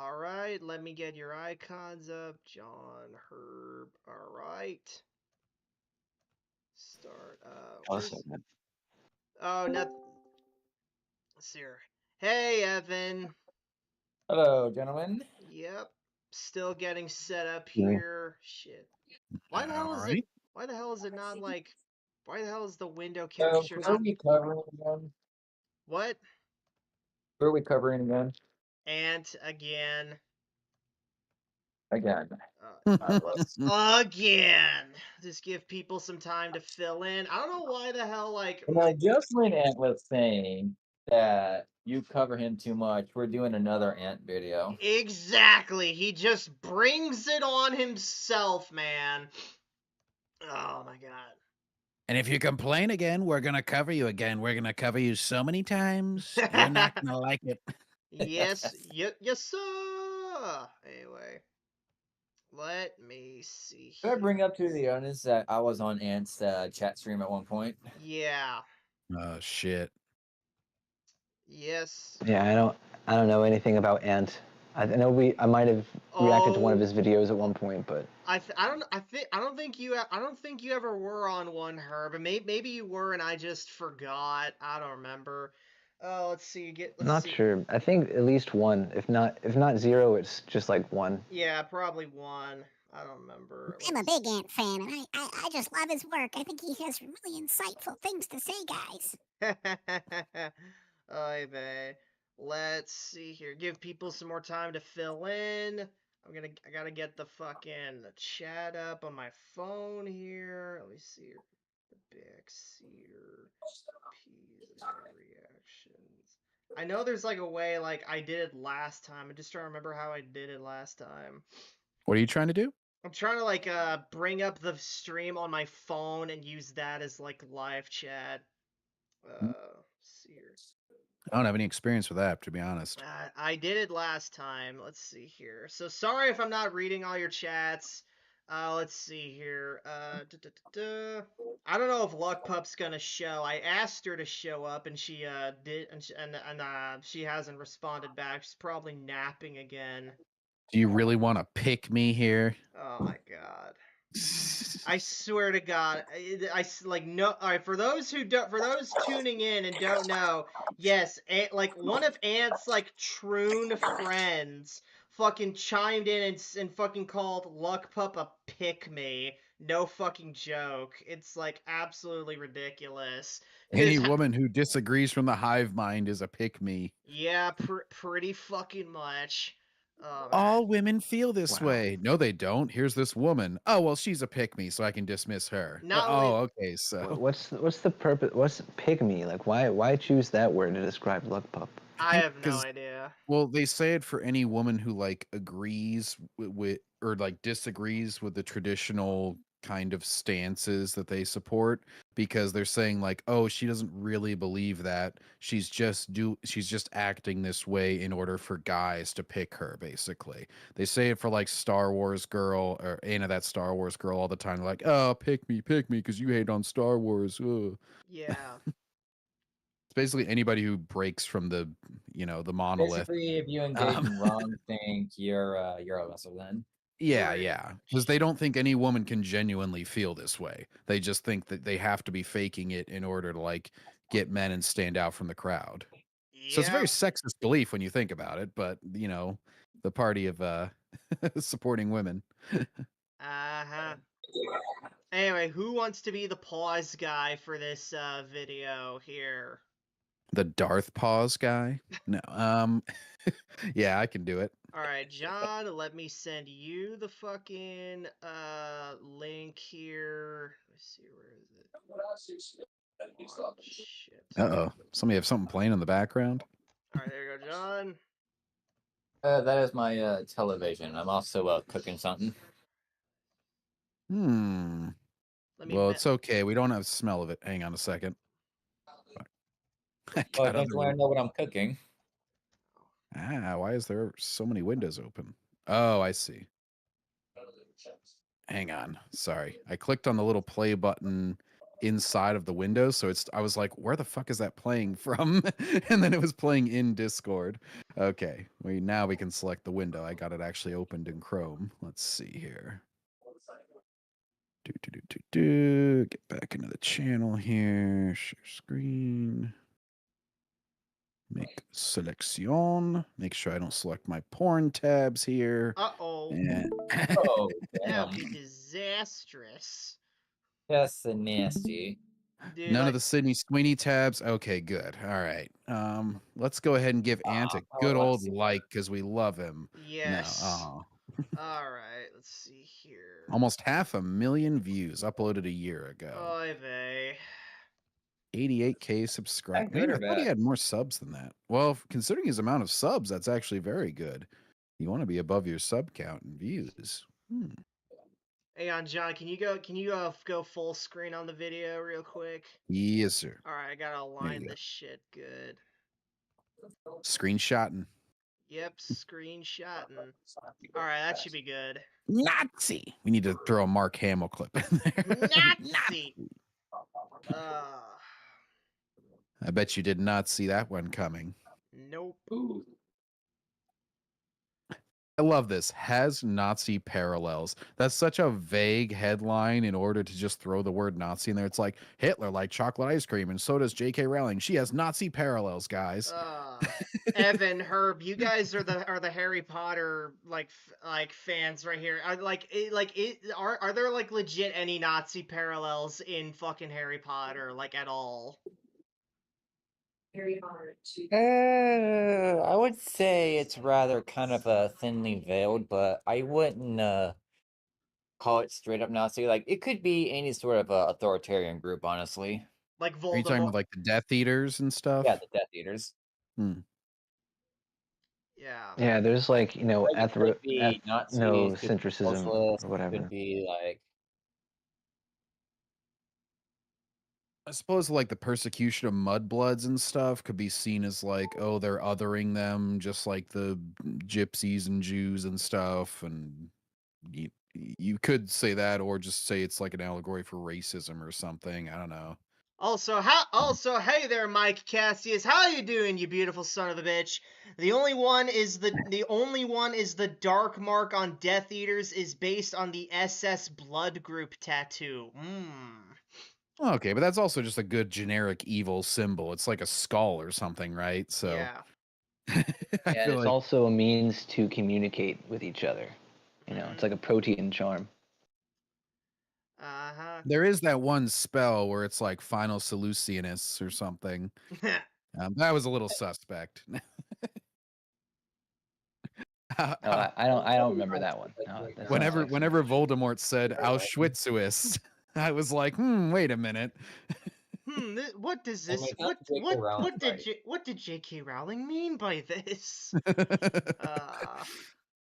All right, let me get your icons up. John, Herb. All right. Start. Where's? Awesome. Oh, nothing. Here. Hey, Evan. Hello, gentlemen. Yep. Still getting set up Yeah. here. Shit. Why the hell All is it? right. Why the hell is it not like? Why the hell is the window capture Who are not? we covering again? What? Who are we covering again? Ant again. Again. Let's. Again. Just give people some time to fill in. I don't know why the hell like. And I just when Ant was saying that you cover him too much, we're doing another Ant video. Exactly. He just brings it on himself, man. Oh my god. And if you complain again, we're gonna cover you again. We're gonna cover you so many times, you're not gonna like it. Yes, yes, sir. Anyway, let me see Did I here. bring up to the audience that I was on Ant's chat stream at one point? Yeah. Oh shit. Yes. Yeah, I don't know anything about Ant. I know I might have reacted to one of Oh, his videos at one point, but I don't think you ever were on one, Herb. And maybe you were and I just forgot. I don't remember. Let's see. I'm Let's not see. sure. I think at least one. If not zero, it's just like one. Yeah, probably one. I don't remember. I'm a big Ant fan, and I just love his work. I think he has really insightful things to say, guys. Oy vey. Let's see here. Give people some more time to fill in. I gotta get the fucking chat up on my phone here. Let me see here. The Backseater P's reactions. I know there's like a way like I did it last time. I'm just trying to remember how I did it last time. What are you trying to do? I'm trying to like bring up the stream on my phone and use that as like live chat. See here. I don't have any experience with that, to be honest. I did it last time. Let's see here. So sorry if I'm not reading all your chats. Let's see here. I don't know if Luck Pup's gonna show. I asked her to show up, and she did, and she hasn't responded back. She's probably napping again. Do you really want to pick me here? Oh my god. I swear to God, like no. All right, for those tuning in and don't know, yes, like one of Ant's like troon friends fucking chimed in and fucking called Luck Pup a pick me. No fucking joke. It's like absolutely ridiculous. Any Cause woman who disagrees from the hive mind is a pick me. yeah, pretty fucking much. All women feel this Wow. way. No, they don't. Here's this woman. Oh, well, she's a pick me, so I can dismiss her. Not Oh, only okay. So What's the purpose? What's pygmy? Like why choose that word to describe Luck Pup? I have no because idea. well, they say it for any woman who like agrees with or like disagrees with the traditional kind of stances that they support, because they're saying like, oh, she doesn't really believe that. She's just acting this way in order for guys to pick her, basically. They say it for like Star Wars girl or Anna, that Star Wars girl, all the time. They're like, oh, pick me because you hate on Star Wars. Ugh. Yeah. It's basically anybody who breaks from the monolith. Basically, if you engage Um, in wrong thing, you're a vessel then. yeah, because they don't think any woman can genuinely feel this way. They just think that they have to be faking it in order to like get men and stand out from the crowd. So it's a very Yeah. sexist belief when you think about it, but the party of supporting women. Uh-huh. Anyway, who wants to be the pause guy for this video here? The Darth pause guy? No. Yeah, I can do it. Alright, John, let me send you the fucking link here. Let's see, where is it? Oh, shit. Uh-oh. Somebody have something playing in the background? Alright, there you go, John. That is my television. I'm also cooking something. Well, it's okay. We don't have smell of it. Hang on a second. Well, don't you want to know what I'm cooking? Why is there so many windows open? Oh, I see. Hang on. Sorry. I clicked on the little play button inside of the window. So I was like, where the fuck is that playing from? And then it was playing in Discord. Okay, now we can select the window. I got it actually opened in Chrome. Let's see here. Get back into the channel here. Share screen. Make selection. Make sure I don't select my porn tabs here. Uh-oh. And Oh, That damn. would be disastrous. That's nasty. Dude, none of like, the Sydney Sweeney tabs. Okay, good. All right. Let's go ahead and give Ant a good old like because we love him. yes. No. All right, let's see here. Almost 500,000 views uploaded a year ago. Oy vey. 88K subscribers. good or I thought he bad? had more subs than that. Well, considering his amount of subs, that's actually very good. You want to be above your sub count and views. Hey, on John, can you go full screen on the video real quick? Yes, sir. All right, I gotta align go. this shit good. Screenshotting. Yep, screenshotting. All right, that should be good. Nazi. We need to throw a Mark Hamill clip in there. Nazi. I bet you did not see that one coming. Nope. Ooh. I love this. Has Nazi parallels. That's such a vague headline in order to just throw the word Nazi in there. It's like Hitler liked chocolate ice cream, and so does J.K. Rowling. She has Nazi parallels, guys. Evan, Herb, you guys are the Harry Potter like fans right here. Are there like legit any Nazi parallels in fucking Harry Potter like at all? Very hard to. I would say it's rather kind of thinly veiled, but I wouldn't call it straight up Nazi. Like it could be any sort of authoritarian group, honestly. Like Voldemort. Are you talking about like the Death Eaters and stuff? Yeah, the Death Eaters. Yeah. Yeah, there's like, you know, Like, it could be Nazis, could be centricism socialists, or whatever. Could be like. I suppose like the persecution of mudbloods and stuff could be seen as like, oh, they're othering them just like the gypsies and Jews and stuff. And you could say that, or just say it's like an allegory for racism or something. I don't know. Also, hey there, Mike Cassius. How you doing, you beautiful son of a bitch? The only one is the dark mark on Death Eaters is based on the SS blood group tattoo. Okay, but that's also just a good generic evil symbol. It's like a skull or something, right? So yeah. And it's like also a means to communicate with each other. You know, it's like a protein charm. there is that one spell where it's like Final Solucianus or something. That was a little suspect. I don't remember that one. No, that's not whenever sexy. whenever Voldemort said Auschwitzuis, I was like, wait a minute. What does this? mean, What that's J.K. Rowling, what did J.K. Rowling mean by this?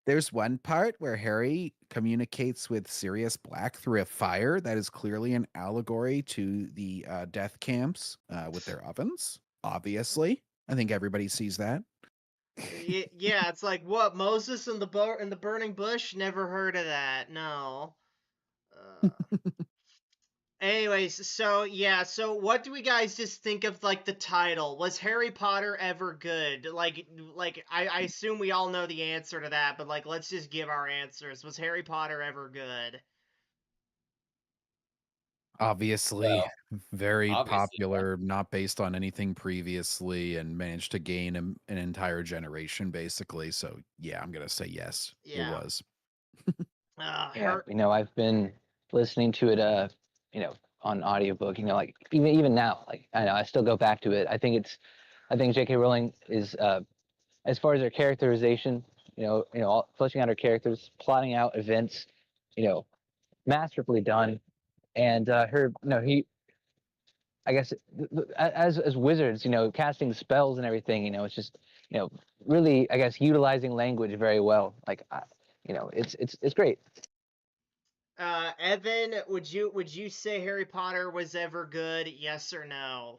There's one part where Harry communicates with Sirius Black through a fire that is clearly an allegory to the death camps with their ovens. Obviously, I think everybody sees that. Yeah, it's like what Moses in the burning bush. Never heard of that. No. Anyways, so what do we guys just think of like the title? Was Harry Potter ever good? Like I assume we all know the answer to that, but like let's just give our answers. Was Harry Potter ever good? Obviously, very obviously, popular, not based on anything previously, and managed to gain an entire generation, basically. So, yeah, I'm going to say yes, it was. Yeah, you know, I've been listening to it, you know, on audiobook, you know, like even now, like I know I still go back to it. I think J.K. Rowling is, as far as her characterization, fleshing out her characters, plotting out events, you know, masterfully done. And her, you know, I guess, as wizards, you know, casting spells and everything, you know, it's just, you know, really, I guess, utilizing language very well. Like, you know, it's great. Evan, would you say Harry Potter was ever good? Yes or no?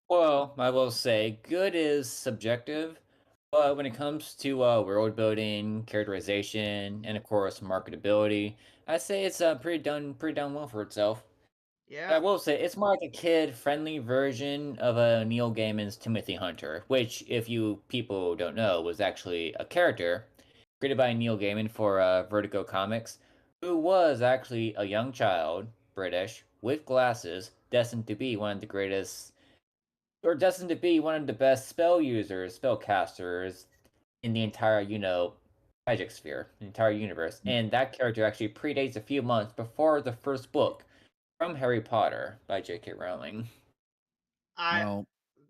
Well, I will say good is subjective, but when it comes to world building, characterization, and of course marketability, I say it's pretty done well for itself. I Yeah. will say it's more like a kid-friendly version of Neil Gaiman's Timothy Hunter, which, if you people don't know, was actually a character created by Neil Gaiman for Vertigo Comics, who was actually a young child, British, with glasses, destined to be one of the greatest, or destined to be one of the best spell users, spellcasters in the entire, magic sphere, the entire universe. And that character actually predates a few months before the first book from Harry Potter by J.K. Rowling. I Well,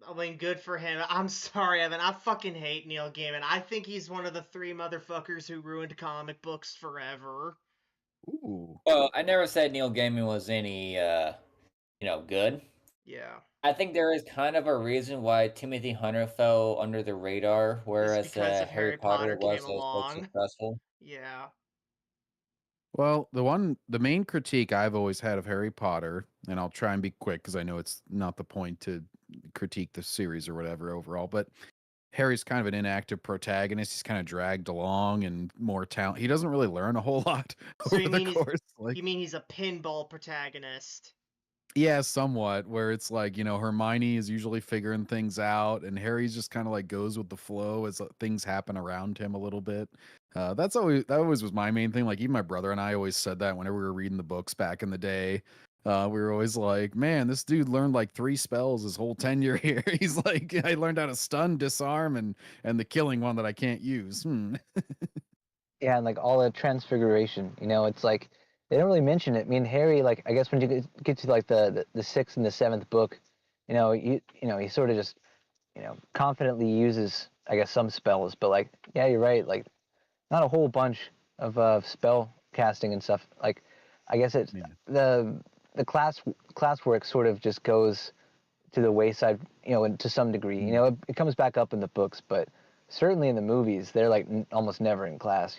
I mean, good for him. I'm sorry, Evan. I fucking hate Neil Gaiman. I think he's one of the 3 motherfuckers who ruined comic books forever. ooh. Well, I never said Neil Gaiman was any, good. Yeah. I think there is kind of a reason why Timothy Hunter fell under the radar, It's whereas because of Harry Harry Potter Potter came was so along. successful. Yeah. Well, the main critique I've always had of Harry Potter, and I'll try and be quick because I know it's not the point to critique the series or whatever overall, but Harry's kind of an inactive protagonist. He's kind of dragged along and more talent. He doesn't really learn a whole lot So over the course. you mean he's a pinball protagonist? Yeah, somewhat. Where it's like, Hermione is usually figuring things out, and Harry's just kind of like goes with the flow as things happen around him a little bit. That always was my main thing. Like even my brother and I always said that whenever we were reading the books back in the day. We were always like, man, this dude learned like 3 spells his whole tenure here. He's like, I learned how to stun, disarm, and the killing one that I can't use. Yeah, and like all the transfiguration, it's like they don't really mention it. I mean, Harry, like I guess when you get to like the sixth and the seventh book, he sort of just confidently uses I guess some spells, but like yeah, you're right, like not a whole bunch of spell casting and stuff. Like I guess it's Yeah. the class work sort of just goes to the wayside, to some degree. It comes back up in the books, but certainly in the movies, they're like almost never in class.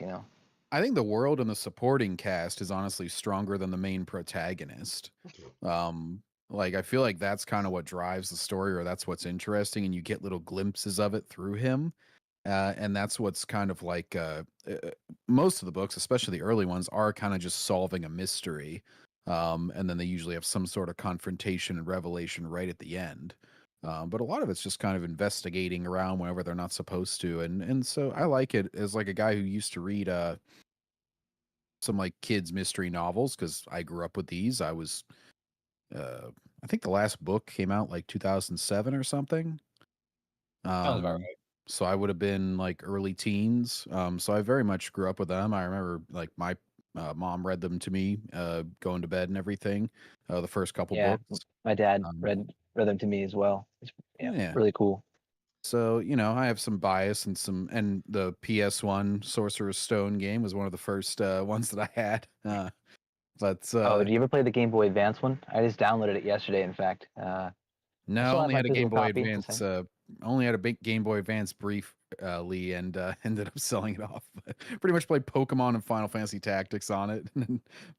I think the world and the supporting cast is honestly stronger than the main protagonist. Like I feel like that's kind of what drives the story, or that's what's interesting, and you get little glimpses of it through him. And that's what's kind of like most of the books, especially the early ones, are kind of just solving a mystery. And then they usually have some sort of confrontation and revelation right at the end. But a lot of it's just kind of investigating around whenever they're not supposed to. And so I like it as like a guy who used to read some like kids mystery novels because I grew up with these. I think the last book came out like 2007 or something. Sounds about Um, so I would have been like early teens. So I very much grew up with them. I remember like my mom read them to me, going to bed and everything. The first couple Yeah, books. my dad Um, read them to me as well. Yeah, yeah. really cool. So, I have some bias and the PS1 Sorcerer's Stone game was one of the first ones that I had. But Oh, did you ever play the Game Boy Advance one? I just downloaded it yesterday, in fact. I no, I still have only my had a Game physical Boy copy. The Advance. same. Only had a big Game Boy Advance briefly, and ended up selling it off. Pretty much played Pokemon and Final Fantasy Tactics on it,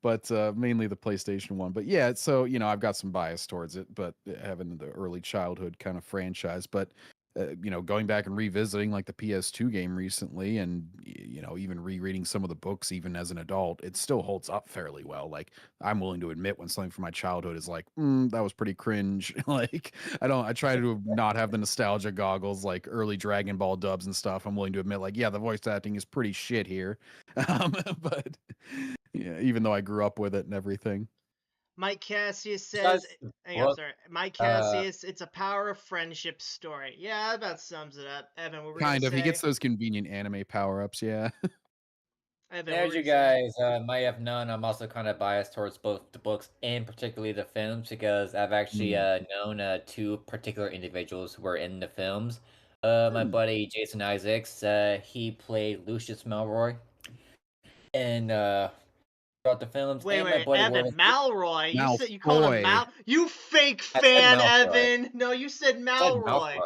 but mainly the PlayStation one. But yeah, so I've got some bias towards it, but having the early childhood kind of franchise. But going back and revisiting like the PS2 game recently, and even rereading some of the books, even as an adult, it still holds up fairly well. Like I'm willing to admit when something from my childhood is like, that was pretty cringe. Like I try to not have the nostalgia goggles like early Dragon Ball dubs and stuff. I'm willing to admit like, yeah, the voice acting is pretty shit here. But yeah, even though I grew up with it and everything. Mike Cassius says, besides the hang on, book, sorry. Mike uh, Cassius, it's a power of friendship story. Yeah, that about sums it up. Evan, what were you gonna Kind of. He say? gets those convenient anime power-ups, yeah. Evan, what as were you you saying? guys might have known, I'm also kind of biased towards both the books and particularly the films because I've actually Mm. known 2 particular individuals who were in the films. My Hmm. buddy Jason Isaacs, he played Lucius Malroy, and throughout the films, and my Wait, buddy Evan, Warren. Malroy. You called him Malfoy. You fake I said fan, Malfoy. Evan. No, you said I said Malroy. Malfoy.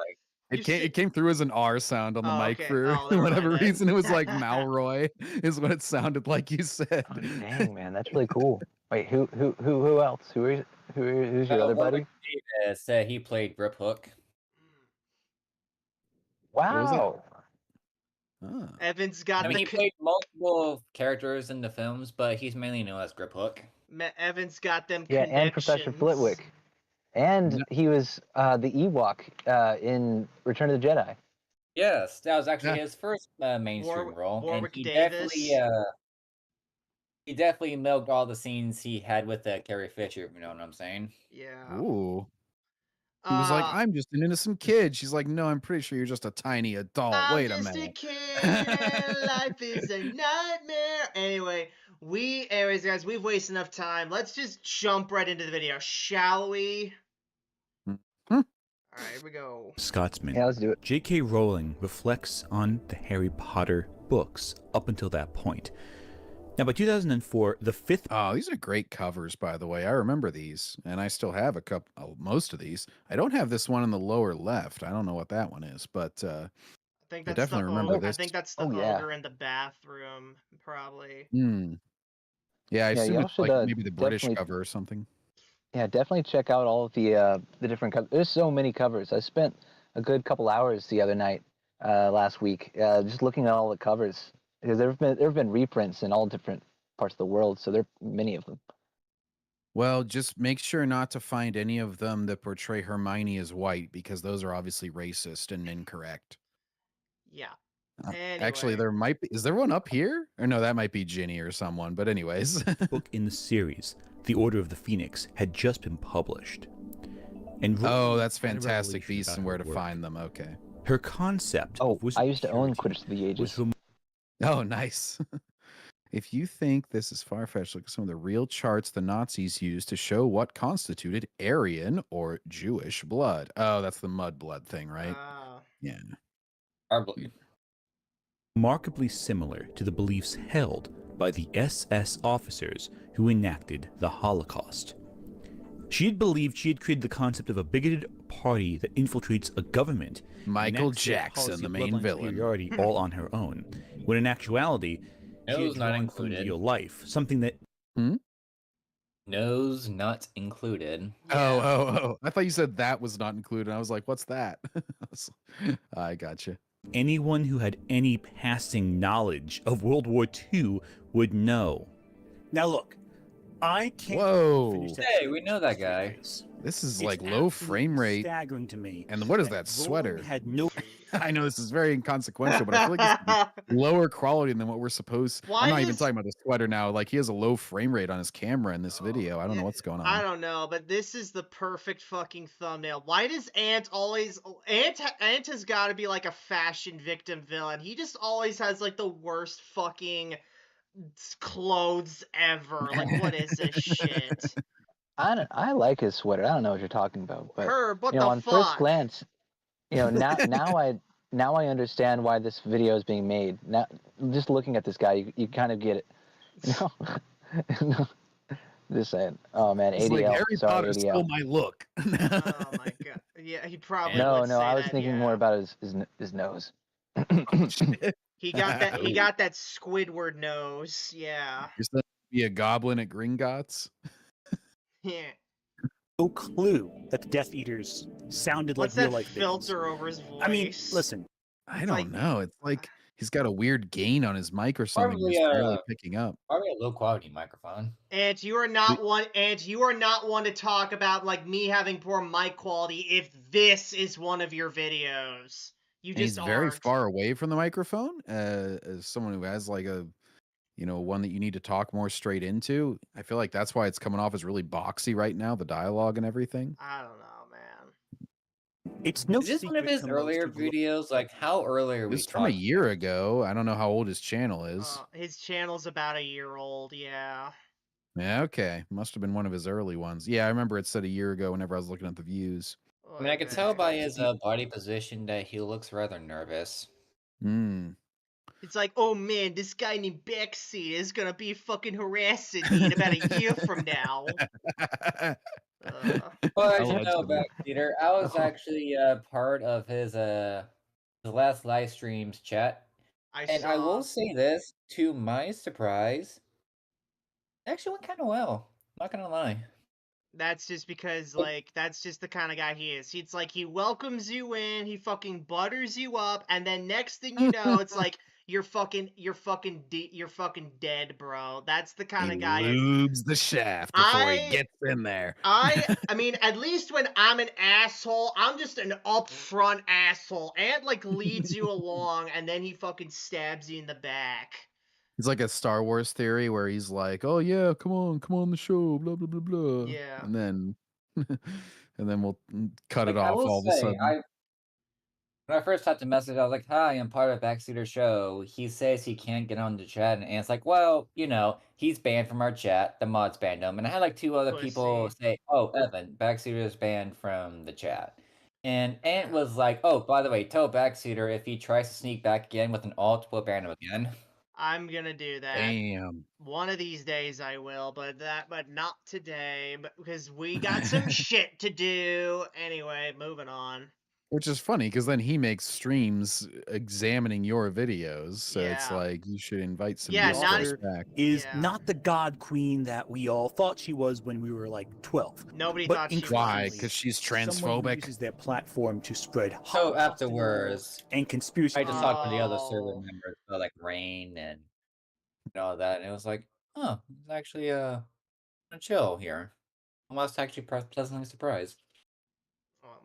You It said. came through as an R sound on the Oh, mic okay. for Oh, never mind whatever then. reason. It was like Malroy is what it sounded like you said. Oh, dang, man, that's really cool. Wait, who else? Who's your other Warwick buddy? Davis, he played Grip Hook. What was that? Wow. Ah. Evan's I got mean, the. he played multiple characters in the films, but he's mainly known as Grip Hook. Evan's got them Yeah, and Professor connections. Flitwick. And he was the Ewok in Return of the Jedi. Yes, that was actually his first mainstream role, and Warwick he Davis. definitely milked all the scenes he had with Carrie Fisher. You know what I'm saying? Yeah. Ooh. He was like, I'm just an innocent kid. She's like, no, I'm pretty sure you're just a tiny adult. Wait a minute. I'm just a kid and life is a nightmare. Anyways, guys, we've wasted enough time. Let's just jump right into the video, shall we? All right, here we go. Scotsman. Yeah, let's do it. J.K. Rowling reflects on the Harry Potter books up until that point. Now, by 2004, the fifth... Oh, these are great covers, by the way. I remember these, and I still have most of these. I don't have this one in the lower left. I don't know what that one is, but I think that's definitely remember this. I think that's the ogre in the bathroom, probably. Yeah, I assume it's should, like maybe the British cover or something. Yeah, definitely check out all of the different covers. There's so many covers. I spent a good couple hours the other night, last week, just looking at all the covers, because there have been reprints in all different parts of the world, so there are many of them. Well, just make sure not to find any of them that portray Hermione as white, because those are obviously racist and incorrect. Yeah. Actually, there might be. Is there one up here? Or no, that might be Ginny or someone. But anyways, book in the series, The Order of the Phoenix, had just been published. And that's fantastic. Beasts and where to find them. Okay. Her concept. I used to own Quidditch of the Ages. Oh, nice. If you think this is far-fetched, look at some of the real charts the Nazis used to show what constituted Aryan or Jewish blood. Oh, that's the mud blood thing, right? Yeah. Remarkably similar to the beliefs held by the SS officers who enacted the Holocaust. She had believed she had created the concept of a bigoted party that infiltrates a government. Michael Jackson, the main villain. Superiority all on her own, when in actuality, she had drawn from real life, something that... Nose not included. Oh. I thought you said that was not included. I was like, what's that? I gotcha. Anyone who had any passing knowledge of World War II would know. Now look, I can't finish that. Hey, we know that guy. This is like low frame rate. Staggering to me. And what is that sweater? Had no... I know this is very inconsequential, but I feel like it's lower quality than what we're supposed. I'm not even talking about the sweater now. Like, he has a low frame rate on his camera in this video. I don't know what's going on. I don't know, but this is the perfect fucking thumbnail. Why does Ant always... Ant has got to be like a fashion victim villain. He just always has like the worst fucking clothes ever. Like, what is this shit? I like his sweater. I don't know what you're talking about, but on fuck? first glance, now I understand why this video is being made. Now, just looking at this guy, you kind of get it. Just saying. Oh man, ADL. Like Harry Potter ADL. stole my look. Oh my god. Yeah, he probably. No, would say I was that, thinking more about his nose. He got that. He got that Squidward nose. Yeah. You're supposed to be a goblin at Gringotts. Yeah. No clue that the Death Eaters sounded What's like real that life filter things. over his voice? I mean, listen. I don't know. It's like he's got a weird gain on his mic or something. He's barely picking up. Probably a low quality microphone. And you are not one. And you are not one to talk about like me having poor mic quality. If this is one of your videos, He's very far away from the microphone. As someone who has like a, one that you need to talk more straight into, I feel like that's why it's coming off as really boxy right now. The dialogue and everything. I don't know, man. It's no. Is this one of his earlier videos? Like, how early are we? It's from a year ago. I don't know how old his channel is. His channel's about a year old. Yeah. Yeah. Okay. Must have been one of his early ones. Yeah, I remember it said a year ago. Whenever I was looking at the views. I mean, I can tell by his body position that he looks rather nervous. It's like, oh man, this guy named Backseat is gonna be fucking harassing me in about a year from now. Well, as you know, Backseater, I was actually part of his last live stream's chat. I will say this, to my surprise, it actually went kind of well. Not gonna lie. That's just because, like, that's just the kind of guy he is. It's like he welcomes you in, he fucking butters you up, and then next thing you know, it's like, you're fucking dead, bro. That's the kind He of guy. lubes the shaft before he I gets in there. I mean, at least when I'm an asshole, I'm just an upfront asshole. Ant like leads you along, and then he fucking stabs you in the back. It's like a Star Wars theory where he's like, "Oh yeah, come on the show, blah blah blah blah," Yeah. and then we'll cut it Like, I off will all of a say, sudden. when I first typed the message, I was like, "Hi, I'm part of Backseater Show. He says he can't get on the chat," and it's like, "Well, he's banned from our chat. The mods banned him." And I had like two other people Pussy. say, "Oh, Evan, Backseater is banned from the chat." And Ant was like, "Oh, by the way, tell Backseater if he tries to sneak back again with an alt, we'll ban him again." I'm gonna do that. Damn. One of these days I will, but not today, because we got some shit to do. Anyway, moving on. Which is funny because then he makes streams examining your videos, so it's Yeah. like you should invite some Yeah, discourse not- back. Is Yeah. not the god queen that we all thought she was when we were like 12. Nobody But thought she was. Why? Because she's Someone who transphobic. uses their platform to spread So Holocaust afterwards, and conspiracy. I just talked to the other server Oh. members, so like Rain and all that, and it was like, "Oh, it's actually chill here." I was actually pleasantly surprised.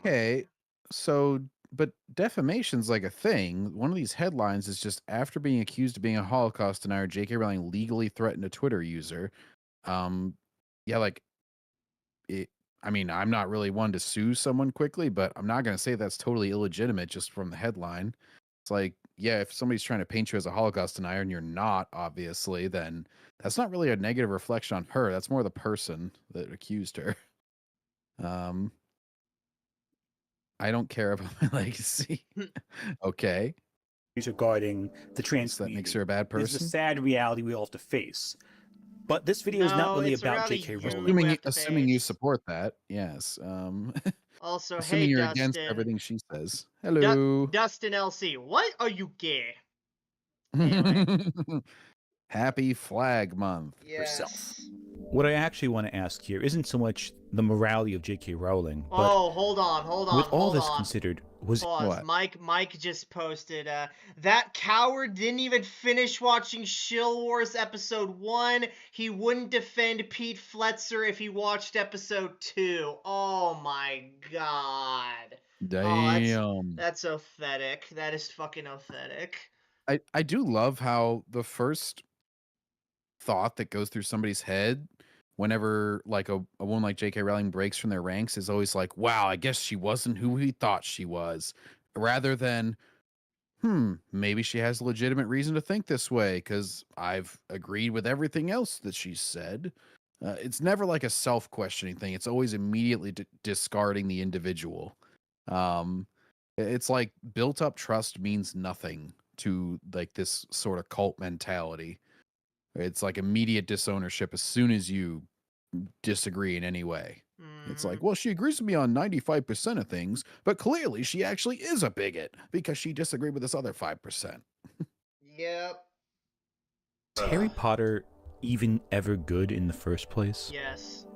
Okay, so but defamation's like a thing. One of these headlines is just after being accused of being a Holocaust denier, J.K. Rowling legally threatened a Twitter user. Yeah, like it. I mean, I'm not really one to sue someone quickly, but I'm not going to say that's totally illegitimate just from the headline. It's like, yeah, if somebody's trying to paint you as a Holocaust denier and you're not, obviously, then that's not really a negative reflection on her. That's more the person that accused her. I don't care about my legacy. Okay. Regarding the trans So that makes community. her a bad This is person. a sad reality we all have to face. But this video is not No, really it's a about reality J.K. you Rowling. only have to Assuming you face. support that, yes. Also, assuming hey, you're Dustin. against everything she says. Hello. Dustin LC, what are you gay? Anyway. Happy Flag Month. Herself. What I actually want to ask here isn't so much the morality of J.K. Rowling, but Oh, hold on. with all this considered, was Pause. Mike just posted that coward didn't even finish watching Shill Wars episode 1. He wouldn't defend Pete Fletzer if he watched episode 2. Oh my god. Damn. Oh, that's pathetic. That is fucking pathetic. I do love how the first thought that goes through somebody's head whenever like a woman like J.K. Rowling breaks from their ranks is always like, wow, I guess she wasn't who he thought she was, rather than, maybe she has a legitimate reason to think this way because I've agreed with everything else that she said. It's never like a self-questioning thing. It's always immediately discarding the individual. It's like built up trust means nothing to like this sort of cult mentality. It's like immediate disownership as soon as you disagree in any way. It's like, well, she agrees with me on 95% of things, but clearly she actually is a bigot because she disagreed with this other 5%. Yep. Is Harry Potter even ever good in the first place? Yes.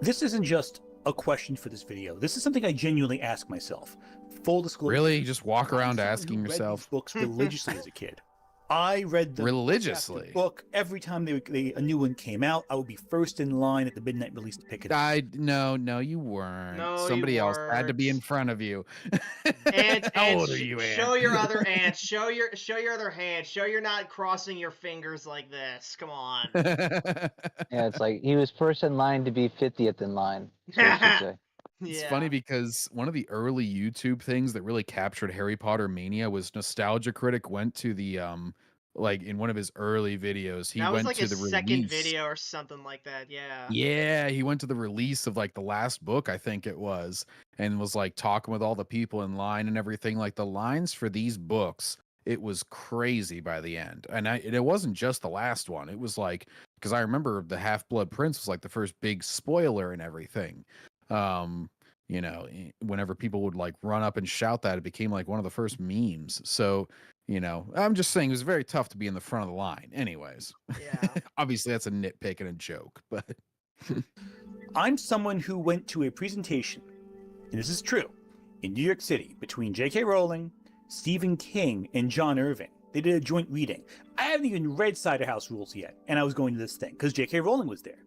This isn't just a question for this video. This is something I genuinely ask myself. Full disclosure. Really? You just walk around I'm someone asking who read yourself? these books religiously as a kid. I read them Religiously? book every time a new one came out. I would be first in line at the midnight release to pick it up. No, you weren't. No, Somebody you else had to be in weren't. front of you. And How old are you, show Ant? your other ant. Show your other hand. Show you're not crossing your fingers like this. Come on. Yeah, it's like he was first in line to be 50th in line. So you should say. It's funny because one of the early YouTube things that really captured Harry Potter mania was Nostalgia Critic went to the like in one of his early videos, he that was went like to his the second release. video or something like that. Yeah. Yeah, he went to the release of like the last book, I think it was, and was like talking with all the people in line and everything. Like the lines for these books, it was crazy by the end. And it wasn't just the last one. It was like, because I remember the Half-Blood Prince was like the first big spoiler and everything. You know, whenever people would like run up and shout that, it became like one of the first memes. So, you know, I'm just saying it was very tough to be in the front of the line. Anyways, Yeah. obviously that's a nitpick and a joke, but I'm someone who went to a presentation, and this is true, in New York City between J.K. Rowling, Stephen King, and John Irving. They did a joint reading. I haven't even read Cider House Rules yet, and I was going to this thing because J.K. Rowling was there.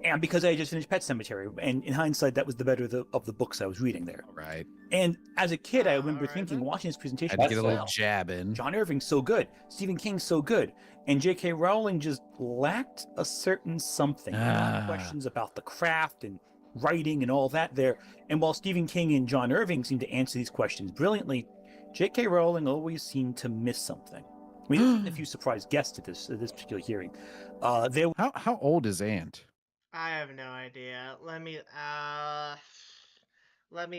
And because I had just finished Pet Sematary, and in hindsight, that was the better of the books I was reading there. Right. And as a kid, I remember Alright thinking, then. watching this presentation, Had to get a little wow, jab in. John Irving's so good, Stephen King's so good, and J.K. Rowling just lacked a certain something. A lot of questions about the craft and writing and all that there. And while Stephen King and John Irving seemed to answer these questions brilliantly, J.K. Rowling always seemed to miss something. I mean, there's been a few surprise guests at this particular hearing. How old is Ant? I have no idea. Let me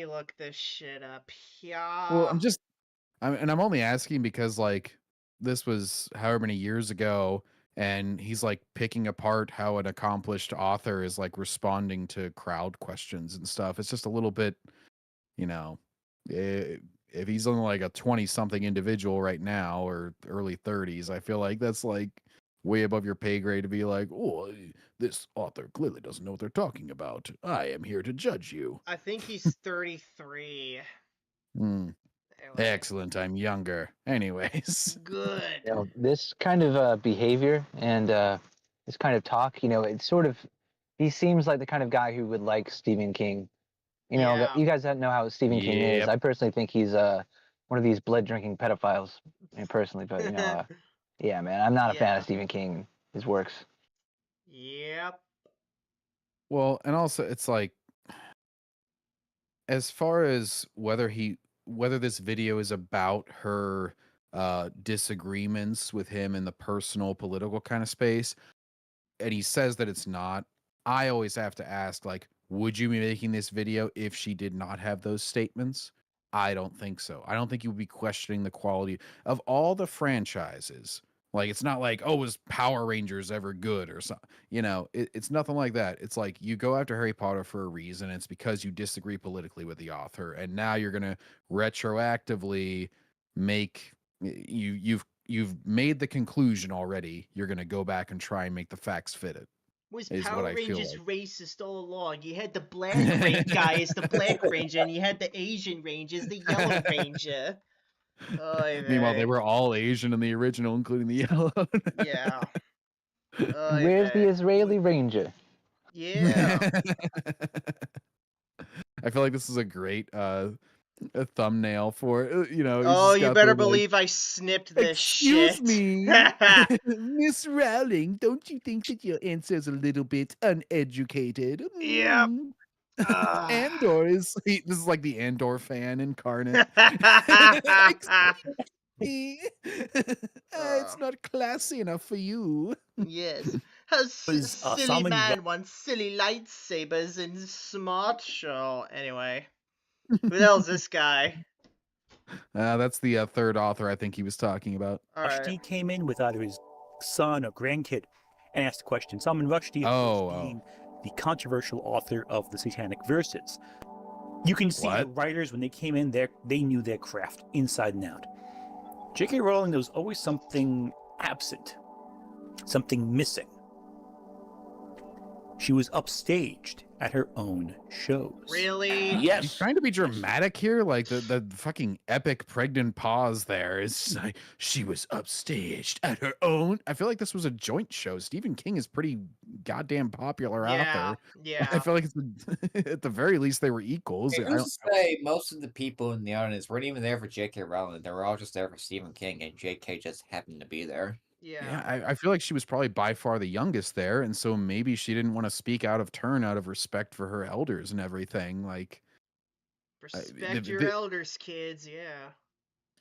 look this shit up here. Well, I'm only asking because like this was however many years ago, and he's like picking apart how an accomplished author is like responding to crowd questions and stuff. It's just a little bit, you know, if he's only like a 20-something individual right now or early 30s, I feel like that's like way above your pay grade to be like, oh, this author clearly doesn't know what they're talking about. I am here to judge you. I think he's 33. Hmm. Anyway. Excellent. I'm younger. Anyways. Good. You know, this kind of behavior and this kind of talk, you know, it's sort of, he seems like the kind of guy who would like Stephen King. You know, Yeah. you guys don't know how Stephen King is. Yep. I personally think he's one of these blood drinking pedophiles, I mean, personally, but you know, yeah, man, I'm not a fan Yeah. of Stephen King, his works. Yep. Well, and also it's like, as far as whether this video is about her disagreements with him in the personal political kind of space, and he says that it's not, I always have to ask, like, would you be making this video if she did not have those statements? I don't think so. I don't think you would be questioning the quality of all the franchises. Like, it's not like, oh, was Power Rangers ever good or something? You know, it's nothing like that. It's like you go after Harry Potter for a reason. It's because you disagree politically with the author, and now you're gonna retroactively make you've made the conclusion already. You're gonna go back and try and make the facts fit it. Was Is what Power I feel Rangers like. racist all along? You had the black guy as the Black Ranger, and you had the Asian Ranger as the Yellow Ranger. Oy Meanwhile, they vey. were all Asian in the original, including the yellow. Yeah. Oy Where's the vey. Israeli Ranger? Yeah. I feel like this is a great a thumbnail for he's Oh, just you got better the, like, believe I snipped this excuse shit. me, Miss Rowling, don't you think that your answer's a little bit uneducated? Yep. Andor this is like the Andor fan incarnate. Excuse me. It's not classy enough for you. Yes. A Was, silly Salman man wants silly lightsabers in smart show. Anyway. Who the hell's this guy? That's the third author I think he was talking about. Alright. Rushdie came in with either his son or grandkid and asked a question. Salman Rushdie, of course, being the controversial author of the Satanic Verses. You can see the writers, when they came in there, they knew their craft inside and out. J.K. Rowling, there was always something absent, something missing. She was upstaged at her own shows. Really? He's Yes. trying to be dramatic here, like the fucking epic pregnant pause there is like, she was upstaged at her own. I feel like this was a joint show. Stephen King is pretty goddamn popular author. I Yeah. feel like at the very least they were equals. Hey, who's to say most of the people in the audience weren't even there for J.K. Rowling? They were all just there for Stephen King, and J.K. just happened to be there. Yeah. I feel like she was probably by far the youngest there, and so maybe she didn't want to speak out of turn out of respect for her elders and everything. Like, Respect your elders, kids. Yeah.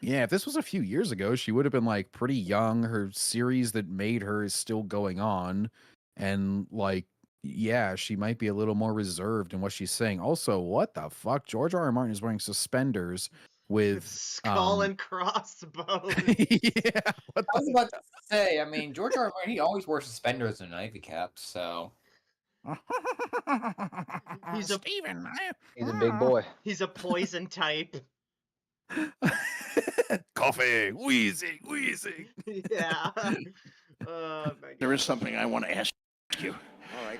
yeah, if this was a few years ago, she would have been like pretty young. Her series that made her is still going on, and like, yeah, she might be a little more reserved in what she's saying. Also, what the fuck? George R. R. Martin is wearing suspenders with skull and crossbones. Yeah, I was about to say, I mean, George R. R. Martin, he always wears suspenders and an ivy cap, so. He's a Steven. He's a big boy. He's a poison type. Coughing, wheezing. Yeah. Oh my God. There is something I want to ask you. All right.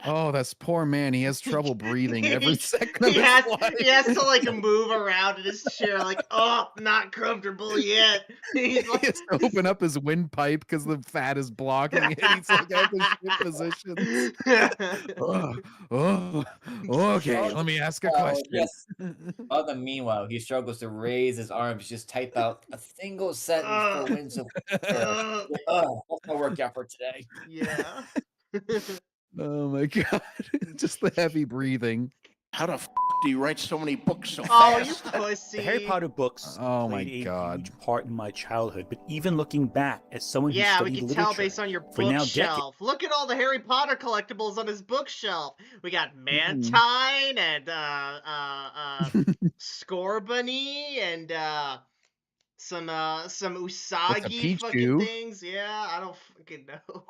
Oh, that's poor man. He has trouble breathing every second of he his has life. he has to like move around in his chair, like, oh, not comfortable yet. He's He like, has to open up his windpipe because the fat is blocking it. He's like at the shit positions. Oh, oh, okay, let me ask a question. Yes. Meanwhile, he struggles to raise his arms, just type out a single sentence for winds of air. Oh, that's my workout for today. yeah. Oh my god, just the heavy breathing. How the do you write so many books so Oh, you fast? pussy. The Harry Potter books Oh my played a god. huge part in my childhood, but even looking back as someone who Yeah, we studied can literature tell based on your for now bookshelf. Look at all the Harry Potter collectibles on his bookshelf. We got Mhm. Mantine and Scorbunny and some Usagi fucking Pichu. things. Yeah, I don't fucking know.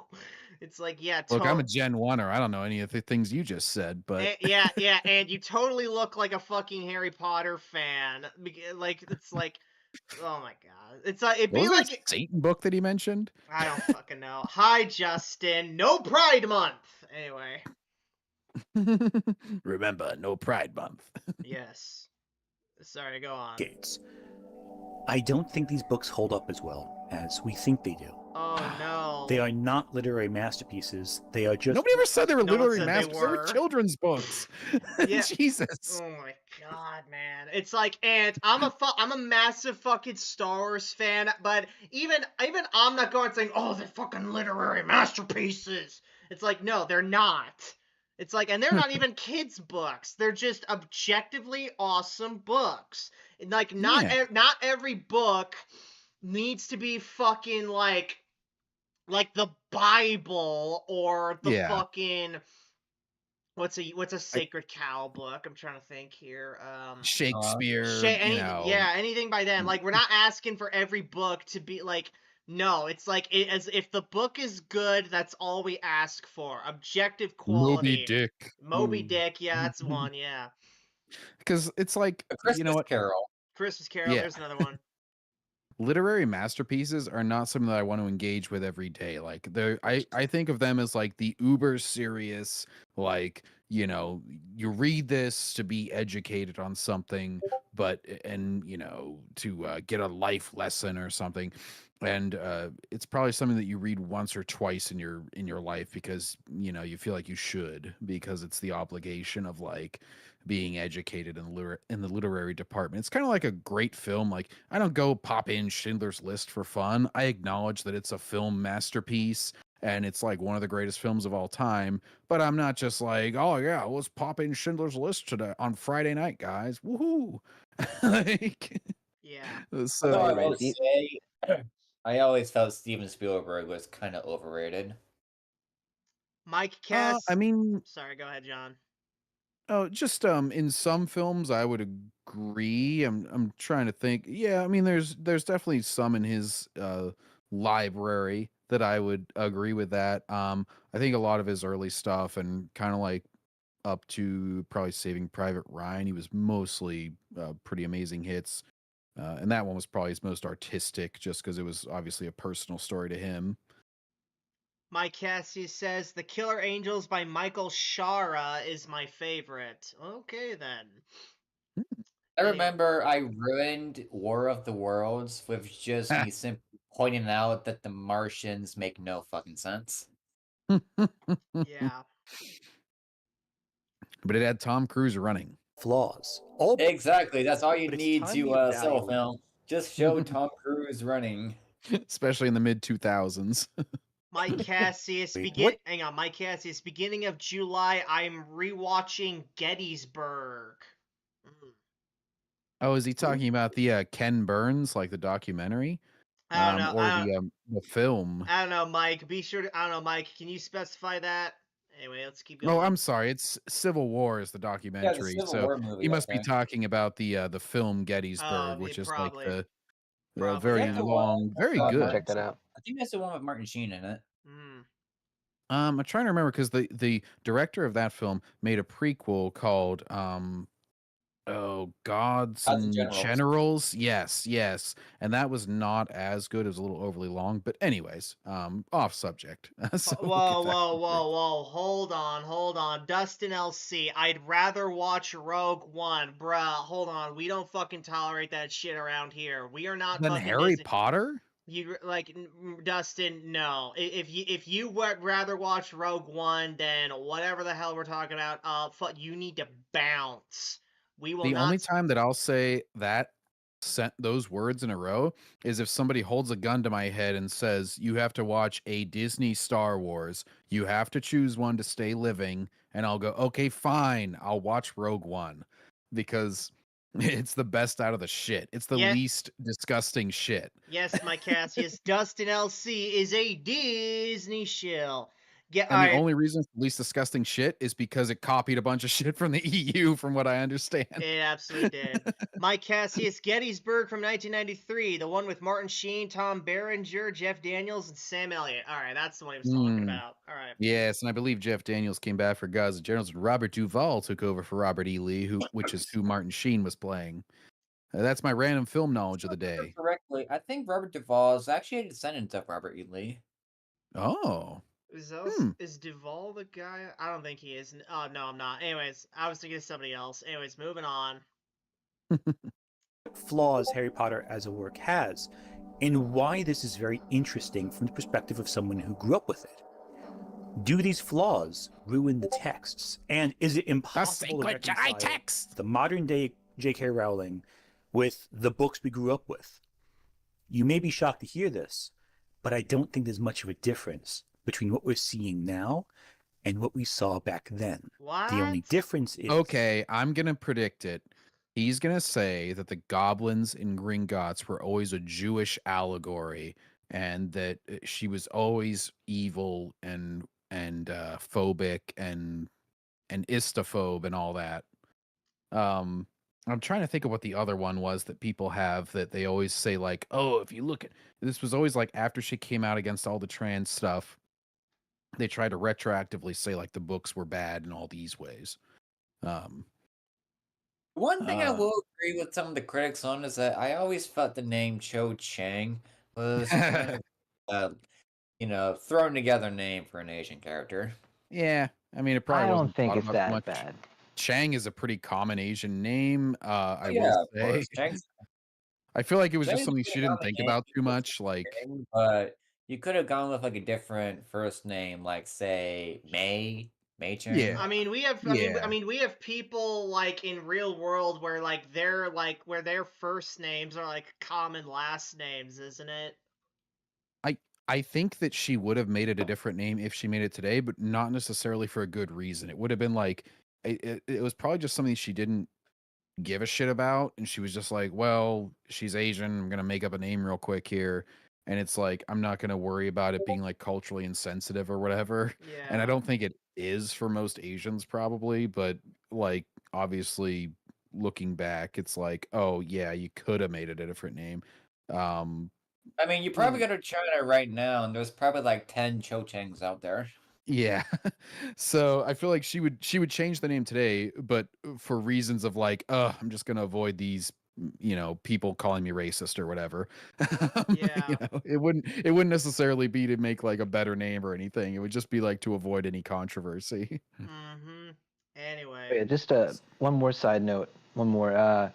It's like, yeah, Look, I'm a Gen 1er. I don't know any of the things you just said, but yeah, and you totally look like a fucking Harry Potter fan. Like, it's like, oh my god, it's it'd what be was that like, Satan book that he mentioned? I don't fucking know. Hi, Justin. No Pride Month. Anyway, Remember, no Pride Month. yes. Sorry, go on. decades. I don't think these books hold up as well as we think they do. Oh no. They are not literary masterpieces. They are just Nobody ever said they were No one literary said they masters. They were were. children's books. Yeah. Jesus. Oh my god, man. It's like, and I'm a massive fucking Star Wars fan, but even I'm not going saying, "Oh, they're fucking literary masterpieces." It's like, no, they're not. It's like, and they're not even kids' books. They're just objectively awesome books. And like, not Yeah. not every book needs to be fucking like the Bible or the Yeah. fucking what's a sacred cow book? I'm trying to think here. Shakespeare, you know. Yeah, anything by them. Like, we're not asking for every book to be like, no, it's like as if the book is good, that's all we ask for. Objective quality. Moby Dick. Moby Dick, yeah, that's one, yeah. Because it's like, A Christmas you know what? Carol. Christmas Carol, Yeah. there's another one. Literary masterpieces are not something that I want to engage with every day. Like I think of them as like the uber serious, like, you know, you read this to be educated on something, but and you know, to get a life lesson or something. And it's probably something that you read once or twice in your life because, you know, you feel like you should, because it's the obligation of like being educated in the literary department. It's kind of like a great film. Like, I don't go pop in Schindler's List for fun. I acknowledge that it's a film masterpiece and it's like one of the greatest films of all time, but I'm not just like, oh yeah, let's pop in Schindler's List today on Friday night, guys. Woohoo. Like, Yeah. Although I so will say, I always felt Steven Spielberg was kind of overrated. Mike Cass. I mean, sorry, go ahead, John. oh, just in some films I would agree. I'm trying to think. Yeah, I mean there's definitely some in his library that I would agree with that. I think a lot of his early stuff and kind of like up to probably Saving Private Ryan, he was mostly pretty amazing hits. And that one was probably his most artistic just because it was obviously a personal story to him. Mike Cassius says The Killer Angels by Michael Shara is my favorite. Okay, then. I remember I ruined War of the Worlds with just me simply pointing out that the Martians make no fucking sense. Yeah. But it had Tom Cruise running. Flaws. Exactly. That's all you But it's need time to we sell a evaluate. film. Just show Tom Cruise running. Especially in the mid 2000s. Mike Cassius, Wait, what? hang on, Mike Cassius, beginning of July, I'm rewatching Gettysburg. Oh, is he talking about the Ken Burns, like the documentary? I don't know. Or the film? I don't know, Mike. Be sure to. I don't know, Mike. Can you specify that? Anyway, let's keep going. Oh, I'm sorry. It's Civil War is the documentary. Civil so War movie, he must I be think. talking about the film Gettysburg, which is probably. like the Probably, very yeah. long, very I'll good. check that out. I think that's the one with Martin Sheen in it. I'm trying to remember because the director of that film made a prequel called Gods Gods and and Generals. Generals. Yes. And that was not as good. It was a little overly long. But anyways, off subject. So we'll Whoa, get back whoa, to whoa, it. whoa! Hold on, Dustin LC. I'd rather watch Rogue One, bruh. Hold on, we don't fucking tolerate that shit around here. We are not Then fucking Harry Disney. Potter? You like Dustin? No. If you would rather watch Rogue One than whatever the hell we're talking about, you need to bounce. We will The not. only time that I'll say that those words in a row is if somebody holds a gun to my head and says, you have to watch a Disney Star Wars. You have to choose one to stay living. And I'll go, okay, fine. I'll watch Rogue One because it's the best out of the shit. It's the Yeah. least disgusting shit. Yes, my Cassius. Dustin LC is a Disney shill. And the only reason it's the least disgusting shit is because it copied a bunch of shit from the EU, from what I understand. It absolutely did. Mike Cassius, Gettysburg from 1993, the one with Martin Sheen, Tom Berenger, Jeff Daniels, and Sam Elliott. All right, that's the one he was talking about. All right. Yes, and I believe Jeff Daniels came back for Gods and Generals, and Robert Duvall took over for Robert E. Lee, which is who Martin Sheen was playing. That's my random film knowledge of the day. Correctly, I think Robert Duvall is actually a descendant of Robert E. Lee. Oh. Is Duvall the guy? I don't think he is. Oh, no, I'm not. Anyways, I was thinking of somebody else. Anyways, moving on. Flaws Harry Potter as a work has, and why this is very interesting from the perspective of someone who grew up with it. Do these flaws ruin the texts? And is it impossible to reconcile the modern day J.K. Rowling with the books we grew up with? You may be shocked to hear this, but I don't think there's much of a difference between what we're seeing now and what we saw back then. What? The only difference is... Okay, I'm going to predict it. He's going to say that the goblins in Gringotts were always a Jewish allegory, and that she was always evil and phobic and istophobe and all that. I'm trying to think of what the other one was that people have that they always say, like, oh, if you look at this, was always like after she came out against all the trans stuff, they try to retroactively say like the books were bad in all these ways. One thing I will agree with some of the critics on is that I always felt the name Cho Chang was kind of thrown together name for an Asian character. Yeah, I mean, it probably I wasn't don't think thought it's about that much. bad. Chang is a pretty common Asian name. I Yeah, will of say. course. Chang's I feel like it was just Chang's something a she pretty didn't common think name. about too much. Like, but you could have gone with like a different first name, like say May Chang. Yeah. I mean, we have. I mean, we have people like in real world where like where their first names are like common last names, isn't it? I think that she would have made it a different name if she made it today, but not necessarily for a good reason. It would have been like it was probably just something she didn't give a shit about, and she was just like, well, she's Asian, I'm gonna make up a name real quick here, and it's like I'm not gonna worry about it being like culturally insensitive or whatever. Yeah. And I don't think it is for most Asians probably, but like obviously looking back, it's like, oh yeah, you could have made it a different name. I mean, you probably go to China right now, and there's probably like 10 Cho Changs out there. Yeah. So I feel like she would change the name today, but for reasons of like, I'm just gonna avoid these, people calling me racist or whatever. Yeah. It wouldn't necessarily be to make like a better name or anything. It would just be like to avoid any controversy. Mm-hmm. Anyway. Yeah, just one more side note. One more.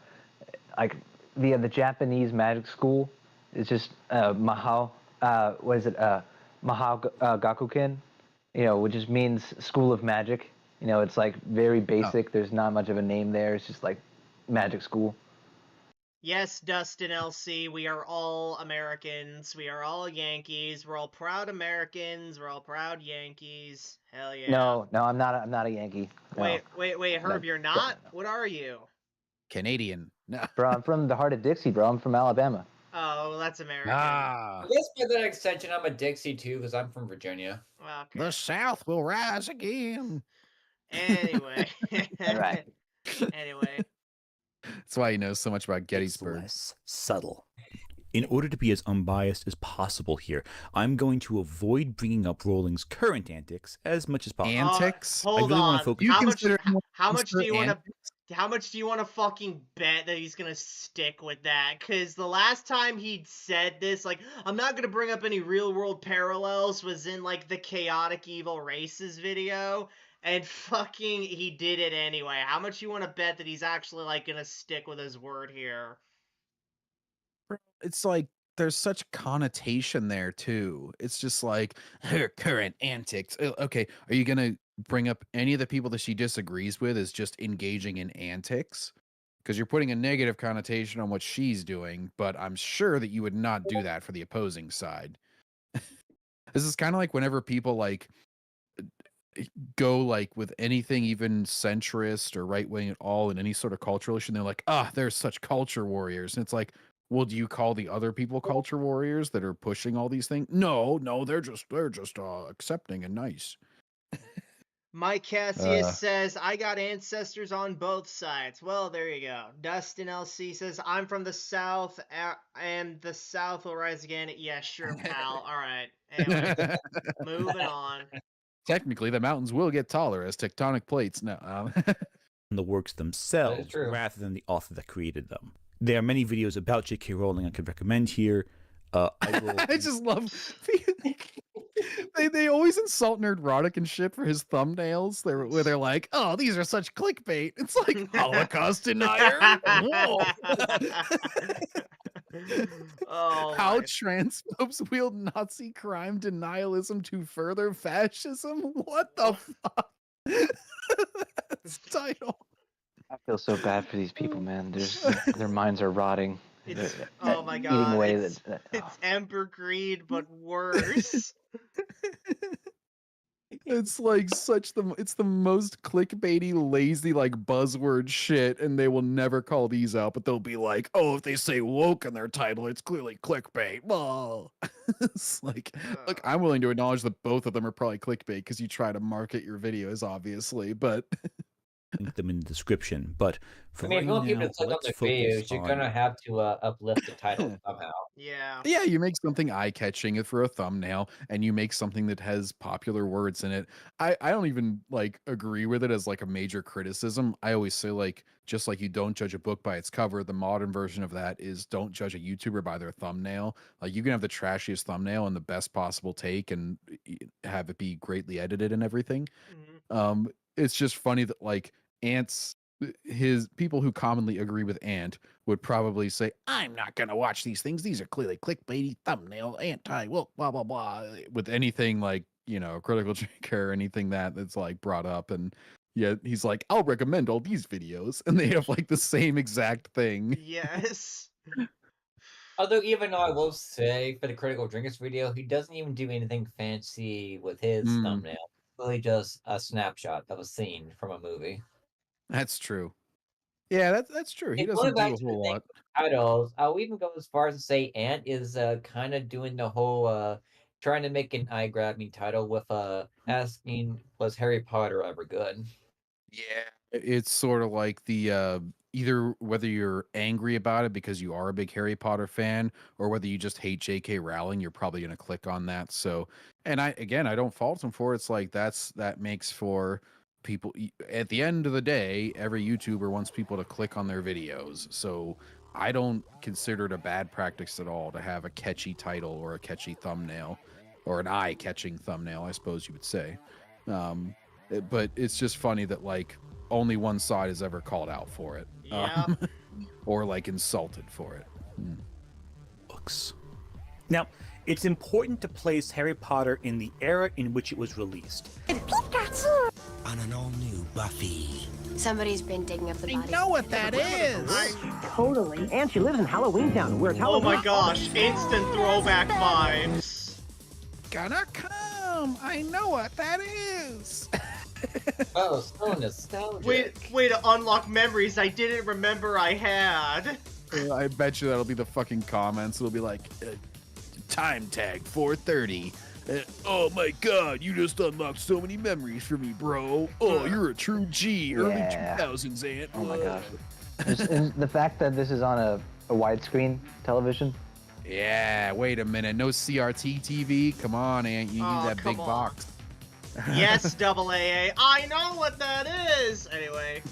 Like the Japanese magic school is just Mahao. What is it? Mahao Gakuken. Which just means school of magic. It's like very basic. There's not much of a name there. It's just like magic school. Yes, Dustin LC, we are all Americans. We are all Yankees. We're all proud Americans. We're all proud Yankees. Hell yeah. No, I'm not. I'm not a Yankee. No. Wait, Herb, No. you're not? What are you? Canadian. No. Bro, I'm from the heart of Dixie, bro. I'm from Alabama. Oh, well, that's American. I guess by that extension, I'm a Dixie too, because I'm from Virginia. Okay. The South will rise again. Anyway. Right. Anyway. That's why he knows so much about Gettysburg. It's less subtle. In order to be as unbiased as possible here, I'm going to avoid bringing up Rowling's current antics as much as possible. Antics? Hold I really on. want to focus. How much do you want to? How much do you want to fucking bet that he's gonna stick with that? Because the last time he'd said this, like, I'm not gonna bring up any real world parallels, was in, like, the Chaotic Evil Races video, and fucking he did it anyway. How much you want to bet that he's actually, like, gonna stick with his word here? It's like there's such connotation there too. It's just like her current antics. Okay, are you gonna bring up any of the people that she disagrees with as just engaging in antics? Because you're putting a negative connotation on what she's doing, but I'm sure that you would not do that for the opposing side. This is kind of like whenever people like go like with anything even centrist or right wing at all in any sort of cultural issue, and they're like, they're such culture warriors. And it's like, well, do you call the other people culture warriors that are pushing all these things? No, they're just accepting and nice. Mike Cassius says, I got ancestors on both sides. Well, there you go. Dustin LC says, I'm from the South, and the South will rise again. Yeah, sure, pal. All right. Anyway, moving on. Technically, the mountains will get taller as tectonic plates. No, the works themselves rather than the author that created them. There are many videos about J.K. Rowling I could recommend here. I just love they always insult Nerdrotic and shit for his thumbnails. Where they're like, "Oh, these are such clickbait." It's like Holocaust denier. Oh, how transphobes wield Nazi crime denialism to further fascism. What the fuck? That's the title. I feel so bad for these people, man. Their minds are rotting. Oh my god, eating away it's Emperor Greed, but worse. It's like it's the most clickbaity, lazy, like buzzword shit, and they will never call these out, but they'll be like, oh, if they say woke in their title, it's clearly clickbait. Well, it's like, look, I'm willing to acknowledge that both of them are probably clickbait because you try to market your videos, obviously, but link them in the description. But for I mean, if you want people now, to click on let's the focus videos, you're gonna on have to uplift the title somehow. Yeah, you make something eye-catching for a thumbnail, and you make something that has popular words in it. I don't even like agree with it as like a major criticism. I always say, like, just like you don't judge a book by its cover, the modern version of that is don't judge a YouTuber by their thumbnail. Like, you can have the trashiest thumbnail and the best possible take and have it be greatly edited and everything. It's just funny that like Ant's his people who commonly agree with Ant would probably say, I'm not gonna watch these things. These are clearly clickbaity, thumbnail, anti-woke, blah blah blah. With anything like, critical drinker or anything that's like brought up, and yet he's like, I'll recommend all these videos, and they have like the same exact thing. Yes. Although, even though I will say for the Critical Drinkers video, he doesn't even do anything fancy with his thumbnail. Really just a snapshot of a scene from a movie. That's true. Yeah, that's true. He doesn't do a whole lot. Titles, I'll even go as far as to say Ant is kind of doing the whole trying to make an eye-grabbing title with asking, was Harry Potter ever good? Yeah, it's sort of like the either whether you're angry about it because you are a big Harry Potter fan, or whether you just hate J.K. Rowling, you're probably going to click on that. So, and I don't fault him for it. It's like that makes for people at the end of the day, every YouTuber wants people to click on their videos. So I don't consider it a bad practice at all to have a catchy title or a catchy thumbnail, or an eye-catching thumbnail, I suppose you would say. But it's just funny that like only one side is ever called out for it, or like insulted for it. Books. Now, it's important to place Harry Potter in the era in which it was released. On an all-new Buffy. Somebody's been digging up the body. I know what that is! Totally. And she lives in Halloween Town, where it's Halloween. Oh my gosh, instant throwback vibes. Gonna come. I know what that is. Oh, so nostalgic. Way to unlock memories I didn't remember I had. I bet you that'll be the fucking comments. It'll be like, time tag 4:30. Oh my god, you just unlocked so many memories for me, bro. Oh, you're a true G. Early 2000s, Ant. Oh my gosh. And the fact that this is on a widescreen television. Yeah, wait a minute. No CRT TV? Come on, Ant. You need that big box. Yes, AA. I know what that is. Anyway.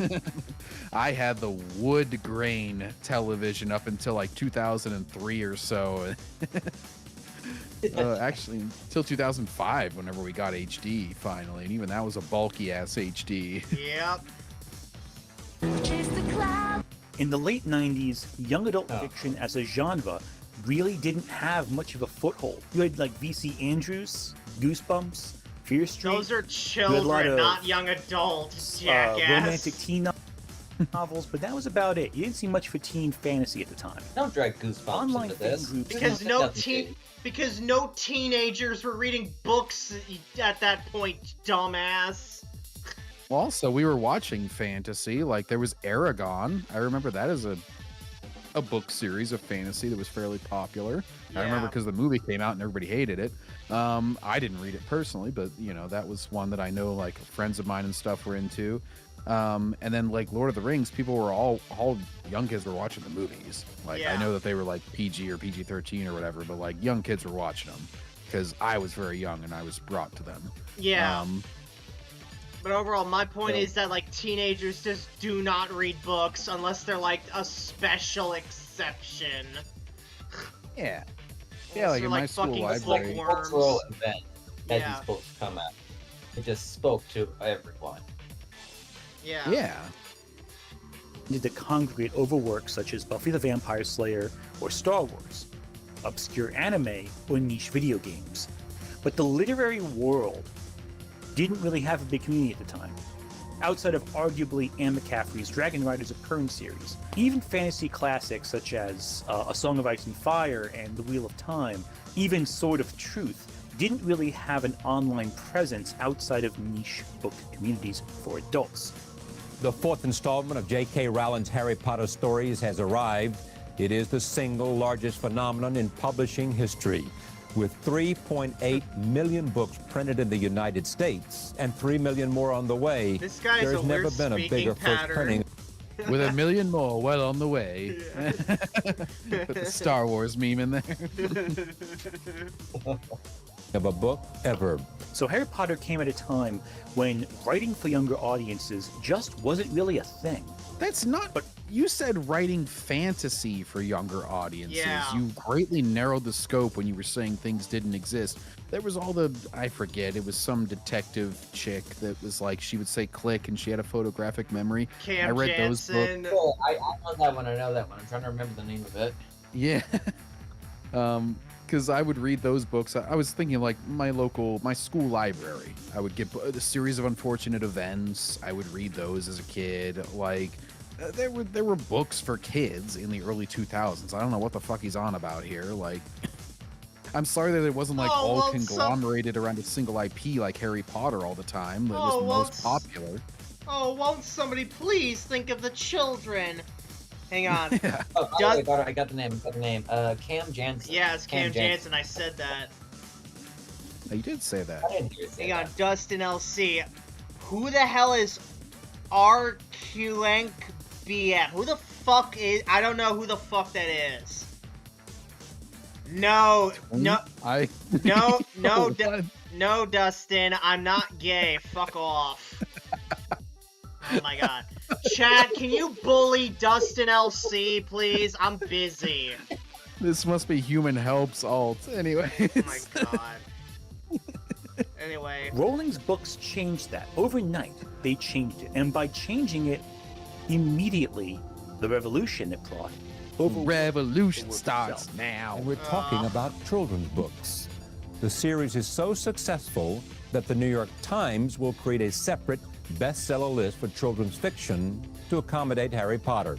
I had the wood grain television up until like 2003 or so. Actually, until 2005, whenever we got HD finally, and even that was a bulky ass HD. Yep. In the late 90s, young adult fiction as a genre really didn't have much of a foothold. You had like V.C. Andrews, Goosebumps, Fear Street. Those are children, not young adults, jackass. Romantic teen novels, but that was about it. You didn't see much for teen fantasy at the time. Don't drag Goosebumps into this. Because no teenagers were reading books at that point, dumbass. Also, we were watching fantasy. Like, there was Aragon. I remember that as a book series of fantasy that was fairly popular. Yeah. I remember because the movie came out and everybody hated it. I didn't read it personally, but, you know, that was one that I know, like, friends of mine and stuff were into. And then, like, Lord of the Rings, people were all young kids were watching the movies. Like, I know that they were, like, PG or PG-13 or whatever, but, like, young kids were watching them because I was very young and I was brought to them. Yeah. But overall, my point is that, like, teenagers just do not read books unless they're, like, a special exception. Yeah. Yeah, like in my school library. Cultural event that these books come out. It just spoke to everyone. Yeah. Yeah. Did to congregate over works such as Buffy the Vampire Slayer or Star Wars, obscure anime, or niche video games. But the literary world didn't really have a big community at the time. Outside of arguably Anne McCaffrey's Dragon Riders of Pern series, even fantasy classics such as A Song of Ice and Fire and The Wheel of Time, even Sword of Truth, didn't really have an online presence outside of niche book communities for adults. The fourth installment of J.K. Rowling's Harry Potter stories has arrived. It is the single largest phenomenon in publishing history. With 3.8 million books printed in the United States and 3 million more on the way, there's never been a bigger first printing. With 1 million more well on the way. Put the Star Wars meme in there. Of a book ever. So Harry Potter came at a time when writing for younger audiences just wasn't really a thing. That's not, but you said writing fantasy for younger audiences. Yeah. You greatly narrowed the scope when you were saying things didn't exist. There was all the, I forget, it was some detective chick that was like, she would say click and she had a photographic memory. Cam I read Jansen. those books. Oh, I know that one, I'm trying to remember the name of it. Yeah. Because I would read those books. I was thinking like my school library. I would get a series of unfortunate events. I would read those as a kid. Like there were books for kids in the early 2000s. I don't know what the fuck he's on about here. Like, I'm sorry that it wasn't like all conglomerated around a single IP like Harry Potter all the time. That was the most popular. Oh, won't somebody please think of the children? Hang on. Oh, I got the name. Cam Jansen. Yeah, it's Cam Jansen. I said that. Oh, you did say that. I didn't hear you say Hang on, that. Dustin LC. Who the hell is RQNBM? Who the fuck is? I don't know who the fuck that is. No, no, no, Dustin. I'm not gay. Fuck off. Oh my god. Chad, can you bully Dustin LC, please? I'm busy. This must be Human Helps alt. Anyway. Oh my god. Anyway. Rowling's books changed that. Overnight, they changed it. And by changing it, immediately, the revolution it brought. Revolution starts now. And we're talking about children's books. The series is so successful that the New York Times will create a separate bestseller list for children's fiction to accommodate Harry Potter.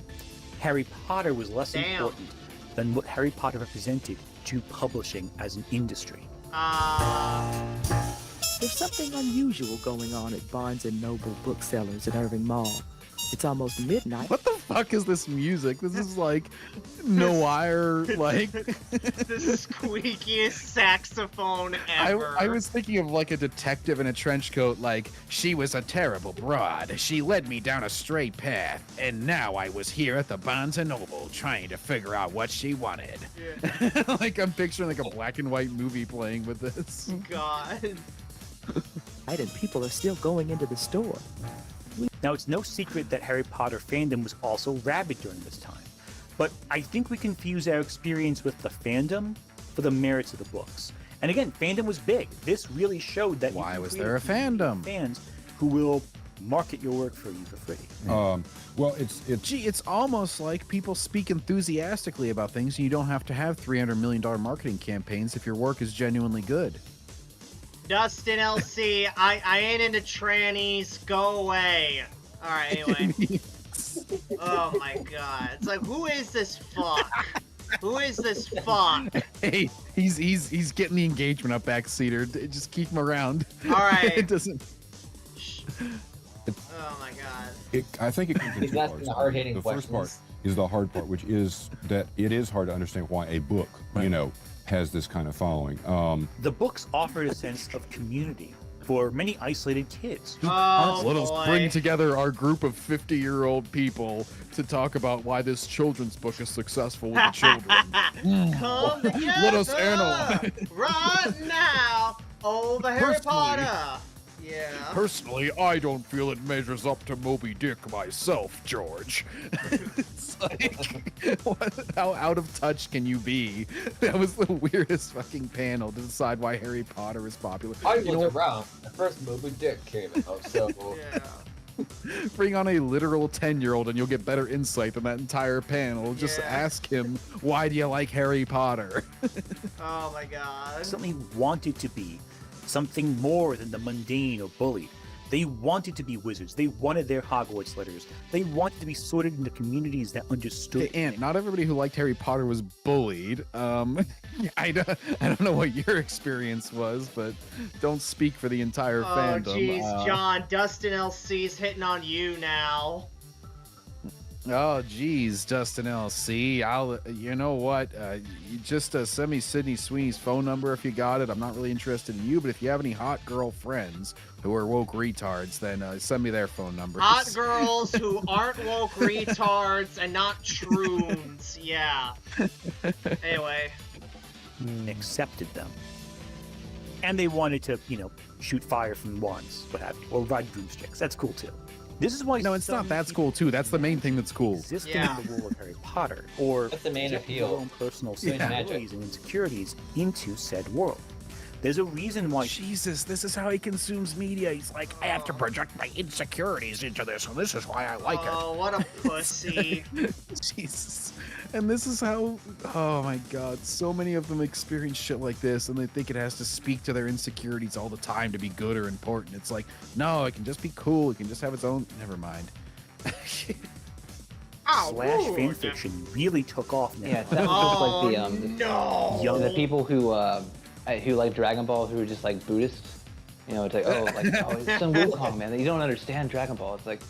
Harry Potter was less important than what Harry Potter represented to publishing as an industry. There's something unusual going on at Barnes & Noble booksellers at Irving Mall. It's almost midnight. What the fuck is this music? This is like noir, like the squeakiest saxophone ever. I was thinking of like a detective in a trench coat, like, she was a terrible broad. She led me down a straight path, and now I was here at the Barnes & Noble trying to figure out what she wanted. Yeah. Like, I'm picturing like a black and white movie playing with this. God. And people are still going into the store. Now, it's no secret that Harry Potter fandom was also rabid during this time, but I think we confuse our experience with the fandom for the merits of the books. And again, fandom was big. This really showed that why was there a fandom? Fans who will market your work for you for free. Well, it's almost like people speak enthusiastically about things, and you don't have to have $300 million marketing campaigns if your work is genuinely good. Dustin LC, I ain't into trannies. Go away. All right, anyway. Oh my god, it's like, who is this fuck? Who is this fuck? Hey, he's getting the engagement up, Backseater. Just keep him around. All right. It doesn't. Oh my god. I think it comes in two parts. The first part is the hard part, which is that it is hard to understand why a book, has this kind of following. The books offered a sense of community for many isolated kids. Let us bring together our group of 50-year-old people to talk about why this children's book is successful with the children. Come together. Let us analyze right now over Harry Potter. Yeah. Personally, I don't feel it measures up to Moby Dick myself, George. It's like, how out of touch can you be? That was the weirdest fucking panel to decide why Harry Potter is popular. I was around. The first Moby Dick came out, so... Yeah. Bring on a literal 10-year-old and you'll get better insight than that entire panel. Just ask him, why do you like Harry Potter? Oh my god. Certainly wanted to be something more than the mundane or bullied. They wanted to be wizards. They wanted their Hogwarts letters. They wanted to be sorted into communities that understood. Hey, Ant, not everybody who liked Harry Potter was bullied. I don't know what your experience was, but don't speak for the entire fandom. Oh, jeez, John. Dustin LC's hitting on you now. Oh, geez, Dustin LC. You know what? You just send me Sydney Sweeney's phone number if you got it. I'm not really interested in you, but if you have any hot girl friends who are woke retards, then send me their phone number. Hot girls who aren't woke retards and not troons. Yeah. Anyway. Accepted them. And they wanted to, shoot fire from wands, what have you, or ride broomsticks. That's cool too. This is why. No, it's not. That's cool too. That's the main thing that's cool. Existing in the world of Harry Potter, or that's the main appeal. Their own personal sensibilities and insecurities into said world. There's a reason why. Jesus, this is how he consumes media. He's like, I have to project my insecurities into this, and this is why I like it. Oh, what a pussy. Jesus. And this is how, oh my god, so many of them experience shit like this, and they think it has to speak to their insecurities all the time to be good or important. It's like, no, it can just be cool. It can just have its own, never mind. Slash fanfiction really took off now. Yeah, it sounds just like the people who like Dragon Ball who are just like Buddhists. It's like, it's Sun Wukong, man. You don't understand Dragon Ball. It's like,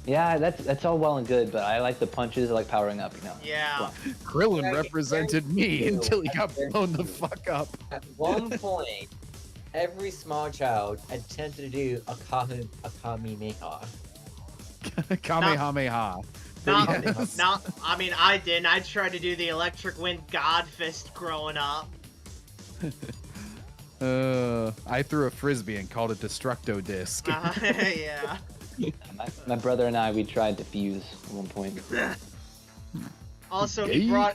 yeah, that's all well and good, but I like the punches. I like powering up, Yeah. Krillin represented me until he got blown the fuck up. At one point, every small child attempted to do a Kamehameha. Kamehameha. I mean, I didn't. I tried to do the Electric Wind God Fist growing up. I threw a frisbee and called it Destructo Disc. Yeah. My brother and I, we tried to fuse at one point. Also, he brought.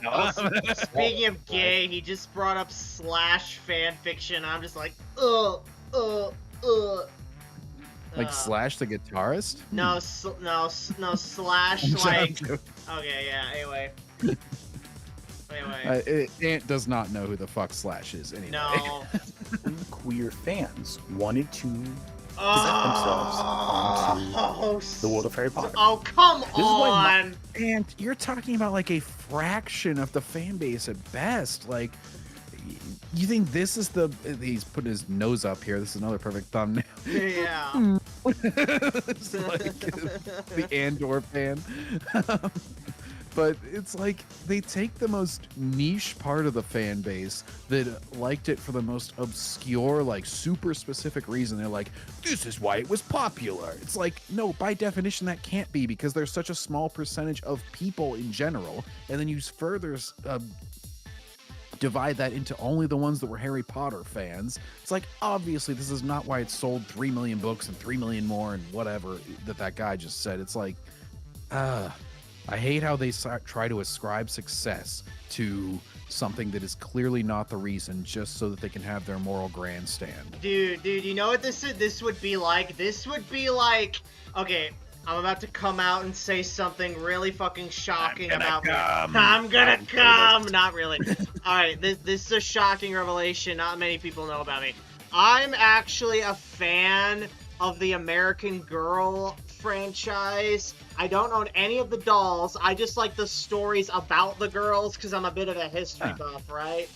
Speaking of gay, he just brought up Slash fanfiction. I'm just like, Like Slash the guitarist? No, no, Slash like. Okay, yeah. Anyway. Ant does not know who the fuck Slash is anyway. No. Queer fans wanted to present themselves onto the world of Harry Potter. Oh, come on! And you're talking about like a fraction of the fan base at best. Like, you think this is he's putting his nose up here. This is another perfect thumbnail. Yeah. It's like the Andor fan. But it's like they take the most niche part of the fan base that liked it for the most obscure, like super specific reason. They're like, this is why it was popular. It's like, no, by definition, that can't be because there's such a small percentage of people in general. And then you further divide that into only the ones that were Harry Potter fans. It's like, obviously, this is not why it sold 3 million books and 3 million more and whatever that guy just said. It's like, I hate how they try to ascribe success to something that is clearly not the reason, just so that they can have their moral grandstand. Dude, you know what this would be like? This would be like, okay, I'm about to come out and say something really fucking shocking about me. I'm gonna come! Not really. Alright, this is a shocking revelation. Not many people know about me. I'm actually a fan of the American Girl franchise. I don't own any of the dolls. I just like the stories about the girls because I'm a bit of a history buff, right?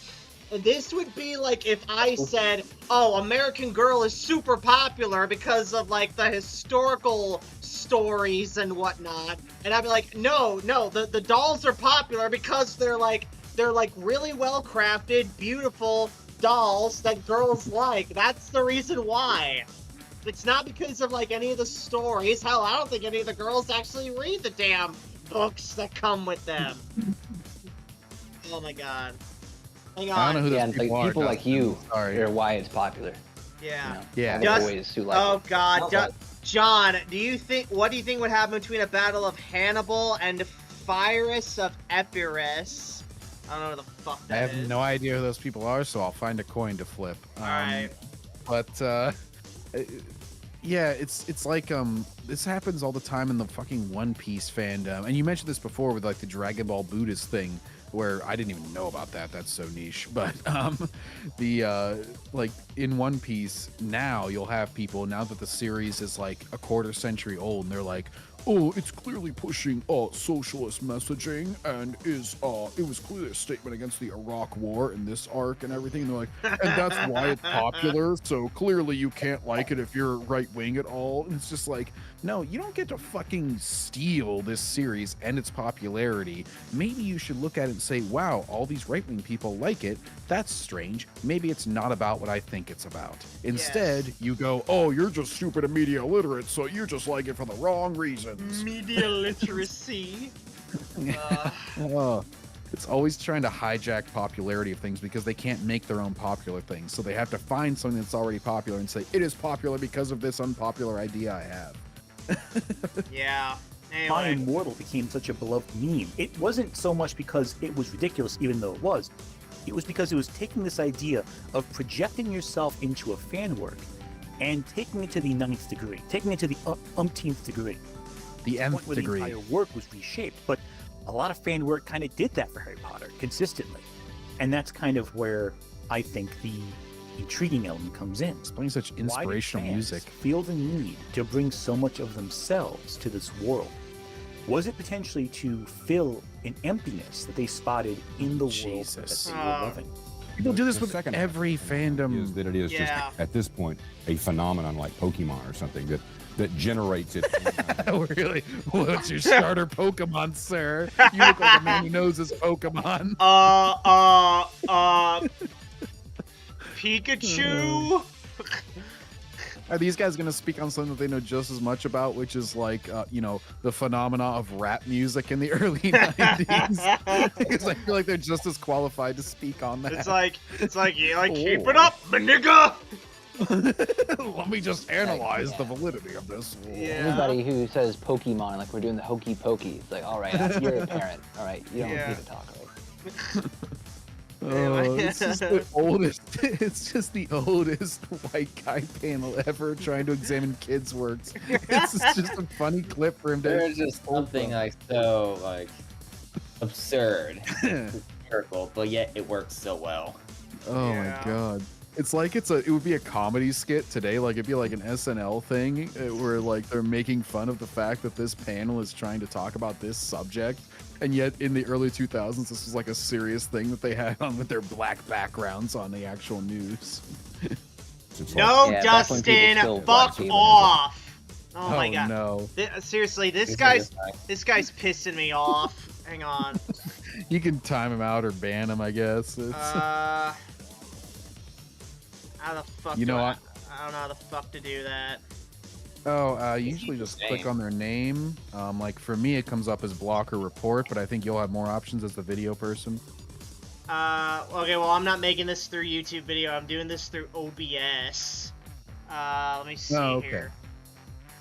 And this would be like if I said, oh, American Girl is super popular because of like the historical stories and whatnot. And I'd be like, no, the dolls are popular because they're like really well crafted, beautiful dolls that girls like. That's the reason why. It's not because of like any of the stories. Hell, I don't think any of the girls actually read the damn books that come with them. Oh my god. Hang on. I don't know who those people are. People like you are why it's popular. Yeah. You know? Yeah. Boys who like Oh it. god. John, what do you think would happen between a battle of Hannibal and Pyrrhus of Epirus? I don't know what the fuck that I is. have no idea who those people are, so I'll find a coin to flip. Alright. But yeah, it's like this happens all the time in the fucking One Piece fandom. And you mentioned this before with like the Dragon Ball Buddhist thing, where I didn't even know about that. That's so niche. But the like in One Piece now, you'll have people, now that the series is like a quarter century old, and they're like, oh, it's clearly pushing socialist messaging, and it was clearly a statement against the Iraq War in this arc and everything. And they're like, and that's why it's popular. So clearly you can't like it if you're right wing at all. And it's just like, no, you don't get to fucking steal this series and its popularity. Maybe you should look at it and say, wow, all these right wing people like it. That's strange. Maybe it's not about what I think it's about. Instead, you go, oh, you're just stupid and media illiterate, so you just like it for the wrong reasons. Media literacy. It's always trying to hijack popularity of things because they can't make their own popular things. So they have to find something that's already popular and say, it is popular because of this unpopular idea I have. Yeah. My Anyway. Immortal became such a beloved meme. It wasn't so much because it was ridiculous, even though it was. It was because it was taking this idea of projecting yourself into a fan work and taking it to the 9th degree, taking it to the umpteenth degree. The nth degree. The entire work was reshaped, but a lot of fan work kind of did that for Harry Potter consistently. And that's kind of where I think the intriguing element comes in. It's playing such inspirational music. Feel the need to bring so much of themselves to this world. Was it potentially to fill an emptiness that they spotted in the world that they were living? People do this with every fandom. Is that it is just at this point a phenomenon like Pokemon or something that generates it. Really? What's your starter Pokemon, sir? You look like a man who knows his Pokemon. Pikachu? Are these guys going to speak on something that they know just as much about, which is like, the phenomena of rap music in the early 90s? Because I feel like they're just as qualified to speak on that. It's like, keep it up, my nigga! Let me just analyze the validity of this. Anybody who says Pokemon, like we're doing the hokey pokey, it's like, all right, you're a parent. All right, you don't need to talk, right? It's just the oldest. It's just the oldest white guy panel ever trying to examine kids' works. It's just a funny clip for him to. There's just something like so like absurd, hysterical, but yet it works so well. Oh my god. It's like it would be a comedy skit today, like it'd be like an SNL thing where like they're making fun of the fact that this panel is trying to talk about this subject, and yet in the early 2000s this was like a serious thing that they had on with their black backgrounds on the actual news. No, Dustin, fuck off! Oh my god. No. Seriously, this guy's pissing me off. Hang on. You can time him out or ban him, I guess. How the fuck I don't know how the fuck to do that. You usually just click on their name. Like for me, it comes up as block or report, but I think you'll have more options as the video person. Okay, well, I'm not making this through YouTube video. I'm doing this through OBS. Let me see here.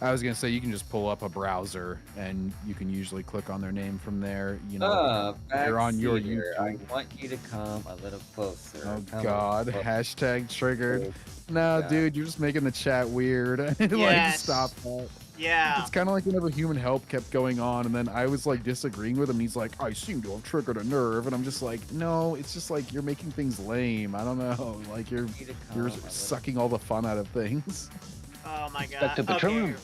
I was gonna say you can just pull up a browser and you can usually click on their name from there. You know, you're on your Backseater, YouTube. I want you to come a little closer. Oh Come God! a little Hashtag triggered. closer. No, Yeah. dude, you're just making the chat weird. Like, Yes. stop that. Yeah. It's kind of like whenever Human Help kept going on, and then I was like disagreeing with him. He's like, "I seem to have triggered a nerve," and I'm just like, "No, it's just like you're making things lame. I don't know. Like you're sucking all the fun out of things." Oh my god. Back to Patron. Okay.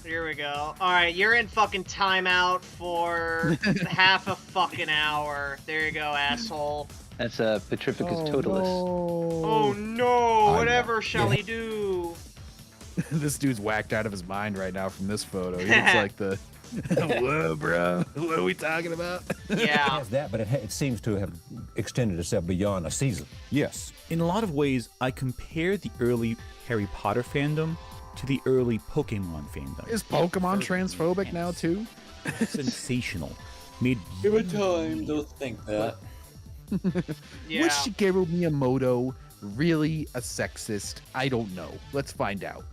Here we go. Alright, you're in fucking timeout for half a fucking hour. There you go, asshole. That's Petrificus totalis. Oh no, whatever shall he do? This dude's whacked out of his mind right now from this photo. He looks like the. Whoa, bro! What are we talking about? It has that, but it seems to have extended itself beyond a season. Yes. In a lot of ways, I compare the early Harry Potter fandom to the early Pokemon fandom. Is Pokemon transphobic now too? Sensational. Made Give it time, don't think that. Yeah. Was Shigeru Miyamoto really a sexist? I don't know. Let's find out.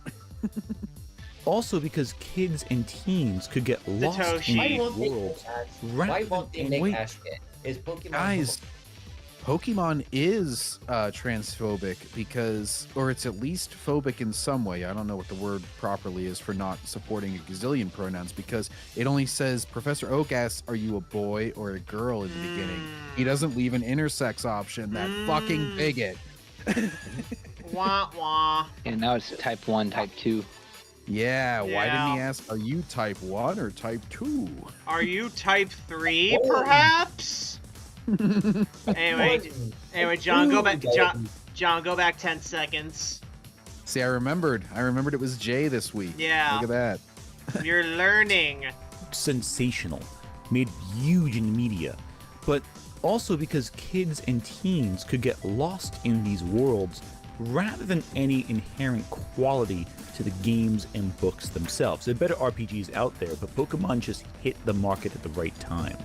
Also because kids and teens could get lost in Why these won't they worlds. Why won't they make Wait. Ash Kid? Is Pokemon Guys, Pokemon is transphobic because, or it's at least phobic in some way. I don't know what the word properly is for not supporting a gazillion pronouns, because it only says, Professor Oak asks, are you a boy or a girl in the beginning? He doesn't leave an intersex option, that fucking bigot. Wah wah. And now it's type 1, type 2. Yeah, why didn't he ask, are you type 1 or type 2? Are you type 3, perhaps? Anyway, John, go back. John, go back 10 seconds. See, I remembered it was Jay this week. Yeah. Look at that. You're learning. Sensational. Made huge in media. But also because kids and teens could get lost in these worlds rather than any inherent quality to the games and books themselves. There are better RPGs out there, but Pokemon just hit the market at the right time.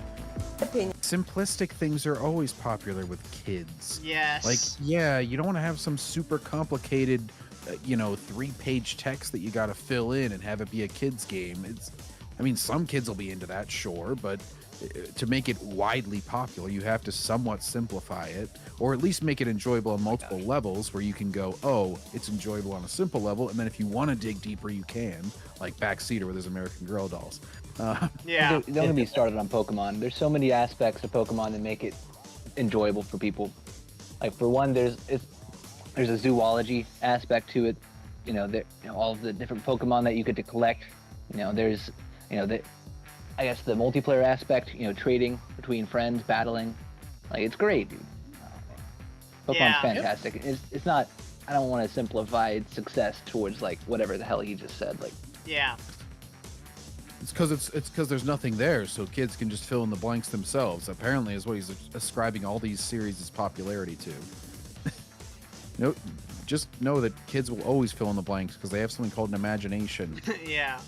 Simplistic things are always popular with kids. Yes. Like, yeah, you don't want to have some super complicated, 3-page text that you got to fill in and have it be a kid's game. Some kids will be into that, sure, but to make it widely popular, you have to somewhat simplify it, or at least make it enjoyable on multiple levels where you can go, oh, it's enjoyable on a simple level, and then if you want to dig deeper, you can, like Backseat where there's American Girl dolls. Yeah. Don't get me started on Pokemon. There's so many aspects of Pokemon that make it enjoyable for people. Like, for one, there's a zoology aspect to it. All of the different Pokemon that you get to collect. There's I guess the multiplayer aspect, trading between friends, battling. Like, it's great, dude. Pokemon fantastic. It's not, I don't want to simplify its success towards, like, whatever the hell he just said. Like, yeah. It's because there's nothing there, so kids can just fill in the blanks themselves. Apparently, is what he's ascribing all these series' popularity to. Just know that kids will always fill in the blanks because they have something called an imagination. Yeah.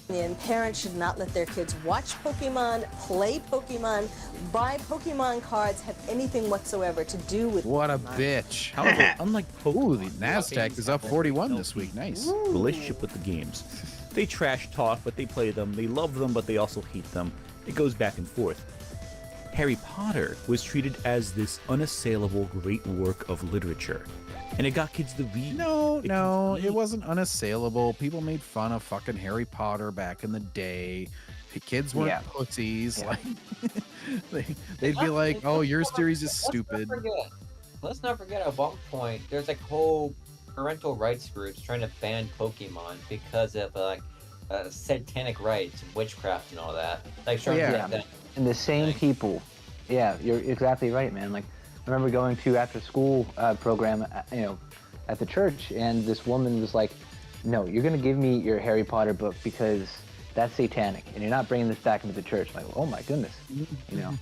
And parents should not let their kids watch Pokemon, play Pokemon, buy Pokemon cards, have anything whatsoever to do with What a Pokemon. bitch. However, unlike Pokemon, Ooh, the NASDAQ is up 41 this week. Nice. Relationship with the games. They trash talk, but they play them. They love them, but they also hate them. It goes back and forth. Harry Potter was treated as this unassailable great work of literature, and it got kids to read. No, it wasn't unassailable. People made fun of fucking Harry Potter back in the day. The kids weren't pussies. Yeah. Like, they'd be like, "Oh, your series is stupid." Let's not forget at one point there's like whole parental rights groups trying to ban Pokemon because of satanic rites and witchcraft and all that. Like, and the same people. Yeah, you're exactly right, man. Like, I remember going to after school program, at the church, and this woman was like, "No, you're gonna give me your Harry Potter book because that's satanic, and you're not bringing this back into the church." I'm like, oh my goodness, Yeah,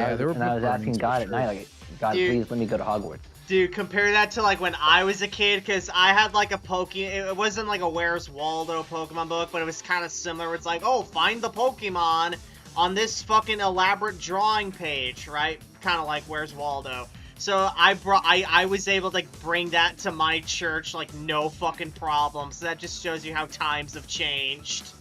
I was asking God at night, like, God, please let me go to Hogwarts. Dude, compare that to like when I was a kid, because I had like a it wasn't like a Where's Waldo Pokemon book, but it was kind of similar. Where it's like, oh, find the Pokemon on this fucking elaborate drawing page, right? Kind of like Where's Waldo. So I was able to bring that to my church like no fucking problem. So that just shows you how times have changed.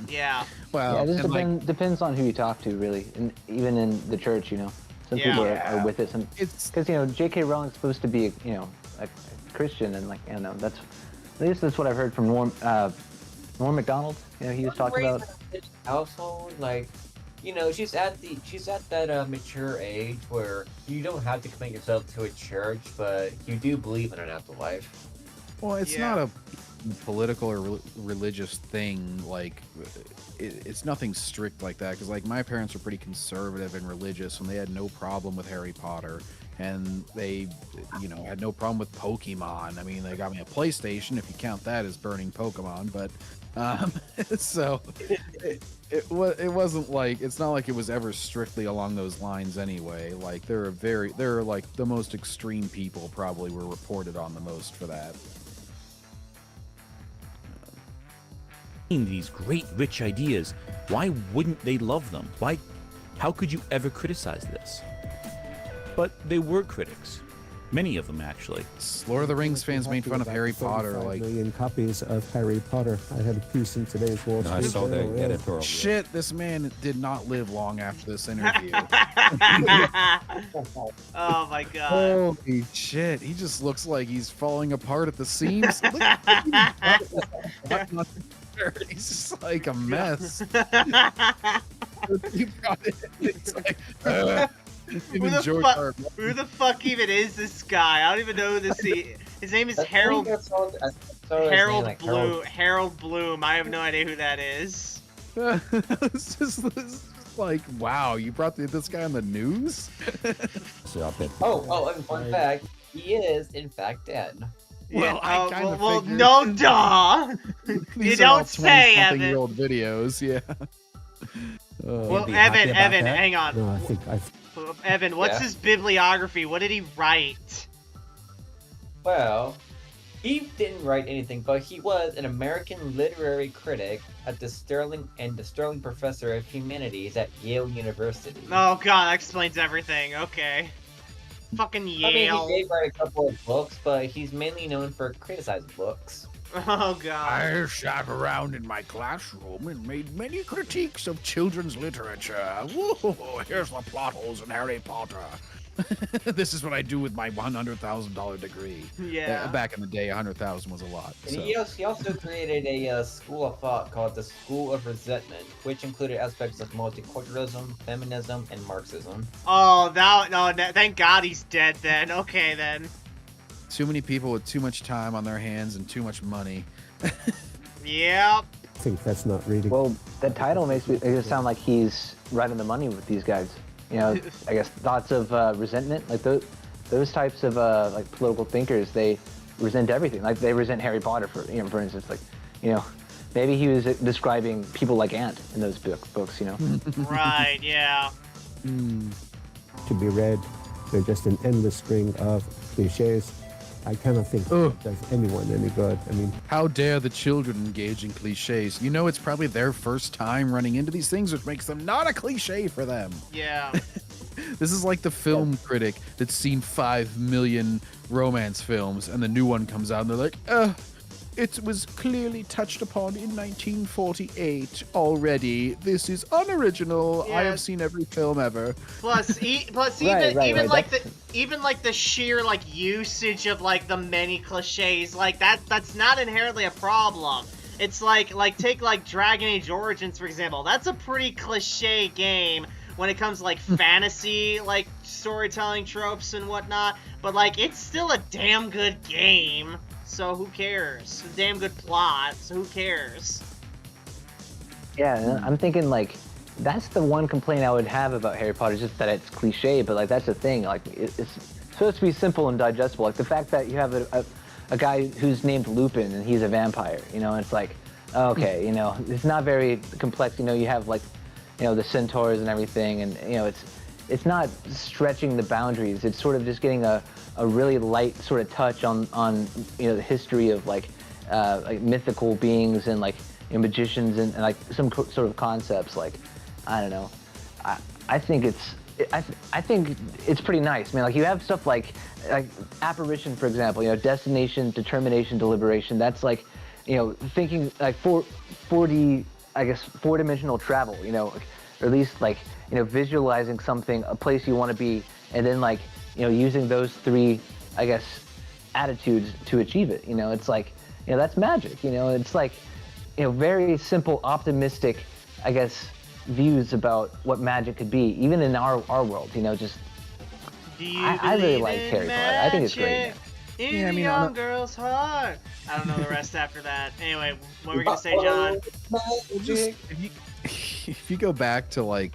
Yeah. Well, yeah, it just depends on who you talk to, really, and even in the church, you know, some people are with it. Because you know, J.K. Rowling's supposed to be, a Christian, and like, that's at least that's what I've heard from Norm Macdonald. You know, he was talking about household, like, she's at that mature age where you don't have to commit yourself to a church, but you do believe in an afterlife. Well, it's not a political or religious thing. Like, it's nothing strict like that. Because like my parents were pretty conservative and religious, and they had no problem with Harry Potter, and they, had no problem with Pokemon. I mean, they got me a PlayStation, if you count that as burning Pokemon, but. So it wasn't like, it's not like it was ever strictly along those lines anyway. Like there are like the most extreme people probably were reported on the most for that. These great rich ideas, why wouldn't they love them? How could you ever criticize this? But they were critics. Many of them, actually. Lord of the Rings fans made fun of Harry Potter. Like, million copies of Harry Potter. I had a piece in today's Wall Street. I saw the editorial. Shit, this man did not live long after this interview. Oh my god. Holy shit, he just looks like he's falling apart at the seams. He's just like a mess. It's like, who the fuck even is this guy? I don't even know who this is. His name is Harold Bloom. I have no idea who that is. It's just like, wow, you brought this guy on the news? And fun fact, he is in fact dead. Well, I kind of well, no, duh. You don't say, Evan. Year-old videos, yeah. Well, Evan, hang on. No, Evan, what's his bibliography? What did he write? Well, he didn't write anything, but he was an American literary critic at the Sterling Professor of Humanities at Yale University. Oh god, that explains everything. Okay. Fucking Yale. I mean, he did write a couple of books, but he's mainly known for criticizing books. Oh god. I sat around in my classroom and made many critiques of children's literature. Whoa, here's the plot holes in Harry Potter. This is what I do with my $100,000 degree. Yeah. Back in the day, 100,000 was a lot. And So. he also created a school of thought called the School of Resentment, which included aspects of multiculturalism, feminism, and Marxism. Oh, thank God he's dead then. Okay then. Too many people with too much time on their hands and too much money. Yep. I think that's not reading. Well, that title makes it sound like he's right on the money with these guys. You know, I guess thoughts of resentment, like those types of like political thinkers, they resent everything. Like they resent Harry Potter, for instance. Like, maybe he was describing people like Ant in those books. Right. Yeah. To be read, they're just an endless string of cliches. I kind of think it does anyone any good. I mean, how dare the children engage in cliches? It's probably their first time running into these things, which makes them not a cliche for them. Yeah. This is like the film critic that's seen 5 million romance films, and the new one comes out, and they're like, it was clearly touched upon in 1948 already. This is unoriginal. Yeah. I have seen every film ever. Plus even the sheer like usage of like the many cliches, like that's not inherently a problem. It's like take like Dragon Age Origins for example. That's a pretty cliche game when it comes to like fantasy like storytelling tropes and whatnot, but like it's still a damn good game. So who cares? It's a damn good plot, so who cares? Yeah, I'm thinking like that's the one complaint I would have about Harry Potter, just that it's cliche, but like that's the thing, like it's supposed to be simple and digestible. Like the fact that you have a guy who's named Lupin and he's a vampire, and it's like, okay, it's not very complex. You have like, the centaurs and everything, and it's not stretching the boundaries. It's sort of just getting a really light sort of touch on the history of like mythical beings and like magicians and like some sort of concepts like I don't know. I think it's pretty nice. I mean, like you have stuff like apparition, for example. You know, destination, determination, deliberation. That's like, you know, thinking like 4D, I guess, four-dimensional travel. You know, or at least like, you know, visualizing something, a place you want to be, and then like, you know, using those three, I guess, attitudes to achieve it. You know, it's like, you know, that's magic. You know, it's like, you know, very simple, optimistic, I guess, views about what magic could be, even in our world. You know, just I really like Harry Potter. I think it's great. In a young girl's heart. I don't know the rest after that. Anyway, what were we gonna say, John? Just, if you go back to like,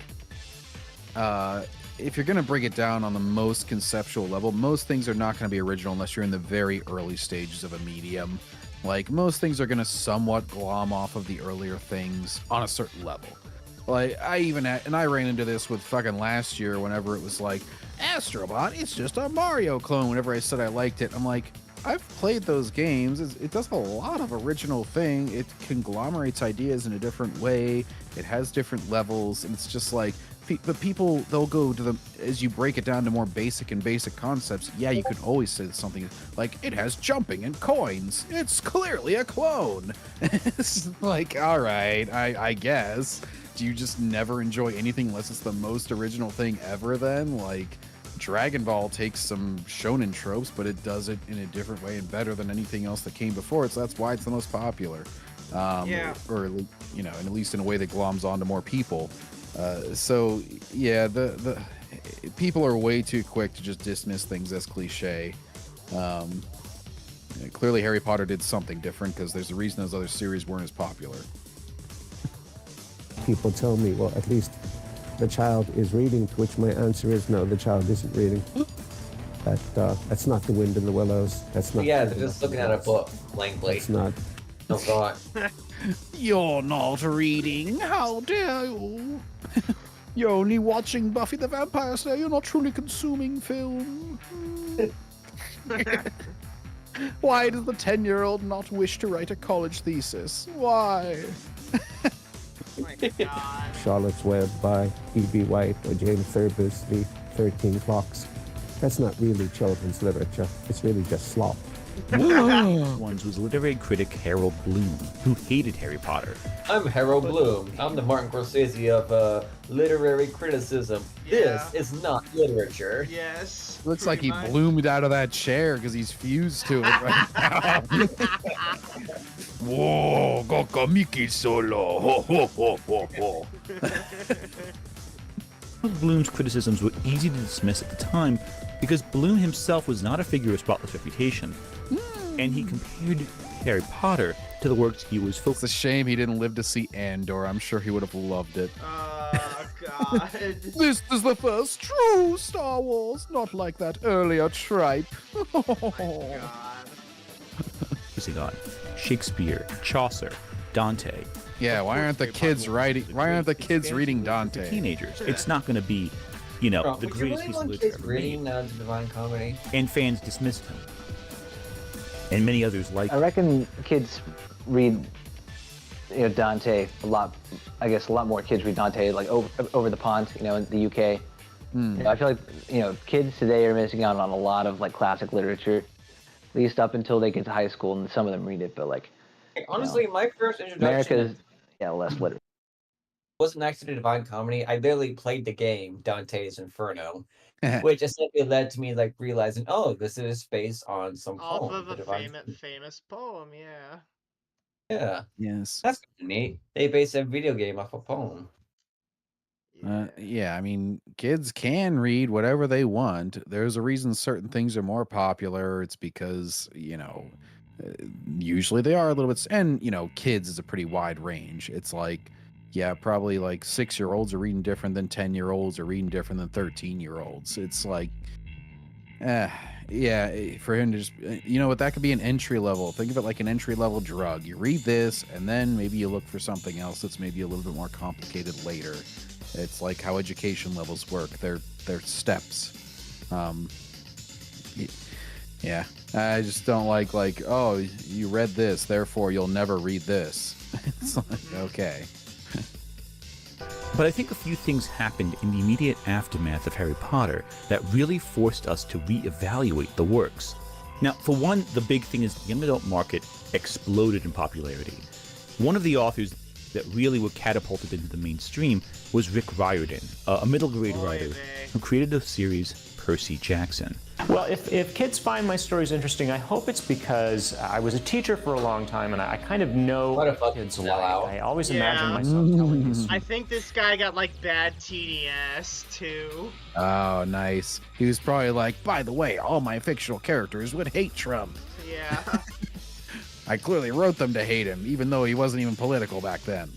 if you're gonna break it down on the most conceptual level, most things are not gonna be original unless you're in the very early stages of a medium. Like most things are gonna somewhat glom off of the earlier things on a certain level. Like I ran into this with fucking last year whenever it was like, Astrobot, it's just a Mario clone. Whenever I said I liked it, I'm like, I've played those games. It does a lot of original thing. It conglomerates ideas in a different way. It has different levels, and it's just like, but people, they'll go to the, as you break it down to more basic concepts, yeah, you could always say something like, it has jumping and coins. It's clearly a clone. It's like, all right, I guess. Do you just never enjoy anything unless it's the most original thing ever then? Like, Dragon Ball takes some shonen tropes, but it does it in a different way and better than anything else that came before it, so that's why it's the most popular. Yeah. Or, you know, and at least in a way that gloms onto more people. So, yeah, the people are way too quick to just dismiss things as cliche. Clearly Harry Potter did something different, because there's a reason those other series weren't as popular. People tell me, well, at least the child is reading, to which my answer is no, the child isn't reading. That's not The Wind in the Willows. That's not. Yeah, they're just looking at a book blankly. It's not. No thought. You're not reading. How dare you? You're only watching Buffy the Vampire Slayer. You're not truly consuming film. Why does the 10-year-old not wish to write a college thesis? Why? My God. Charlotte's Web by E.B. White or James Thurber's The 13 Clocks. That's not really children's literature. It's really just slop. Ones was literary critic Harold Bloom, who hated Harry Potter. I'm Harold Bloom. I'm the Martin Scorsese of literary criticism. Yeah. This is not literature. Yes. Looks like he much. bloomed out of that chair because he's fused to it right now. Whoa, Gokamiki solo. Ho, ho, ho, ho, ho. Bloom's criticisms were easy to dismiss at the time because Bloom himself was not a figure of spotless reputation, and he compared Harry Potter to the works he was focused. It's a shame he didn't live to see Andor. I'm sure he would have loved it. Oh, God. This is the first true Star Wars, not like that earlier tripe. God. focusing on Shakespeare, Chaucer, Dante. Yeah, why aren't the kids writing? Why aren't the kids reading Dante? Teenagers. It's not going to be, you know, Bro, the would you greatest really piece of want literature kids ever made. reading the Divine Comedy? And fans dismissed him. And many others like I reckon kids read, you know, Dante a lot. I guess a lot more kids read Dante like over the pond, you know, in the UK. You know, I feel like, you know, kids today are missing out on a lot of like classic literature, at least up until they get to high school, and some of them read it. But like, Honestly, my first introduction America's less literate. wasn't actually the Divine Comedy. I literally played the game Dante's Inferno, which essentially led to me like realizing, oh, this is based on some Off poem. of the a Divine famous poem, yeah. Yeah. Yes. That's neat. They based a video game off a poem. Yeah, I mean, kids can read whatever they want. There's a reason certain things are more popular. It's because, you know, usually they are a little bit, and, you know, kids is a pretty wide range. It's like, yeah, probably like 6-year-olds are reading different than 10-year-olds are reading different than 13-year-olds. It's like, yeah, for him to just, you know what, that could be an entry level. Think of it like an entry level drug. You read this, and then maybe you look for something else that's maybe a little bit more complicated later. It's like how education levels work. They're steps. Yeah, I just don't like, oh, you read this, therefore you'll never read this. It's like, okay. But I think a few things happened in the immediate aftermath of Harry Potter that really forced us to reevaluate the works. Now, for one, the big thing is the young adult market exploded in popularity. One of the authors that really were catapulted into the mainstream was Rick Riordan, a middle grade writer who created the series Percy Jackson. Well, if kids find my stories interesting, I hope it's because I was a teacher for a long time and I kind of know what kids like. I always imagine myself telling these. I think this guy got like bad TDS too. Oh, nice. He was probably like, by the way, all my fictional characters would hate Trump. Yeah. I clearly wrote them to hate him, even though he wasn't even political back then.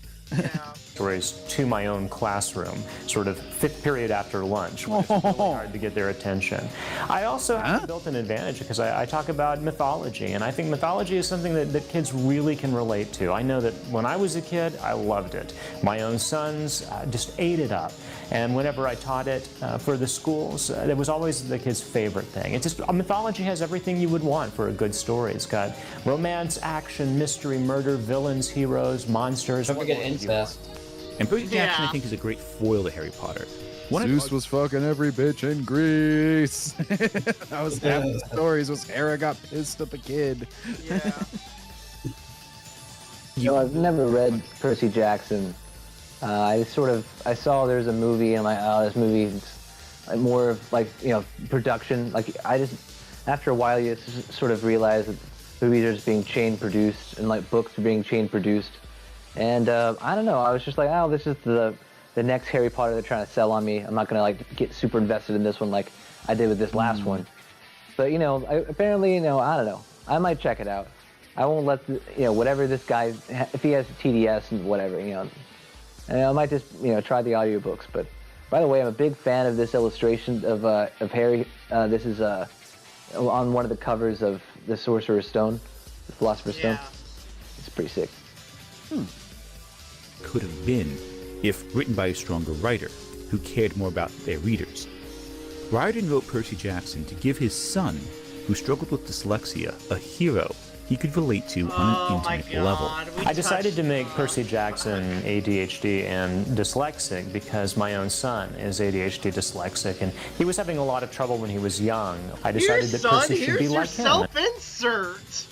Stories to my own classroom, sort of fifth period after lunch, when it's really hard to get their attention. I also have a built-in advantage because I talk about mythology, and I think mythology is something that kids really can relate to. I know that when I was a kid, I loved it. My own sons just ate it up. And whenever I taught it for the schools, it was always the kids' favorite thing. It's just, mythology has everything you would want for a good story. It's got romance, action, mystery, murder, villains, heroes, monsters. Don't forget incest. And Percy Jackson, I think, is a great foil to Harry Potter. Zeus was fucking every bitch in Greece. That was half the stories was Hera got pissed at the kid. Yeah. I've never read Percy Jackson. I saw there's a movie and I'm like, oh, this movie is more of like, production. Like after a while you sort of realize that movies are just being chain produced and like books are being chain produced. And I don't know, I was just like, oh, this is the next Harry Potter they're trying to sell on me. I'm not gonna like get super invested in this one like I did with this last one. But apparently, I don't know. I might check it out. I won't let whatever this guy, if he has TDS and whatever, and I might just try the audiobooks. But by the way, I'm a big fan of this illustration of Harry. This is on one of the covers of the Sorcerer's Stone, the Philosopher's Stone. It's pretty sick. Could have been if written by a stronger writer who cared more about their readers. Riordan wrote Percy Jackson to give his son, who struggled with dyslexia, a hero he could relate to on an intimate level. I decided to make Percy Jackson ADHD and dyslexic because my own son is ADHD dyslexic and he was having a lot of trouble when he was young. I decided that Percy should be like him. Self-insert.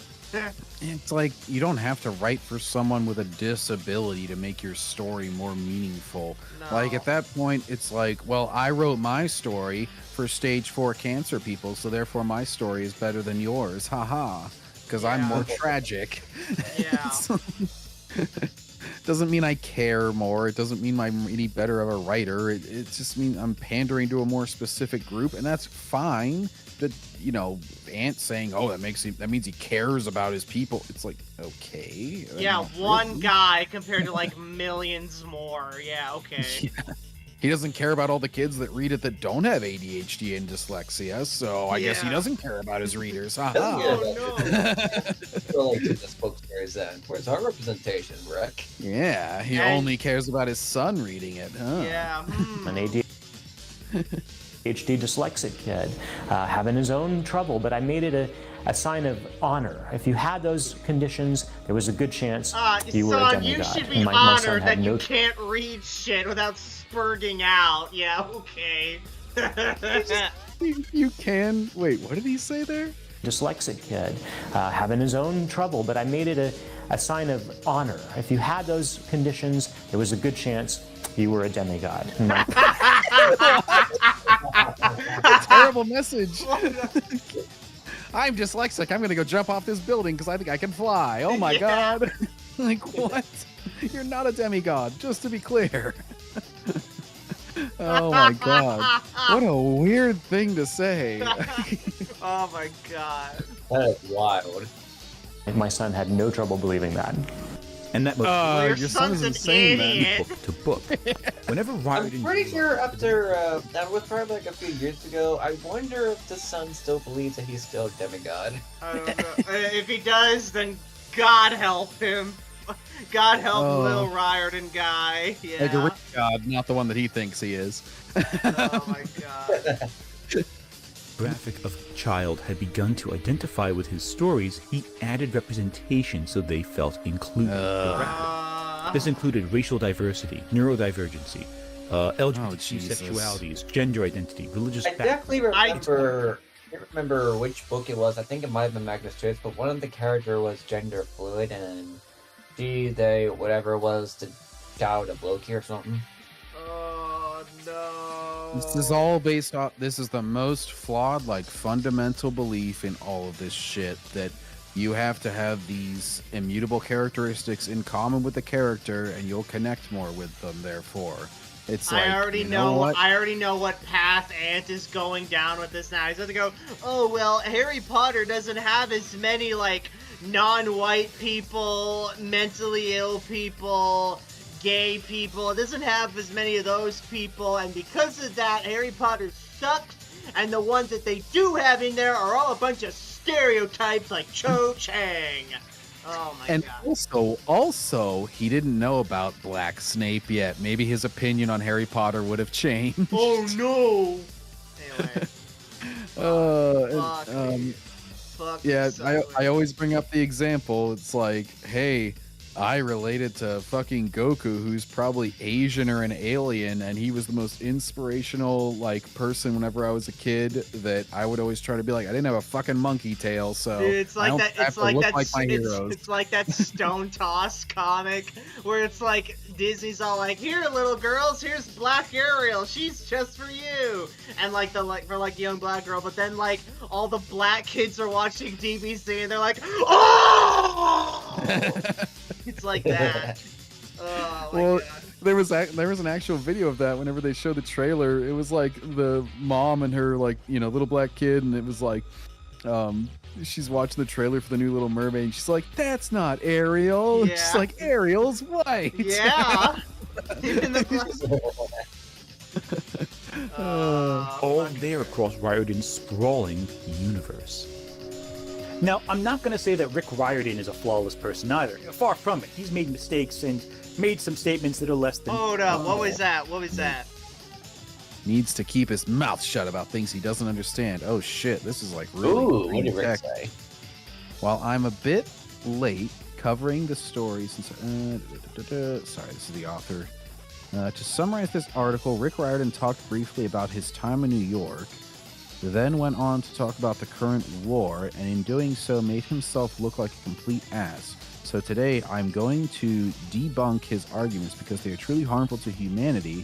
It's like you don't have to write for someone with a disability to make your story more meaningful. Like at that point, it's like, well, I wrote my story for stage 4 cancer people, so therefore my story is better than yours. Haha. Because I'm more tragic. Yeah. Doesn't mean I care more. It doesn't mean I'm any better of a writer. It just means I'm pandering to a more specific group, and that's fine. But Ant saying, "Oh, that means he cares about his people." It's like, okay. Yeah, one guy compared to like millions more. Yeah, okay. Yeah. He doesn't care about all the kids that read it that don't have ADHD and dyslexia, so I guess he doesn't care about his readers. Haha. Oh no. This book series then. Where's our representation, Rick? Yeah, he only cares about his son reading it. Huh? Yeah. An ADHD dyslexic kid having his own trouble, but I made it a sign of honor. If you had those conditions, there was a good chance you were a demigod. You should be my honored that you can't read shit without spurging out. Yeah, okay. You can. Wait, what did he say there? Dyslexic kid having his own trouble, but I made it a sign of honor. If you had those conditions, there was a good chance you were a demigod. A terrible message. I'm dyslexic. I'm going to go jump off this building because I think I can fly. Oh my God. Like, what? You're not a demigod, just to be clear. Oh my God. What a weird thing to say. Oh my God. That is wild. My son had no trouble believing that. And that your son is insane, man. Book to book. Whenever Riordan, I'm pretty sure after that was probably like a few years ago. I wonder if the son still believes that he's still a demigod. I don't know. If he does, then God help him. God help little Riordan guy. Yeah. Like a real god, not the one that he thinks he is. Oh my God. graphic of child had begun to identify with his stories, he added representation so they felt included. This included racial diversity, neurodivergency, LGBT Jesus. sexualities, gender identity, religious I definitely background. remember. I can't remember which book it was. I think it might have been Magnus Chase, but one of the character was gender fluid, and she, they, whatever it was, to shout at Loki or something. Oh no. This is all based off. This is the most flawed, like, fundamental belief in all of this shit, that you have to have these immutable characteristics in common with the character, and you'll connect more with them. Therefore, it's like, I already you know what? I already know what path Ant is going down with this now. He's going to go, oh well, Harry Potter doesn't have as many like non-white people, mentally ill people, gay people. It doesn't have as many of those people, and because of that, Harry Potter sucks. And the ones that they do have in there are all a bunch of stereotypes like Cho Chang. Oh my And god. also, he didn't know about Black Snape yet. Maybe his opinion on Harry Potter would have changed. Oh no. Anyway. Yeah, I always bring up the example. It's like, hey, I related to fucking Goku, who's probably Asian or an alien, and he was the most inspirational like person whenever I was a kid. That I would always try to be like, I didn't have a fucking monkey tail, so Dude, it's I like don't that. have It's to like look that. like my heroes. It's like that Stone Toss comic where it's like Disney's all like, "Here, little girls, here's Black Ariel. She's just for you." And like for the young black girl, but then like all the black kids are watching DBC and they're like, "Oh!" It's like that. Oh my Well, god. there was an actual video of that. Whenever they showed the trailer, it was like the mom and her like little black kid, and it was like, she's watching the trailer for the new Little Mermaid, and she's like, "That's not Ariel." Yeah. She's like, "Ariel's white." Yeah. Even the All there across Riordan's sprawling universe. Now, I'm not going to say that Rick Riordan is a flawless person either. Far from it. He's made mistakes and made some statements that are less than... Hold up. What was that? What was that? Needs to keep his mouth shut about things he doesn't understand. Oh shit, this is like really. Ooh, what did Rick tech. say? While I'm a bit late covering the story, since sorry, this is the author. To summarize this article, Rick Riordan talked briefly about his time in New York, then went on to talk about the current war, and in doing so made himself look like a complete ass. So today I'm going to debunk his arguments because they are truly harmful to humanity,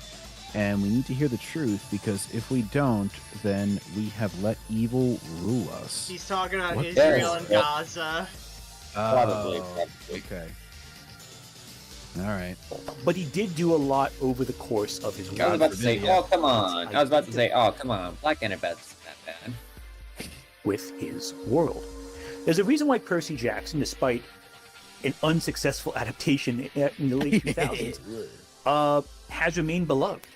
and we need to hear the truth, because if we don't, then we have let evil rule us. He's talking about What? Israel and Yep. Gaza. Probably. Okay. All right. But he did do a lot over the course of his I was about to say, work. oh, come on. I was about to say, oh, come on. Black Annabeth's not bad. With his world. There's a reason why Percy Jackson, despite an unsuccessful adaptation in the late 2000s, has remained beloved.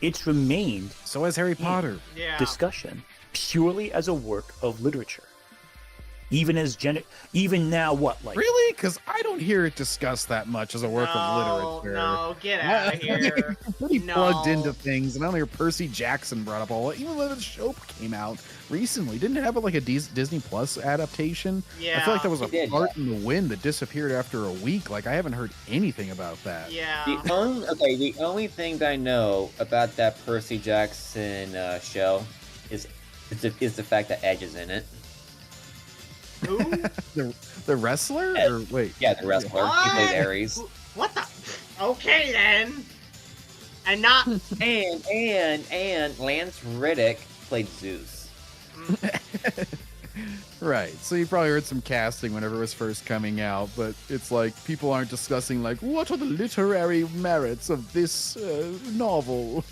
It's remained... So has Harry Potter. Discussion, purely as a work of literature. Even as even now, what, like... Really? Because I don't hear it discussed that much as a work of literature. No, get out of here. I'm pretty plugged into things, and I don't hear Percy Jackson brought up all. Even when the show came out recently, didn't it have like a Disney Plus adaptation? I feel like that was a fart in the wind that disappeared after a week. Like I haven't heard anything about that. Yeah. The only thing that I know about that Percy Jackson show is the fact that Edge is in it. Who? the wrestler? Or wait. Yeah, the wrestler. He plays Ares. What the? Okay then. And not. and Lance Riddick played Zeus. Right. So you probably heard some casting whenever it was first coming out, but it's like people aren't discussing like what are the literary merits of this novel.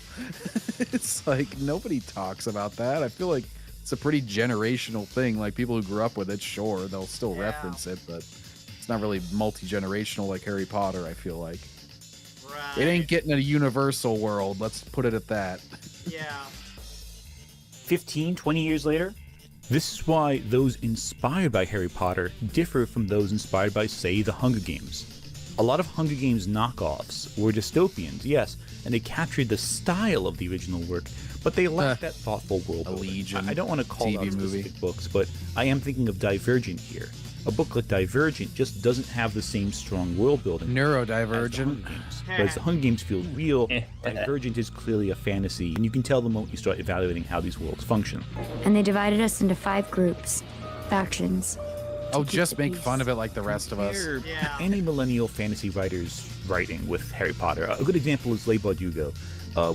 It's like nobody talks about that. I feel like it's a pretty generational thing. Like people who grew up with it, sure, they'll still reference it, but it's not really multi-generational like Harry Potter, I feel like. It ain't getting a universal world, let's put it at that. Yeah. 15, 20 years later? This is why those inspired by Harry Potter differ from those inspired by, say, the Hunger Games. A lot of Hunger Games knockoffs were dystopians, yes, and they captured the style of the original work, but they lacked that thoughtful world building. I don't want to call out specific books, but I am thinking of Divergent here. A book like Divergent just doesn't have the same strong world building. Neurodivergent. Whereas the Hunger Games feel real, Divergent is clearly a fantasy, and you can tell the moment you start evaluating how these worlds function. And they divided us into 5 groups, factions. Oh, just make fun of it like the rest of us. Any millennial fantasy writers writing with Harry Potter. A good example is Leigh Bardugo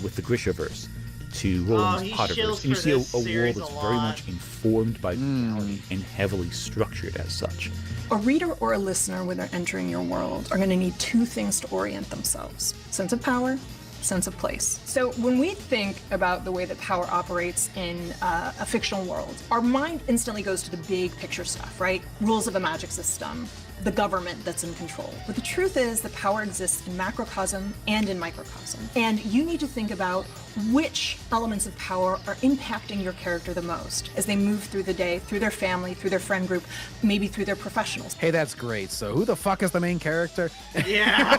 with the Grishaverse to Rowling's Potterverse. And you see a world that's very much informed by reality and heavily structured as such. A reader or a listener, when they're entering your world, are going to need 2 things to orient themselves: sense of power, sense of place. So when we think about the way that power operates in a fictional world, our mind instantly goes to the big picture stuff, right? Rules of a magic system, the government that's in control. But the truth is that power exists in macrocosm and in microcosm. And you need to think about which elements of power are impacting your character the most as they move through the day, through their family, through their friend group, maybe through their professionals. Hey, that's great. So who the fuck is the main character? Yeah.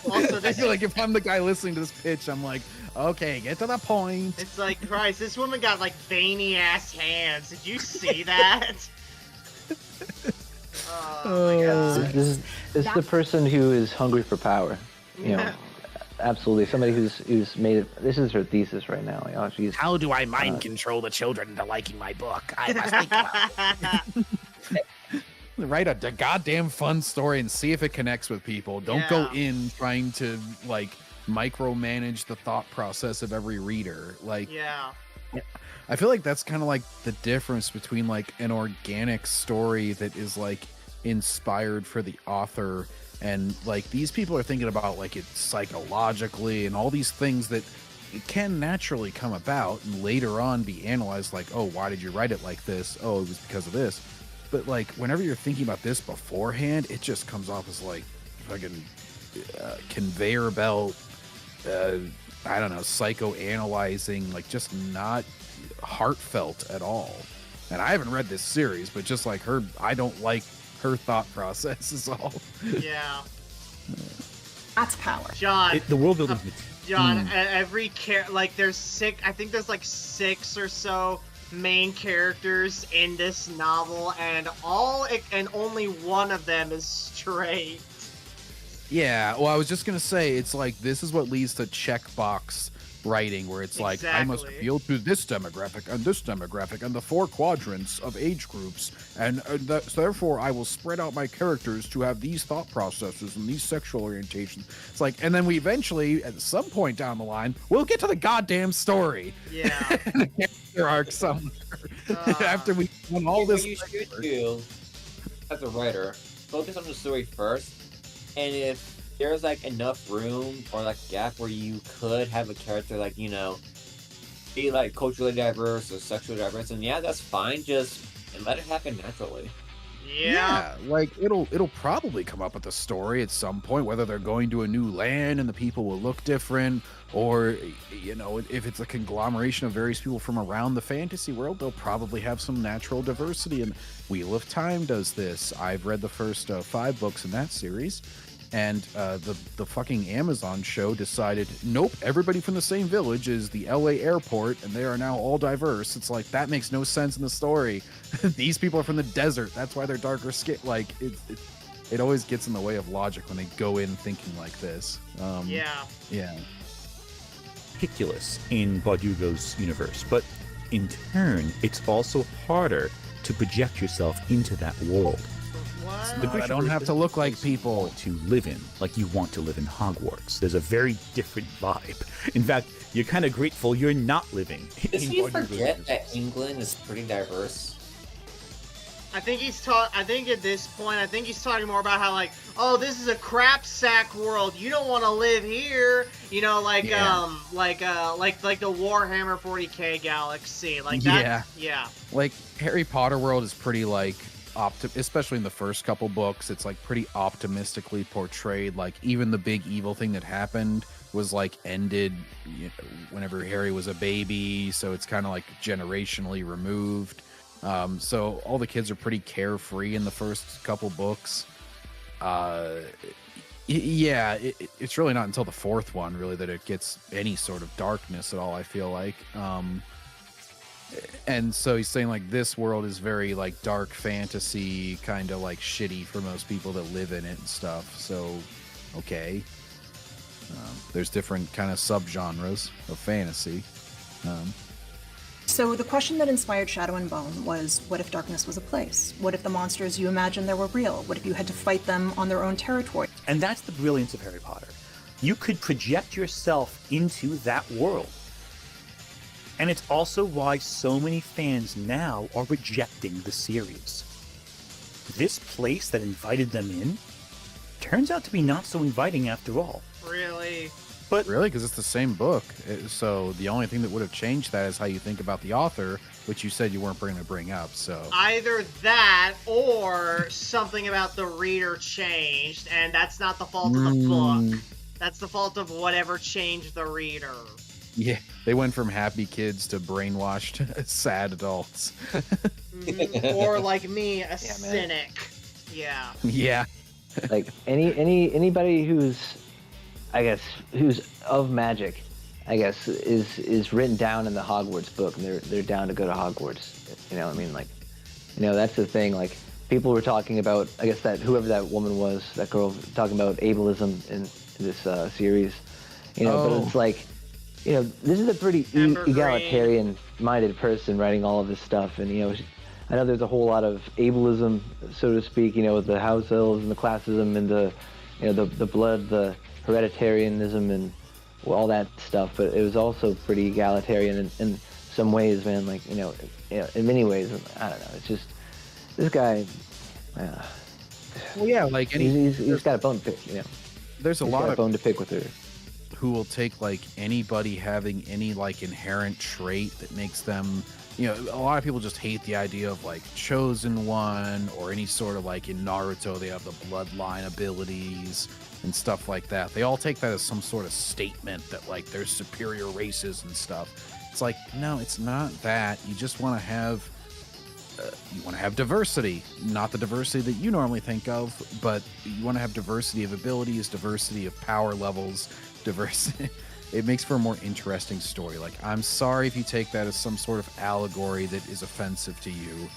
Also, I feel like if I'm the guy listening to this pitch, I'm like, okay, get to the point. It's like, Christ, this woman got like veiny ass hands. Did you see that? Oh my God. This is the person who is hungry for power. You know, absolutely. Somebody who's made it. This is her thesis right now. Like, oh, she's. How do I mind control the children into liking my book? I must think about it. Write a goddamn fun story and see if it connects with people. Don't go in trying to like micromanage the thought process of every reader. Like, I feel like that's kind of like the difference between like an organic story that is like inspired for the author, and like these people are thinking about like it psychologically and all these things that it can naturally come about and later on be analyzed like, oh, why did you write it like this? Oh, it was because of this. But like whenever you're thinking about this beforehand, it just comes off as like fucking conveyor belt, I don't know, psychoanalyzing, like just not heartfelt at all. And I haven't read this series, but just like her, I don't like her thought process is all. Yeah. That's power. John. The world building. John, every like there's 6. I think there's like 6 or so main characters in this novel, and only one of them is straight. Yeah, well, I was just gonna say, it's like this is what leads to checkbox writing, where it's like I must appeal to this demographic and the 4 quadrants of age groups, and so therefore I will spread out my characters to have these thought processes and these sexual orientations. It's like, and then we eventually, at some point down the line, we'll get to the goddamn story. Yeah. The character arc somewhere after we've done all this. What you should do as a writer, focus on the story first, and if there's like enough room or like gap where you could have a character like, you know, be like culturally diverse or sexually diverse, and that's fine, just let it happen naturally. Yeah, like it'll probably come up with the story at some point, whether they're going to a new land and the people will look different, or you know, if it's a conglomeration of various people from around the fantasy world, they'll probably have some natural diversity. And Wheel of Time does this. I've read the first 5 books in that series. And the fucking Amazon show decided, nope, everybody from the same village is the LA airport, and they are now all diverse. It's like, that makes no sense in the story. These people are from the desert. That's why they're darker skin. Like, it always gets in the way of logic when they go in thinking like this. Yeah. Ridiculous in Bardugo's universe, but in turn, it's also harder to project yourself into that world. I don't have to look like people to live in, like you want to live in Hogwarts. There's a very different vibe. In fact, you're kind of grateful you're not living. Does he forget that England is pretty diverse? I think at this point, I think he's talking more about how like, oh, this is a crap sack world. You don't want to live here. You know, like the Warhammer 40K galaxy, like that. Yeah. Like Harry Potter world is pretty like. Especially in the first couple books, it's like pretty optimistically portrayed. Like even the big evil thing that happened was like ended whenever Harry was a baby, so it's kind of like generationally removed. So all the kids are pretty carefree in the first couple books. It's really not until the 4th one really that it gets any sort of darkness at all, I feel like. And so he's saying like this world is very like dark fantasy, kind of like shitty for most people that live in it and stuff. So, okay. There's different kind of subgenres of fantasy. So the question that inspired Shadow and Bone was, what if darkness was a place? What if the monsters you imagined there were real? What if you had to fight them on their own territory? And that's the brilliance of Harry Potter. You could project yourself into that world. And it's also why so many fans now are rejecting the series. This place that invited them in turns out to be not so inviting after all. Really? But really, because it's the same book. So the only thing that would have changed that is how you think about the author, which you said you weren't going to bring up. So either that or something about the reader changed, and that's not the fault of the book. That's the fault of whatever changed the reader. Yeah, they went from happy kids to brainwashed, sad adults. Or like me, a cynic. Yeah. Yeah. Like anybody who's, I guess, who's of magic, I guess, is written down in the Hogwarts book, and they're down to go to Hogwarts. You know what I mean? Like, you know, that's the thing. Like, people were talking about, I guess, that whoever that woman was, that girl, talking about ableism in this series. You know, but it's like, you know, this is a pretty egalitarian-minded person writing all of this stuff, and, you know, I know there's a whole lot of ableism, so to speak, you know, with the house elves and the classism and the, you know, the blood, the hereditarianism and all that stuff, but it was also pretty egalitarian in some ways, man. Like, you know, in many ways, I don't know. It's just this guy. Well, yeah, like he's got a bone to pick, you know. There's a lot of bone to pick with her. Who will take like anybody having any like inherent trait that makes them, you know, a lot of people just hate the idea of like chosen one, or any sort of like in Naruto they have the bloodline abilities and stuff like that. They all take that as some sort of statement that like there's superior races and stuff. It's like, no, it's not that. You just want to have diversity, not the diversity that you normally think of, but you want to have diversity of abilities, diversity of power levels, diversity. It makes for a more interesting story. Like, I'm sorry if you take that as some sort of allegory that is offensive to you,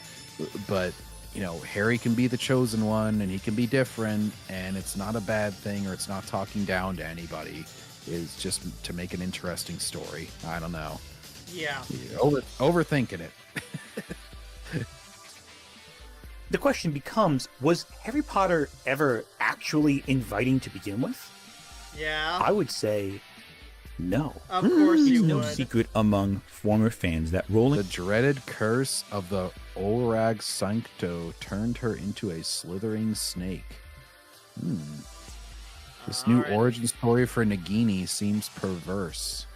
but, you know, Harry can be the chosen one and he can be different, and it's not a bad thing, or it's not talking down to anybody. It's just to make an interesting story. I don't know. Yeah. Overthinking it. The question becomes, was Harry Potter ever actually inviting to begin with? Yeah. I would say no. Of course you It's no would. secret among former fans that Rowling... The dreaded curse of the Olrag Sancto turned her into a slithering snake. This new origin story for Nagini seems perverse.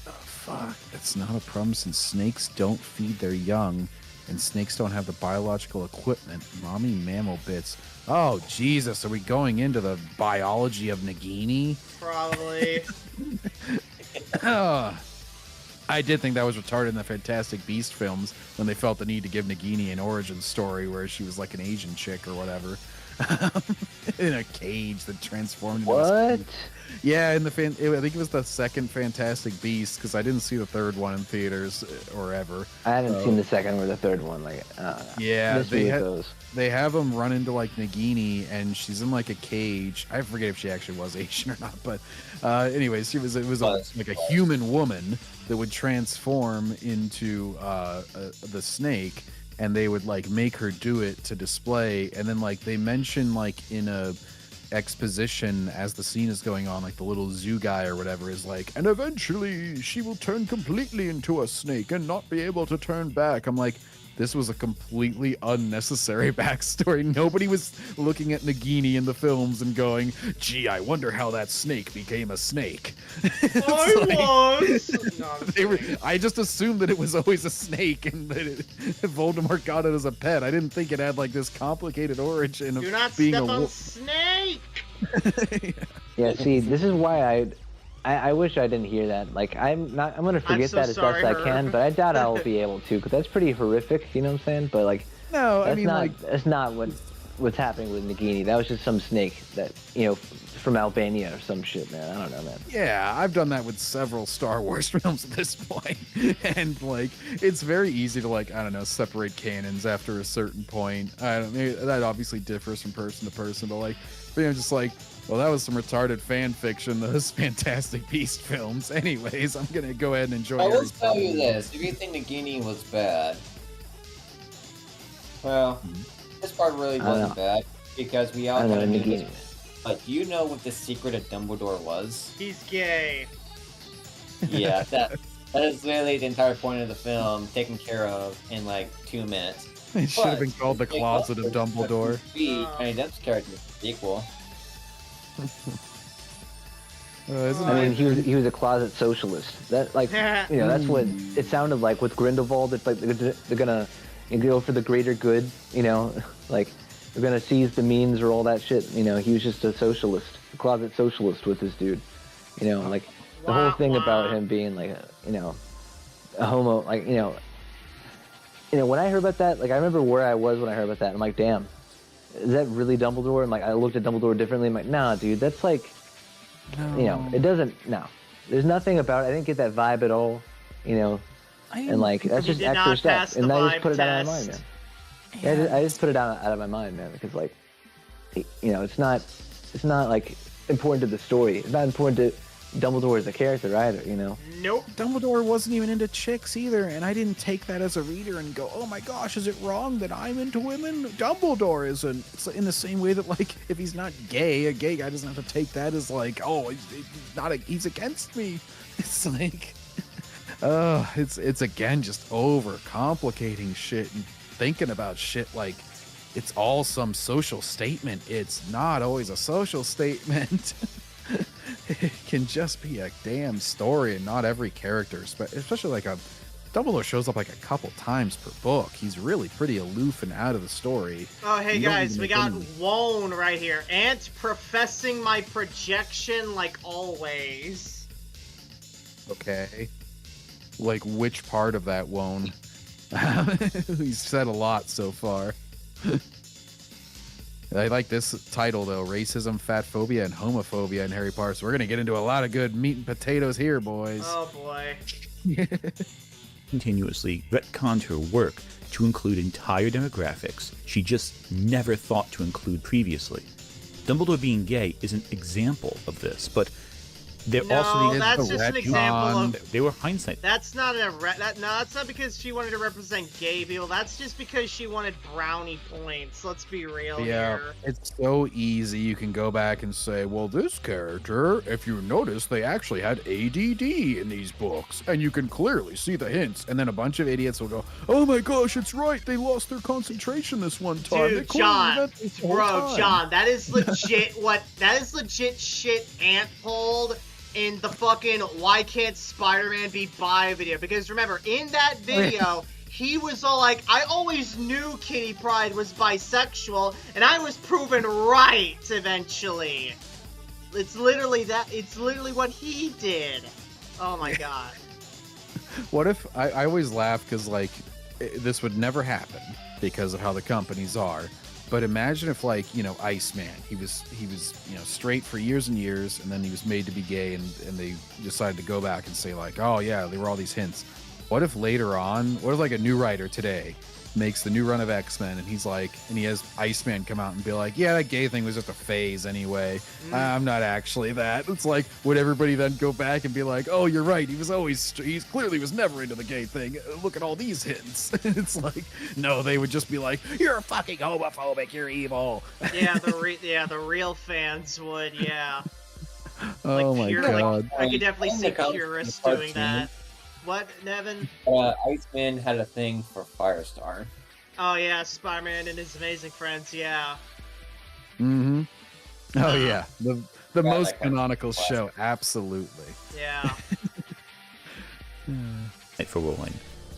Fuck, it's not a problem since snakes don't feed their young, and snakes don't have the biological equipment. Mommy mammal bits. Oh, Jesus, are we going into the biology of Nagini? Probably. I did think that was retarded in the Fantastic Beast films when they felt the need to give Nagini an origin story where she was like an Asian chick or whatever. In a cage that transformed into What? Yeah, in the I think it was the second Fantastic Beast, because I didn't see the third one in theaters or ever. I haven't seen the second or the third one. Like, yeah, those. They have them run into like Nagini, and she's in like a cage. I forget if she actually was Asian or not, but anyways, it was like a human woman that would transform into the snake, and they would like make her do it to display, and then like they mention like in a exposition as the scene is going on, like the little zoo guy or whatever is like, and eventually she will turn completely into a snake and not be able to turn back. I'm like, this was a completely unnecessary backstory. Nobody was looking at Nagini in the films and going, gee, I wonder how that snake became a snake. I just assumed that it was always a snake, and that Voldemort got it as a pet. I didn't think it had like this complicated origin of Do not being step a on snake! Yeah, see, this is why I wish I didn't hear that. Like, I'm gonna forget so that as best sorry, I can, but I doubt I'll be able to, because that's pretty horrific. You know what I'm saying? But like, no, I that's mean, not like, that's not what what's happening with Nagini. That was just some snake that, from Albania or some shit, man. I don't know, man. Yeah, I've done that with several Star Wars films at this point. And, like, it's very easy to, like, I don't know, separate canons after a certain point. I don't know, that obviously differs from person to person, but, like, just like, well, that was some retarded fan fiction, those Fantastic Beast films. Anyways, I'm going to go ahead and enjoy I will Harry tell you Potter. this, if you think Nagini was bad, well, this part really wasn't bad, because we all kind of knew this. Like, you know what the secret of Dumbledore was? He's gay. Yeah, that is literally the entire point of the film, taken care of in, like, 2 minutes. It should have been called The Closet of Dumbledore. Johnny Depp's character is equal. I mean, he was a closet socialist. That that's what it sounded like with Grindelwald. It's like they're gonna go for the greater good. Like they're gonna seize the means or all that shit. He was just a socialist, a closet socialist with this dude. Like the whole thing about him being like a homo. Like when I heard about that, like I remember where I was when I heard about that. I'm like, damn, is that really Dumbledore? And like I looked at Dumbledore differently. I'm like, nah, dude, that's like, it doesn't. No, there's nothing about it. I didn't get that vibe at all. And like that's just extra stuff. And I just put it out of my mind, man. Yeah, I just put it out of my mind, man, because like, it's not like important to the story. It's not important to Dumbledore as a character either, Nope. Dumbledore wasn't even into chicks either, and I didn't take that as a reader and go, oh my gosh, is it wrong that I'm into women? Dumbledore isn't. It's in the same way that, like, if he's not gay, a gay guy doesn't have to take that as like, oh, he's against me. It's like, it's again just over complicating shit and thinking about shit like it's all some social statement. It's not always a social statement. It can just be a damn story, and not every character, especially like Dumbledore shows up like a couple times per book. He's really pretty aloof and out of the story. Oh, hey guys, we got Wone right here. Ant professing my projection like always. Okay. Like which part of that, Wone? He's said a lot so far. I like this title though: racism, fat phobia, and homophobia in Harry Potter. So we're gonna get into a lot of good meat and potatoes here, boys. Oh boy. Continuously retconned her work to include entire demographics she just never thought to include previously. Dumbledore being gay is an example of this, but they're also that's just an example of. They were hindsight. That's not that's not because she wanted to represent gay people. That's just because she wanted brownie points. Let's be real here. It's so easy. You can go back and say, well, this character, if you notice, they actually had ADD in these books, and you can clearly see the hints. And then a bunch of idiots will go, oh my gosh, it's right. They lost their concentration this one time. Dude, John, John, that is legit that is legit shit Ant pulled in the fucking why can't Spider-Man be bi video. Because remember, in that video, he was all like, I always knew Kitty Pryde was bisexual, and I was proven right eventually. It's literally what he did. Oh my god. What if, I always laugh because like, this would never happen because of how the companies are. But imagine if, like, Iceman, he was straight for years and years, and then he was made to be gay, and they decided to go back and say, like, oh, yeah, there were all these hints. What if later on, what if, like, a new writer today makes the new run of X-Men, and he's like, and he has Iceman come out and be like, yeah, that gay thing was just a phase anyway. I'm not actually that. It's like, would everybody then go back and be like, oh, you're right, he clearly was never into the gay thing. Look at all these hints. It's like, no, they would just be like, you're fucking homophobic, you're evil. Yeah, the real fans would, yeah. Oh my god. I could definitely see purists doing that. What, Nevin? Iceman had a thing for Firestar. Oh yeah, Spider-Man and his amazing friends, yeah. Mm-hmm. Oh yeah, the most canonical show, absolutely. Yeah. For Rowling,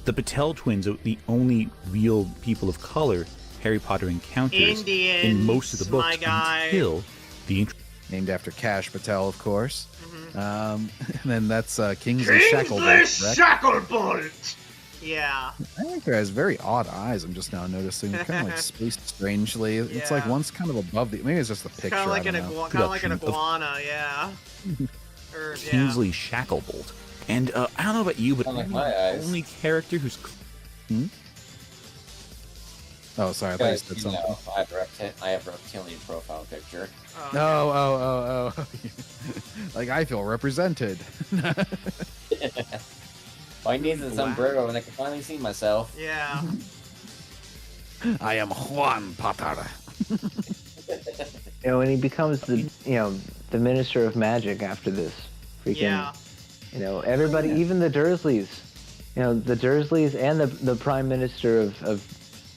the Patel twins are the only real people of color Harry Potter encounters in most of the books until the named after Kash Patel, of course. And then that's Kingsley Shacklebolt. Shacklebolt! Yeah. That actor has very odd eyes. I'm just now noticing. They're kind of like spaced strangely. It's like Yeah. one's kind of above the. Maybe it's just the picture. Kind of like I an don't know. kind of like an Production of- iguana, yeah. Or, yeah. Kingsley Shacklebolt. And I don't know about you, but Unlike I'm my the eyes. only character who's Oh, sorry. I thought you Guys, said you something. know, I have a reptilian profile picture. Oh. Like I feel represented. I need a sombrero and I can finally see myself. Yeah. I am Juan Potter. You know, and he becomes the the Minister of Magic after this. Freaking, Yeah. You know, everybody, even the Dursleys. You know, the Dursleys and the Prime Minister of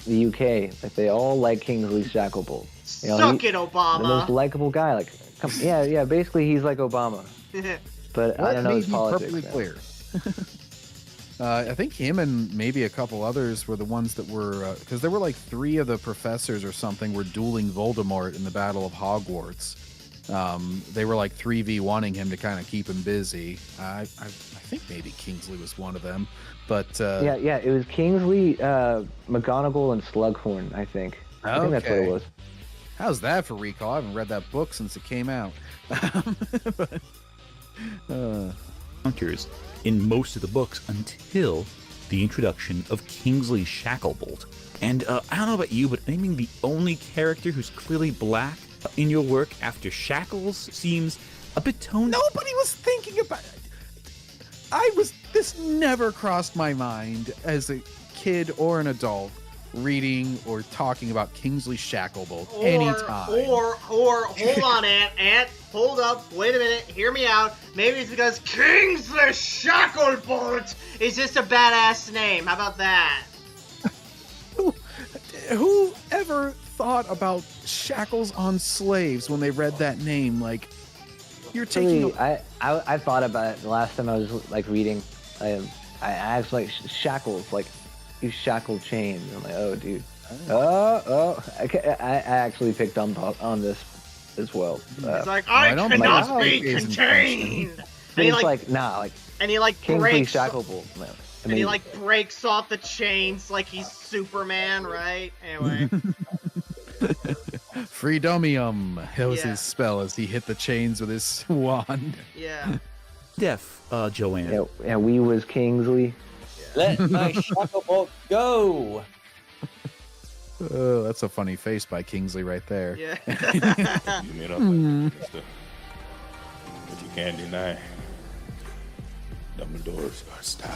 the UK, like they all like Kingsley Shacklebolt. You know, Suck it, Obama. The most likable guy. Like, yeah. Basically, he's like Obama. But I don't know his politics. Perfectly clear. I think him and maybe a couple others were the ones that were, because there were like 3 of the professors or something were dueling Voldemort in the Battle of Hogwarts. They were like 3v1ing him to kind of keep him busy. I think maybe Kingsley was one of them, but Yeah, it was Kingsley, McGonagall, and Slughorn. I think that's what it was. How's that for recall? I haven't read that book since it came out. encounters in most of the books until the introduction of Kingsley Shacklebolt. And I don't know about you, but naming the only character who's clearly black in your work after Shackles seems a bit tone. Nobody was thinking about it. This never crossed my mind as a kid or an adult reading or talking about Kingsley Shacklebolt anytime. Or hold on, Ant, hold up, wait a minute, hear me out. Maybe it's because Kingsley Shacklebolt is just a badass name. How about that? Who ever thought about shackles on slaves when they read that name? Like, you're taking. I thought about it the last time I was like reading. I asked like shackles, like you shackled chains. I'm like, oh, dude. I actually picked up on this as well. It's like I cannot be contained. And he like and he like Kingsley breaks. Shacklebolt. And he like breaks off the chains like he's Superman, right? Anyway. Freedomium. That was his spell as he hit the chains with his wand. Yeah. Joanne. Yeah, we was Kingsley. Let my Shacklebolt go. Oh, that's a funny face by Kingsley right there. Yeah. You made up, mister. But you can't deny Dumbledore's our style.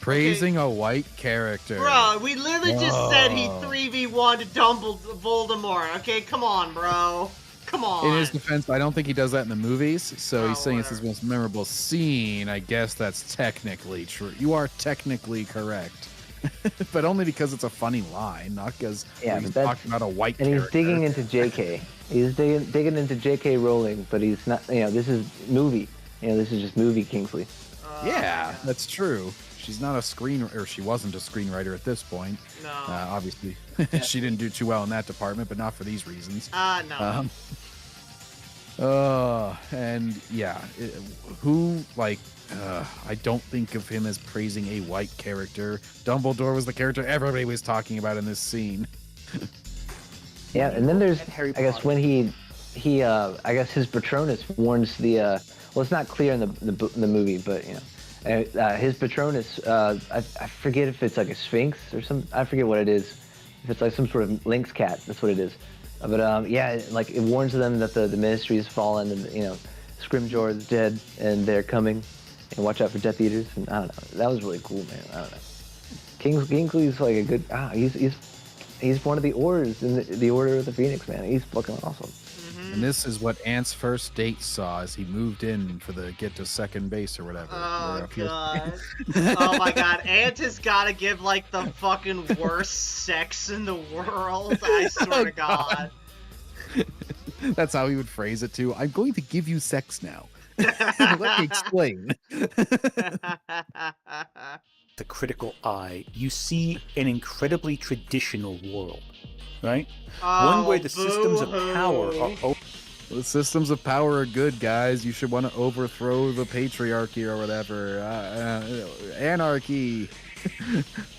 Praising a white character. Bro, we literally just said he 3v1 to Voldemort. Okay, come on, bro. Come on. In his defense, I don't think he does that in the movies, so he's saying it's his most memorable scene. I guess that's technically true. You are technically correct. But only because it's a funny line, not because he's talking about a white character. And he's digging into JK. He's digging into JK Rowling, but he's not, this is movie. This is just movie Kingsley. Yeah, that's true. She's not a or she wasn't a screenwriter at this point. No. Obviously, she didn't do too well in that department, but not for these reasons. No. And yeah, I don't think of him as praising a white character. Dumbledore was the character everybody was talking about in this scene. Yeah, and then there's, I guess, when he I guess his Patronus warns the, well, it's not clear in the movie, but, his Patronus, I forget if it's like a Sphinx or I forget what it is. If it's like some sort of lynx cat, that's what it is. But like it warns them that the Ministry has fallen and Scrimgeour is dead and they're coming, and watch out for Death Eaters. And I don't know, that was really cool, man. I don't know. Kingsley's like a good. He's one of the orders in the Order of the Phoenix, man. He's fucking awesome. And this is what Ant's first date saw as he moved in for the get to second base or whatever. Oh, God. Oh, my God. Ant has got to give, like, the fucking worst sex in the world. I swear to God. That's how he would phrase it, too. I'm going to give you sex now. Let me explain. The critical eye, you see an incredibly traditional world, right? Oh, one where the systems of power are The systems of power are good, guys. You should want to overthrow the patriarchy or whatever. Anarchy.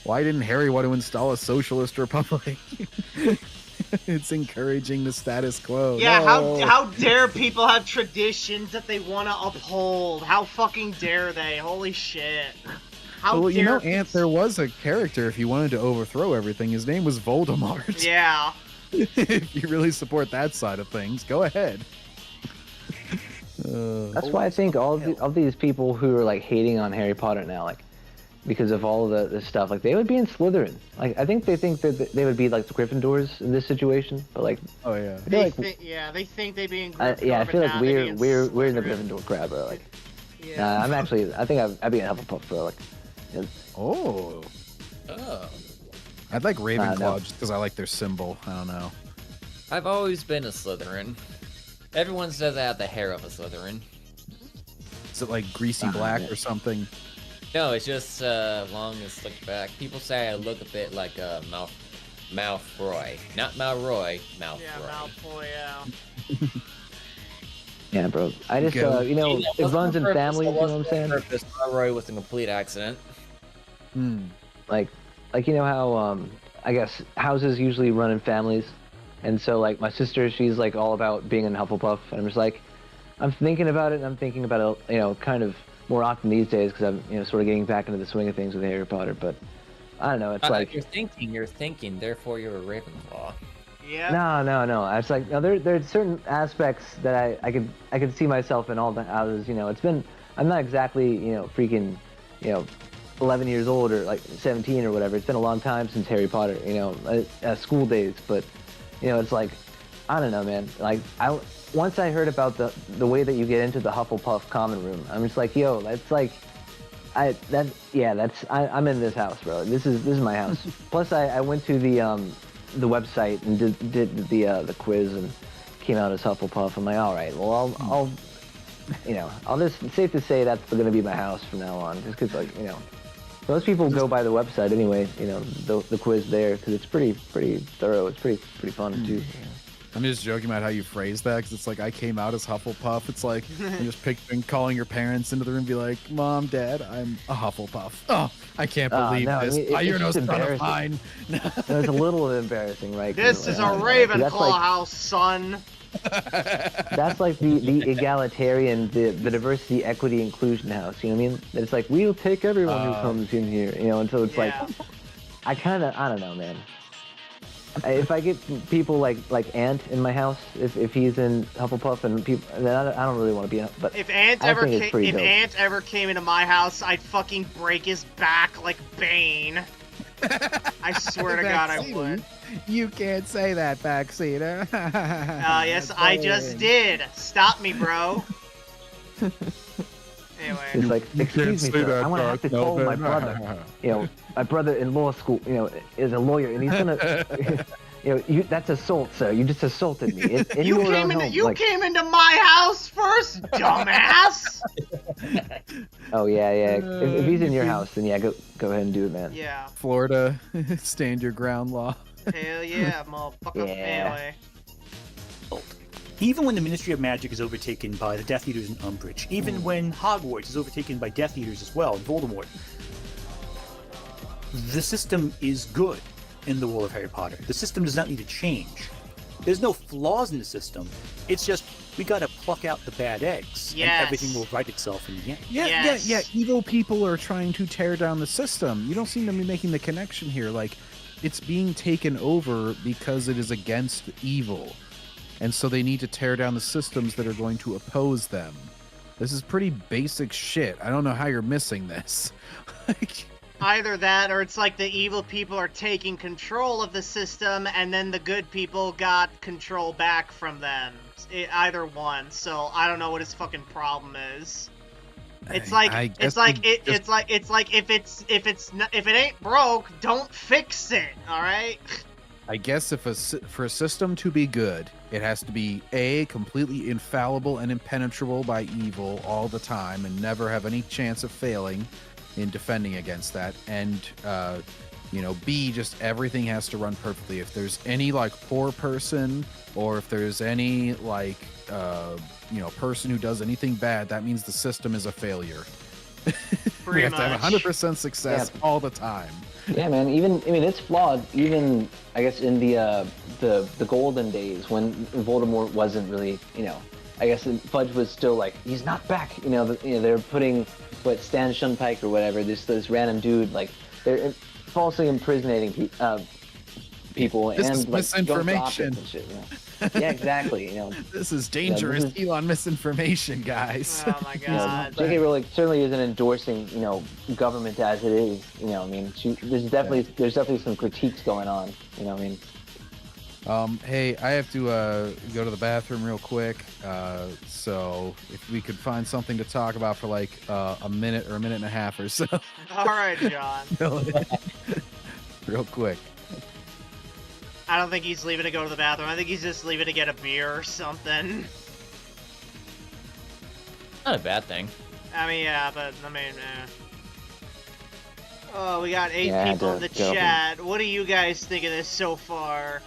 Why didn't Harry want to install a socialist republic? It's encouraging the status quo. Yeah, No. how dare people have traditions that they want to uphold? How fucking dare they? Holy shit. How Well, you know, dare Ant, there was a character, if you wanted to overthrow everything, his name was Voldemort. Yeah. If you really support that side of things, go ahead. That's why I think all of these people who are like hating on Harry Potter now, like because of all the stuff, like they would be in Slytherin. Like I think that they would be like the Gryffindors in this situation, but like oh yeah, they think they'd be in Gryffindor. Yeah, I feel like we're in the Slytherin. Gryffindor crowd, bro. Like, Yeah. I think I'd be a Hufflepuff, bro. Like, Oh. I'd like Ravenclaw just because I like their symbol. I don't know. I've always been a Slytherin. Everyone says I have the hair of a Slytherin. Is it like greasy black or something? No, it's just long and slicked back. People say I look a bit like a Malfoy. Not Malroy, Malfoy. Yeah, Malfoy, yeah. yeah, bro. I just, you know, it runs in families. You know what I'm saying? Malroy was a complete accident. Like you know how I guess houses usually run in families, and so like my sister, she's like all about being in Hufflepuff, and I'm just like, I'm thinking about it, and I'm thinking about it, you know, kind of more often these days because I'm, you know, sort of getting back into the swing of things with Harry Potter. But I don't know, it's like you're thinking, therefore you're a Ravenclaw. Yeah. No. I was like, no, there's certain aspects that I could see myself in all the houses. You know, I'm not exactly, you know, freaking, you know, 11 years old or like 17 or whatever. It's been a long time since Harry Potter, you know, school days. But, you know, it's like, I don't know, man. Like, once I heard about the way that you get into the Hufflepuff common room, I'm just like, yo, that's like, I'm in this house, bro. This is my house. Plus, I went to the website and did the quiz and came out as Hufflepuff. I'm like, all right, well, I'll you know, it's safe to say that's going to be my house from now on, just because, like, you know, most people go by the website anyway, you know, the quiz there, because it's pretty thorough. It's pretty fun too. You know? I'm just joking about how you phrase that, because it's like I came out as Hufflepuff. It's like I'm just picturing calling your parents into the room and be like, Mom, Dad, I'm a Hufflepuff. Oh, I can't believe no, this. I mean, You're no just son of mine. No, it's a little embarrassing, right? This is a Ravenclaw house, son. That's like the egalitarian, the diversity, equity, inclusion house. You know what I mean? It's like we'll take everyone who comes in here. You know, and so it's like, I don't know, man. If I get people like Ant in my house, if he's in Hufflepuff and people, then I don't really want to be in. But if Ant ever came into my house, I'd fucking break his back like Bane. I swear to God, I would. You can't say that, Backseat. Yes, I just did. Stop me, bro. Anyway. It's like, excuse me, sir, I'm gonna have to call my brother. You know, my brother in law school, you know, is a lawyer, and he's gonna, you know, that's assault, sir. You just assaulted me. You came into my house first, dumbass. Oh yeah. If he's in your house, then yeah, go ahead and do it, man. Yeah. Florida, stand your ground law. Hell yeah, motherfucker. Anyway. Even when the Ministry of Magic is overtaken by the Death Eaters in Umbridge, even when Hogwarts is overtaken by Death Eaters as well, and Voldemort, the system is good in the world of Harry Potter. The system does not need to change. There's no flaws in the system. It's just, we gotta pluck out the bad eggs, and everything will right itself in the end. Yeah. Evil people are trying to tear down the system. You don't seem to be making the connection here. Like, it's being taken over because it is against evil. And so they need to tear down the systems that are going to oppose them. This is pretty basic shit. I don't know how you're missing this. Either that, or it's like the evil people are taking control of the system, and then the good people got control back from them. Either one. So I don't know what his fucking problem is. It's like if it ain't broke, don't fix it. All right. I guess for a system to be good, it has to be A, completely infallible and impenetrable by evil all the time and never have any chance of failing in defending against that, and You know, B, just everything has to run perfectly. If there's any like poor person, or if there's any like you know, person who does anything bad, that means the system is a failure. We have to have 100% success all the time. Yeah, man. Even I mean, it's flawed. Even I guess in the golden days when Voldemort wasn't really, you know, I guess Fudge was still like, he's not back. You know, they're putting Stan Shunpike or whatever, this random dude, like they're falsely imprisoning people This and is like misinformation. And shit, you know? Yeah, exactly. You know, this is dangerous Elon misinformation, guys. Oh my god. J.K. Rowling certainly isn't endorsing, you know, government as it is. You know, I mean, there's definitely some critiques going on. You know, what I mean. Hey, I have to go to the bathroom real quick. So if we could find something to talk about for like a minute or a minute and a half or so. All right, John. Real quick. I don't think he's leaving to go to the bathroom. I think he's just leaving to get a beer or something. Not a bad thing. I mean, yeah, but I mean, Oh, we got 8 people in the chat. What do you guys think of this so far?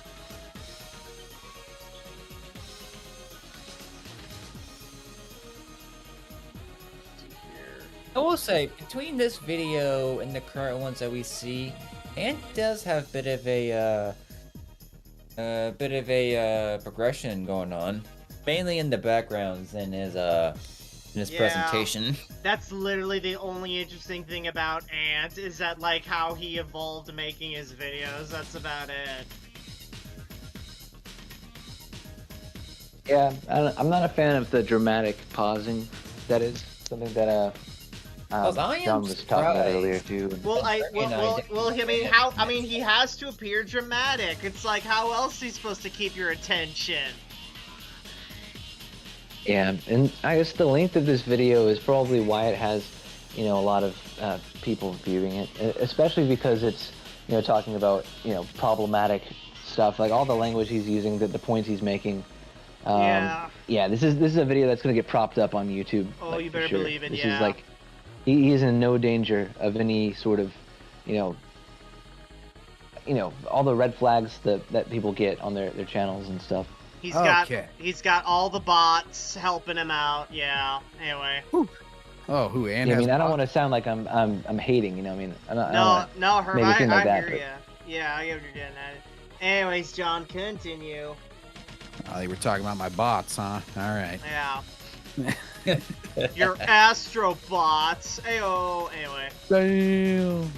I will say, between this video and the current ones that we see, Ant does have a bit of a progression going on, mainly in the backgrounds and his presentation. That's literally the only interesting thing about Ant, is that like how he evolved making his videos. That's about it. Yeah, I'm not a fan of the dramatic pausing. That is something that John was talking about earlier too. Well, I mean, he has to appear dramatic. It's like, how else is he supposed to keep your attention? Yeah, and I guess the length of this video is probably why it has, you know, a lot of people viewing it, especially because it's, you know, talking about, you know, problematic stuff, like all the language he's using, the points he's making. Yeah, this is a video that's gonna get propped up on YouTube. Oh, like, you better believe it. This is like, he is in no danger of any sort of, you know, all the red flags that people get on their channels and stuff. He's got all the bots helping him out. Yeah. Anyway. Oh, who? And yeah, I mean, I don't want to sound like I'm hating. You know, what I mean, no, Herb, I that, hear ya. Yeah, I get what you're getting at. Anyways, John, continue. Oh, you were talking about my bots, huh? All right. Yeah. Your astrobots. Ayo. Anyway. Damn.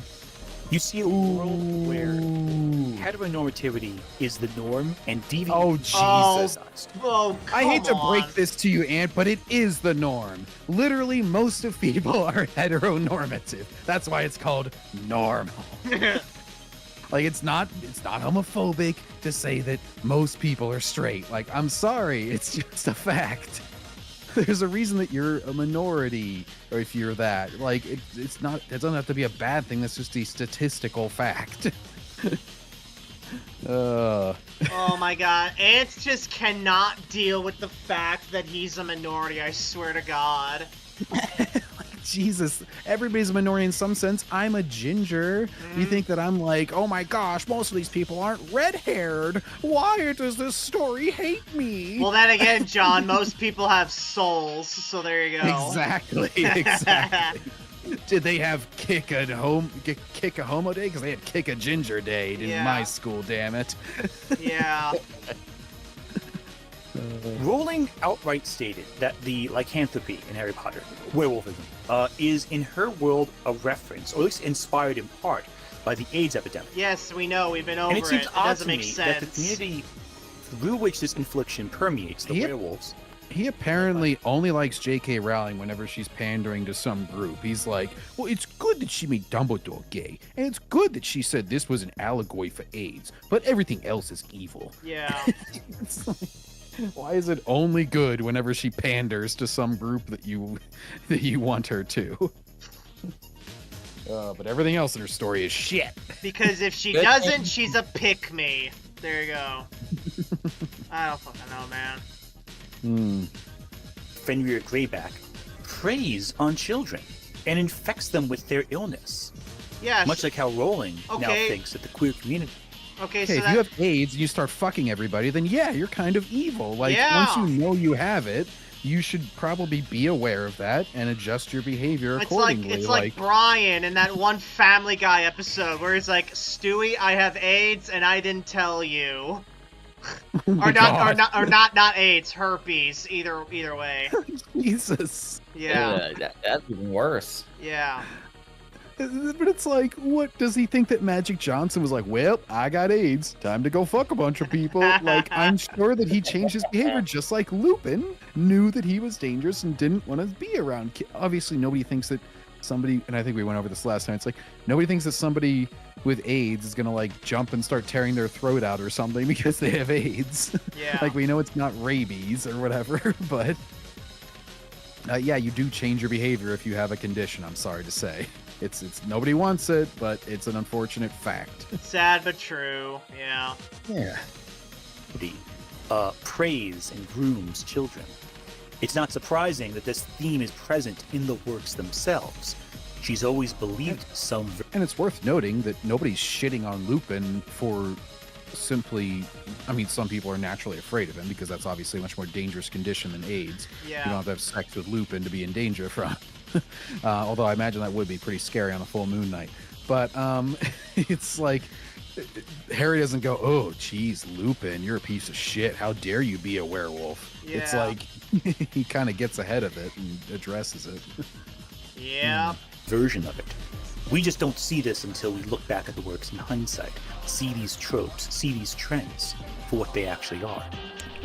You see a world where heteronormativity is the norm and deviance. Oh Jesus! Oh, I hate to break this to you, Ant, but it is the norm. Literally, most of people are heteronormative. That's why it's called normal. Like it's not homophobic to say that most people are straight. Like, I'm sorry, it's just a fact. There's a reason that you're a minority, or if you're that. Like, it's not. It doesn't have to be a bad thing. That's just a statistical fact. Oh my god, Ant just cannot deal with the fact that he's a minority. I swear to God. Jesus, everybody's a minority in some sense. I'm a ginger. You think that I'm like, oh my gosh, most of these people aren't red-haired. Why does this story hate me? Well, then again, John, most people have souls, so there you go. Exactly. Did they have kick a homo day? Because they had kick a ginger day in my school, damn it. Yeah. Rowling outright stated that the lycanthropy in Harry Potter, werewolfism, is in her world a reference, or at least inspired in part, by the AIDS epidemic. Yes, we know. We've been over and it. Seems odd doesn't to make me sense. that the community through which this infliction permeates, the werewolves. He apparently only likes J.K. Rowling whenever she's pandering to some group. He's like, well, it's good that she made Dumbledore gay, and it's good that she said this was an allegory for AIDS, but everything else is evil. Yeah. It's like, why is it only good whenever she panders to some group that you want her to? But everything else in her story is shit. Because if she doesn't, she's a pick-me. There you go. I don't fucking know, man. Fenrir Greyback preys on children and infects them with their illness. Yeah. Much like how Rowling now Okay. thinks that the queer community. Okay, Okay, so if you have AIDS and you start fucking everybody, then yeah, you're kind of evil. Like once you know you have it, you should probably be aware of that and adjust your behavior accordingly. It's like Brian in that one Family Guy episode where he's like, Stewie, I have AIDS and I didn't tell you. Or not AIDS, herpes. Either way. Jesus. Yeah. That's even worse. Yeah. But it's like, what does he think that Magic Johnson was like? Well, I got AIDS. Time to go fuck a bunch of people. Like, I'm sure that he changed his behavior just like Lupin knew that he was dangerous and didn't want to be around. Obviously, nobody thinks that somebody, and I think we went over this last time. It's like nobody thinks that somebody with AIDS is gonna like jump and start tearing their throat out or something because they have AIDS. Yeah. Like we know it's not rabies or whatever, but yeah, you do change your behavior if you have a condition. I'm sorry to say. It's nobody wants it, but it's an unfortunate fact. Sad but true. Yeah. Yeah. Praise and grooms children. It's not surprising that this theme is present in the works themselves. She's always believed some... And it's worth noting that nobody's shitting on Lupin for simply... I mean, some people are naturally afraid of him because that's obviously a much more dangerous condition than AIDS. Yeah. You don't have to have sex with Lupin to be in danger from. Although I imagine that would be pretty scary on a full moon night. But it's like... Harry doesn't go, oh, geez, Lupin, you're a piece of shit. How dare you be a werewolf? Yeah. It's like he kind of gets ahead of it and addresses it. Yeah. Version of it. We just don't see this until we look back at the works in hindsight, see these tropes, see these trends for what they actually are.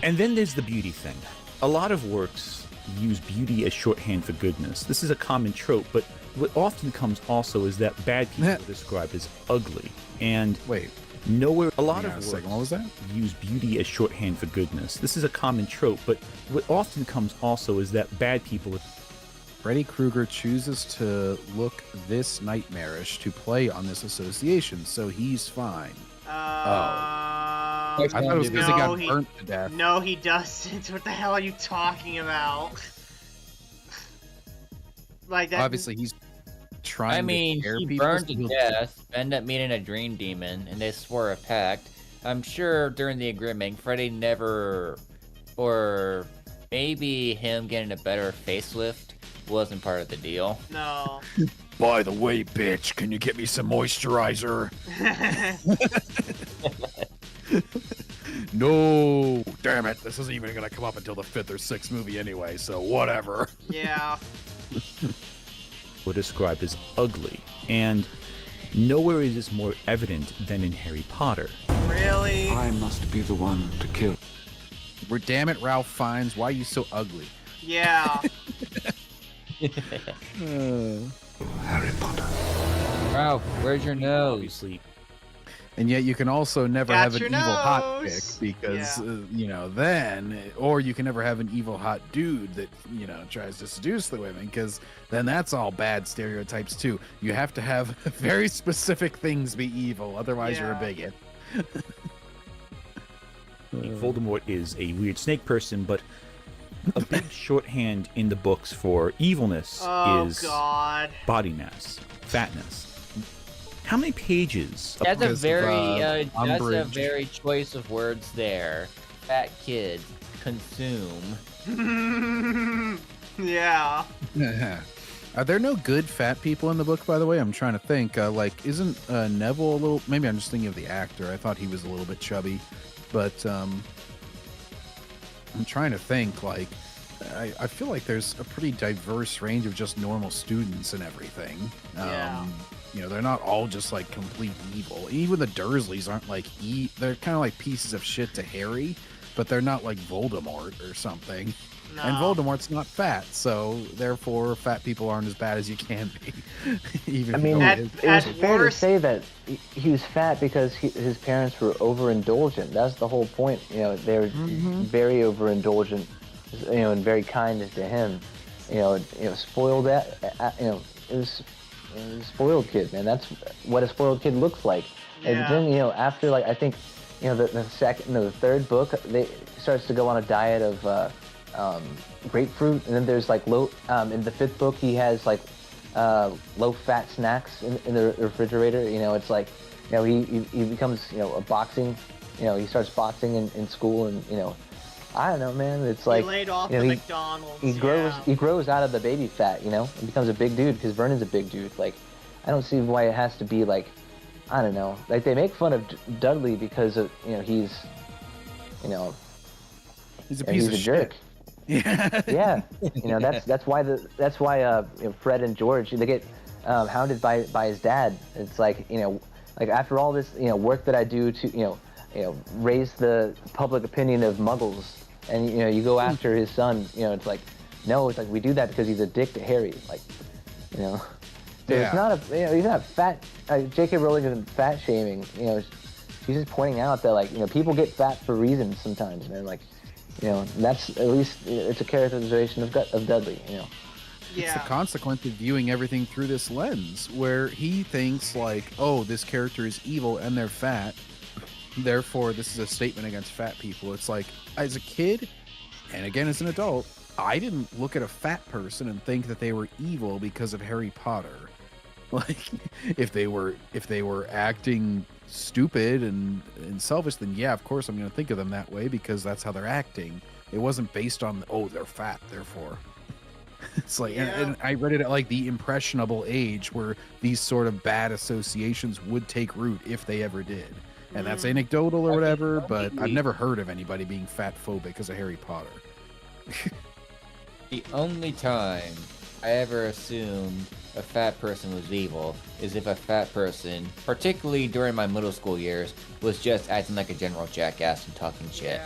And then there's the beauty thing. A lot of works use beauty as shorthand for goodness. This is a common trope, but what often comes also is that bad people are described as ugly. And nowhere a lot of works what was that? use beauty as shorthand for goodness. This is a common trope, but what often comes also is that bad people are... Freddy Krueger chooses to look this nightmarish to play on this association, so he's fine. I thought it was because he got burnt to death. No, he doesn't. What the hell are you talking about? Like that. Obviously, he's trying. I mean, to scare he people, burned so to he'll- death, ended up meeting a dream demon, and they swore a pact. I'm sure during the agreement, Freddy never, or maybe him getting a better facelift wasn't part of the deal. No. By the way, bitch, can you get me some moisturizer? No, damn it. This isn't even going to come up until the 5th or 6th movie anyway, so whatever. Yeah. were described as ugly, and nowhere is this more evident than in Harry Potter. Really? I must be the one to kill. Damn it, Ralph Fiennes, why are you so ugly? Yeah. Harry Potter. Ralph, where's your nose? Obviously. And yet you can also never Got have an your evil hot pick nose. because, Yeah. you know, then, or you can never have an evil hot dude that, you know, tries to seduce the women because then that's all bad stereotypes too. You have to have very specific things be evil, otherwise you're a Yeah. bigot. Voldemort is a weird snake person, but a big shorthand in the books for evilness is God. body mass, fatness. How many pages? That's a very, that's a umbrage? very choice of words there. Fat kid, consume. Yeah. Are there no good fat people in the book, by the way? I'm trying to think. Like, isn't Neville a little... Maybe I'm just thinking of the actor. I thought he was a little bit chubby. But I'm trying to think, like... I feel like there's a pretty diverse range of just normal students and everything. Yeah. You know, they're not all just, like, complete evil. Even the Dursleys aren't, like... They're kind of like pieces of shit to Harry, but they're not like Voldemort or something. No. And Voldemort's not fat, so therefore fat people aren't as bad as you can be. Even I mean, though it was fair to say that he was fat because his parents were overindulgent. That's the whole point. You know, they were very overindulgent, you know, and very kind to him. You know, spoiled. You know, it was a spoiled kid, man. That's what a spoiled kid looks like. And Yeah. then, you know, after, like, I think, you know, the third book, they starts to go on a diet of grapefruit, and then there's like in the fifth book he has like low-fat snacks in the refrigerator. You know, it's like, you know, he becomes, you know, a boxing, you know, he starts boxing in school, and, you know, I don't know, man. It's like, he laid off you know, the McDonald's. he grows out of the baby fat, you know, and becomes a big dude because Vernon's a big dude. Like, I don't see why it has to be like, I don't know. Like, they make fun of Dudley because of, you know, he's a piece of jerk. Yeah. Yeah. You know, that's why you know, Fred and George, they get hounded by his dad. It's like, you know, like, after all this, you know, work that I do to, you know, raise the public opinion of Muggles, and, you know, you go after his son, you know, it's like, no, it's like, we do that because he's a dick to Harry, like, you know. So it's not a, you know, he's not fat. J.K. Rowling isn't fat shaming, you know. She's just pointing out that, like, you know, people get fat for reasons sometimes, man. Like, you know, that's, at least, it's a characterization of Dudley, you know. It's the consequence of viewing everything through this lens, where he thinks, like, oh, this character is evil and they're fat, therefore this is a statement against fat people. It's like, as a kid, and again as an adult, I didn't look at a fat person and think that they were evil because of Harry Potter. Like, if they were acting stupid and selfish, then yeah, of course I'm going to think of them that way because that's how they're acting. It wasn't based on, oh, they're fat, therefore. It's like, and I read it at, like, the impressionable age where these sort of bad associations would take root if they ever did. And that's anecdotal or whatever, but I've never heard of anybody being fat phobic because of Harry Potter. The only time I ever assumed a fat person was evil is if a fat person, particularly during my middle school years, was just acting like a general jackass and talking shit.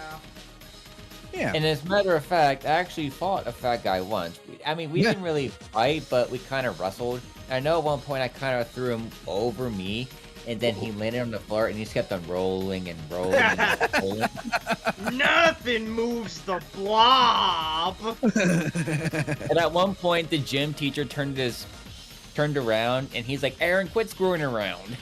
Yeah. And as a matter of fact, I actually fought a fat guy once. I mean, we didn't really fight, but we kind of wrestled. I know at one point I kind of threw him over me, and then he landed on the floor, and he just kept on rolling and rolling and rolling. Nothing moves the blob. And at one point, the gym teacher turned around, and he's like, "Aaron, quit screwing around."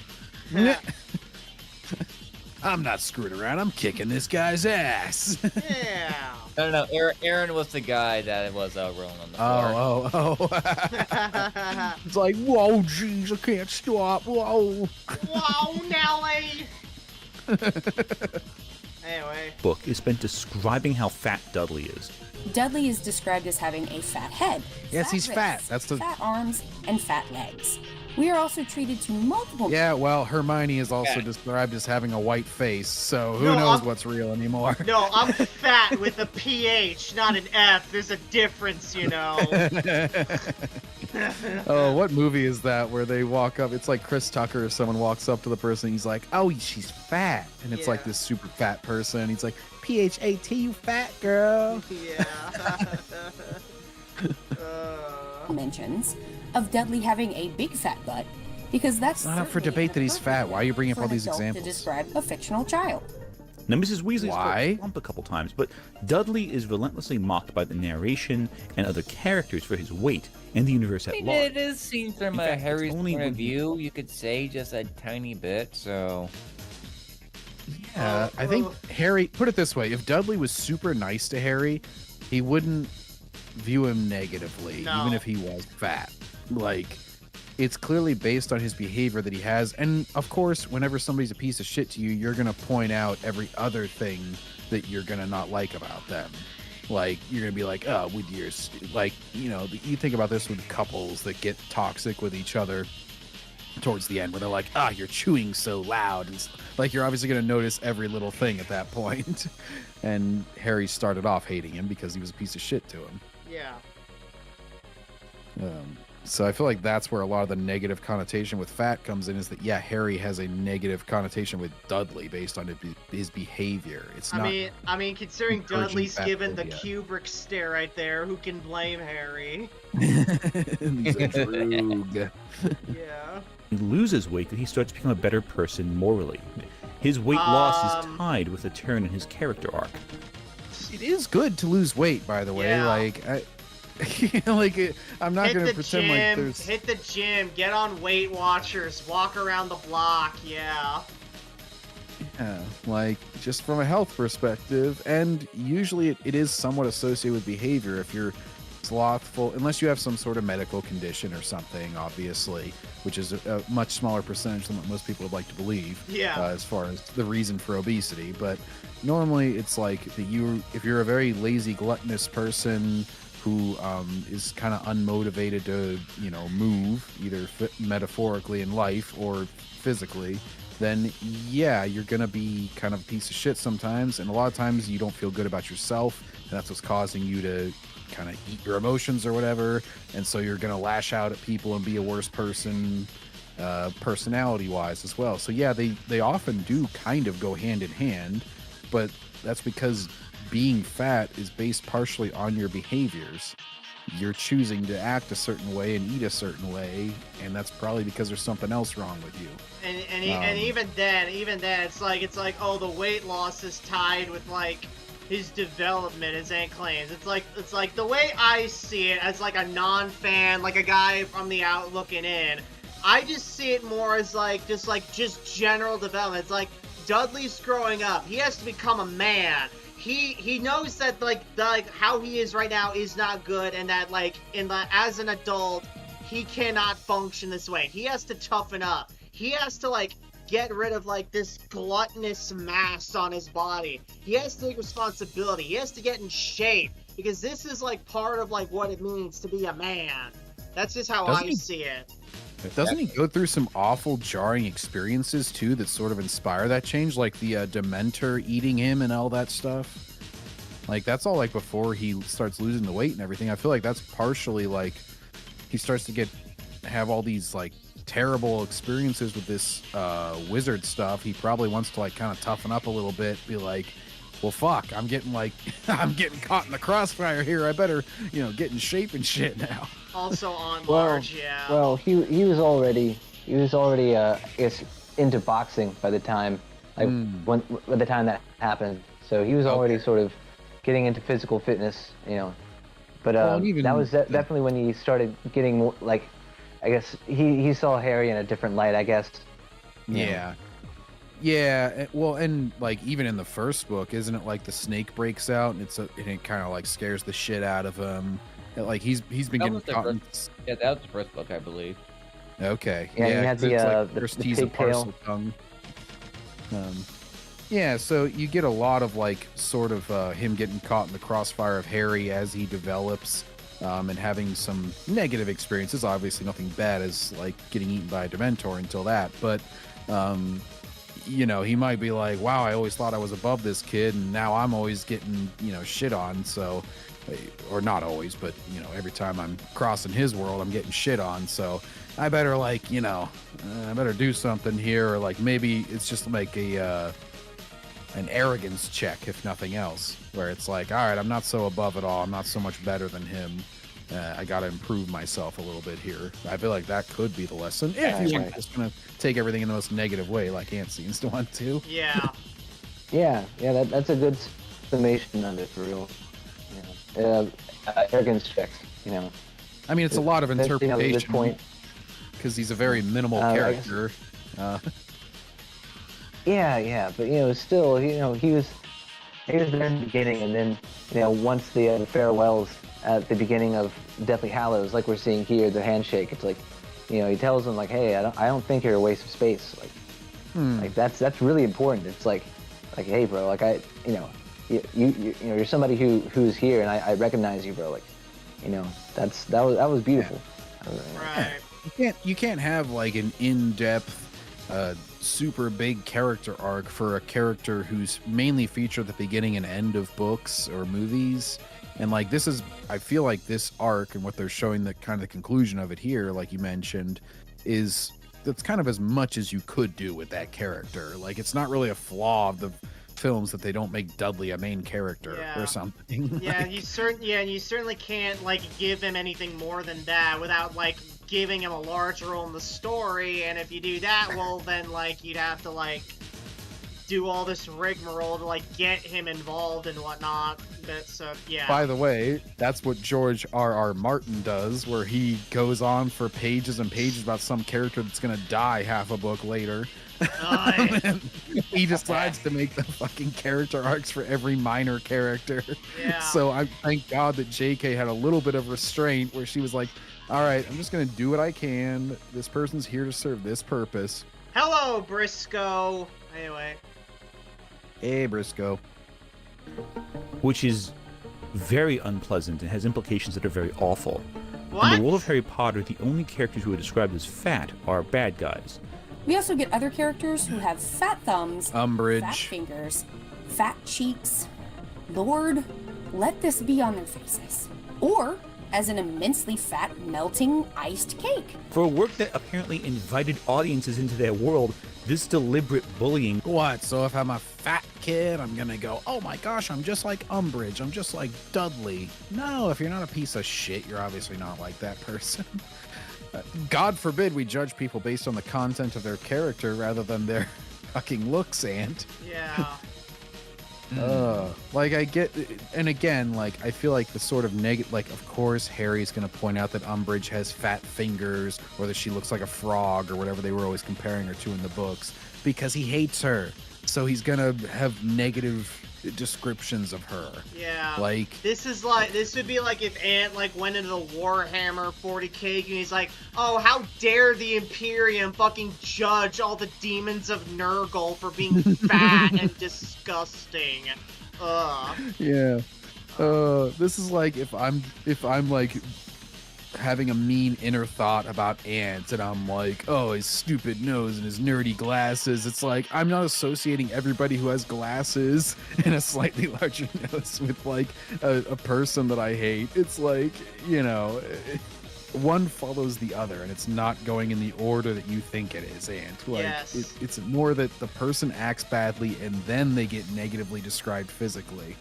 I'm not screwing around. I'm kicking this guy's ass. Yeah. No. Aaron was the guy that was rolling on the floor. Oh. It's like, whoa, jeez, I can't stop. Whoa. Whoa, Nelly. Anyway. Book is spent describing how fat Dudley is. Dudley is described as having a fat head. Yes, he's wrists, fat. That's the fat arms and fat legs. We are also treated to multiple. Yeah, well, Hermione is also described as having a white face, so who knows what's real anymore. No, I'm fat with a PH, not an F. There's a difference, you know. Oh, what movie is that where they walk up? It's like Chris Tucker or someone walks up to the person, and he's like, oh, she's fat. And it's like this super fat person. He's like, PHAT, you fat girl. Yeah. Mentions of Dudley having a big fat butt, because that's not up for debate that he's fat. Why are you bringing up all these examples? To describe a fictional child. Now, Mrs. Weasley's bump a couple times, but Dudley is relentlessly mocked by the narration and other characters for his weight and the universe at large. It is seen from Harry's point of view, you could say, just a tiny bit, so... Yeah, I think Harry, put it this way, if Dudley was super nice to Harry, he wouldn't view him negatively, even if he was fat. Like, it's clearly based on his behavior that he has, and of course, whenever somebody's a piece of shit to you, you're gonna point out every other thing that you're gonna not like about them. Like, you're gonna be like, oh, with your, like, you know, you think about this with couples that get toxic with each other towards the end, where they're like, you're chewing so loud, and like, you're obviously gonna notice every little thing at that point. And Harry started off hating him because he was a piece of shit to him. Yeah. So I feel like that's where a lot of the negative connotation with fat comes in, is that, yeah, Harry has a negative connotation with Dudley based on his behavior. It's not. I mean, considering Dudley's given the Kubrick stare right there, who can blame Harry? He's a droog. Yeah. He loses weight, and he starts to become a better person morally. His weight loss is tied with a turn in his character arc. It is good to lose weight, by the way. Yeah. Like, I'm not going to pretend like there's... Hit the gym, get on Weight Watchers, walk around the block, yeah. Yeah, like, just from a health perspective, and usually it is somewhat associated with behavior. If you're slothful, unless you have some sort of medical condition or something, obviously, which is a much smaller percentage than what most people would like to believe. Yeah. As far as the reason for obesity, but normally it's like that if you're a very lazy, gluttonous person who is kind of unmotivated to, move either metaphorically in life or physically, then yeah, you're gonna be kind of a piece of shit sometimes, and a lot of times you don't feel good about yourself, and that's what's causing you to kind of eat your emotions or whatever, and so you're gonna lash out at people and be a worse person, personality wise as well. So yeah, they often do kind of go hand in hand, but that's because being fat is based partially on your behaviors. You're choosing to act a certain way and eat a certain way, and that's probably because there's something else wrong with you. And even then, it's like, oh, the weight loss is tied with like his development, as Zane claims. It's like the way I see it as like a non-fan, like a guy from the out looking in. I just see it more as just general development. It's like Dudley's growing up. He has to become a man. He knows that like how he is right now is not good, and that as an adult he cannot function this way. He has to toughen up. He has to get rid of this gluttonous mass on his body. He has to take responsibility. He has to get in shape, because this is part of what it means to be a man. That's just how I see it. Doesn't he go through some awful, jarring experiences, too, that sort of inspire that change? Like the Dementor eating him and all that stuff? That's all, before he starts losing the weight and everything. I feel like that's partially, he starts to have all these, terrible experiences with this wizard stuff. He probably wants to, kind of toughen up a little bit, be like, well, fuck, I'm getting, I'm getting caught in the crossfire here. I better, get in shape and shit now. Also on large, yeah. Well, he was already I guess into boxing by the time by the time that happened. So he was already sort of getting into physical fitness, But that was definitely when he started getting more I guess he saw Harry in a different light, I guess. Yeah. Yeah, well, and even in the first book, isn't it the snake breaks out and it kind of scares the shit out of him? He's been getting caught. Yeah, that was the first book, I believe. Okay. Yeah, he had the parcel tongue. Yeah, so you get a lot of sort of him getting caught in the crossfire of Harry as he develops, and having some negative experiences. Obviously, nothing bad as getting eaten by a Dementor until that, but he might be like, wow, I always thought I was above this kid, and now I'm always getting shit on. So, or not always, but every time I'm crossing his world, I'm getting shit on. So I better I better do something here, or maybe it's just an arrogance check, if nothing else, where it's all right, I'm not so above it all. I'm not so much better than him. I got to improve myself a little bit here. I feel like that could be the lesson. If you weren't just going to take everything in the most negative way, like Ant seems to want to. Yeah. Yeah, that's a good summation of it, for real. Arrogance checks, I mean, it's a lot of interpretation, because he's a very minimal character. Yeah, but still, he was there in the beginning, and then once the farewells at the beginning of Deathly Hallows, like we're seeing here, the handshake, it's he tells him hey, I don't think you're a waste of space. That's really important. It's hey, bro, you're somebody who's here, and I recognize you, bro. That was beautiful. Right. You can't have an in-depth, super big character arc for a character who's mainly featured at the beginning and end of books or movies. And I feel like this arc and what they're showing, the kind of the conclusion of it here, like you mentioned, that's kind of as much as you could do with that character. It's not really a flaw of the films that they don't make Dudley a main character or something. Yeah, you certainly can't give him anything more than that without giving him a large role in the story. And if you do that, well, then you'd have to do all this rigmarole to like get him involved and whatnot. So yeah. By the way, that's what George R.R. Martin does, where he goes on for pages and pages about some character that's gonna die half a book later. And he decides to make the fucking character arcs for every minor character. Yeah. So I thank God that JK had a little bit of restraint where she was like, all right, I'm just gonna do what I can. This person's here to serve this purpose. Hello, Briscoe. Anyway. Hey, Briscoe. Which is very unpleasant and has implications that are very awful. What? In the world of Harry Potter, the only characters who are described as fat are bad guys. We also get other characters who have fat thumbs, Umbridge, fat fingers, fat cheeks. Lord, let this be on their faces. Or as an immensely fat, melting, iced cake. For a work that apparently invited audiences into their world, this deliberate bullying... What? So if I'm a fat kid, I'm gonna go, oh my gosh, I'm just like Umbridge, I'm just like Dudley. No, if you're not a piece of shit, you're obviously not like that person. God forbid we judge people based on the content of their character rather than their fucking looks, Ant. Yeah. Like I get, and again, like I feel like the sort of negative, like of course Harry's gonna point out that Umbridge has fat fingers or that she looks like a frog or whatever they were always comparing her to in the books because he hates her. So he's gonna have negative descriptions of her. Yeah. Like this would be like if Ant like went into the Warhammer 40K and he's like, oh, how dare the Imperium fucking judge all the demons of Nurgle for being fat and disgusting. Yeah. This is like if I'm like having a mean inner thought about Ant and I'm like, oh, his stupid nose and his nerdy glasses. It's like I'm not associating everybody who has glasses and a slightly larger nose with like a person that I hate. It's like, you know, one follows the other and it's not going in the order that you think it is, Ant. Like yes. It's more that the person acts badly and then they get negatively described physically.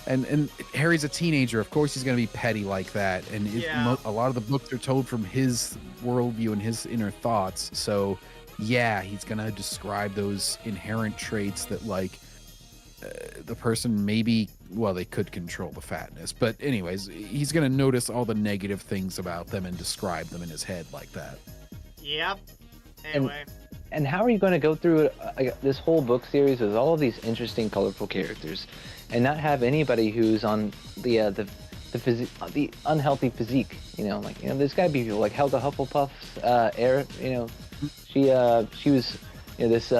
And Harry's a teenager. Of course, he's going to be petty like that. And a lot of the books are told from his worldview and his inner thoughts. So, yeah, he's going to describe those inherent traits that, like, the person maybe, well, they could control the fatness. But anyways, he's going to notice all the negative things about them and describe them in his head like that. Yep. Anyway. And how are you going to go through this whole book series with all of these interesting, colorful characters, and not have anybody who's on the unhealthy physique? You know, like, you know, there's got to be people like Helga Hufflepuff's you know, she was, you know, this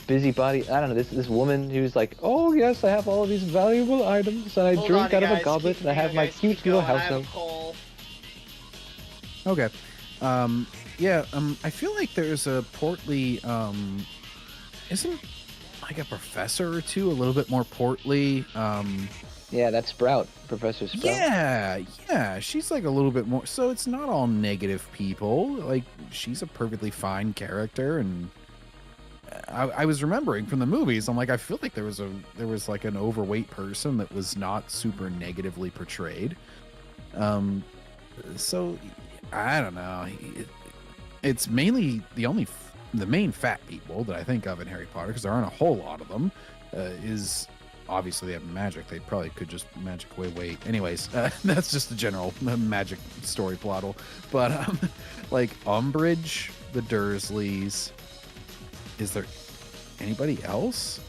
busybody. I don't know, this woman who's like, oh yes, I have all of these valuable items, and I drink out of a goblet, and I have my cute little household. Okay. Yeah, I feel like there's a portly, isn't like a professor or two a little bit more portly? Yeah, that's Sprout, Professor Sprout. Yeah, she's like a little bit more, so it's not all negative people. Like, she's a perfectly fine character, and I was remembering from the movies, I'm like, I feel like there was like an overweight person that was not super negatively portrayed. So, I don't know. It's mainly the main fat people that I think of in Harry Potter, because there aren't a whole lot of them, is obviously they have magic. They probably could just magic away weight. Anyways, that's just the general magic story plottle. But like Umbridge, the Dursleys, is there anybody else?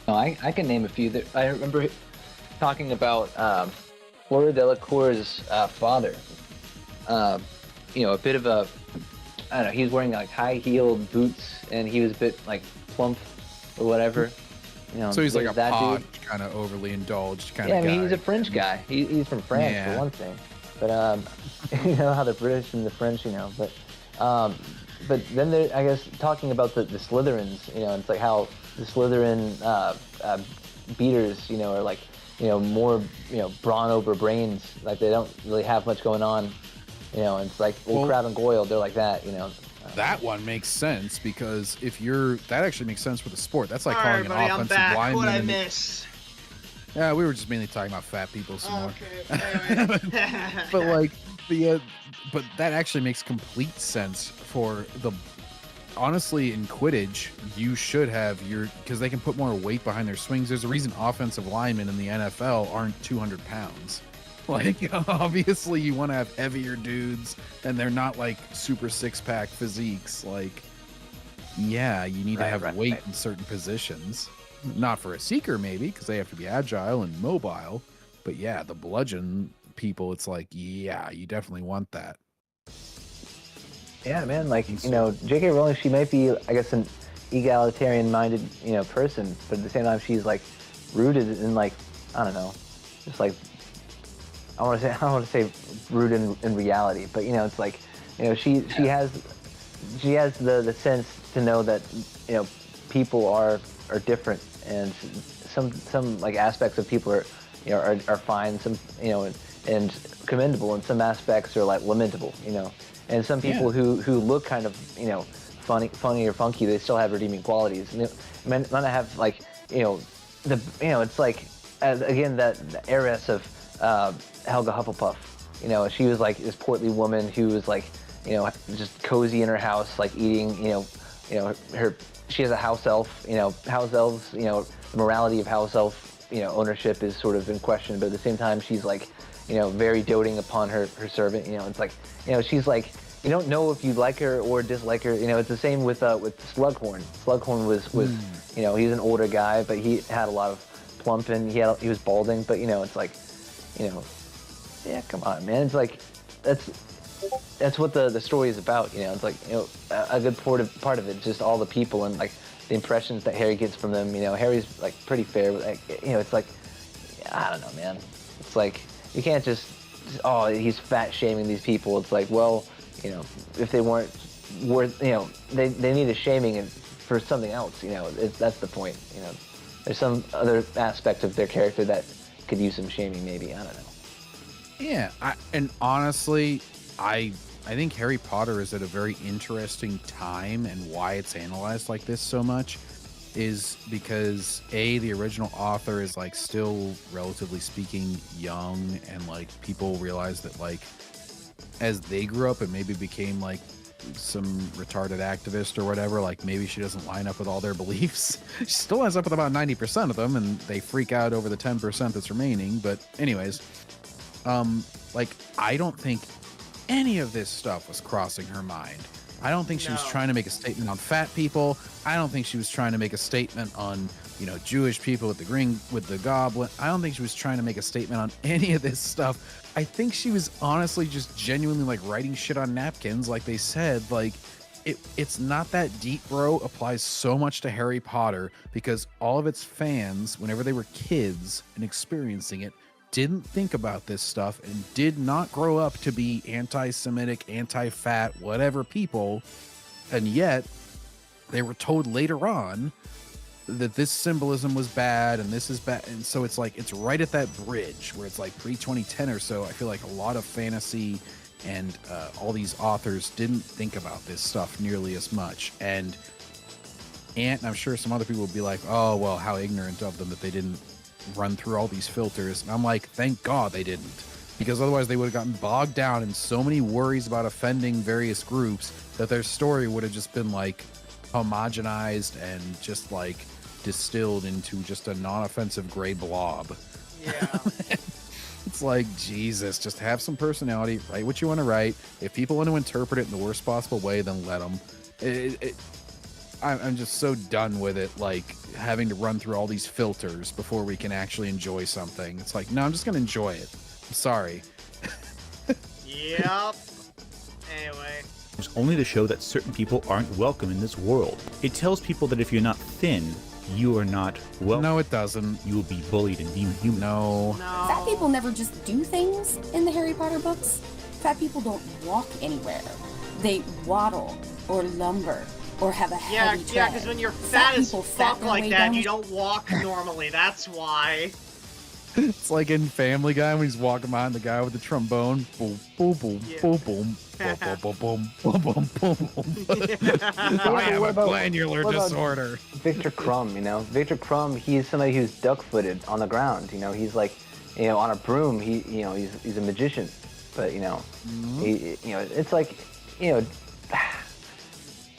No, I can name a few. That I remember talking about Fleur Delacour's father. You know, a bit of a, I don't know, he's wearing like high-heeled boots, and he was a bit like plump or whatever. You know, so he's like a that pod, dude. kind of overly indulged kind Yeah, of I guy. mean, he's a French guy. He's from France for one thing. But you know how the British and the French, you know. But then there, I guess, talking about the Slytherins, you know, it's like how the Slytherin beaters, you know, are like, you know, more, you know, brawn over brains. Like they don't really have much going on. You know, it's like Crabbe and Goyle, they're like that, you know. That one makes sense because that actually makes sense for the sport. That's like All calling right, buddy, an I'm offensive back. lineman. What'd I miss? Yeah, we were just mainly talking about fat people some more. Anyway. But like but that actually makes complete sense for the honestly, in Quidditch, you should have because they can put more weight behind their swings. There's a reason offensive linemen in the NFL aren't 200 pounds. Like, obviously, you want to have heavier dudes, and they're not like super six-pack physiques. Like, yeah, you need to have weight in certain positions. Not for a seeker, maybe, because they have to be agile and mobile. But yeah, the bludgeon people, it's like, yeah, you definitely want that. Yeah, man, like, J.K. Rowling, she might be, I guess, an egalitarian-minded, person, but at the same time, she's, like, rooted in, like, I don't know, just, like, I don't want to say rooted in reality, but, it's like, she has the sense to know that, people are different, and some like, aspects of people are fine, some, and commendable, and some aspects are, like, lamentable, And some people who look kind of, funny or funky, they still have redeeming qualities. And they might not have, like, it's like, again, the heiress of Helga Hufflepuff. She was like this portly woman who was like, just cozy in her house, like eating, she has a house elf, house elves, the morality of house elf, ownership is sort of in question, but at the same time, she's like, very doting upon her servant. It's like, she's like, you don't know if you like her or dislike her. It's the same with Slughorn. Slughorn was he's an older guy, but he had a lot of plump and he was balding. But it's like, yeah, come on, man. It's like that's what the story is about. It's like a good part of it is just all the people and like the impressions that Harry gets from them. Harry's like pretty fair, but like, it's like, I don't know, man. It's like, you can't just, oh, he's fat shaming these people. It's like, well, if they weren't worth, they need a shaming for something else. That's the point. There's some other aspect of their character that could use some shaming, maybe. I don't know. Yeah, and honestly, I think Harry Potter is at a very interesting time, and why it's analyzed like this so much is because the original author is like still relatively speaking young, and like people realize that like as they grew up and maybe became like some retarded activist or whatever, like maybe she doesn't line up with all their beliefs. She still lines up with about 90% of them, and they freak out over the 10% that's remaining. But anyways, like, I don't think any of this stuff was crossing her mind. I don't think she was trying to make a statement on fat people. I don't think she was trying to make a statement on, Jewish people with the goblin. I don't think she was trying to make a statement on any of this stuff. I think she was honestly just genuinely like writing shit on napkins, like they said. Like, it's not that deep, bro. Applies so much to Harry Potter because all of its fans, whenever they were kids and experiencing it, didn't think about this stuff and did not grow up to be anti-Semitic, anti-fat, whatever people. And yet they were told later on that this symbolism was bad and this is bad. And so it's like, it's right at that bridge where it's like pre-2010 or so. I feel like a lot of fantasy and all these authors didn't think about this stuff nearly as much. And I'm sure some other people would be like, oh, well, how ignorant of them that they didn't run through all these filters. And I'm like, thank God they didn't, because otherwise they would have gotten bogged down in so many worries about offending various groups that their story would have just been like homogenized and just like distilled into just a non-offensive gray blob. Yeah. It's like, Jesus, just have some personality, write what you want to write. If people want to interpret it in the worst possible way, then let them. I'm just so done with it, like having to run through all these filters before we can actually enjoy something. It's like, no, I'm just gonna enjoy it. I'm sorry. Yep. Anyway. It's only to show that certain people aren't welcome in this world. It tells people that if you're not thin, you are not welcome. No, it doesn't. You will be bullied and deemed human. No. Fat people never just do things in the Harry Potter books. Fat people don't walk anywhere. They waddle or lumber or have a heavy tread. Yeah, because when you're fat as fuck like that, you don't walk normally. That's why. It's like in Family Guy when he's walking behind the guy with the trombone. Boom, boom, boom, boom, boom, boom, boom, boom, boom, boom, boom, boom. I have a glandular disorder. Victor Crumb, Victor Crumb, he's somebody who's duck-footed on the ground. He's like, on a broom. He's a magician, but he, it's like,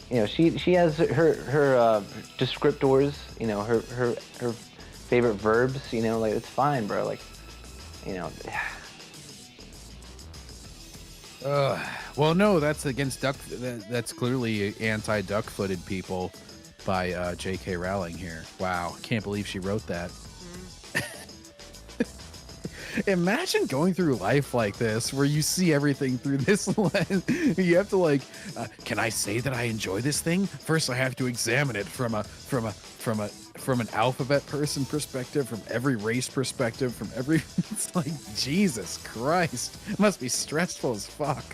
she has her descriptors, her favorite verbs, like it's fine, bro. Like, well, no, that's against duck. That's clearly anti-duck-footed people by J.K. Rowling here. Wow, can't believe she wrote that. Imagine going through life like this, where you see everything through this lens. You have to like, can I say that I enjoy this thing? First, I have to examine it from an alphabet person perspective, from every race perspective, from every. It's like, Jesus Christ, it must be stressful as fuck.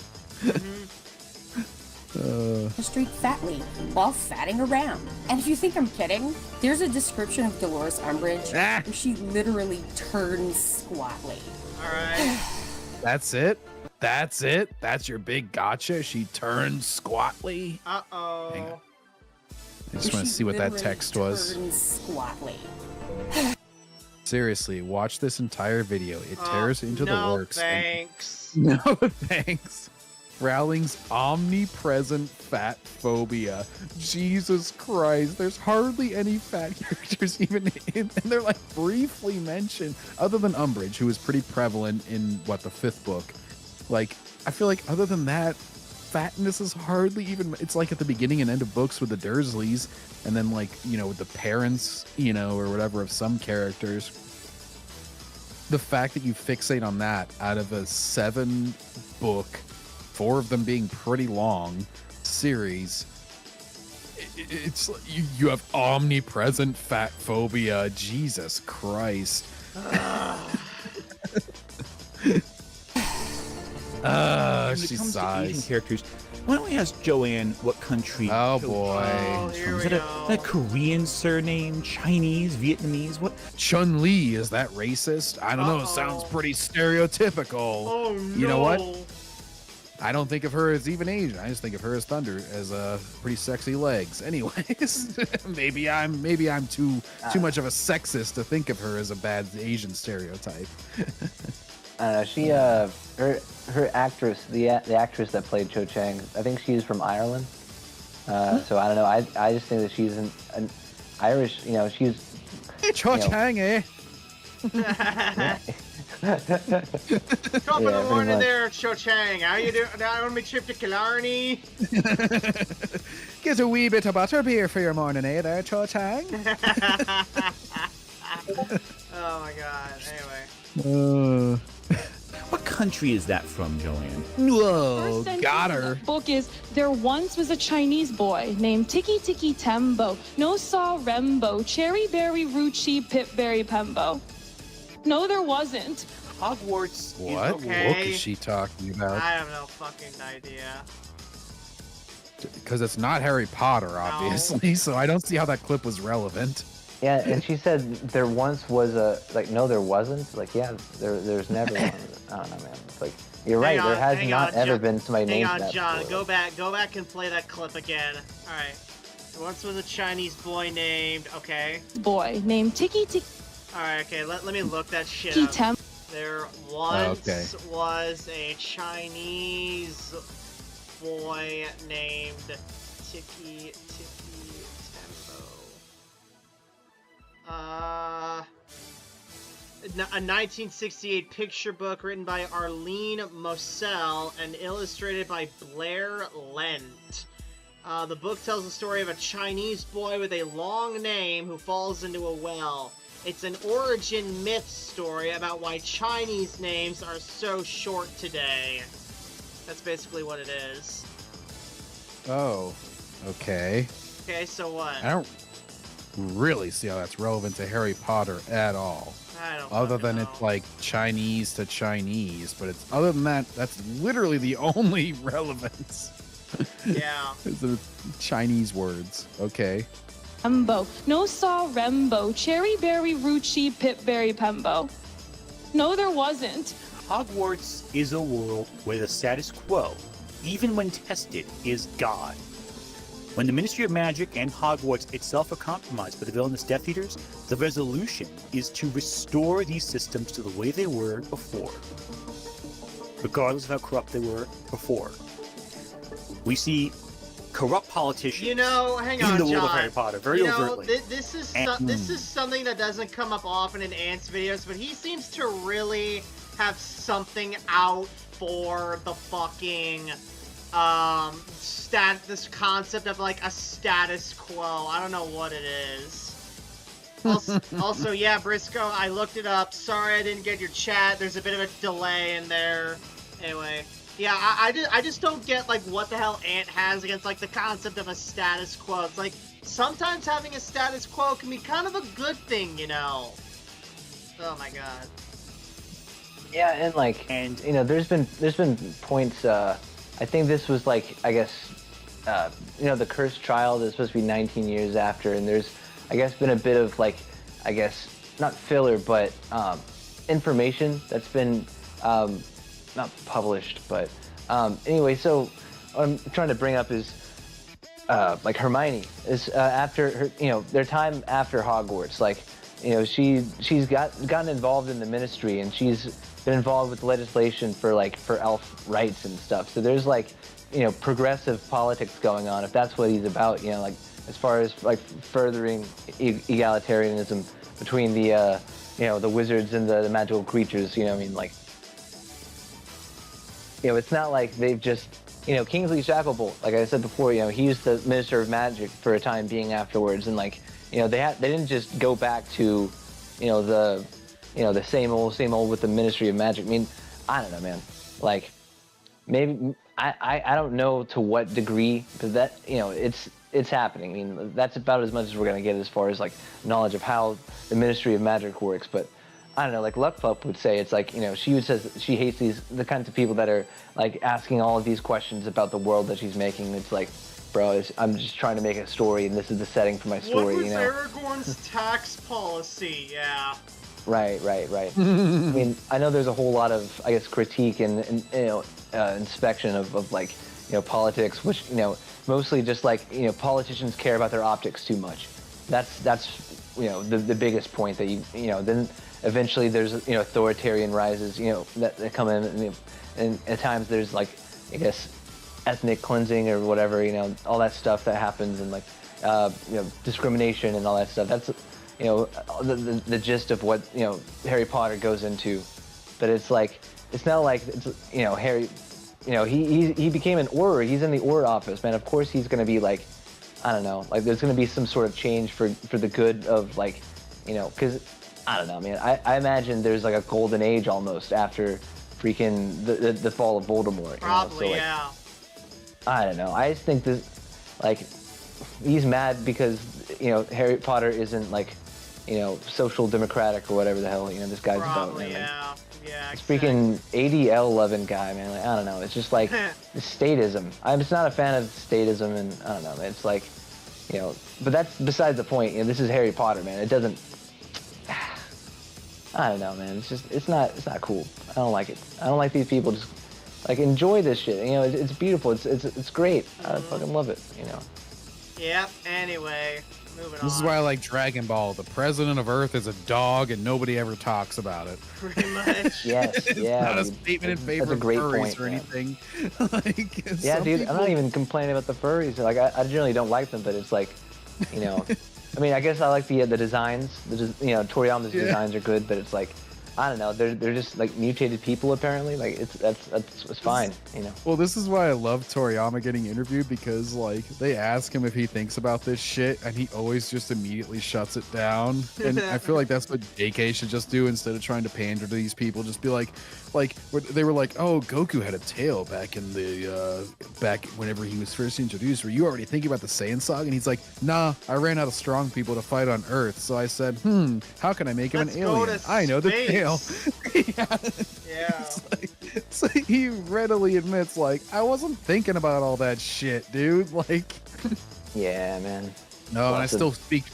The street fatly while fatting around. And if you think I'm kidding, there's a description of Dolores Umbridge where she literally turns squatly. Alright. That's it? That's your big gotcha? She turns squatly? Uh-oh. Hang on. I just want to see what that text was. Squatly. Seriously, watch this entire video. It tears into the works. Thanks. No thanks. Rowling's omnipresent fat phobia. Jesus Christ, there's hardly any fat characters even in, and they're like briefly mentioned, other than Umbridge, who is pretty prevalent in the 5th book. Like, I feel like other than that, fatness is hardly even, it's like at the beginning and end of books with the Dursleys, and then like, with the parents, or whatever of some characters. The fact that you fixate on that out of a 7-book, 4 of them being pretty long series, it's you have omnipresent fat phobia. Jesus Christ. She sighs. Asian characters, why don't we ask Joanne what country? Oh boy. Is that a Korean surname, Chinese, Vietnamese? What? Chun-Li, is that racist? I don't know. Sounds pretty stereotypical. Oh no. You know what? I don't think of her as even Asian. I just think of her as Thunder, as pretty sexy legs. Anyways, maybe I'm too much of a sexist to think of her as a bad Asian stereotype. She her actress, the actress that played Cho Chang, I think she's from Ireland. So I don't know. I just think that she's an Irish. She's Cho Chang, eh? Top of the morning there, Cho Chang. How you doing? Down on my trip to Killarney. Get a wee bit of butterbeer for your morning, eh, there, Cho Chang? Oh my god. Anyway. What country is that from, Joanne? Whoa, got her. The book is, there once was a Chinese boy named Tiki Tiki Tembo. No saw Rembo, Cherry Berry Ruchi, Pipberry Pembo. No, there wasn't. Hogwarts. What book is she talking about? I have no fucking idea. Because it's not Harry Potter, obviously, No. so I don't see how that clip was relevant. Yeah, and she said there once was a, like, no, there wasn't. Like, yeah, there's never one. I don't know, man. It's like, you're right, there has not ever been somebody named that. Hang on, John. before. Go back and play that clip again. All right. There once was a Chinese boy named, okay. Boy named Tiki Tiki. All right, okay. Let me look that shit Tiki up. Tem. There once was a Chinese boy named Tiki Tembo. A 1968 picture book written by Arlene Moselle and illustrated by Blair Lent. The book tells the story of a Chinese boy with a long name who falls into a well. It's an origin myth story about why Chinese names are so short today. That's basically what it is. Oh, okay. Okay, so what? I don't really see how that's relevant to Harry Potter at all. I don't Other than it's like Chinese to Chinese, but it's other than that, that's literally the only relevance. Yeah. Is the Chinese words. Okay. Rembo. No saw Rembo, Cherry Berry Ruchi, Pipberry Pembo. No, there wasn't. Hogwarts is a world where the status quo, even when tested, is God. When the Ministry of Magic and Hogwarts itself are compromised by the villainous Death Eaters, the resolution is to restore these systems to the way they were before, regardless of how corrupt they were before. We see corrupt politicians. You know, hang in on, the world John. of Harry Potter, very you know, overtly. This is something that doesn't come up often in Ant's videos, but he seems to really have something out for the fucking this concept of like a status quo. I don't know what it is. Also, yeah, Briscoe, I looked it up. Sorry I didn't get your chat. There's a bit of a delay in there. Anyway, yeah, I just don't get, like, what the hell Ant has against, like, the concept of a status quo. It's like, sometimes having a status quo can be kind of a good thing, you know? Oh my god. Yeah, and you know, there's been points, I think this was, like, I guess, you know, the cursed child is supposed to be 19 years after, and there's, I guess, been a bit of, like, I guess, not filler, but information that's been not published, but anyway, so what I'm trying to bring up is like Hermione is after her, you know, their time after Hogwarts, like, you know, she's gotten involved in the ministry, and she's been involved with legislation for elf rights and stuff. So there's, like, you know, progressive politics going on, if that's what he's about, you know, like, as far as, like, furthering egalitarianism between the you know, the wizards and the magical creatures, you know what I mean, like, you know, it's not like they've just, you know, Kingsley Shacklebolt, like I said before, you know, he was the Minister of Magic for a time being afterwards, and, like, you know, they didn't just go back to, you know, the same old with the Ministry of Magic. I mean, I don't know, man. Like, maybe I don't know to what degree, but that, you know, it's happening. I mean, that's about as much as we're gonna get as far as, like, knowledge of how the Ministry of Magic works, but I don't know, like Luckpup would say, it's like, you know, she would say she hates the kinds of people that are, like, asking all of these questions about the world that she's making. It's like, bro, I'm just trying to make a story, and this is the setting for my story, what was you know? Aragorn's tax policy? Yeah. Right. I mean, I know there's a whole lot of, I guess, critique and you know, inspection of like, you know, politics, which, you know, mostly just like, you know, politicians care about their optics too much. That's you know, the biggest point that you know, then eventually there's, you know, authoritarian rises, you know, that come in, and, you know, and at times there's, like, I guess, ethnic cleansing or whatever, you know, all that stuff that happens, and, like, you know, discrimination and all that stuff. That's, you know, the gist of what, you know, Harry Potter goes into. But it's like, it's not like, it's, you know, Harry, you know, he became an Auror. He's in the Auror office, man. Of course he's going to be, like, I don't know, like, there's going to be some sort of change for the good of, like, you know, because, I don't know, man. I imagine there's, like, a golden age almost after freaking the fall of Voldemort. Probably, you know? So, like, yeah. I don't know. I just think this, like, he's mad because, you know, Harry Potter isn't, like, you know, social democratic or whatever the hell, you know, this guy's Probably, about. Man. yeah. Like, Yeah, this freaking ADL loving guy, man. Like, I don't know. It's just like statism. I'm just not a fan of statism, and I don't know. It's like, you know, but that's beside the point. You know, this is Harry Potter, man. It doesn't. I don't know, man. It's just, it's not cool. I don't like it. I don't like these people just, like, enjoy this shit. You know, it's beautiful. It's great. I fucking love it. You know. Yep. Anyway, moving on. This is why I like Dragon Ball. The president of Earth is a dog, and nobody ever talks about it. Pretty much. Yes. It's Yeah. not a Dude. statement in favor That's a of great furries point, or man. anything. Like, Yeah, some dude. people- I'm not even complaining about the furries. Like, I generally don't like them, but it's like, you know, I mean, I guess I like the designs. You know, Toriyama's designs are good, but it's like, I don't know. They're just like mutated people apparently. Like, it's fine. You know. Well, this is why I love Toriyama getting interviewed, because, like, they ask him if he thinks about this shit, and he always just immediately shuts it down. And I feel like that's what JK should just do instead of trying to pander to these people. Just be like they were like, oh, Goku had a tail back in the back whenever he was first introduced. Were you already thinking about the Saiyan saga? And he's like, nah, I ran out of strong people to fight on Earth, so I said, how can I make him an alien? I know the tail. Yeah. So he readily admits, like, I wasn't thinking about all that shit, dude. Like, yeah, man. No, and I Lots of still speak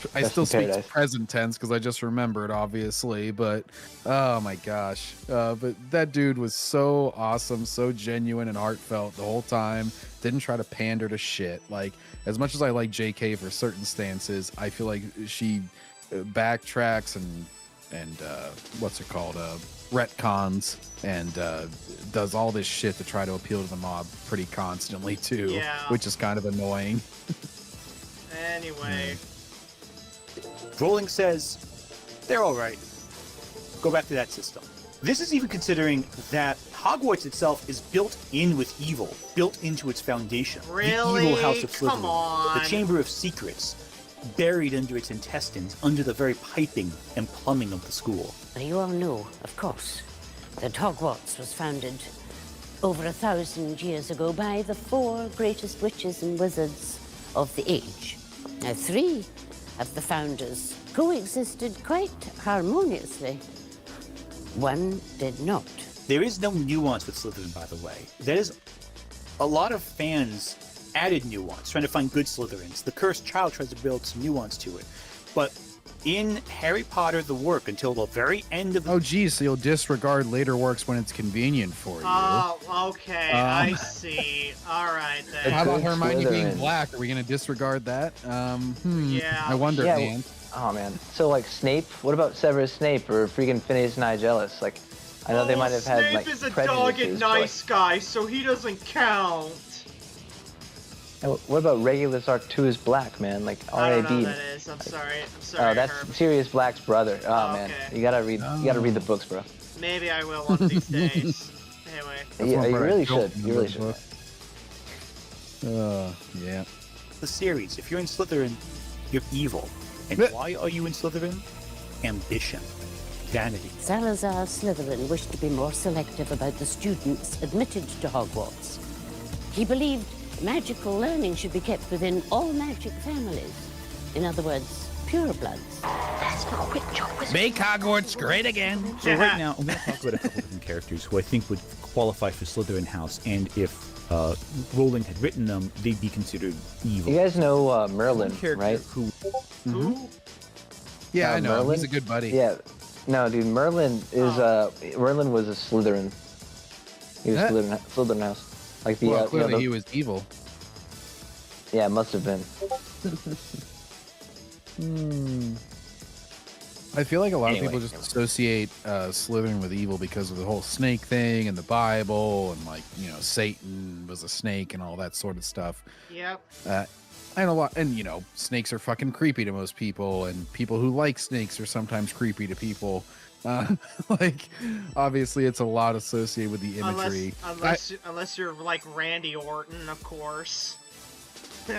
paradise. present tense because I just remembered, obviously. But oh my gosh, but that dude was so awesome, so genuine and heartfelt the whole time. Didn't try to pander to shit. Like, as much as I like JK for certain stances, I feel like she backtracks and what's it called, retcons, and does all this shit to try to appeal to the mob pretty constantly too, Yeah. which is kind of annoying. Anyway. Rowling says they're all right. Go back to that system. This is even considering that Hogwarts itself is built in with evil, built into its foundation. Really? The evil House of Slytherin. Come on. The Chamber of Secrets, buried under its intestines, under the very piping and plumbing of the school. You all know, of course, that Hogwarts was founded over 1,000 years ago by the 4 greatest witches and wizards of the age. Now, 3 of the founders coexisted quite harmoniously. 1 did not. There is no nuance with Slytherin, by the way. There is a lot of fans added nuance, trying to find good Slytherins. The Cursed Child tries to build some nuance to it. But in Harry Potter, the work, until the very end of the... Oh, geez, so you'll disregard later works when it's convenient for you. Oh, okay. I see. All right, then. How about Hermione being Slytherin. black? Are we going to disregard that? Yeah. I wonder, Yeah, man. Oh man. So like Snape, what about Severus Snape or freaking Phineas Nigellus? Like, I know they might have had like Snape is a prejudices, dogged nice guy, so he doesn't count. but what about Regulus Arcturus Black, man? Like I don't know R.A.B. who that is. I'm sorry. I'm sorry. Oh, that's Herb. Sirius Black's brother. Oh man, okay. you gotta read the books, bro. Maybe I will one of these days. Anyway. Yeah, you really should. You really should. Yeah. The series, if you're in Slytherin, you're evil. And why are you in Slytherin? Ambition. Vanity. Salazar Slytherin wished to be more selective about the students admitted to Hogwarts. He believed magical learning should be kept within all magic families. In other words, purebloods. That's not witch. Make Hogwarts great again. So right now, I'm going to talk about a couple different characters who I think would qualify for Slytherin House, and if Rowling had written them, they'd be considered evil. You guys know Merlin, right? Who? Yeah, I know. Merlin? He's a good buddy. Yeah. No, dude, Merlin is Merlin was a Slytherin. He was Slytherin House. Like the Well, clearly he was evil. Yeah, it must have been. I feel like a lot Anyway, of people just associate Slytherin with evil because of the whole snake thing and the Bible and like, you know, Satan was a snake and all that sort of stuff. Yep. And you know, snakes are fucking creepy to most people, and people who like snakes are sometimes creepy to people. Like, obviously, it's a lot associated with the imagery. Unless you're like Randy Orton, of course.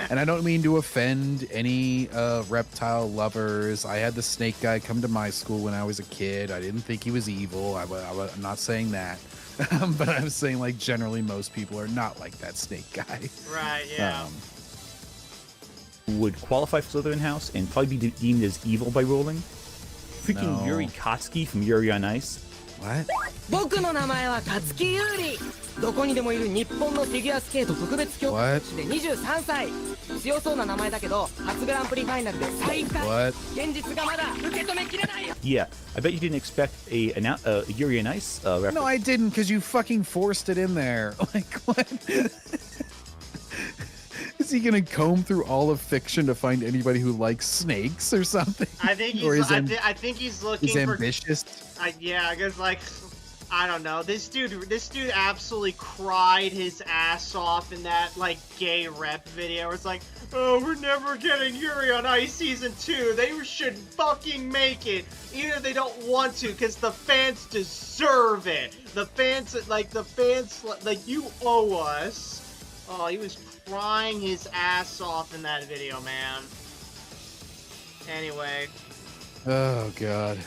And I don't mean to offend any reptile lovers. I had the snake guy come to my school when I was a kid. I didn't think he was evil. I'm not saying that. But I'm saying, like, generally most people are not like that snake guy. Right, yeah. Would qualify for Slytherin House and probably be deemed as evil by Rowling. Freaking No. Yuri Kotsky from Yuri on Ice. What? 僕の名前は勝木優里。どこにでもいる日本のフィギュアスケート特別強化選手で23歳。強そうな名前だけど、初グランプリファイナルで最下位。 What? 現実がまだ受け止めきれないよ。 Yeah, I bet you didn't expect a Yuri on Ice reference. No, I didn't, because you fucking forced it in there. Like, what? Is he gonna comb through all of fiction to find anybody who likes snakes or something? I think Or he's. is I think he's looking He's for. ambitious. Yeah, I guess like. I don't know. This dude absolutely cried his ass off in that like gay rep video. It's like, oh, we're never getting Yuri on Ice season 2. They should fucking make it, even if they don't want to, because the fans deserve it. The fans, like you owe us. Oh, he was crying his ass off in that video, man. Anyway. Oh god.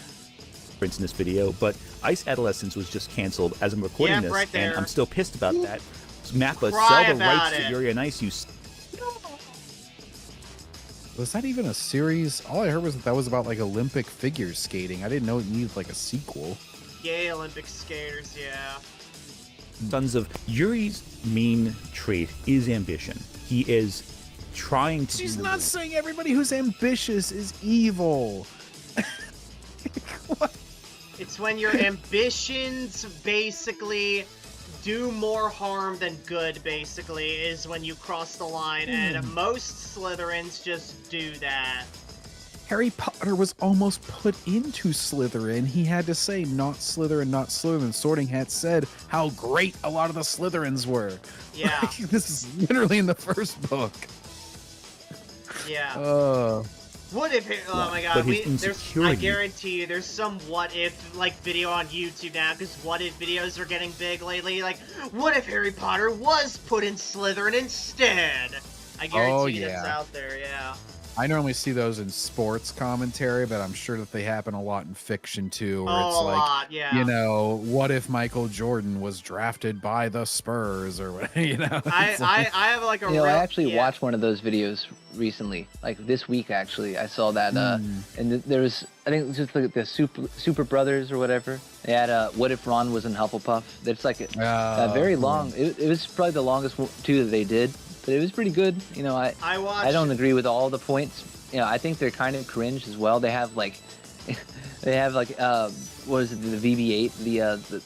In this video, but Ice Adolescence was just canceled as I'm recording this, right there. and I'm still pissed about that. Mappa Cry sell the about rights it. to Yuri on Ice. Was that even a series? All I heard was that was about like Olympic figure skating. I didn't know it needed like a sequel. Gay Olympic skaters, yeah. Sons of Yuri's main trait is ambition. He is trying to. She's not saying everybody who's ambitious is evil. It's when your ambitions basically do more harm than good, basically, is when you cross the line, and most Slytherins just do that. Harry Potter was almost put into Slytherin. He had to say, not Slytherin, not Slytherin. Sorting Hat said how great a lot of the Slytherins were. Yeah. Like, this is literally in the first book. Yeah. What if oh my god, I insecurity- guarantee you there's some what if like video on YouTube now because what if videos are getting big lately. Like, what if Harry Potter was put in Slytherin instead? I guarantee you that's out there, yeah. I normally see those in sports commentary, but I'm sure that they happen a lot in fiction too. Where it's a like, lot, yeah. you know, what if Michael Jordan was drafted by the Spurs or what? You know, I have like a I actually watched one of those videos recently, like this week actually. I saw that, and there was, I think it was just like the Super Brothers or whatever. They had what if Ron was in Hufflepuff? That's like a very long. It was probably the longest two that they did. But it was pretty good. You know, I don't agree with all the points. You know, I think they're kind of cringe as well. They have like, what is it, the VB8,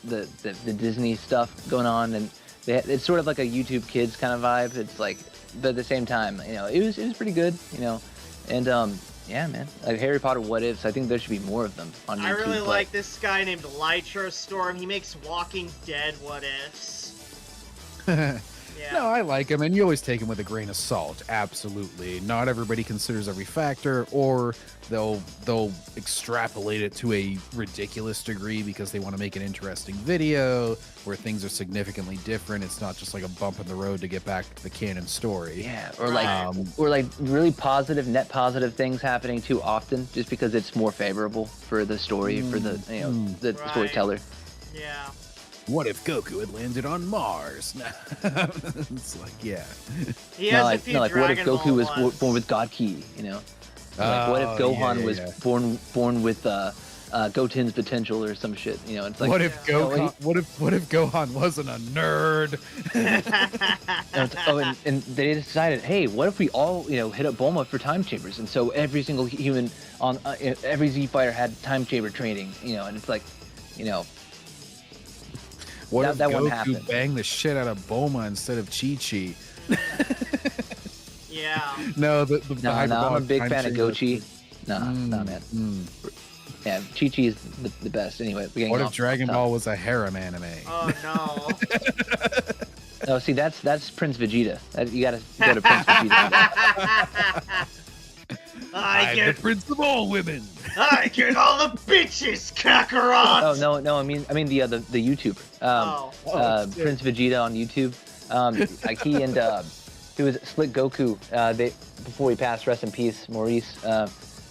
the Disney stuff going on, and it's sort of like a YouTube Kids kind of vibe. It's like, but at the same time, you know, it was pretty good. You know, and yeah, man, like Harry Potter what ifs. I think there should be more of them on YouTube. I really like this guy named Lytro Storm. He makes Walking Dead what ifs. Yeah. No, I like him, and you always take him with a grain of salt. Absolutely, not everybody considers every factor, or they'll extrapolate it to a ridiculous degree because they want to make an interesting video where things are significantly different. It's not just like a bump in the road to get back to the canon story. Yeah, or like really positive, net positive things happening too often, just because it's more favorable for the story, for the the storyteller. Yeah. What if Goku had landed on Mars? It's like, yeah. He has a few what if Goku Ball was ones. born with God Ki? You know, like what if Gohan was born with Goten's potential or some shit? You know, it's like what if Gohan? What if Gohan wasn't a nerd? and they decided, hey, what if we all hit up Bulma for time chambers, and so every single human on every Z fighter had time chamber training. You know, and it's like, What if that won't Goku happen. banged the shit out of Bulma instead of Chi-Chi? Yeah. No, No, I'm a big fan of Gochi. Nah, man. Yeah, Chi-Chi is the best. Anyway, we're getting What if off Dragon topic. Ball was a harem anime? Oh no. No, see, that's Prince Vegeta. You gotta go to Prince Vegeta. I'm the prince of all women. I get all the bitches, Kakarot. Oh no, I mean the YouTuber. Prince Vegeta on YouTube. Like he and he was Slick Goku. They before he passed, rest in peace, Maurice.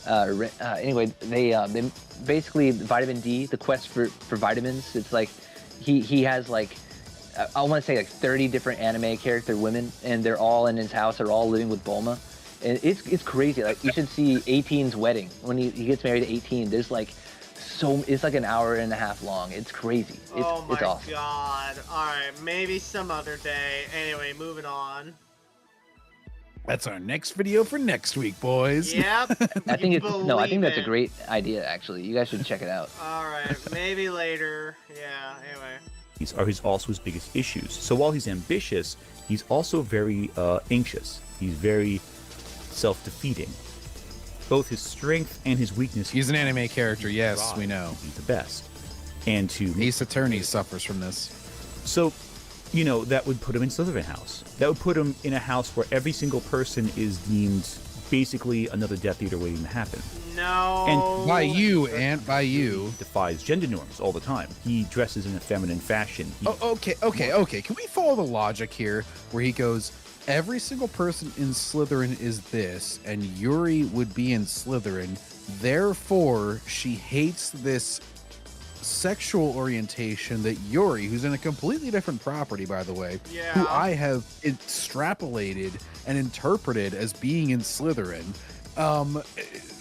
Anyway, they basically vitamin D, the quest for vitamins. It's like he has like I want to say like 30 different anime character women, and they're all in his house. They're all living with Bulma. And it's crazy. Like you should see 18's wedding when he gets married at 18. There's like it's like an hour and a half long. It's crazy. It's awesome. God. All right, maybe some other day. Anyway, moving on. That's our next video for next week, boys. Yep. I think that's a great idea. Actually, you guys should check it out. All right, maybe later. Yeah. Anyway. These are also his biggest issues. So while he's ambitious, he's also very anxious. He's very self-defeating. Both his strength and his weakness. He's an anime character, yes, we know. To be the best. And to Ace Attorney suffers from this. So, that would put him in Slytherin House. That would put him in a house where every single person is deemed basically another Death Eater waiting to happen. No. And by you, he defies gender norms all the time. He dresses in a feminine fashion. Okay. Can we follow the logic here where he goes, every single person in Slytherin is this, and Yuri would be in Slytherin. Therefore, she hates this sexual orientation that Yuri, who's in a completely different property, by the way, who I have extrapolated and interpreted as being in Slytherin.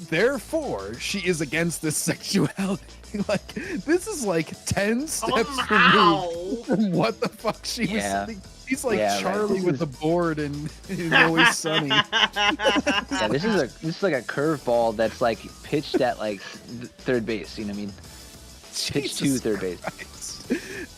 Therefore, she is against this sexuality. Like, this is like 10 steps removed from what the fuck she was saying. He's like Charlie with the board and Always Sunny. Yeah, this is like a curveball that's like pitched at like third base. You know what I mean? Pitched to third base.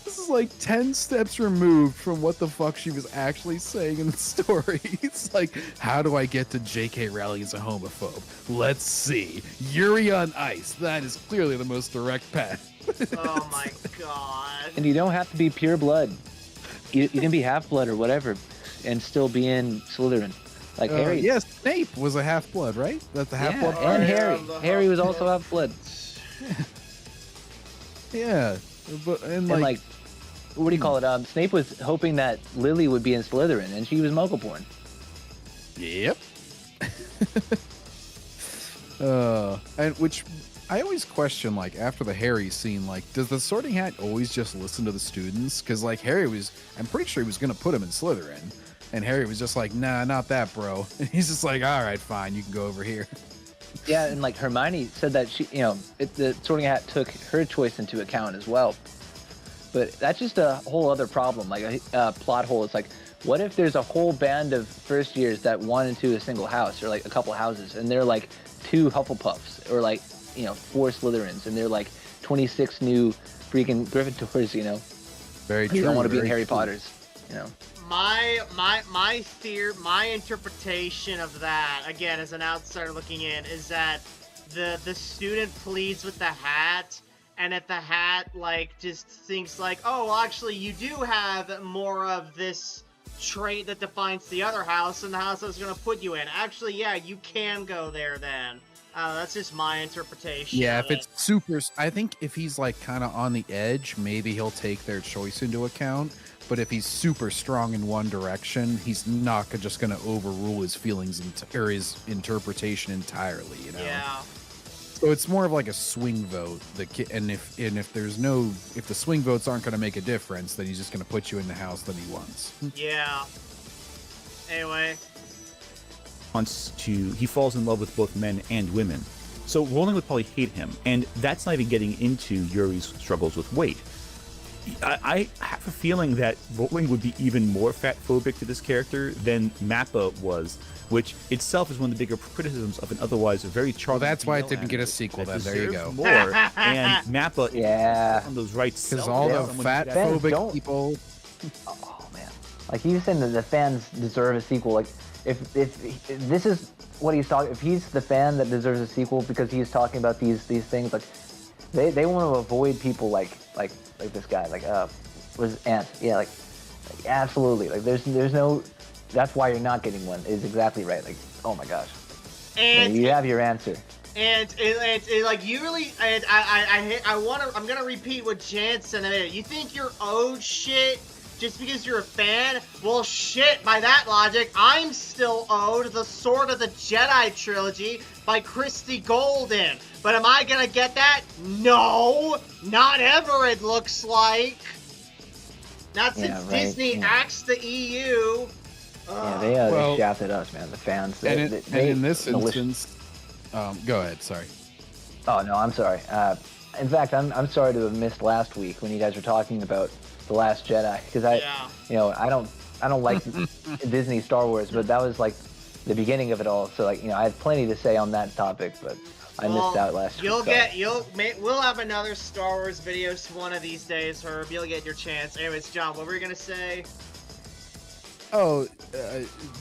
This is is like 10 steps removed from what the fuck she was actually saying in the story. It's like, how do I get to J.K. Rowling as a homophobe? Let's see. Yuri on Ice. That is clearly the most direct path. Oh my god. And you don't have to be pure blood. You can be half blood or whatever, and still be in Slytherin. Like Harry. Yes, Snape was a half blood, right? That's the half blood. And Harry. Harry was also half blood. Yeah, but And like, what do you call it? Snape was hoping that Lily would be in Slytherin, and she was Muggle-born. Yep. And which I always question, like, after the Harry scene, like, does the Sorting Hat always just listen to the students? Because, like, Harry was, I'm pretty sure he was going to put him in Slytherin. And Harry was just like, nah, not that, bro. And he's just like, all right, fine, you can go over here. Yeah, and like Hermione said that she, the Sorting Hat took her choice into account as well. But that's just a whole other problem, like a plot hole. It's like, what if there's a whole band of first years that want into a single house or like a couple houses, and they're like 2 Hufflepuffs or like 4 Slytherins, and they're like 26 new freaking Gryffindors, Very true. You don't want to be in very Harry true. Potter's, My interpretation of that, again as an outsider looking in, is that the student pleads with the hat, and if the hat like just thinks like, oh well, actually you do have more of this trait that defines the other house, and the house I was gonna put you in. Actually, yeah, you can go there then. That's just my interpretation. Yeah, of if it's super, I think if he's like kind of on the edge, maybe he'll take their choice into account. But if he's super strong in one direction, he's not just going to overrule his feelings or his interpretation entirely. Yeah. So it's more of like a swing vote. And if the swing votes aren't going to make a difference, then he's just going to put you in the house that he wants. Yeah. Anyway. He falls in love with both men and women. So Rowling would probably hate him, and that's not even getting into Yuri's struggles with weight. I have a feeling that Rowling would be even more fat-phobic to this character than Mappa was, which itself is one of the bigger criticisms of an otherwise very charming. Well, that's why it didn't get a sequel. Then there you go. More and Mappa, on those rights, because all the fat-phobic people. Oh man, like he's saying that the fans deserve a sequel. Like if this is what he's talking, if he's the fan that deserves a sequel because he's talking about these things, like they want to avoid people like this guy, like was Ant, yeah, like absolutely, like there's no, that's why you're not getting one, is exactly right, like oh my gosh, and you have your answer. And like you really, and I'm gonna repeat what Jan said in a minute. You think you're owed shit just because you're a fan? Well, shit, by that logic, I'm still owed the Sword of the Jedi trilogy by Christy Golden. But am I gonna get that? No, not ever, it looks like. Not since Disney axed the EU. Yeah, they shafted us, man, the fans. And in this instance, go ahead, sorry. Oh, no, I'm sorry. In fact, I'm sorry to have missed last week when you guys were talking about The Last Jedi, because I don't like Disney Star Wars, but that was like the beginning of it all. So like, I had plenty to say on that topic, but I missed out last week. We'll have another Star Wars video one of these days, Herb. You'll get your chance. Anyways, John, what were you gonna say? Oh,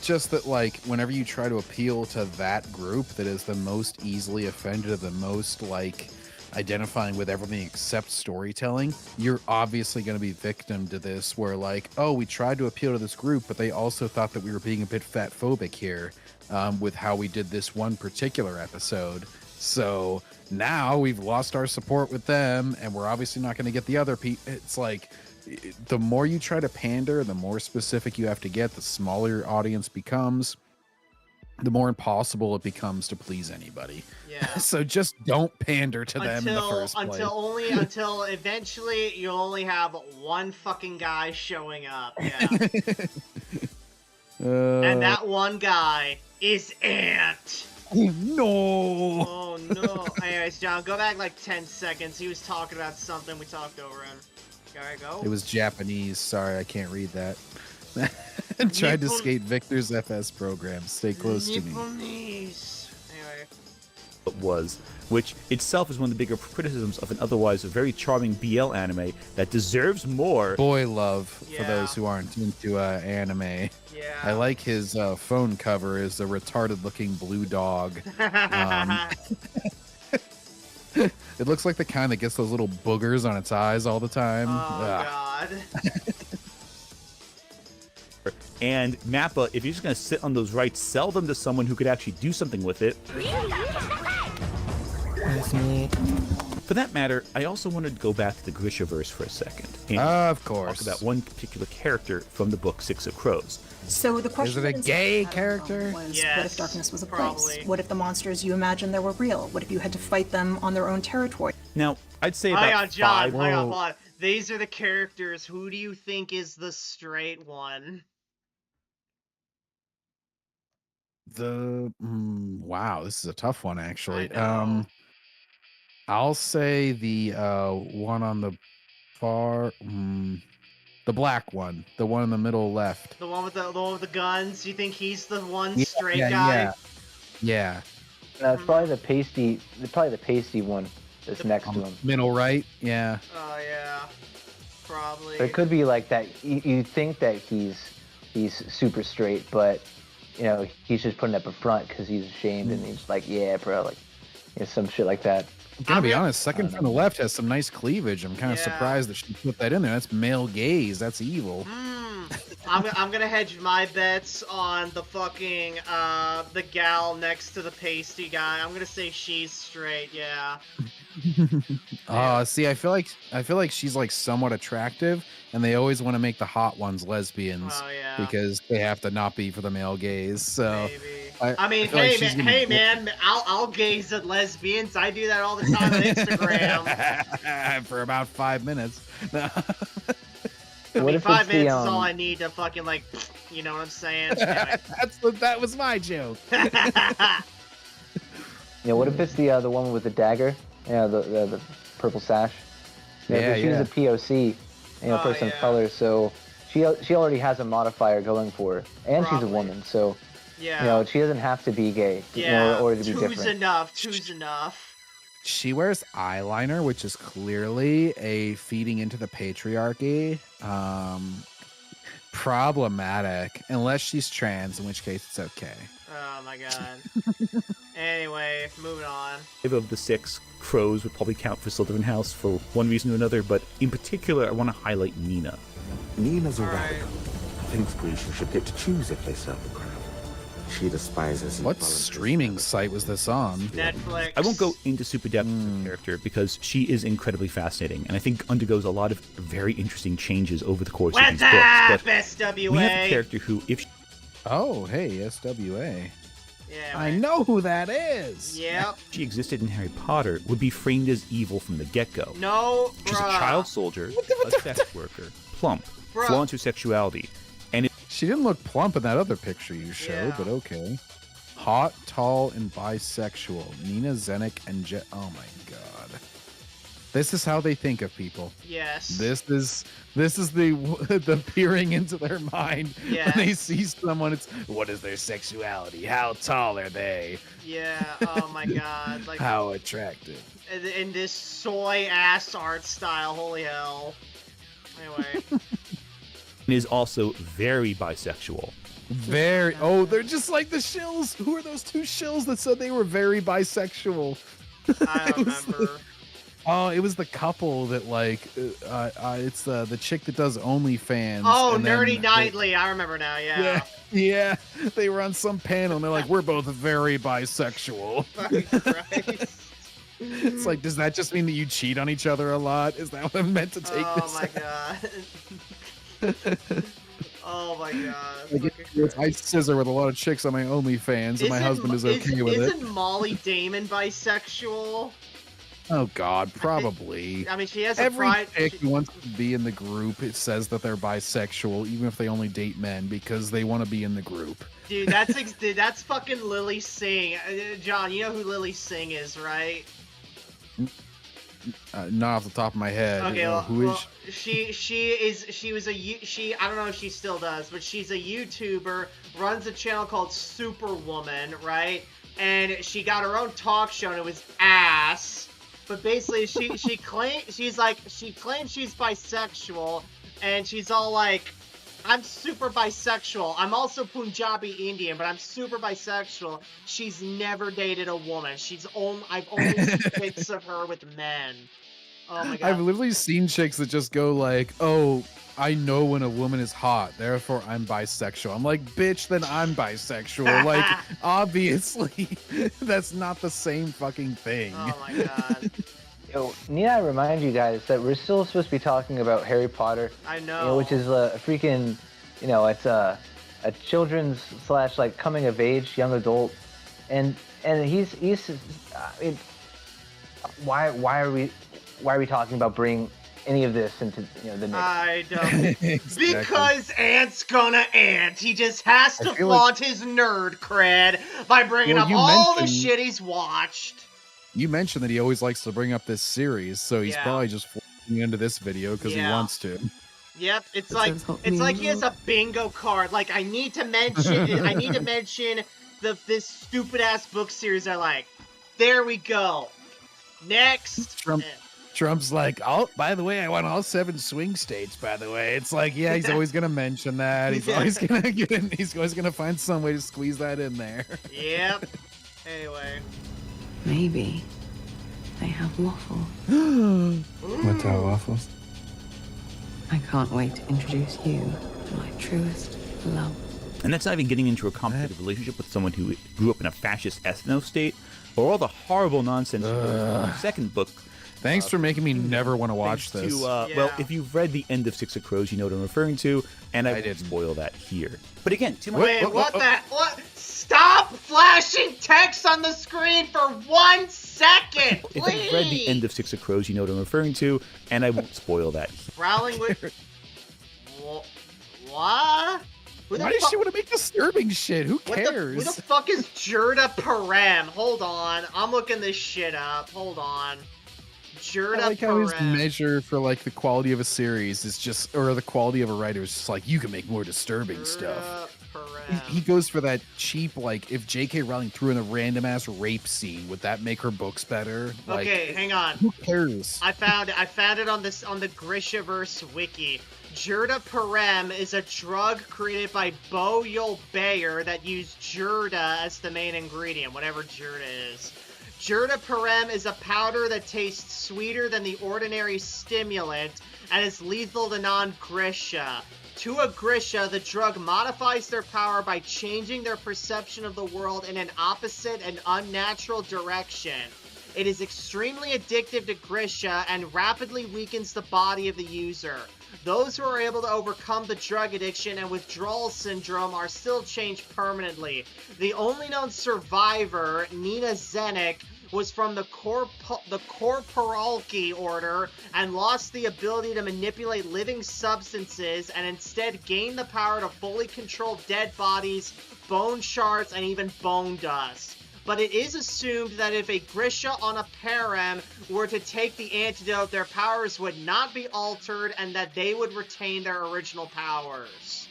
just that, like, whenever you try to appeal to that group that is the most easily offended, or the most, like, identifying with everything except storytelling, you're obviously going to be victim to this, where, like, oh, we tried to appeal to this group, but they also thought that we were being a bit fat-phobic here with how we did this one particular episode. So now we've lost our support with them, and we're obviously not going to get the other people. It's like, the more you try to pander, the more specific you have to get, the smaller your audience becomes, the more impossible it becomes to please anybody. Yeah. So just don't pander to them in the first place. Until eventually you'll only have one fucking guy showing up. Yeah. And that one guy is Ant. No. Oh no. Anyways, John, go back like 10 seconds. He was talking about something. We talked over him. Alright, go. It was Japanese. Sorry, I can't read that. Tried to skate Victor's FS program. Stay close to me. Anyway. Was which itself is one of the bigger criticisms of an otherwise very charming BL anime that deserves more. Boy love for those who aren't into anime. Yeah. I like his phone cover is a retarded-looking blue dog. It looks like the kind that gets those little boogers on its eyes all the time. Oh, God. And Mappa, if you're just going to sit on those rights, sell them to someone who could actually do something with it. For that matter, I also wanted to go back to the Grishaverse for a second. And of course. Talk about one particular character from the book Six of Crows. So the question is it a gay character? Was, what if darkness was a place? What if the monsters you imagined there were real? What if you had to fight them on their own territory? Now, I'd say about hang on, John. five. Hang on, hold on. These are the characters. Who do you think is the straight one? Wow, this is a tough one actually. I'll say the one on the far, the black one, the one in the middle left. The one with the guns. You think he's the one straight guy? Yeah. It's probably the pasty one that's next to him. Middle right. Yeah. Oh yeah, probably. It could be like that. You think that he's super straight, but you know he's just putting up a front because he's ashamed and he's like, yeah, bro, like some shit like that. I'm gonna be honest. Second from the left has some nice cleavage. I'm kind of surprised that she put that in there. That's male gaze. That's evil. I'm gonna hedge my bets on the fucking the gal next to the pasty guy. I'm gonna say she's straight. Yeah. See, I feel like she's like somewhat attractive, and they always want to make the hot ones lesbians because they have to not be for the male gaze. So. I mean, hey man, I'll gaze at lesbians. I do that all the time on Instagram. For about 5 minutes. I mean, 5 minutes is all I need to fucking like, you know what I'm saying? That was my joke. Yeah, what if it's the one with the dagger? Yeah, the purple sash. Yeah, she's a POC, person of color, so she already has a modifier going for her, and she's a woman, so. Yeah. She doesn't have to be gay in order to be different. Two's enough. She wears eyeliner, which is clearly a feeding into the patriarchy. Problematic, unless she's trans, in which case it's okay. Oh my god. Anyway, moving on. 5 of the 6 crows would probably count for Slytherin House for one reason or another, but in particular, I want to highlight Nina. Nina's a radical. Thinks Grisha should get to choose if they serve the crown. She despises. What streaming site was this on? Netflix. I won't go into super depth with her character because she is incredibly fascinating and I think undergoes a lot of very interesting changes over the course of these books. But SWA? we have a character who, if she... Oh, hey, SWA. Yeah, I know who that is. Yep. She existed in Harry Potter, would be framed as evil from the get-go. No, She's a child soldier, a sex worker, plump, flaunts her sexuality. She didn't look plump in that other picture you showed, but okay. Hot, tall, and bisexual. Nina Zenick and oh my god. This is how they think of people. Yes. This is the peering into their mind when they see someone. It's what is their sexuality? How tall are they? Yeah. Oh my god. Like how attractive. In this soy ass art style. Holy hell. Anyway. Is also very bisexual. Very. Oh, they're just like the shills. Who are those 2 shills that said they were very bisexual? I don't remember. It was the couple that like. It's the chick that does OnlyFans. Oh, Nerdy Nightly. I remember now. Yeah. Yeah. They were on some panel and they're like, "We're both very bisexual." It's like, does that just mean that you cheat on each other a lot? Is that what I'm meant to take this? Oh my god. Oh my god. I scissor with a lot of chicks on my OnlyFans, and my husband is okay with it. Isn't Molly Damon bisexual? Oh god, probably. I mean, she has every a chick who wants to be in the group. It says that they're bisexual, even if they only date men, because they want to be in the group. Dude, that's fucking Lily Singh. John, you know who Lily Singh is, right? Not off the top of my head. Okay, Who is she? She was I don't know if she still does, but she's a YouTuber, runs a channel called Superwoman, right? And she got her own talk show, and it was ass. ass. But basically, she claims she's bisexual, and she's all like, I'm super bisexual. I'm also Punjabi Indian, but I'm super bisexual. She's never dated a woman. I've only seen pics of her with men. Oh my god. I've literally seen chicks that just go like, "Oh, I know when a woman is hot, therefore I'm bisexual." I'm like, bitch, then I'm bisexual. Like, obviously, that's not the same fucking thing. Oh my god. Yo, need I remind you guys that we're still supposed to be talking about Harry Potter? I know. You know, which is a freaking, it's a children's / like coming of age young adult, and he's why are we talking about bringing any of this into the mix? I don't. Exactly. Because Ant's gonna Ant. He just has to flaunt like his nerd cred by bringing up all the shit he's watched. You mentioned that he always likes to bring up this series, so he's probably just flying into this video because he wants to. Yep, it's like he has a bingo card. Like, I need to mention this stupid ass book series I like. There we go. Next. Trump's like, oh, by the way, I want all 7 swing states, by the way. It's like, yeah, he's always gonna mention that. He's always gonna he's always gonna find some way to squeeze that in there. Yep. Anyway. Maybe they have waffles. What's our waffles? I can't wait to introduce you to my truest love. And that's not even getting into a complicated relationship with someone who grew up in a fascist ethno state, or all the horrible nonsense in the second book. Thanks for making me never want to watch this. Well, if you've read the end of Six of Crows, you know what I'm referring to, and I didn't spoil that here. But again, too much. Wait, what? Stop flashing text on the screen for 1 second, please! If you've read the end of Six of Crows, you know what I'm referring to, and I won't spoil that. Growling with... What? Why does she want to make disturbing shit? Who cares? Who the fuck is Jurda Parem? Hold on. I'm looking this shit up. Hold on. Jurda I like how his measure for like the quality of a series is just, or the quality of a writer is just like, you can make more disturbing stuff. He goes for that cheap, like, if J.K. Rowling threw in a random ass rape scene, would that make her books better? Like, okay, hang on. Who cares? I found it on the Grishaverse wiki. Jurda Parem is a drug created by Boyle Bayer that used Jurda as the main ingredient, whatever Jurda is. Jurda Parem is a powder that tastes sweeter than the ordinary stimulant and is lethal to non-Grisha. To a Grisha, the drug modifies their power by changing their perception of the world in an opposite and unnatural direction. It is extremely addictive to Grisha and rapidly weakens the body of the user. Those who are able to overcome the drug addiction and withdrawal syndrome are still changed permanently. The only known survivor, Nina Zenik, was from the Korporalki order and lost the ability to manipulate living substances and instead gained the power to fully control dead bodies, bone shards, and even bone dust. But it is assumed that if a Grisha on a Parem were to take the antidote, their powers would not be altered and that they would retain their original powers.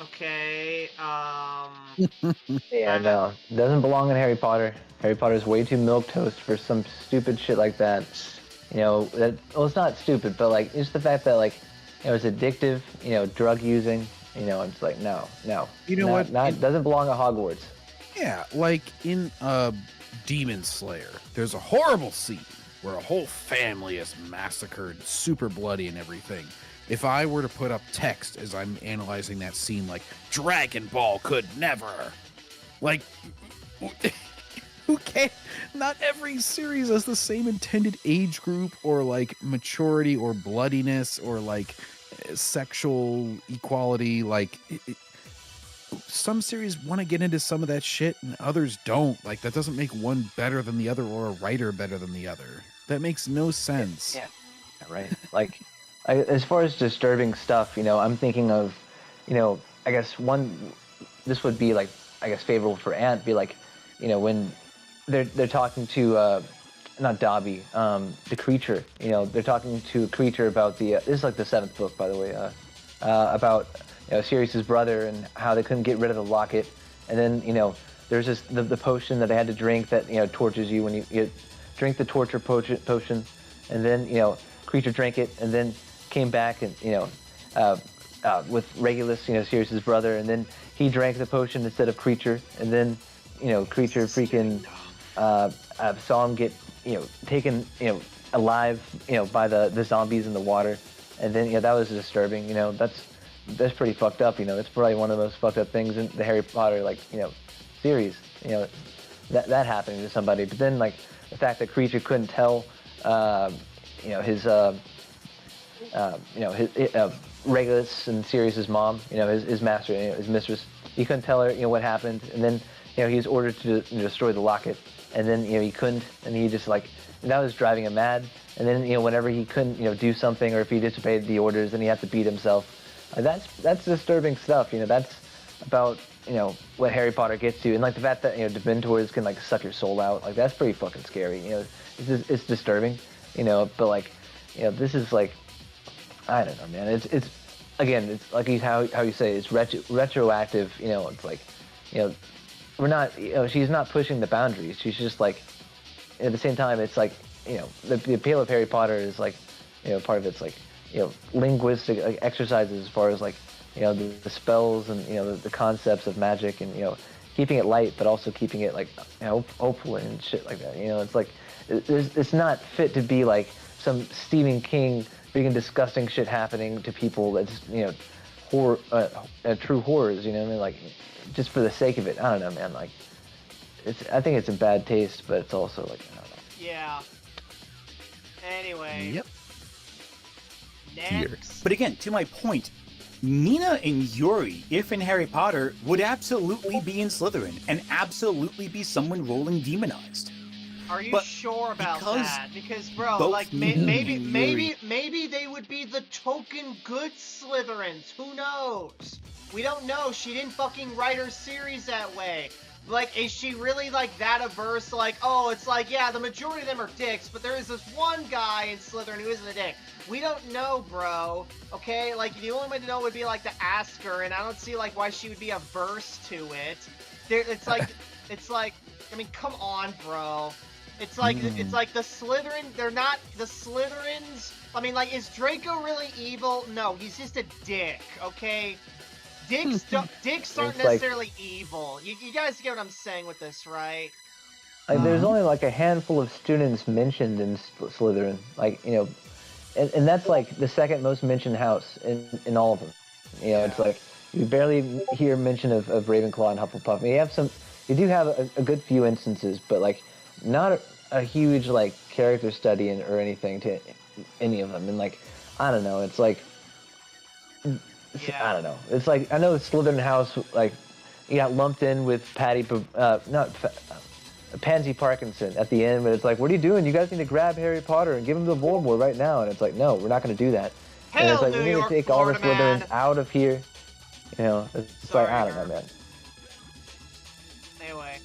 Okay, Yeah, no. Doesn't belong in Harry Potter. Harry Potter's way too milquetoast for some stupid shit like that. Well, it's not stupid, but, like, just the fact that, like, it's addictive, drug using, it's like, no. You know what? Doesn't belong at Hogwarts. Yeah, like in Demon Slayer, there's a horrible scene where a whole family is massacred, super bloody and everything. If I were to put up text as I'm analyzing that scene, like, Dragon Ball could never, like, who cares? Not every series has the same intended age group or, like, maturity or bloodiness or, like, sexual equality. Like, some series want to get into some of that shit and others don't. Like, that doesn't make one better than the other or a writer better than the other. That makes no sense. Yeah, right. Like, as far as disturbing stuff, I'm thinking of, I guess this would be, like, I guess favorable for Ant, be like, when they're talking to, not Dobby, the creature, they're talking to a creature about this is like the 7th book, by the way, about, Sirius's brother and how they couldn't get rid of the locket. And then, there's the potion that they had to drink that tortures you when you drink the torture potion, and then Creature drank it and then came back and with Regulus, Sirius's brother, and then he drank the potion instead of Creature, and then Creature freaking saw him get taken alive by the zombies in the water, and then that was disturbing. That's pretty fucked up. It's probably one of the most fucked up things in the Harry Potter series. That happening to somebody, but then the fact that Creature couldn't tell his Regulus and Sirius's mom, his master, his mistress, he couldn't tell her what happened, and then he was ordered to destroy the locket, and then he couldn't, and he just that was driving him mad. And then whenever he couldn't do something, or if he disobeyed the orders, then he had to beat himself. That's disturbing stuff. That's about what Harry Potter gets to, and the fact that Dementors can suck your soul out. That's pretty fucking scary. It's disturbing. But this is I don't know, man. It's again, it's like how you say it's retroactive. It's we're not. She's not pushing the boundaries. She's just at the same time, it's the appeal of Harry Potter is part of it's linguistic exercises as far as the spells and the concepts of magic, and keeping it light but also keeping it hopeful and shit like that. It's not fit to be some Stephen King freaking disgusting shit happening to people that's horror, true horrors. Just for the sake of it. I don't know, man. I think it's in bad taste, but it's also I don't know. Yeah. Anyway. Yep. Next. But again, to my point, Nina and Yuri, if in Harry Potter, would absolutely be in Slytherin and absolutely be someone rolling demonized. Are you sure about that? Because, bro, maybe they would be the token good Slytherins. Who knows? We don't know. She didn't fucking write her series that way. Is she really that averse? It's yeah, the majority of them are dicks, but there is this one guy in Slytherin who isn't a dick. We don't know, bro. Okay, the only way to know would be to ask her, and I don't see why she would be averse to it. It's I mean, come on, bro. It's the Slytherin. They're not the Slytherins. I mean, is Draco really evil? No, he's just a dick. Okay. Dicks aren't necessarily evil. You guys get what I'm saying with this, right? There's only a handful of students mentioned in Slytherin, and that's the second most mentioned house in all of them. It's you barely hear mention of Ravenclaw and Hufflepuff. You do have a good few instances, but not a huge character study or anything to any of them. And I don't know, it's I don't know. It's I know the Slytherin house you got lumped in with Pansy Parkinson at the end, but it's what are you doing? You guys need to grab Harry Potter and give him to Voldemort right now. And it's no, we're not going to do that. And it's we need to take all the Slytherins out of here. It's I don't know, man. Anyway.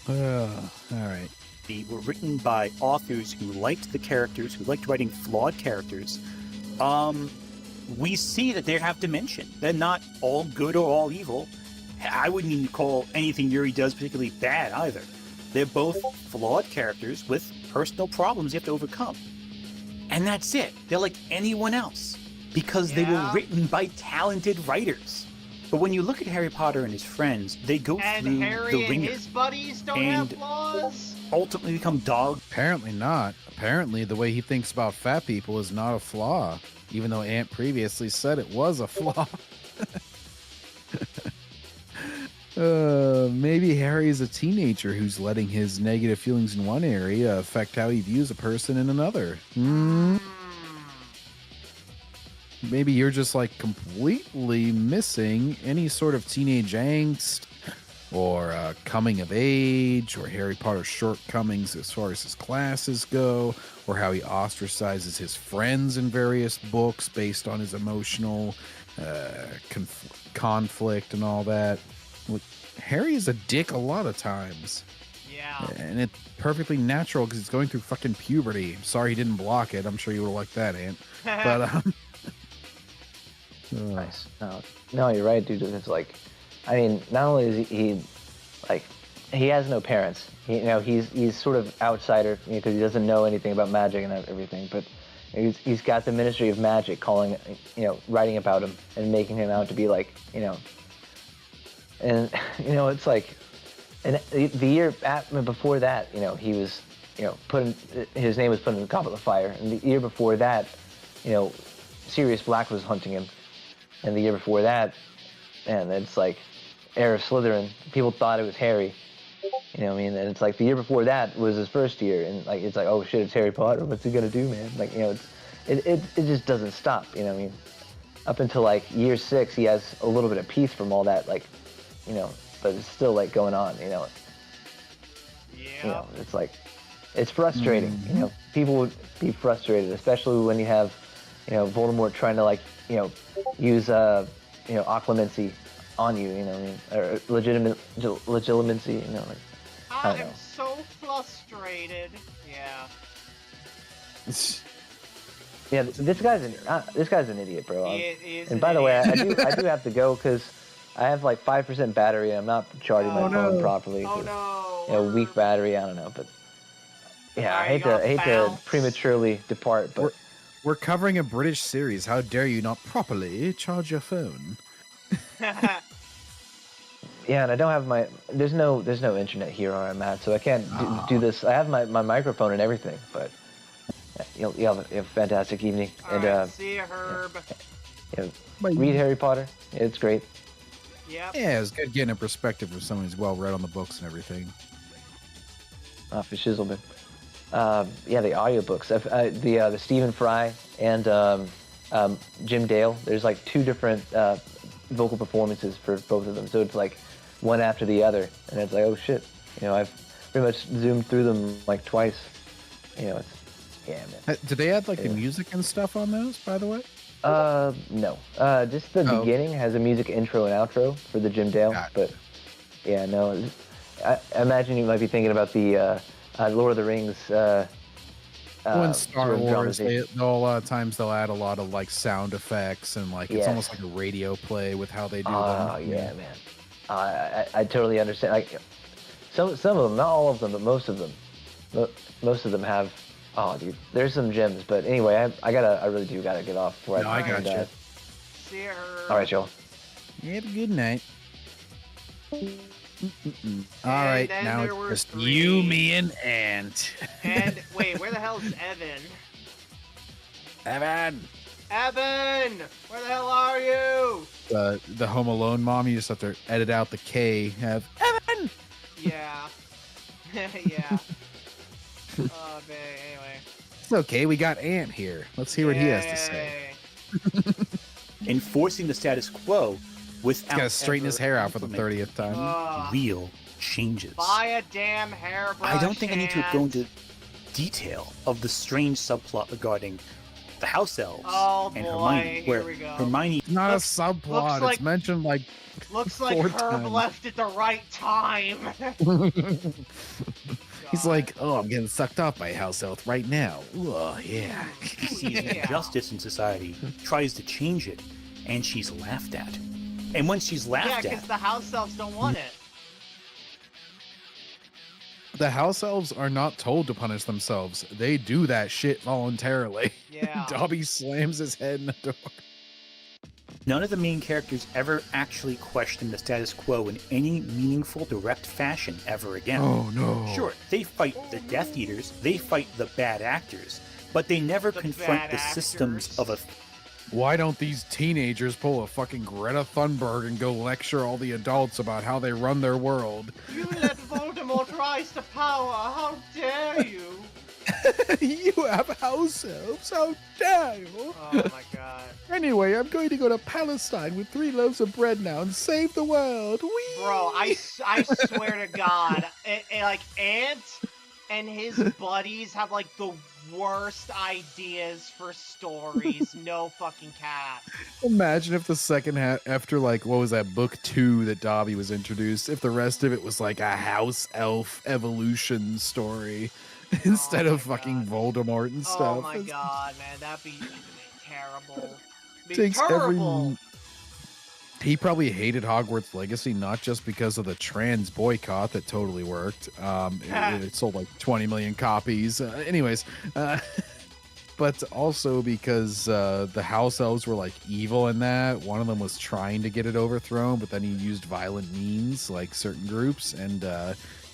All right. They were written by authors who liked the characters, who liked writing flawed characters. We see that they have dimension. They're not all good or all evil. I wouldn't even call anything Yuri does particularly bad either. They're both flawed characters with personal problems you have to overcome. And that's it. They're like anyone else because they were written by talented writers. But when you look at Harry Potter and his friends, they go through Harry the ringer. And his buddies don't have flaws? Ultimately become dog. Apparently not. Apparently the way he thinks about fat people is not a flaw, even though Ant previously said it was a flaw. Maybe Harry's a teenager who's letting his negative feelings in one area affect how he views a person in another. Maybe you're just completely missing any sort of teenage angst or coming of age or Harry Potter's shortcomings as far as his classes go, or how he ostracizes his friends in various books based on his emotional conflict and all that. Harry is a dick a lot of times. Yeah. And it's perfectly natural because he's going through fucking puberty. Sorry he didn't block it. I'm sure you would have liked that, Ant. But, Nice. No, you're right, dude. It's I mean, not only is he like he has no parents. He's sort of outsider because he doesn't know anything about magic and everything. But he's got the Ministry of Magic calling, writing about him and making him out to be like, and it's like, and the year before that, he was, his name was put in the Goblet of Fire, and the year before that, Sirius Black was hunting him, and the year before that, and it's like, heir of Slytherin. People thought it was Harry. You know what I mean? And it's like the year before that was his first year, and like it's like, oh shit, it's Harry Potter. What's he gonna do, man? Like, it just doesn't stop. You know what I mean? Up until like year 6, he has a little bit of peace from all that, like, but it's still like going on. Yeah. It's like, it's frustrating. People would be frustrated, especially when you have, Voldemort trying to like, use occlumency on you. You know what I mean? Or legitimacy. Like. I am so frustrated. Yeah. Yeah, this guy's an idiot, bro. He is and by the way, I do have to go because I have like 5% battery and I'm not charging my phone properly. Oh no. Weak battery. I don't know, but yeah, I hate to prematurely depart, but we're covering a British series. How dare you not properly charge your phone? Yeah, and I don't have there's no internet here where I'm at, so I can't do this. I have my microphone and everything, but you have a fantastic evening. Alright, see ya, Herb. Read Harry Potter. It's great. Yep. Yeah, it's good getting a perspective from someone who's well read on the books and everything. For Shizzleman. Yeah, the audiobooks. The Stephen Fry and Jim Dale. There's like 2 different vocal performances for both of them, so it's like one after the other, and it's like, oh shit, I've pretty much zoomed through them like twice. It's man. Did they add like the music and stuff on those, by the way? No. Just the beginning has a music intro and outro for the Jim Dale, but yeah, no. I imagine you might be thinking about the Lord of the Rings. When Star Wars, a lot of times they'll add a lot of like sound effects and like it's almost like a radio play with how they do them. Oh yeah, man. I totally understand. Like some of them, not all of them, but most of them have. Oh, dude, there's some gems. But anyway, I really do gotta get off. No, I got you. See ya, Herb. All right, y'all. Have a good night. All right, now it's just you, me, and Ant. And wait, where the hell is Evan? Evan! Evan! Where the hell are you? The Home Alone mom, you just have to edit out the K. Have Evan! Yeah. Yeah. Oh, man, anyway. It's okay, we got Ant here. Let's hear what he has to say. Enforcing the status quo without He's got to straighten his hair out for the 30th time. Real changes. Buy a damn hairbrush. I don't think I need to go into detail of the strange subplot regarding the house elves and Hermione, where Hermione not a subplot. It's mentioned like looks like Herb times. left at the right time. He's like, oh, I'm getting sucked off by house elf right now. Oh yeah. Sees injustice in society, tries to change it, and she's laughed at. And when she's laughed because the house elves don't want it. The house elves are not told to punish themselves. They do that shit voluntarily. Yeah. Dobby slams his head in the door. None of the main characters ever actually question the status quo in any meaningful, direct fashion ever again. Oh, no. Sure, they fight the Death Eaters, they fight the bad actors, but they never confront the systems of a... Why don't these teenagers pull a fucking Greta Thunberg and go lecture all the adults about how they run their world? You let Voldemort rise to power. How dare you? You have house elves. How dare you? Oh my god. Anyway, I'm going to go to Palestine with 3 loaves of bread now and save the world. Whee! Bro, I swear to God, like Ant and his buddies have like the worst ideas for stories. No fucking cap. Imagine if the second half, after like, what was that, book 2 that Dobby was introduced, if the rest of it was like a house elf evolution story instead of fucking Voldemort and stuff. Oh my god, man, that'd be terrible. Takes He probably hated Hogwarts Legacy not just because of the trans boycott that totally worked. It sold like 20 million copies. But also because the house elves were like evil in that. One of them was trying to get it overthrown, but then he used violent means, like certain groups, and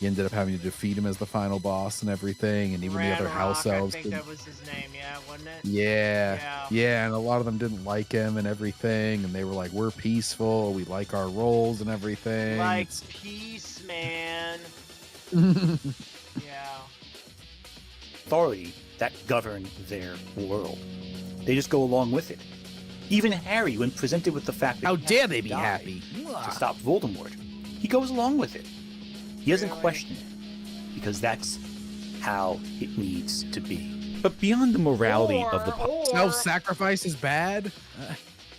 he ended up having to defeat him as the final boss and everything. And even the other house elves. I think that was his name, yeah, wasn't it? Yeah, and a lot of them didn't like him and everything, and they were like, "We're peaceful, we like our roles and everything." Like peace, man. Yeah. Authority that govern their world. They just go along with it. Even Harry, when presented with the fact that how dare they be happy to stop Voldemort, he goes along with it. He doesn't question it, because that's how it needs to be. But beyond the morality of the self-sacrifice is bad.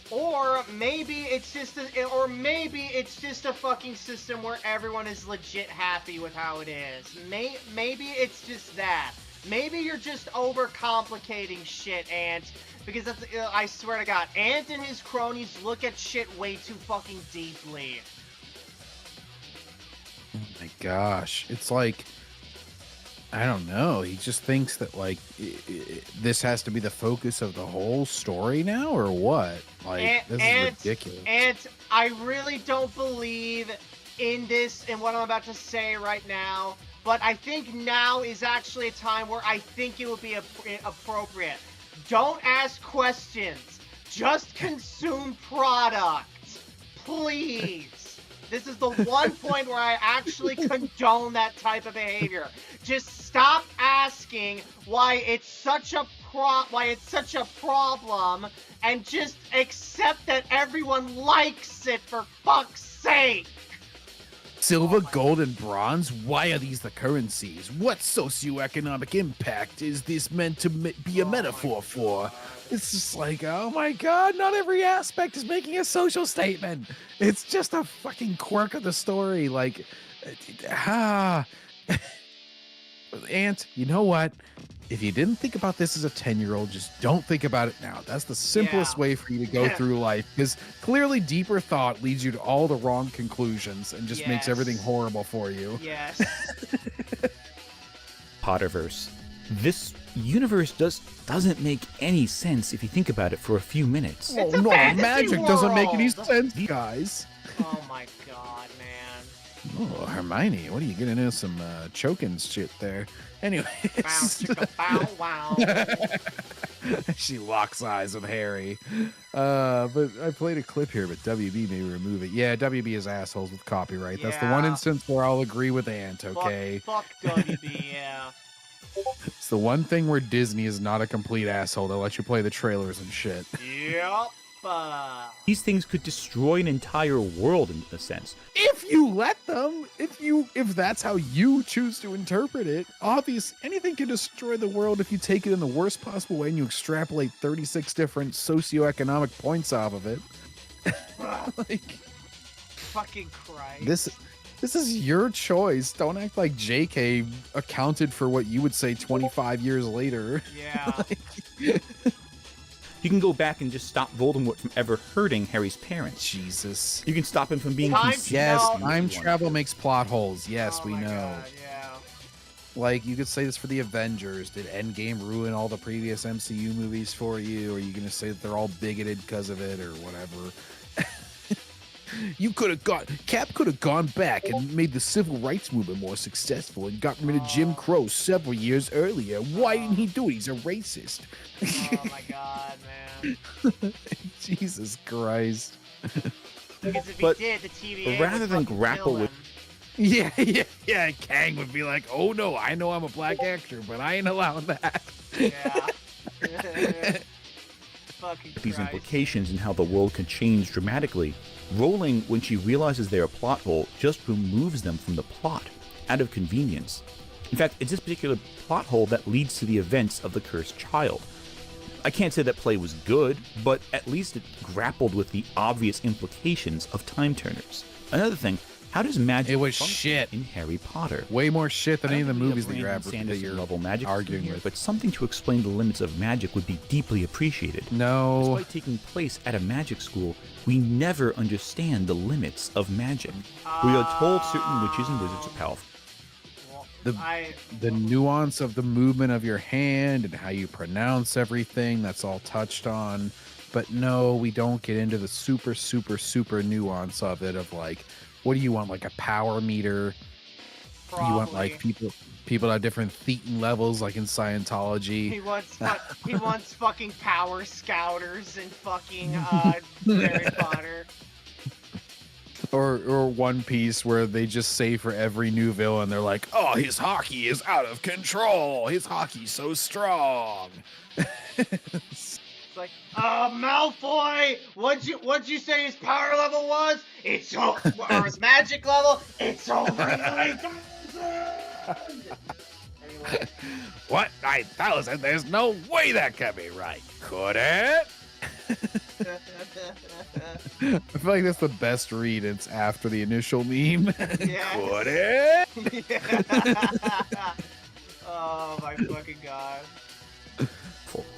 Or maybe it's just a fucking system where everyone is legit happy with how it is. Maybe it's just that. Maybe you're just overcomplicating shit, Ant. Because that's, I swear to God, Ant and his cronies look at shit way too fucking deeply. Oh my gosh, it's like, I don't know. He just thinks that like this has to be the focus of the whole story now, or what? Like, this is ridiculous. And I really don't believe in this and what I'm about to say right now. But I think now is actually a time where I think it would be appropriate. Don't ask questions. Just consume product. Please. This is the one point where I actually condone that type of behavior. Just stop asking why it's such a problem and just accept that everyone likes it, for fuck's sake. Silver, gold, and bronze? Why are these the currencies? What socioeconomic impact is this meant to be a metaphor for? It's just like, oh my god, not every aspect is making a social statement. It's just a fucking quirk of the story. Like, Ant, you know what? If you didn't think about this as a 10-year-old, just don't think about it now. That's the simplest way for you to go through life, because clearly deeper thought leads you to all the wrong conclusions and just makes everything horrible for you. Yes. Potterverse. This universe doesn't make any sense if you think about it for a few minutes. It's a fantasy magic doesn't make any sense, guys. Oh my god, man. Oh, Hermione, what are you getting into some choking shit there? Anyway, wow. She locks eyes with Harry. But I played a clip here, but WB may remove it. Yeah, WB is assholes with copyright. That's the one instance where I'll agree with Ant, okay? Fuck WB, yeah. It's the one thing where Disney is not a complete asshole. They'll let you play the trailers and shit. Yep. These things could destroy an entire world in a sense. If you let them, if that's how you choose to interpret it, obvious anything can destroy the world if you take it in the worst possible way and you extrapolate 36 different socioeconomic points off of it. Like, fucking Christ. This is your choice. Don't act like JK accounted for what you would say 25 years later. Yeah. Like, you can go back and just stop Voldemort from ever hurting Harry's parents. Jesus. You can stop him from being time travel makes plot holes. Yes, we know. God, yeah. Like, you could say this for the Avengers. Did Endgame ruin all the previous MCU movies for you? Or are you going to say that they're all bigoted because of it or whatever? Cap could have gone back and made the civil rights movement more successful and gotten rid of Jim Crow several years earlier. Why didn't he do it? He's a racist. Oh my god, man. Jesus Christ. Because if he did, the TVA rather than grapple with Yeah, Kang would be like, oh no, I know I'm a black actor, but I ain't allowing that. Yeah. these implications and how the world can change dramatically, Rowling, when she realizes they're a plot hole, just removes them from the plot, out of convenience. In fact, it's this particular plot hole that leads to the events of The Cursed Child. I can't say that play was good, but at least it grappled with the obvious implications of time turners. Another thing, How does magic It was function shit. in Harry Potter? Way more shit than any of the I don't think we movies that have you're Brandon Sanderson you're level magic arguing here, with. but something to explain the limits of magic would be deeply appreciated. No. Despite taking place at a magic school, we never understand the limits of magic. We are told certain witches and wizards are powerful. The nuance of the movement of your hand and how you pronounce everything, that's all touched on. But no, we don't get into the super nuance of it, of like, what do you want, like a power meter? Probably. You want like people to have different thetan levels, like in Scientology. He wants fucking power scouters and fucking Harry Potter. Or One Piece, where they just say for every new villain, they're like, oh, his hockey is out of control. His hockey's so strong. It's like, Malfoy, what'd you say his power level was? It's or his magic level? It's over 9,000. Anyway. What? 9,000? There's no way that can be right. Could it? I feel like that's the best read. It's after the initial meme. Could it? Oh my fucking god.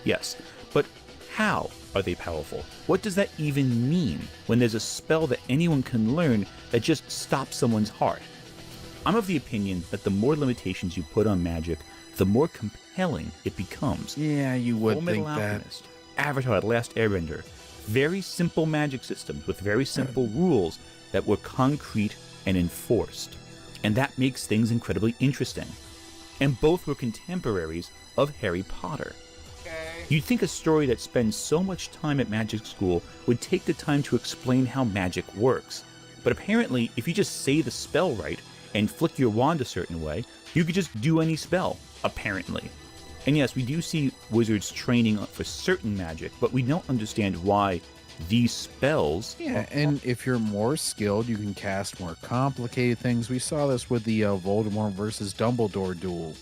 Yes, but how are they powerful? What does that even mean when there's a spell that anyone can learn that just stops someone's heart? I'm of the opinion that the more limitations you put on magic, the more compelling it becomes. Yeah, you would Full think Metal that. Alchemist, Avatar: The Last Airbender. Very simple magic systems with very simple rules that were concrete and enforced. And that makes things incredibly interesting. And both were contemporaries of Harry Potter. You'd think a story that spends so much time at magic school would take the time to explain how magic works. But apparently, if you just say the spell right and flick your wand a certain way, you could just do any spell, apparently. And yes, we do see wizards training for certain magic, but we don't understand why these spells... Yeah, and if you're more skilled, you can cast more complicated things. We saw this with the Voldemort versus Dumbledore duel,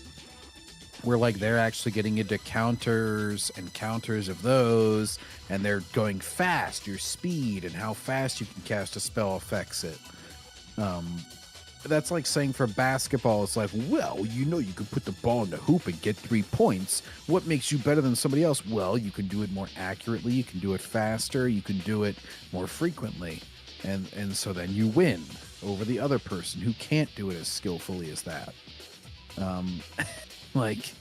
where like they're actually getting into counters and counters of those, and they're going fast. Your speed and how fast you can cast a spell affects it. That's like saying for basketball, it's like, well, you know, you can put the ball in the hoop and get 3 points. What makes you better than somebody else? Well, you can do it more accurately, you can do it faster, you can do it more frequently, and so then you win over the other person who can't do it as skillfully as that. Like,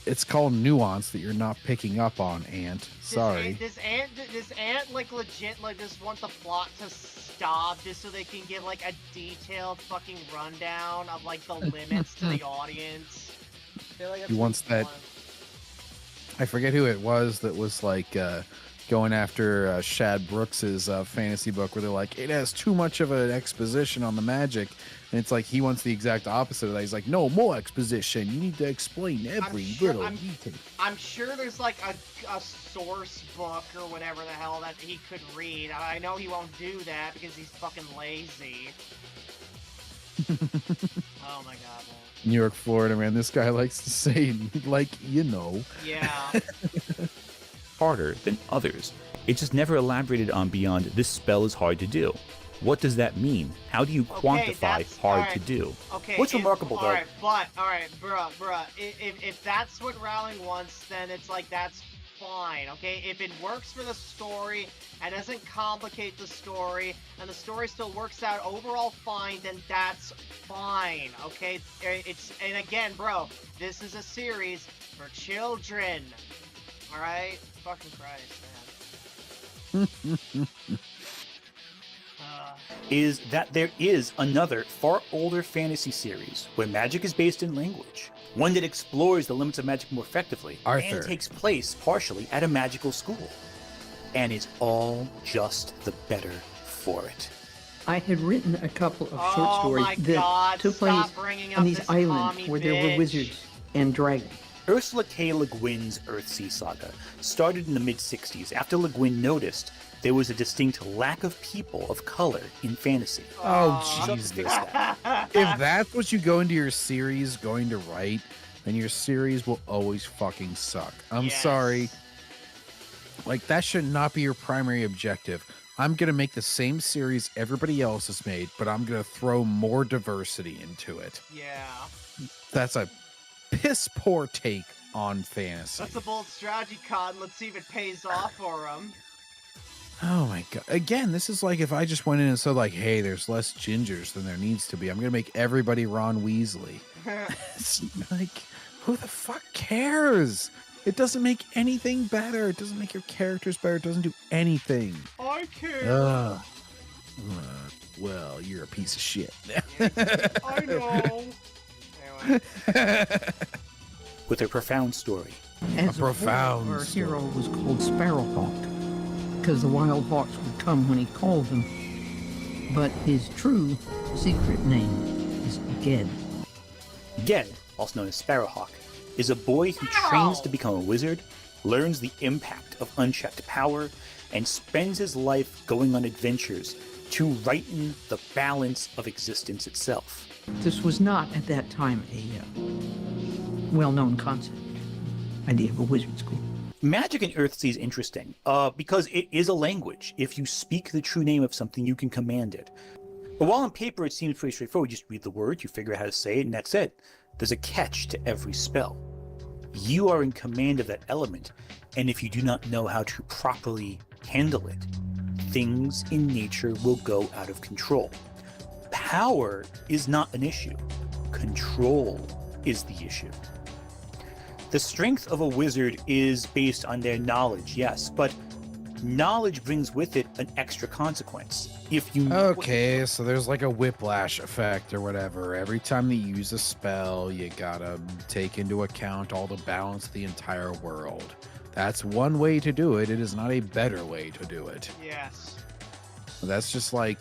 it's called nuance that you're not picking up on, Ant. Sorry. Does Ant like legit like just want the plot to stop just so they can give like a detailed fucking rundown of like the limits to the audience? I feel like that's He wants that. I forget who it was that was like going after Shad Brooks's fantasy book, where they're like, it has too much of an exposition on the magic. And it's like he wants the exact opposite of that. He's like, no, more exposition. You need to explain every little detail. I'm sure there's like a source book or whatever the hell that he could read. I know he won't do that because he's fucking lazy. Oh my god, man. New York, Florida, man. This guy likes to say, like, you know. Yeah. Harder than others. It's just never elaborated on beyond this spell is hard to do. What does that mean? How do you quantify hard to do? Okay. What's remarkable, though? Alright, bruh. If that's what Rowling wants, then it's like, that's fine, okay? If it works for the story and doesn't complicate the story, and the story still works out overall fine, then that's fine, okay? And again, bro, this is a series for children, alright? Fucking Christ, man. Is that there is another far older fantasy series where magic is based in language. One that explores the limits of magic more effectively. Arthur. And takes place partially at a magical school. And is all just the better for it. I had written a couple of short Oh stories my that God, took place stop bringing up on these this islands commie where there were bitch. wizards and dragons. Ursula K. Le Guin's Earthsea saga started in the mid-60s after Le Guin noticed there was a distinct lack of people of color in fantasy. Oh, Jesus. If that's what you go into your series going to write, then your series will always fucking suck. I'm sorry. Like, that should not be your primary objective. I'm going to make the same series everybody else has made, but I'm going to throw more diversity into it. Yeah. That's a piss poor take on fantasy. That's a bold strategy, Cotton. Let's see if it pays off for him. Oh my god. Again, this is like if I just went in and said like, hey, there's less gingers than there needs to be. I'm going to make everybody Ron Weasley. It's like, who the fuck cares? It doesn't make anything better. It doesn't make your characters better. It doesn't do anything. I care. Well, you're a piece of shit. I know. With a profound story. As A profound our hero was called Sparrowhawk because the wild hawks would come when he called them. But his true secret name is Ged. Ged, also known as Sparrowhawk, is a boy who trains to become a wizard, learns the impact of unchecked power, and spends his life going on adventures to righten the balance of existence itself. This was not at that time a well-known concept, idea of a wizard school. Magic in Earthsea is interesting because it is a language. If you speak the true name of something, you can command it. But while on paper it seems pretty straightforward, you just read the word, you figure out how to say it, and that's it. There's a catch to every spell. You are in command of that element, and if you do not know how to properly handle it, things in nature will go out of control. Power is not an issue. Control is the issue. The strength of a wizard is based on their knowledge, yes, but knowledge brings with it an extra consequence. If you Okay, so there's like a whiplash effect or whatever. Every time you use a spell, you gotta take into account all the balance of the entire world. That's one way to do it. It is not a better way to do it. Yes. That's just like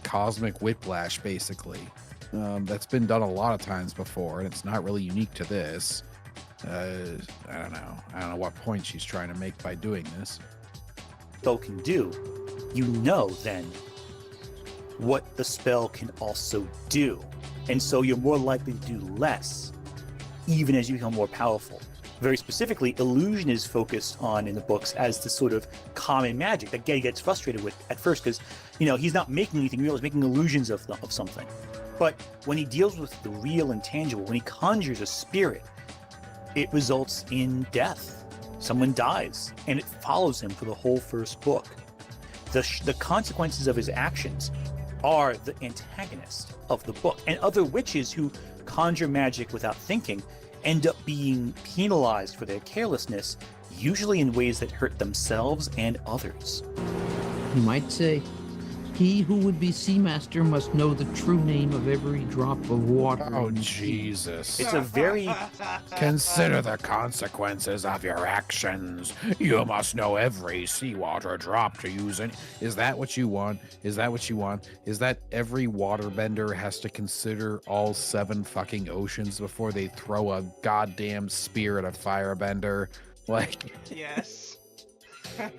cosmic whiplash, basically. That's been done a lot of times before, and it's not really unique to this. I don't know. I don't know what point she's trying to make by doing this. spell can do, you know then what the spell can also do. And so you're more likely to do less, even as you become more powerful. Very specifically, illusion is focused on in the books as the sort of common magic that Gay gets frustrated with at first because, you know, he's not making anything real, he's making illusions of something. But when he deals with the real and tangible, when he conjures a spirit, it results in death. Someone dies, and it follows him for the whole first book. The consequences of his actions are the antagonist of the book, and other witches who conjure magic without thinking end up being penalized for their carelessness, usually in ways that hurt themselves and others. You might say, he who would be Seamaster must know the true name of every drop of water. Oh, Jesus. It's a very... Consider the consequences of your actions. You must know every seawater drop to use. Is that what you want? Is that what you want? Is that every waterbender has to consider all 7 fucking oceans before they throw a goddamn spear at a firebender? Like... Yes.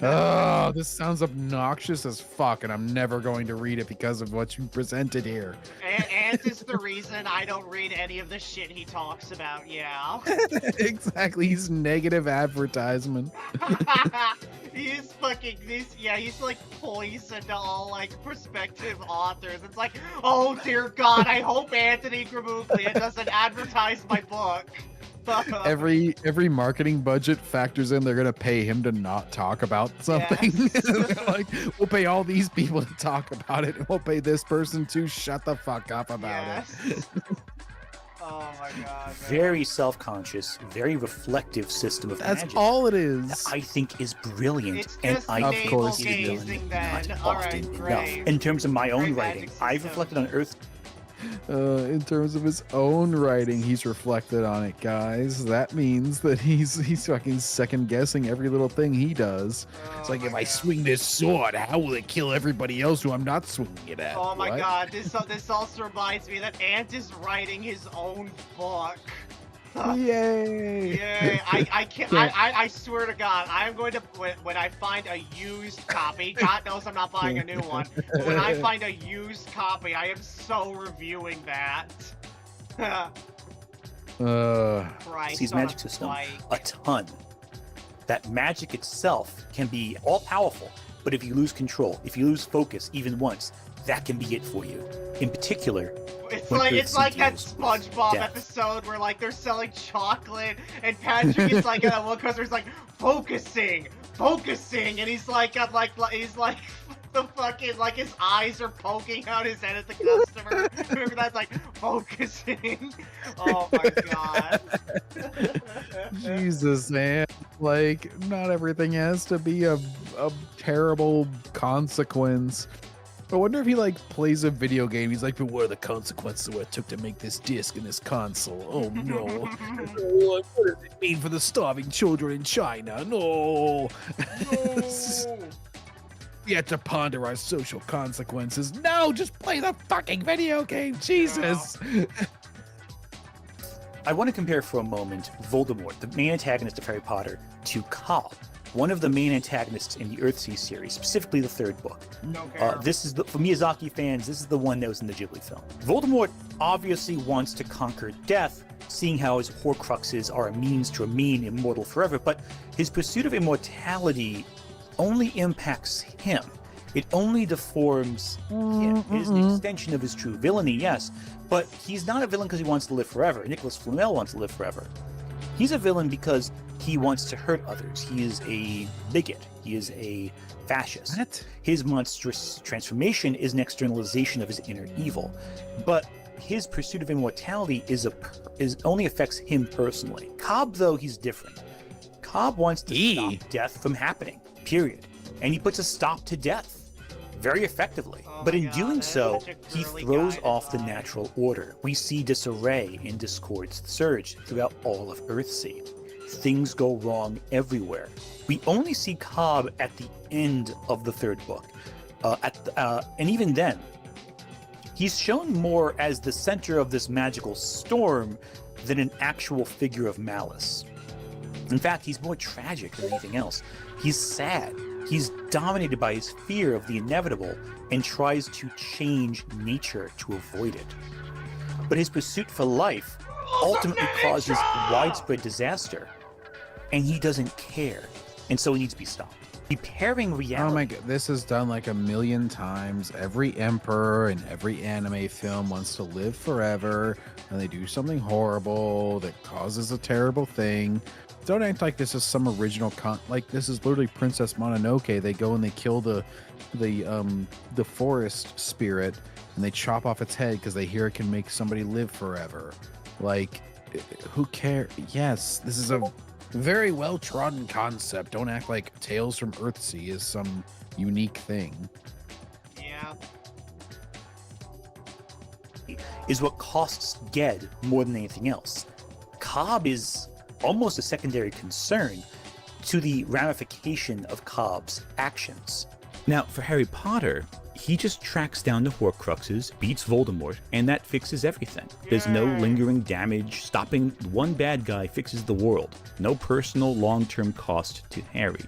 Oh, this sounds obnoxious as fuck, and I'm never going to read it because of what you presented here. Ant is the reason I don't read any of the shit he talks about, yeah. Exactly, he's negative advertisement. He's like poison to all, like, prospective authors. It's like, oh dear God, I hope Anthony Gramuglia doesn't advertise my book. every marketing budget factors in they're gonna pay him to not talk about something. Yes. Like, we'll pay all these people to talk about it, and we'll pay this person to shut the fuck up about it. Oh my God. Man. Very self-conscious, very reflective system of magic. That's all it is. I think is brilliant, it's and just I think course is then. not All often right, enough. In terms of my own writing, I've reflected on Earth. In terms of his own writing, he's reflected on it, guys. That means that he's fucking second guessing every little thing he does. It's like, if I swing this sword, how will it kill everybody else who I'm not swinging it at? Oh my What? God, this also reminds me that Ant is writing his own book. Yay! Yay! I can't. I swear to God, I'm going to when I find a used copy. God knows I'm not buying a new one. But when I find a used copy, I am so reviewing that. Christ Sees on a magic system bike. a ton. That magic itself can be all powerful, But if you lose control, if you lose focus even once, that can be it for you. In particular, It's when like Earthsea that deals with SpongeBob death. episode where like they're selling chocolate and Patrick is like at one customer's like focusing, and he's like he's like the fucking like his eyes are poking out his head at the customer. Remember that's like focusing. Oh my god. Jesus, man. Like, not everything has to be a terrible consequence. I wonder if he like plays a video game. He's like, but what are the consequences of what it took to make this disc and this console? Oh no. What does it mean for the starving children in China? No. We had to ponder our social consequences. No, just play the fucking video game. Jesus. I want to compare for a moment Voldemort, the main antagonist of Harry Potter, to Cobb, one of the main antagonists in the Earthsea series, specifically the third book. This is for Miyazaki fans, this is the one that was in the Ghibli film. Voldemort obviously wants to conquer death, seeing how his Horcruxes are a means to remain immortal forever, but his pursuit of immortality only impacts him. It only deforms him. It is an extension of his true villainy, yes, but he's not a villain because he wants to live forever. Nicholas Flamel wants to live forever. He's a villain because he wants to hurt others. He is a bigot. He is a fascist. What? His monstrous transformation is an externalization of his inner evil. But his pursuit of immortality is only affects him personally. Cobb, though, he's different. Cobb wants to stop death from happening, period. And he puts a stop to death very effectively. But in doing so, he throws off the natural order. We see disarray and discord surge throughout all of Earthsea. Things go wrong everywhere. We only see Cobb at the end of the third book. And even then, he's shown more as the center of this magical storm than an actual figure of malice. In fact, he's more tragic than anything else. He's sad. He's dominated by his fear of the inevitable and tries to change nature to avoid it. But his pursuit for life ultimately causes widespread disaster, and he doesn't care, and so he needs to be stopped. Repairing reality. Oh my god, this is done like 1,000,000 times. Every emperor in every anime film wants to live forever, and they do something horrible that causes a terrible thing. Don't act like this is some original like this is literally Princess Mononoke. They go and they kill the forest spirit and they chop off its head because they hear it can make somebody live forever. Like, who cares? Yes, this is a very well trodden concept. Don't act like Tales from Earthsea is some unique thing. Yeah. Is what costs Ged more than anything else. Cobb is almost a secondary concern to the ramification of Cobb's actions. Now, for Harry Potter, he just tracks down the Horcruxes, beats Voldemort, and that fixes everything. There's no lingering damage. Stopping one bad guy fixes the world. No personal long-term cost to Harry.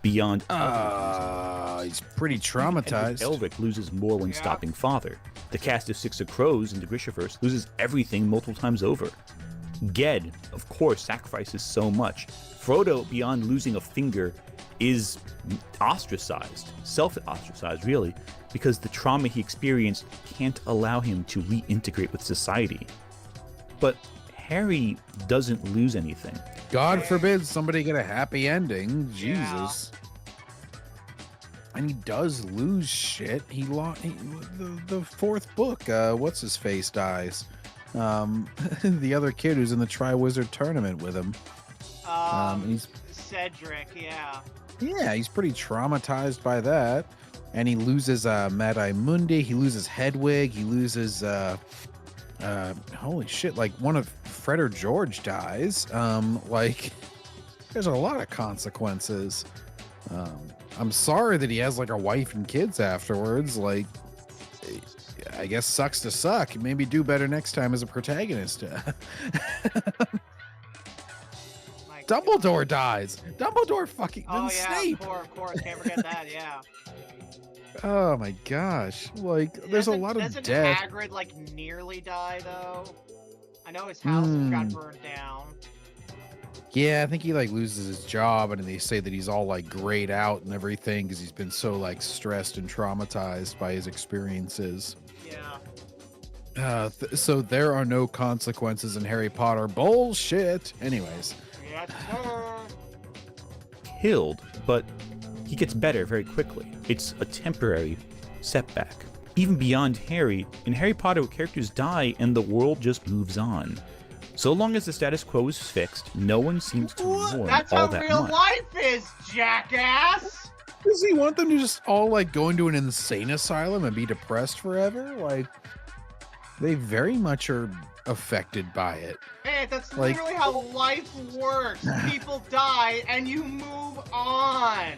Beyond he's pretty traumatized. Elric loses more when stopping Father. The cast of Six of Crows in the Grishaverse loses everything multiple times over. Ged, of course, sacrifices so much. Frodo, beyond losing a finger, is ostracized, self-ostracized really, because the trauma he experienced can't allow him to reintegrate with society. But Harry doesn't lose anything. God forbid somebody get a happy ending. Jesus. And he does lose shit. He lost the fourth book. What's his face dies. The other kid who's in the Triwizard tournament with him. He's Cedric, yeah. Yeah, he's pretty traumatized by that. And he loses Mad-Eye Mundi, he loses Hedwig, he loses holy shit, like one of Fred or George dies. Like there's a lot of consequences. I'm sorry that he has like a wife and kids afterwards. Like, I guess sucks to suck. Maybe do better next time as a protagonist. Dumbledore dies. Dumbledore fucking Snape. Of course, can't forget that. Yeah. Oh my gosh! Like, there's a lot of death. Doesn't Hagrid like nearly die though? I know his house got burned down. Yeah, I think he like loses his job, and they say that he's all like grayed out and everything because he's been so like stressed and traumatized by his experiences. Yeah. So there are no consequences in Harry Potter. Bullshit. Anyways. Yes, sir. Killed, but he gets better very quickly. It's a temporary setback. Even beyond Harry, in Harry Potter, characters die and the world just moves on. So long as the status quo is fixed, no one seems to mourn That's all how that real much. life is, jackass! Does he want them to just all like go into an insane asylum and be depressed forever? Like, they very much are affected by it. Hey, that's Like- literally how life works. People die and you move on.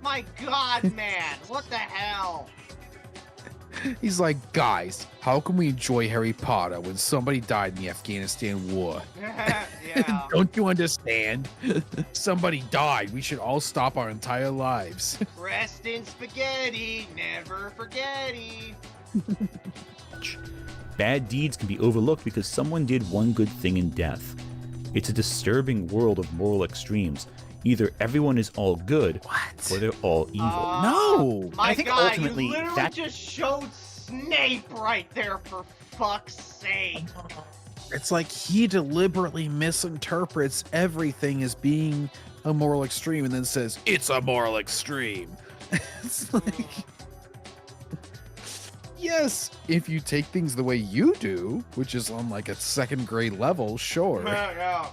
My God, man, what the hell? He's like, guys, how can we enjoy Harry Potter when somebody died in the Afghanistan war? Yeah. Don't you understand? Somebody died. We should all stop our entire lives. Rest in spaghetti, never forgetty. Bad deeds can be overlooked because someone did one good thing in death. It's a disturbing world of moral extremes. Either everyone is all good, or they're all evil. No! My I think God, ultimately you literally that- just showed Snape right there, for fuck's sake. It's like he deliberately misinterprets everything as being a moral extreme and then says, it's a moral extreme. It's like, yes, if you take things the way you do, which is on like a second grade level, sure. Yeah.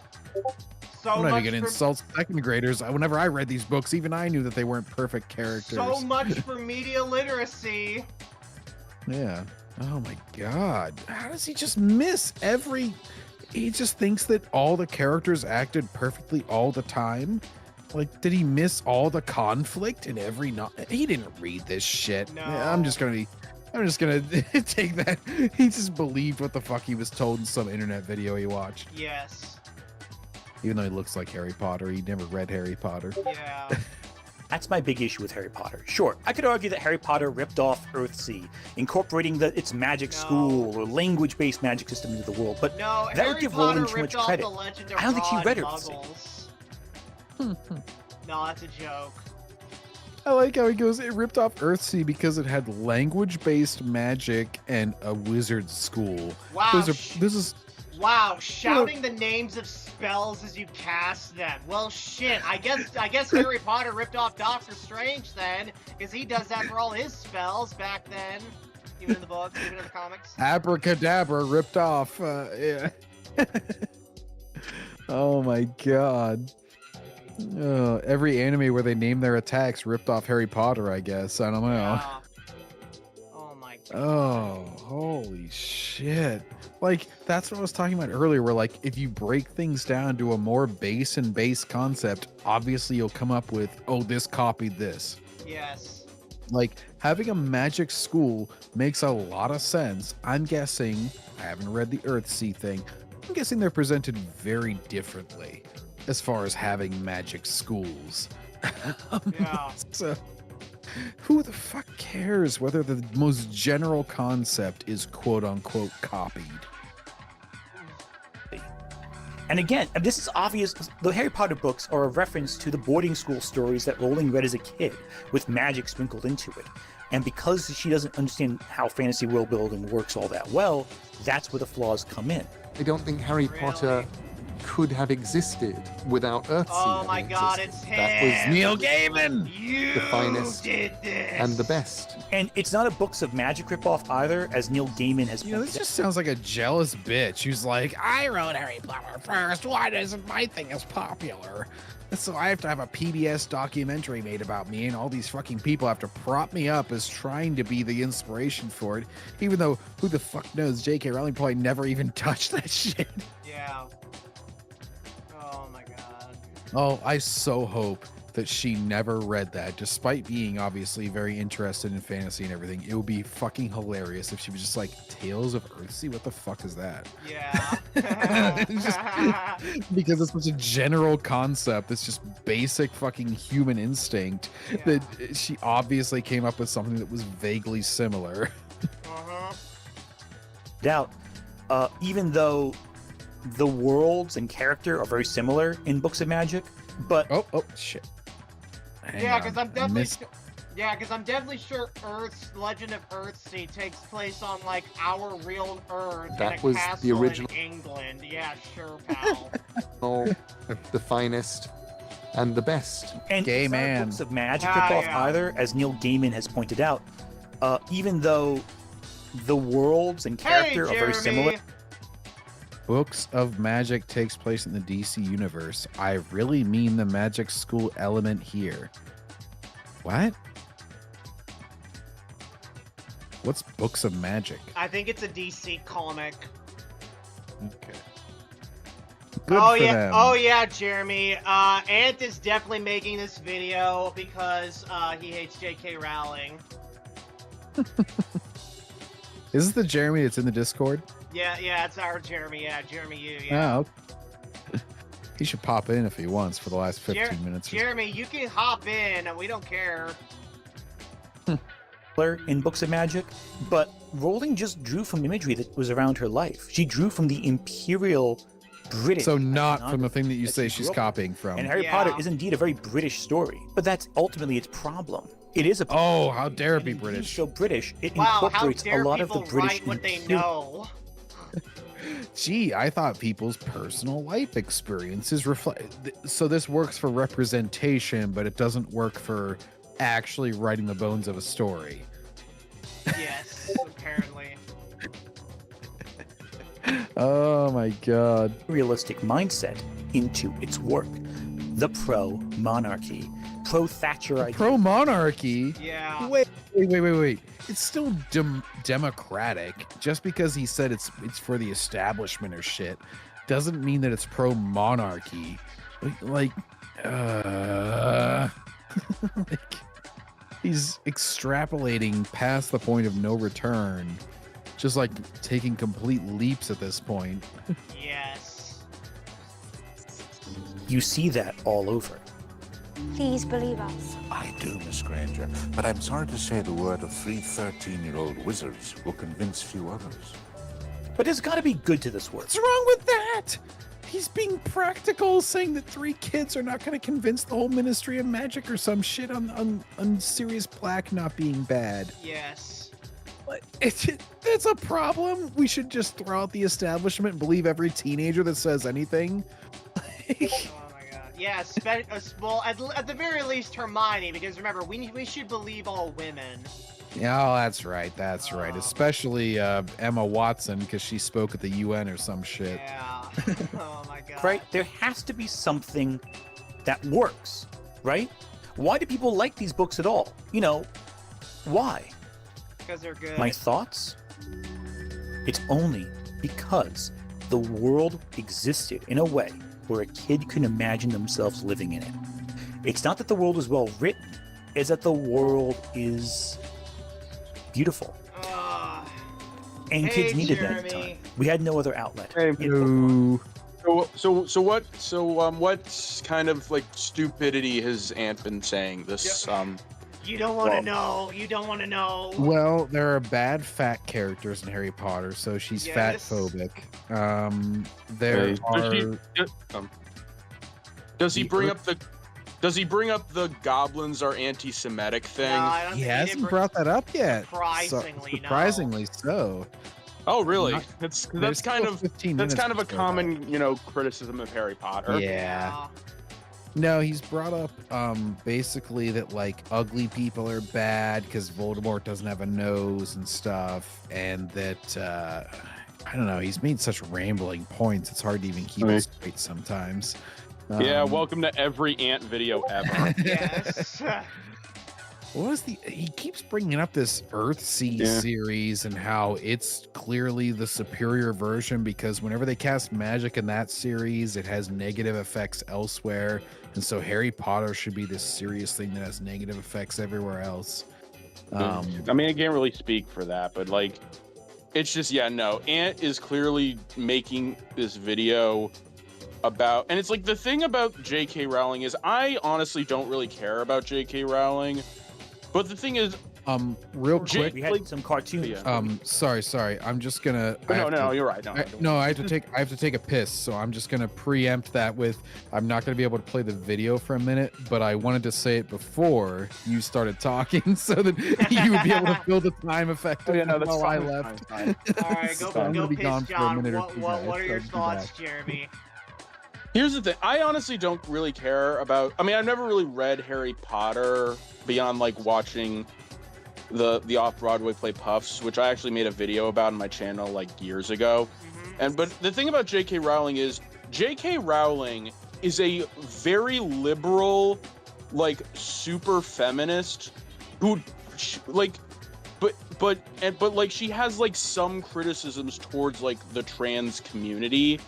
So I'm not much even gonna for- insult second graders. Whenever I read these books, even I knew that they weren't perfect characters. So much for media literacy. Yeah. Oh my God. How does he just miss every... He just thinks that all the characters acted perfectly all the time? Like, did he miss all the conflict in every... He didn't read this shit. No. Yeah, I'm just gonna take that. He just believed what the fuck he was told in some internet video he watched. Yes. Even though he looks like Harry Potter, he never read Harry Potter. Yeah. That's my big issue with Harry Potter. Sure, I could argue that Harry Potter ripped off Earthsea, incorporating its magic school or language-based magic system into the world, but No, that Harry would give Potter Rowling too much ripped off credit. The Legend of I don't think she Ron read Earthsea. Muggles. No, that's a joke. I like how he goes, it ripped off Earthsea because it had language-based magic and a wizard school. Wow, This is... Wow, shouting the names of spells as you cast them. Well, shit. I guess Harry Potter ripped off Doctor Strange then, because he does that for all his spells back then, even in the books, even in the comics. Abracadabra ripped off. Yeah. Oh my God. Every anime where they name their attacks ripped off Harry Potter, I guess. I don't know. Yeah. Oh my God. Oh, holy shit. Like, that's what I was talking about earlier, where, like, if you break things down to a more base concept, obviously you'll come up with, oh, this copied this. Yes. Like, having a magic school makes a lot of sense. I'm guessing, I haven't read the Earthsea thing, I'm guessing they're presented very differently as far as having magic schools. Yeah. So, who the fuck cares whether the most general concept is quote-unquote copied? And again, this is obvious. The Harry Potter books are a reference to the boarding school stories that Rowling read as a kid, with magic sprinkled into it. And because she doesn't understand how fantasy world building works all that well, that's where the flaws come in. I don't think Harry Potter could have existed without Earthsea. Oh my having God, existed. it's That was him! Neil Gaiman! You the finest did this! and the best. And it's not a Books of Magic ripoff either, as Neil Gaiman has You know, this just sounds like a jealous bitch who's like, I wrote Harry Potter first. Why isn't my thing as popular? So I have to have a PBS documentary made about me, and all these fucking people have to prop me up as trying to be the inspiration for it, even though who the fuck knows, J.K. Rowling probably never even touched that shit. Yeah. Oh my God. Oh, I so hope that she never read that, despite being obviously very interested in fantasy and everything. It would be fucking hilarious if she was just like, Tales of Earthsea? What the fuck is that? Yeah. Because it's such a general concept. It's just basic fucking human instinct that she obviously came up with something that was vaguely similar. Uh-huh. doubt, even though the worlds and character are very similar in books of magic, but oh shit. Yeah, because I'm definitely I'm definitely sure Legend of Earthsea takes place on like our real Earth That in a was the castle original- in England. Yeah, sure, pal. Oh, the finest and the best. And Gay it's not a man. books of magic Ah, ripoff yeah. either, as Neil Gaiman has pointed out. Even though the worlds and character are very similar. Books of Magic takes place in the DC universe. I really mean the magic school element here. What? What's Books of Magic? I think it's a DC comic. Okay. Good oh for yeah, them. oh yeah, Jeremy. Ant is definitely making this video because he hates J.K. Rowling. Is this the Jeremy that's in the Discord? Yeah, it's our Jeremy. Yeah, Jeremy, yeah. Oh. Okay. He should pop in if he wants for the last 15 minutes. or so. Jeremy, you can hop in, and we don't care. In books of magic, but Rowling just drew from imagery that was around her life. She drew from the imperial British. So not from the thing that you say she's copying from. And Harry Potter is indeed a very British story, but that's ultimately its problem. It is a oh, how dare it be British? So British, it Wow, how incorporates dare a lot of people the British write what they imperial- know? Gee, I thought people's personal life experiences reflect. So this works for representation, but it doesn't work for actually writing the bones of a story. Yes, apparently. Oh my god. Realistic mindset into its work. The pro-monarchy, pro-Thatcherite. Pro-monarchy? Yeah. Wait. It's still democratic. Just because he said it's for the establishment or shit doesn't mean that it's pro-monarchy. Like, he's extrapolating past the point of no return. Just like taking complete leaps at this point. Yes. You see that all over. Please believe us. I do, Miss Granger, but I'm sorry to say the word of 3 13-year-old wizards will convince few others. But there's got to be good to this work. What's wrong with that? He's being practical, saying that 3 kids are not going to convince the whole Ministry of Magic or some shit on Sirius Black not being bad. Yes. It's a problem. We should just throw out the establishment and believe every teenager that says anything. Oh my god. Yeah, well, at the very least, Hermione, because remember, we should believe all women. Yeah, oh, that's right. That's right. Especially Emma Watson, because she spoke at the UN or some shit. Yeah. Oh my god. Right? There has to be something that works, right? Why do people like these books at all? You know, why? Because they're good. My thoughts? It's only because the world existed in a way where a kid can imagine themselves living in it. It's not that the world is well written, it's that the world is beautiful. And Hey, kids needed that at the Jeremy. time. We had no other outlet. What kind of like stupidity has Ant been saying this? You don't want to know. You don't want to know. Well, there are bad fat characters in Harry Potter, so she's fat phobic. There are. Does he bring up the? Does he bring up the goblins are anti-Semitic thing? No, I don't He think hasn't brought that up yet. Surprisingly, so. Oh, really? Not- That's there's kind still of 15 that's minutes kind of a before common criticism of Harry Potter. Yeah. No, he's brought up basically that like ugly people are bad because Voldemort doesn't have a nose and stuff, and that I don't know. He's made such rambling points; it's hard to even keep it straight sometimes. Yeah, welcome to every Ant video ever. Yes. What was he keeps bringing up this Earthsea series and how it's clearly the superior version because whenever they cast magic in that series, it has negative effects elsewhere. And so Harry Potter should be this serious thing that has negative effects everywhere else. I mean, I can't really speak for that, but like, it's just, no, Ant is clearly making this video about, and it's like the thing about J.K. Rowling is I honestly don't really care about J.K. Rowling. But the thing is, Real quick, we had some cartoons. Sorry. I'm just gonna. No, you're right. No, I have to take a piss, so I'm just gonna preempt that with. I'm not gonna be able to play the video for a minute, but I wanted to say it before you started talking, so that you would be able to fill the time effectively while I left. All right, go piss, John. What are your thoughts, Jeremy? Here's the thing. I honestly don't really care about. I mean, I've never really read Harry Potter beyond like watching the off-Broadway play Puffs, which I actually made a video about on my channel like years ago. But the thing about J.K. Rowling is J.K. Rowling is a very liberal, like super feminist who like but like she has like some criticisms towards like the trans community.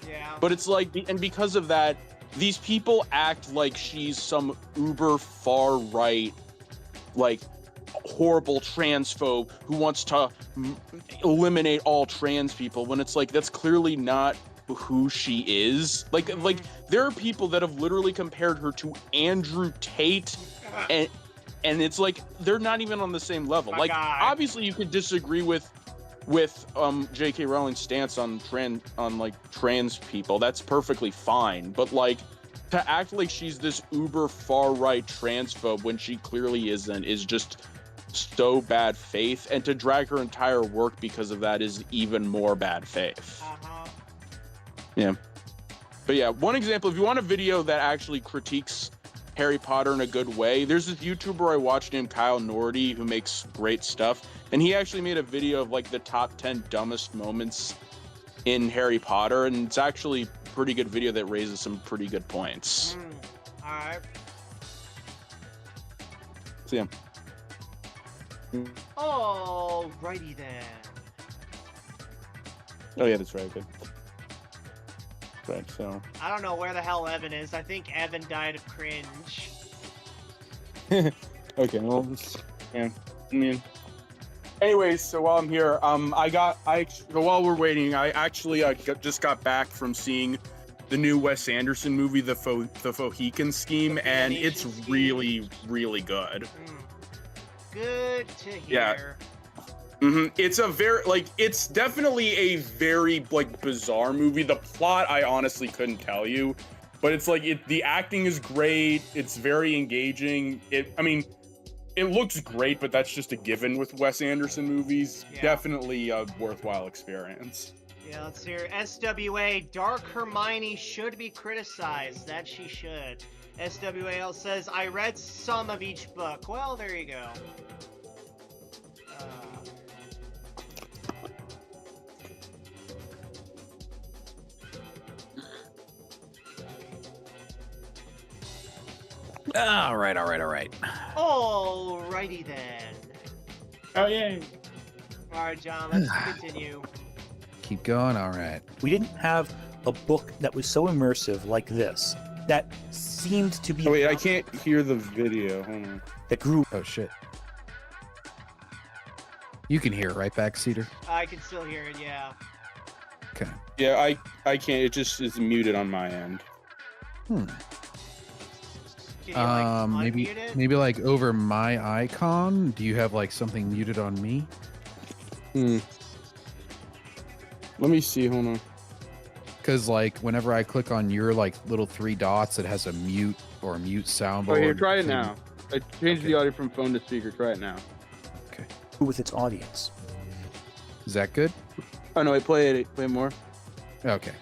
Yeah. But it's like, and because of that, these people act like she's some uber far right, like horrible transphobe who wants to eliminate all trans people, when it's like that's clearly not who she is. Like there are people that have literally compared her to Andrew Tate, and it's like they're not even on the same level. Like obviously you could disagree with J.K. Rowling's stance on trans people. That's perfectly fine. But like to act like she's this uber far right transphobe when she clearly isn't is just so bad faith, and to drag her entire work because of that is even more bad faith. Yeah. But yeah, one example, if you want a video that actually critiques Harry Potter in a good way, there's this YouTuber I watched named Kyle Nordy who makes great stuff, and he actually made a video of like the top 10 dumbest moments in Harry Potter, and it's actually a pretty good video that raises some pretty good points. All right. So yeah. Alrighty then. Oh yeah, that's right. Okay. Right, so. I don't know where the hell Evan is. I think Evan died of cringe. Okay, well, yeah. I mean, anyways, so while I'm here, while we're waiting, I actually just got back from seeing the new Wes Anderson movie, the Fohican Scheme, and it's really, really good. Good to hear. Yeah. It's a very, it's definitely a very, bizarre movie. The plot, I honestly couldn't tell you, but it's the acting is great. It's very engaging. It looks great, but that's just a given with Wes Anderson movies. Yeah. Definitely a worthwhile experience. Yeah, let's hear SWA. Dark Hermione should be criticized. That she should. SWAL says, I read some of each book. Well, there you go. All right. Alrighty then. Oh, yay. Alright, John, let's continue. Keep going. All right. We didn't have a book that was so immersive like this, that seemed to be... Oh, wait, I can't hear the video. Hold on. That grew... Oh, shit. You can hear it, right, Backseater? I can still hear it, yeah. Okay. Yeah, I can't. It just is muted on my end. Maybe like over my icon. Do you have something muted on me? Let me see. Hold on. Because whenever I click on your little three dots, it has a mute or a mute sound bar. Oh, here, try it now. I changed the audio from phone to speaker. Try it now. Okay. With its audience. Is that good? Oh no, play it. Play more. Okay.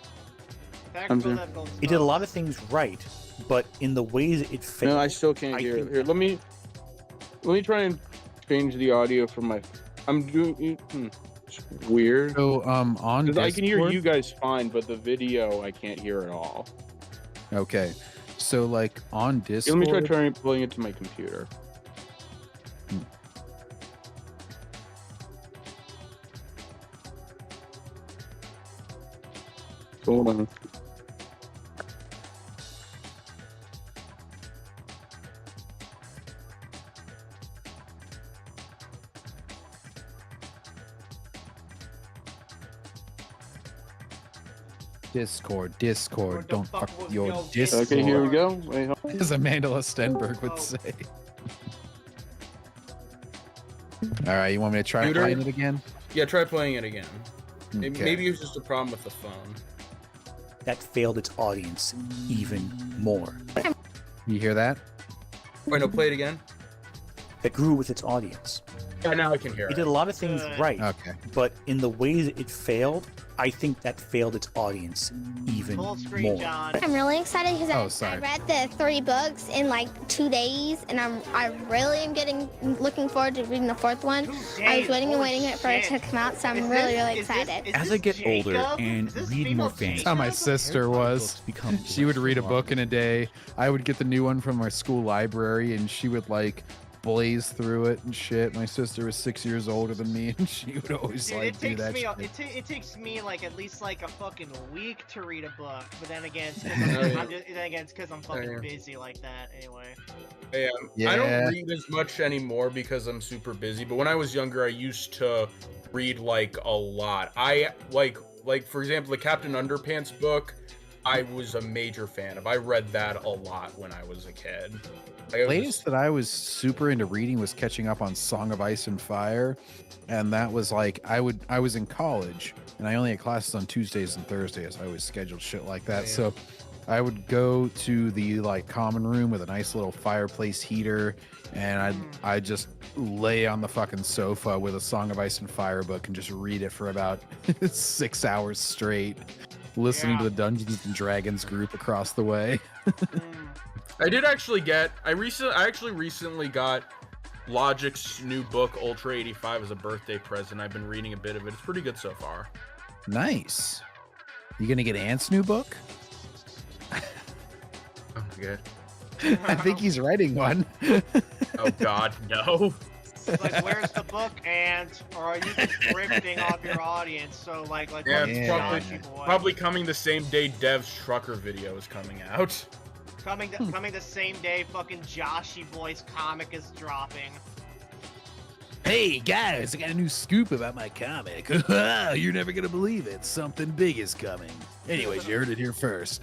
It did a lot of things right, but in the ways it failed... No, I still can't hear it. Here, let me try and change the audio from my... I'm doing... It's weird. So, on Discord... I can hear you guys fine, but the video I can't hear at all. Okay. So, on Discord... Let me try pulling it to my computer. Hold on. Discord, don't fuck with your Discord. Okay, here we go. Wait, as Amanda Stenberg would say. All right, you want me to try Shooter? playing it again? Yeah, try playing it again. Okay. Maybe it's just a problem with the phone. That failed its audience even more. You hear that? Wait, no, play it again. That grew with its audience. Yeah, now I can hear It it. did a lot of things right. Okay. But in the way that it failed, I think that failed its audience even Full screen, more. John. I'm really excited because Oh, sorry. I read the 3 books in like 2 days, and I really am looking forward to reading the 4th one. I was waiting and waiting for it to come out, so I'm really excited. As I get older and read more fantasy, That's how my sister was. She would read a book in a day. I would get the new one from our school library, and she would like blaze through it and shit. My sister was 6 years older than me, and she would always Dude, like do that shit. it takes me like at least like a fucking week to read a book, but then again, it's because I'm fucking busy like that anyway. Yeah, I don't read as much anymore because I'm super busy. But when I was younger, I used to read like a lot. I like for example, the Captain Underpants book. I was a major fan of. I read that a lot when I was a kid. The latest that I was super into reading was catching up on Song of Ice and Fire, and that was like I was in college and I only had classes on Tuesdays and Thursdays. I always scheduled shit like that. So I would go to the like common room with a nice little fireplace heater, and I'd just lay on the fucking sofa with a Song of Ice and Fire book and just read it for about 6 hours straight, listening to the Dungeons and Dragons group across the way. I did actually get. I actually recently got Logic's new book, Ultra 85, as a birthday present. I've been reading a bit of it. It's pretty good so far. Nice. You gonna get Ant's new book? Oh my god. I think he's writing one. Oh god, no. It's like, where's the book, Ant? Or are you just ripping off your audience? So like Yeah, fucking it's Joshy boy. probably coming the same day Dev's Trucker video is coming out. Coming the same day fucking Joshy Boy's comic is dropping. Hey guys, I got a new scoop about my comic. You're never gonna believe it. Something big is coming. Anyways, you heard it here first.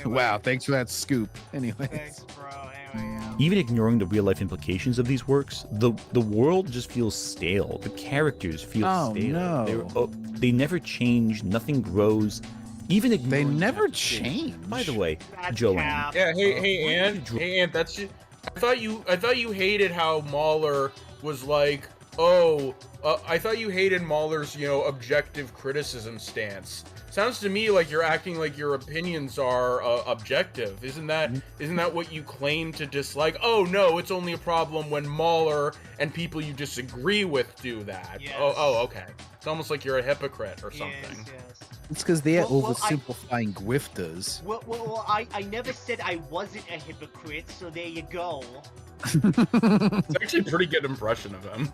Wow, thanks for that scoop. Anyway. Thanks, bro. Anyway, yeah. Even ignoring the real life implications of these works, the world just feels stale. The characters feel stale. No. They never change. Nothing grows. Even they never change. By the way, Joanne. Yeah, hey Ant, that's just, I thought you hated how Mahler was like, I thought you hated Mahler's, objective criticism stance. Sounds to me like you're acting like your opinions are objective. Isn't that what you claim to dislike? Oh no, it's only a problem when Mahler and people you disagree with do that. Yes. Oh, okay. It's almost like you're a hypocrite or something. Yes. It's because they're Well, oversimplifying griftas. Well, I never said I wasn't a hypocrite, so there you go. It's actually a pretty good impression of him.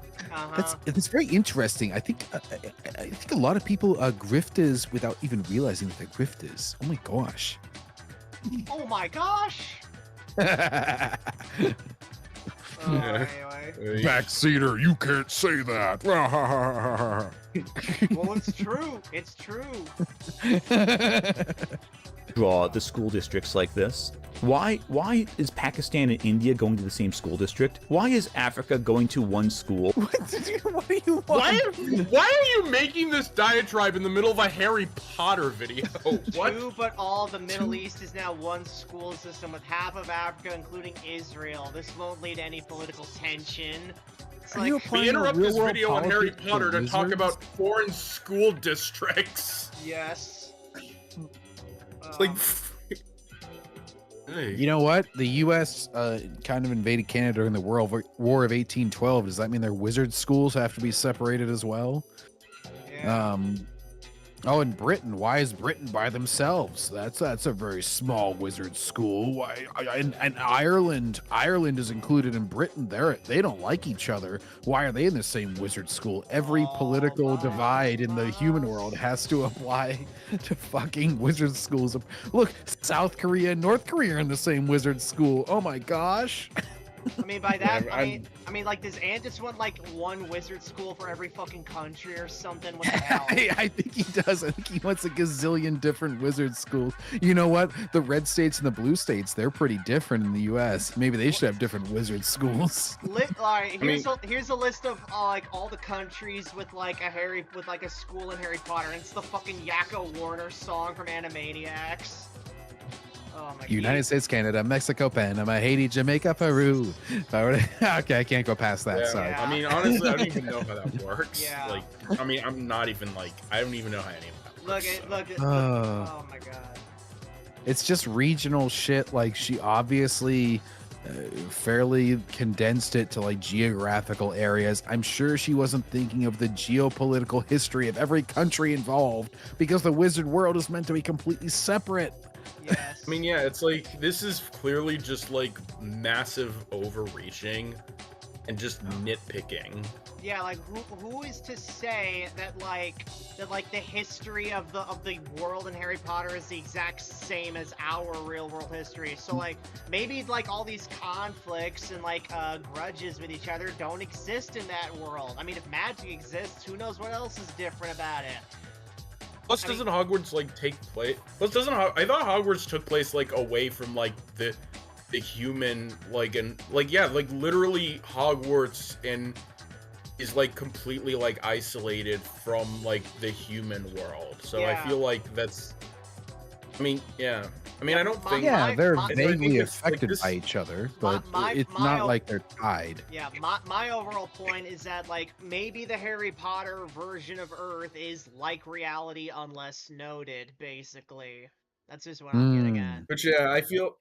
That's very interesting. I think a lot of people are grifters without even realizing that they're grifters. Oh my gosh. Oh my gosh. Anyway. Backseater, you can't say that. Well, it's true. It's true. Draw the school districts like this. Why is Pakistan and India going to the same school district? Why is Africa going to one school? What do you want? Why are you making this diatribe in the middle of a Harry Potter video? What? True, but all the Middle East is now one school system with half of Africa, including Israel. This won't lead to any political tension. It's Are you like, applying We interrupt this real-world video on Harry politics Potter to talk wizards? about foreign school districts. yes. It's like, You know what? The U.S. Kind of invaded Canada during the War of 1812. Does that mean their wizard schools have to be separated as well? Yeah. Oh, and Britain. Why is Britain by themselves? That's a very small wizard school. Why? And Ireland is included in Britain. They don't like each other. Why are they in the same wizard school? Every political divide in the human world has to apply to fucking wizard schools. Look, South Korea and North Korea are in the same wizard school. Oh my gosh. I mean, by that, I mean, like, does Ant just want like one wizard school for every fucking country or something? What the hell? I think he does. I think he wants a gazillion different wizard schools. You know what? The red states and the blue states, they're pretty different in the U.S. Maybe they should have different wizard schools. Alright, here's a list of like all the countries with like a school in Harry Potter. And it's the fucking Yakko Warner song from Animaniacs. Oh my United States, Canada, Mexico, Panama, Haiti, Jamaica, Peru. Okay, I can't go past that. Yeah, Sorry. I mean, honestly, I don't even know how that works. Yeah. Like, I mean, I'm not even like, I don't even know how any of that works. Look at, oh my god. It's just regional shit. Like, she obviously fairly condensed it to like geographical areas. I'm sure she wasn't thinking of the geopolitical history of every country involved, because the wizard world is meant to be completely separate. Yes. I mean, yeah, it's like, this is clearly just like massive overreaching and just nitpicking. Yeah, like who is to say that the history of the world in Harry Potter is the exact same as our real world history? So like maybe like all these conflicts and like grudges with each other don't exist in that world. I mean, if magic exists, who knows what else is different about it? Plus, doesn't Hogwarts like take place? Plus, I thought Hogwarts took place like away from like the human like literally Hogwarts is like completely like isolated from like the human world. So I feel like that's. I mean, yeah. I mean, I don't think. Yeah, they're vaguely it's, like, affected by each other, but it's not like they're tied. Yeah, my overall point is that like maybe the Harry Potter version of Earth is like reality unless noted. Basically, that's just what I'm getting at. But yeah, I feel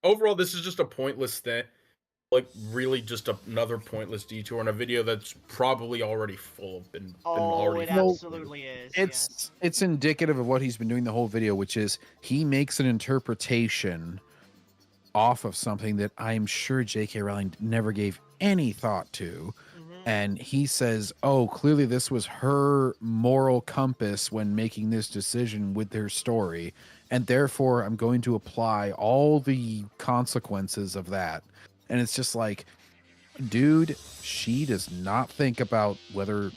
overall this is just a pointless thing. Like, really just another pointless detour in a video that's probably already full of been already. It absolutely is. It's indicative of what he's been doing the whole video, which is he makes an interpretation off of something that I'm sure J.K. Rowling never gave any thought to. And he says, oh, clearly this was her moral compass when making this decision with their story, and therefore I'm going to apply all the consequences of that. And it's just like, dude, she does not think about whether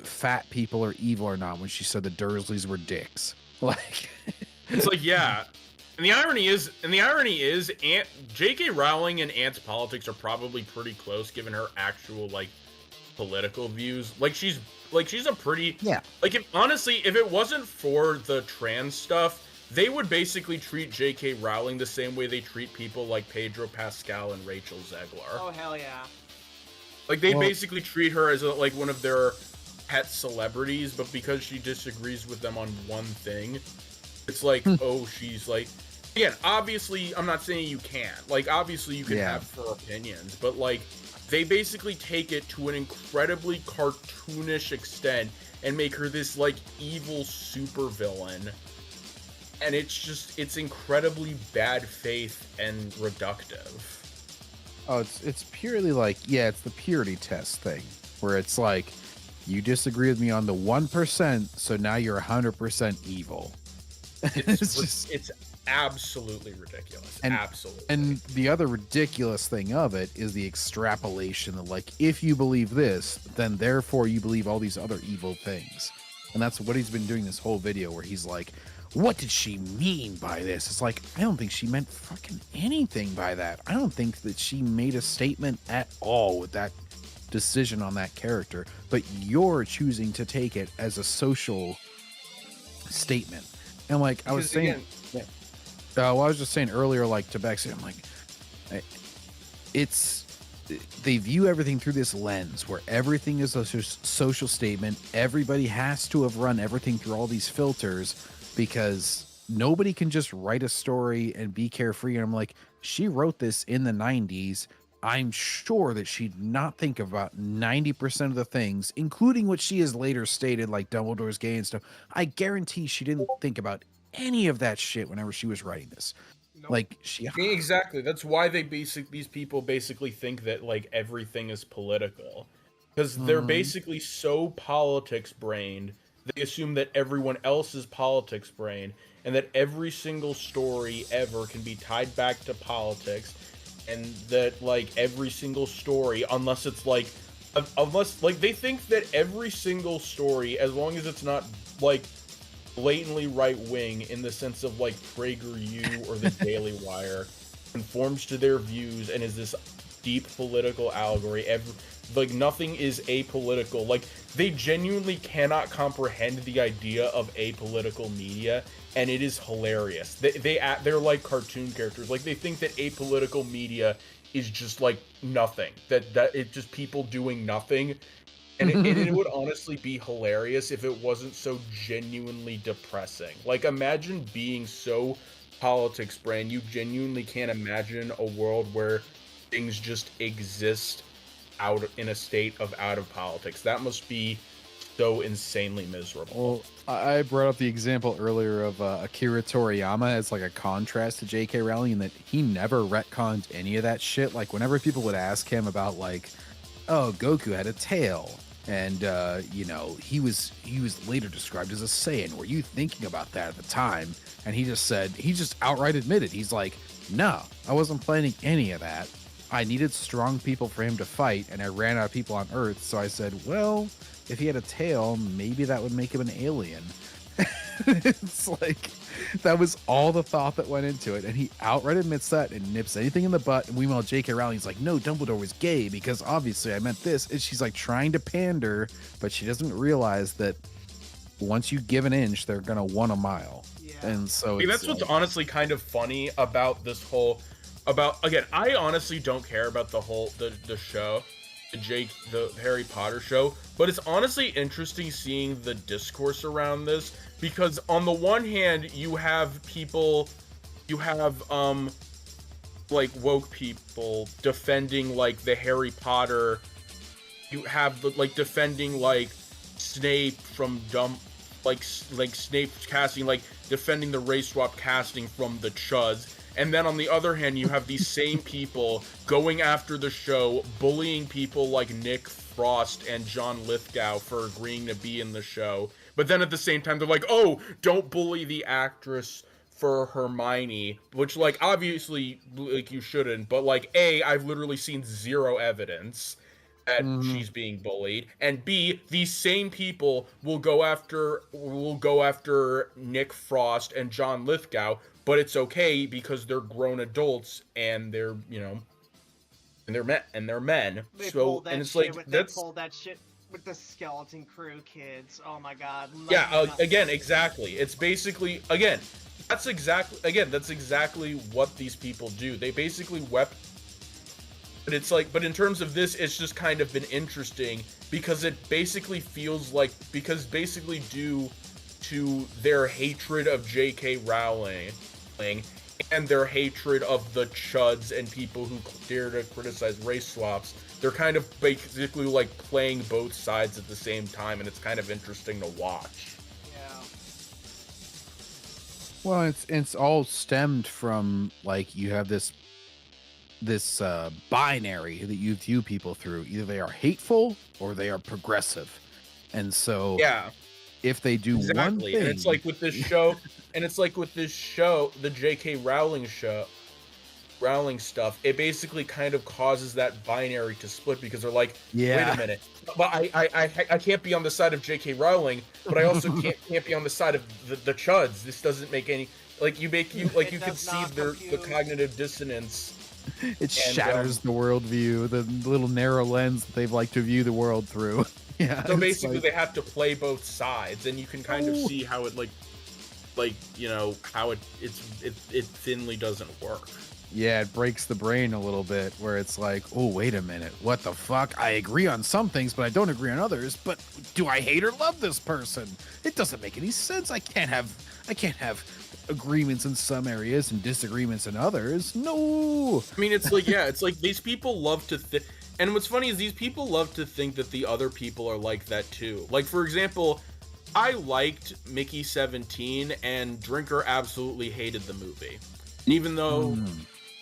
fat people are evil or not when she said the Dursleys were dicks. Like, it's like, yeah. And the irony is, J.K. Rowling and Ant's politics are probably pretty close, given her actual like political views. Like she's a pretty Like if it wasn't for the trans stuff, they would basically treat J.K. Rowling the same way they treat people like Pedro Pascal and Rachel Zegler. Oh hell yeah! Like they basically treat her as like one of their pet celebrities, but because she disagrees with them on one thing, it's like, oh, she's like. Again, obviously, I'm not saying you can't. Like, obviously, you can have her opinions, but like, they basically take it to an incredibly cartoonish extent and make her this like evil supervillain. And it's incredibly bad faith and reductive. Oh, it's purely like, it's the purity test thing, where it's like, you disagree with me on the 1%, so now you're 100% evil. It's absolutely ridiculous. Absolutely. And the other ridiculous thing of it is the extrapolation of like, if you believe this, then therefore you believe all these other evil things. And that's what he's been doing this whole video, where he's like, what did she mean by this? It's like, I don't think she meant fucking anything by that. I don't think that she made a statement at all with that decision on that character, but you're choosing to take it as a social statement. And like I was saying, I was just saying earlier, like to Backseat, I'm like, they view everything through this lens where everything is a social statement. Everybody has to have run everything through all these filters, because nobody can just write a story and be carefree. And I'm like, she wrote this in the 90s. I'm sure that she did not think about 90% of the things, including what she has later stated, like Dumbledore's gay and stuff. I guarantee she didn't think about any of that shit whenever she was writing this. Nope. Like she exactly. That's why these people basically think that like everything is political, because they're basically so politics brained. They assume that everyone else is politics brain, and that every single story ever can be tied back to politics. and that like every single story, unless they think that every single story, as long as it's not like blatantly right wing in the sense of like PragerU or the Daily Wire, conforms to their views and is this deep political allegory. Like nothing is apolitical. Like they genuinely cannot comprehend the idea of apolitical media, and it is hilarious. They're like cartoon characters. Like they think that apolitical media is just like nothing. That it's just people doing nothing. And it would honestly be hilarious if it wasn't so genuinely depressing. Like imagine being so politics brain, you genuinely can't imagine a world where things just exist out in a state of out of politics. That must be so insanely miserable. Well, I brought up the example earlier of Akira Toriyama as like a contrast to J.K. Rowling, in that he never retconned any of that shit. Like whenever people would ask him about like, oh, Goku had a tail, and you know, he was later described as a Saiyan. Were you thinking about that at the time? And he just outright admitted, he's like, no, I wasn't planning any of that. I needed strong people for him to fight, and I ran out of people on Earth, so I said, well, if he had a tail, maybe that would make him an alien. It's like, that was all the thought that went into it, and he outright admits that and nips anything in the butt. And meanwhile, J.K. Rowling's like, no, Dumbledore was gay because obviously I meant this. And she's like trying to pander, but she doesn't realize that once you give an inch, they're gonna want a mile. Yeah. And so that's what's honestly kind of funny about this whole. Again, I honestly don't care about the whole the show, the Harry Potter show, but it's honestly interesting seeing the discourse around this, because on the one hand you have like woke people defending like the Harry Potter, you have like defending like Snape from like Snape casting, like defending the race swap casting from the chuds. And then on the other hand, you have these same people going after the show, bullying people like Nick Frost and John Lithgow for agreeing to be in the show. But then at the same time, they're like, oh, don't bully the actress for Hermione, which like obviously like you shouldn't, but like I've literally seen zero evidence that she's being bullied, and B, these same people will go after Nick Frost and John Lithgow, but it's okay because they're grown adults and they're, you know, and they're men. They So and it's like they pulled that shit with the Skeleton Crew kids. Oh my god. Yeah, again, exactly. It's basically that's exactly what these people do. They basically But it's like, but in terms of this, it's just kind of been interesting because it basically feels like, because basically due to their hatred of J.K. Rowling and their hatred of the chuds and people who dare to criticize race swaps, they're kind of basically like playing both sides at the same time, and it's kind of interesting to watch. Well, it's all stemmed from like you have this binary that you view people through. Either they are hateful or they are progressive, and so if they do one thing, and it's like with this show, the J.K. Rowling stuff, it basically kind of causes that binary to split, because they're like, wait a minute, but I can't be on the side of J.K. Rowling, but I also can't be on the side of the chuds. This doesn't make any you can see the cognitive dissonance. It shatters the worldview, the little narrow lens that they've liked to view the world through. Yeah. So basically, they have to play both sides, and you can kind of see how it you know, how it thinly doesn't work. Yeah, it breaks the brain a little bit, where it's like, oh, wait a minute, what the fuck? I agree on some things, but I don't agree on others. But do I hate or love this person? It doesn't make any sense. I can't have agreements in some areas and disagreements in others. No. I mean, it's like, it's like these people love to and what's funny is these people love to think that the other people are like that too. Like, for example, I liked Mickey 17 and Drinker absolutely hated the movie. And even though,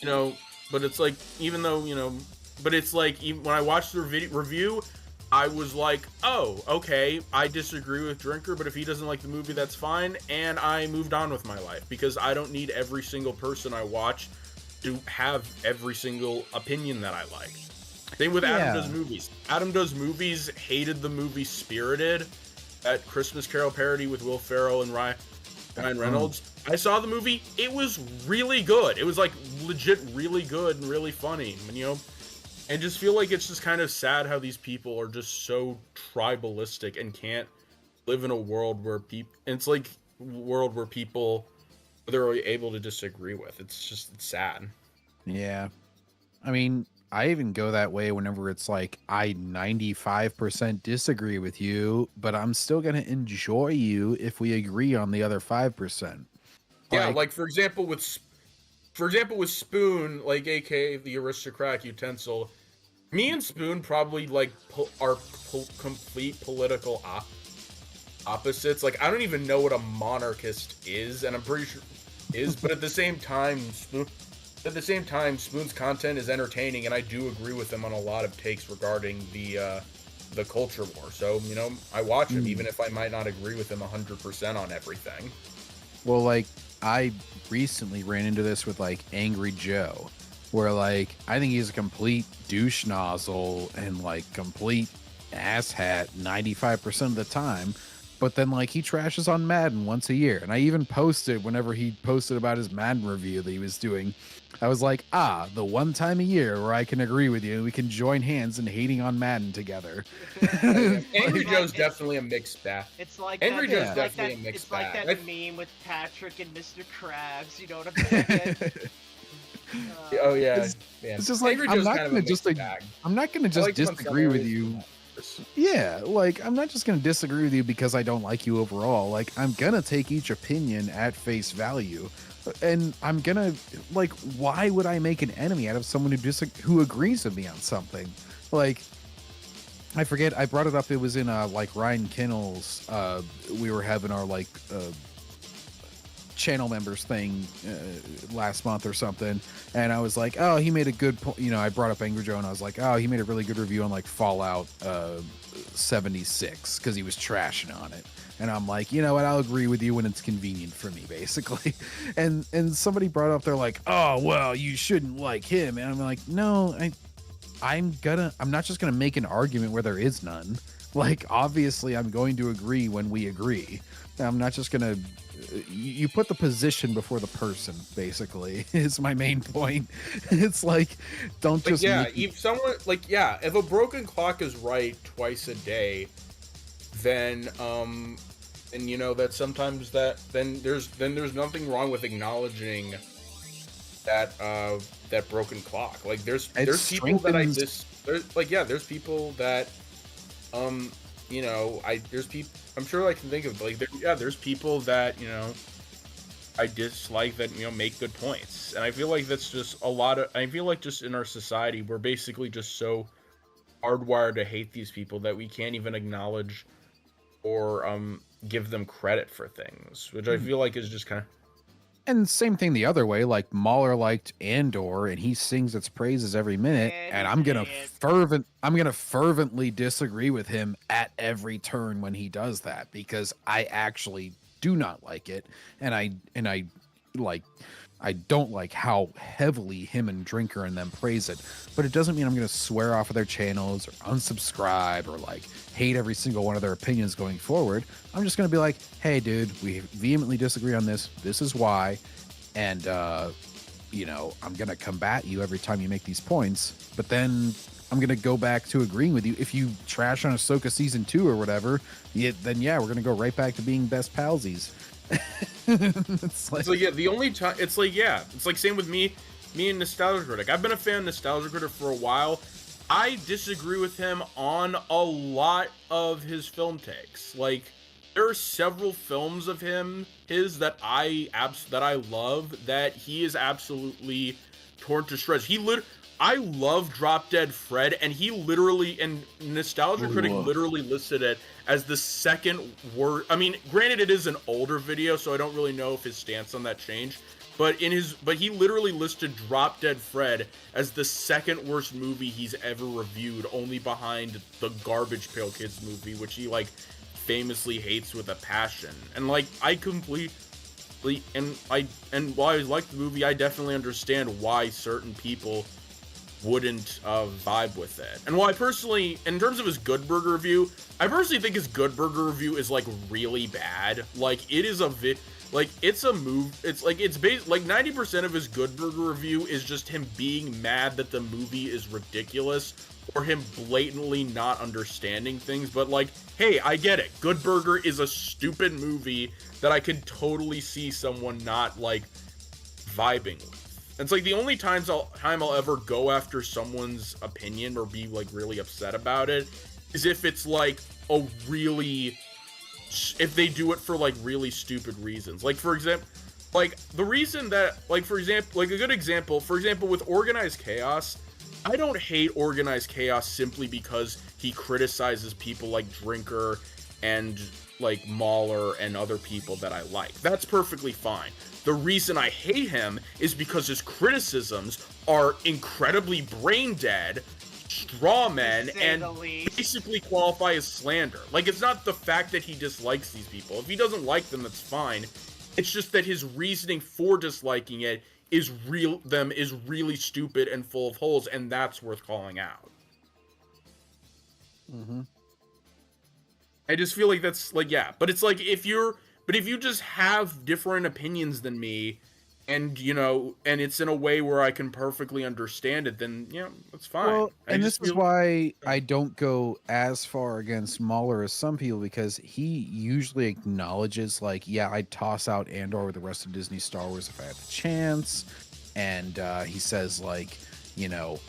you know, but it's like, even though, you know, but it's like, even when I watched the review, I was like, oh, okay, I disagree with Drinker, but if he doesn't like the movie, that's fine. And I moved on with my life, because I don't need every single person I watch to have every single opinion that I like. Same with Adam Does Movies. Adam Does Movies hated the movie Spirited, that Christmas Carol parody with Will Ferrell and Ryan Reynolds. I saw the movie. It was really good. It was like legit really good and really funny. And, you know, and just feel like it's just kind of sad how these people are just so tribalistic and can't live in a world where it's like a world where people they're able to disagree with. It's sad. Yeah. I mean, I even go that way whenever it's like I 95% disagree with you, but I'm still going to enjoy you if we agree on the other 5%. Yeah, like for example with Spoon, like aka the aristocrat utensil, me and Spoon probably like are complete political opposites. Like I don't even know what a monarchist is, and I'm pretty sure but at the same time Spoon's content is entertaining, and I do agree with him on a lot of takes regarding the culture war. So, you know, I watch him even if I might not agree with him 100% on everything. Well, like I recently ran into this with like Angry Joe, where like I think he's a complete douche nozzle and like complete asshat 95% of the time. But then, like, he trashes on Madden once a year. And I even posted, whenever he posted about his Madden review that he was doing, I was like, the one time a year where I can agree with you and we can join hands in hating on Madden together. Angry Joe's definitely a mixed bag. It's like Angry Joe's that, definitely like a mixed it's like bag. that meme with Patrick and Mr. Krabs, you know what I'm saying? Oh yeah. It's just like, I'm not going to just disagree with you. Yeah, like I'm not just gonna disagree with you because I don't like you overall. Like I'm gonna take each opinion at face value, and I'm gonna like, why would I make an enemy out of someone who agrees with me on something? Like I forget, I brought it up. It was in like Ryan Kinnell's. We were having our like channel members thing last month or something, and I was like, oh, he made a good point. You know, I brought up Angry Joe and I was like, oh, he made a really good review on like Fallout 76 because he was trashing on it. And I'm like, you know what, I'll agree with you when it's convenient for me, basically. And somebody brought up, they're like, oh, well, you shouldn't like him. And I'm like, no, I'm not just gonna make an argument where there is none. Like, obviously I'm going to agree when we agree. I'm not just gonna, you put the position before the person, basically, is my main point. It's like, don't just if someone if a broken clock is right twice a day, then and you know that sometimes then there's nothing wrong with acknowledging that that broken clock. Like there's people that there's people that you know, I'm sure I can think of like there's people that, you know, I dislike that, you know, make good points. And I feel like that's just I feel like just in our society we're basically just so hardwired to hate these people that we can't even acknowledge or give them credit for things, which I feel like is just kind of. And same thing the other way, like Mahler liked Andor and he sings its praises every minute, and I'm gonna fervently disagree with him at every turn when he does that, because I actually do not like it, and I don't like how heavily him and Drinker and them praise it. But it doesn't mean I'm gonna swear off of their channels or unsubscribe or like hate every single one of their opinions going forward. I'm just gonna be like, hey dude, we vehemently disagree on this. This is why. And you know, I'm gonna combat you every time you make these points, but then I'm gonna go back to agreeing with you. If you trash on Ahsoka season 2 or whatever, then yeah, we're gonna go right back to being best palsies. It's like the only time it's like same with me and Nostalgia Critic. I've been a fan of Nostalgia Critic for a while. I disagree with him on a lot of his film takes. Like, there are several films of his that I love that he is absolutely torn to shreds. I love Drop Dead Fred, and he literally, and Nostalgia Critic literally listed it as the second worst. I mean, granted, it is an older video, so I don't really know if his stance on that changed. But he literally listed Drop Dead Fred as the second worst movie he's ever reviewed, only behind the Garbage Pail Kids movie, which he like famously hates with a passion. And like, I completely and while I like the movie, I definitely understand why certain people wouldn't vibe with it. And while I personally, in terms of his Good Burger review, I personally think his Good Burger review is like really bad. Like it is it's a move. It's like it's based like 90% of his Good Burger review is just him being mad that the movie is ridiculous or him blatantly not understanding things. But like, hey, I get it. Good Burger is a stupid movie that I could totally see someone not like vibing with. It's like the only time I'll ever go after someone's opinion or be like really upset about it is if it's like if they do it for like really stupid reasons. Like for example, like the reason that like for example, like a good example, for example, with Organized Chaos, I don't hate Organized Chaos simply because he criticizes people like Drinker and like Mahler and other people that I like. That's perfectly fine. The reason I hate him is because his criticisms are incredibly brain dead, straw men, and basically qualify as slander. Like, it's not the fact that he dislikes these people. If he doesn't like them, that's fine. It's just that his reasoning for disliking it is really stupid and full of holes, and that's worth calling out. Mm-hmm. I just feel like that's like, yeah, but it's like if you just have different opinions than me and and it's in a way where I can perfectly understand it, then yeah, that's fine. Well, and this is why I don't go as far against Mahler as some people, because he usually acknowledges like, yeah, I'd toss out Andor with the rest of Disney Star Wars if I had the chance. And he says like,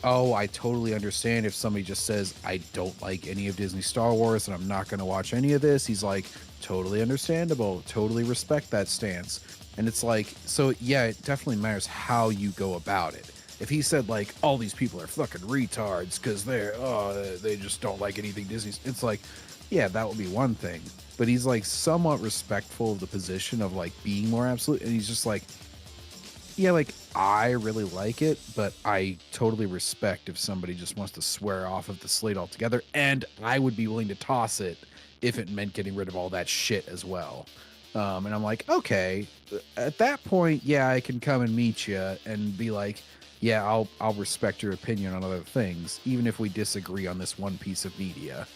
oh, I totally understand if somebody just says, I don't like any of Disney Star Wars and I'm not going to watch any of this. He's like, totally understandable. Totally respect that stance. And it's like, so yeah, it definitely matters how you go about it. If he said like, all these people are fucking retards because they just don't like anything Disney, it's like, yeah, that would be one thing. But he's like somewhat respectful of the position of like being more absolute. And he's just like, yeah, like I really like it, but I totally respect if somebody just wants to swear off of the slate altogether, and I would be willing to toss it if it meant getting rid of all that shit as well. And I'm like, okay, at that point, yeah, I can come and meet you and be like, yeah, I'll respect your opinion on other things, even if we disagree on this one piece of media.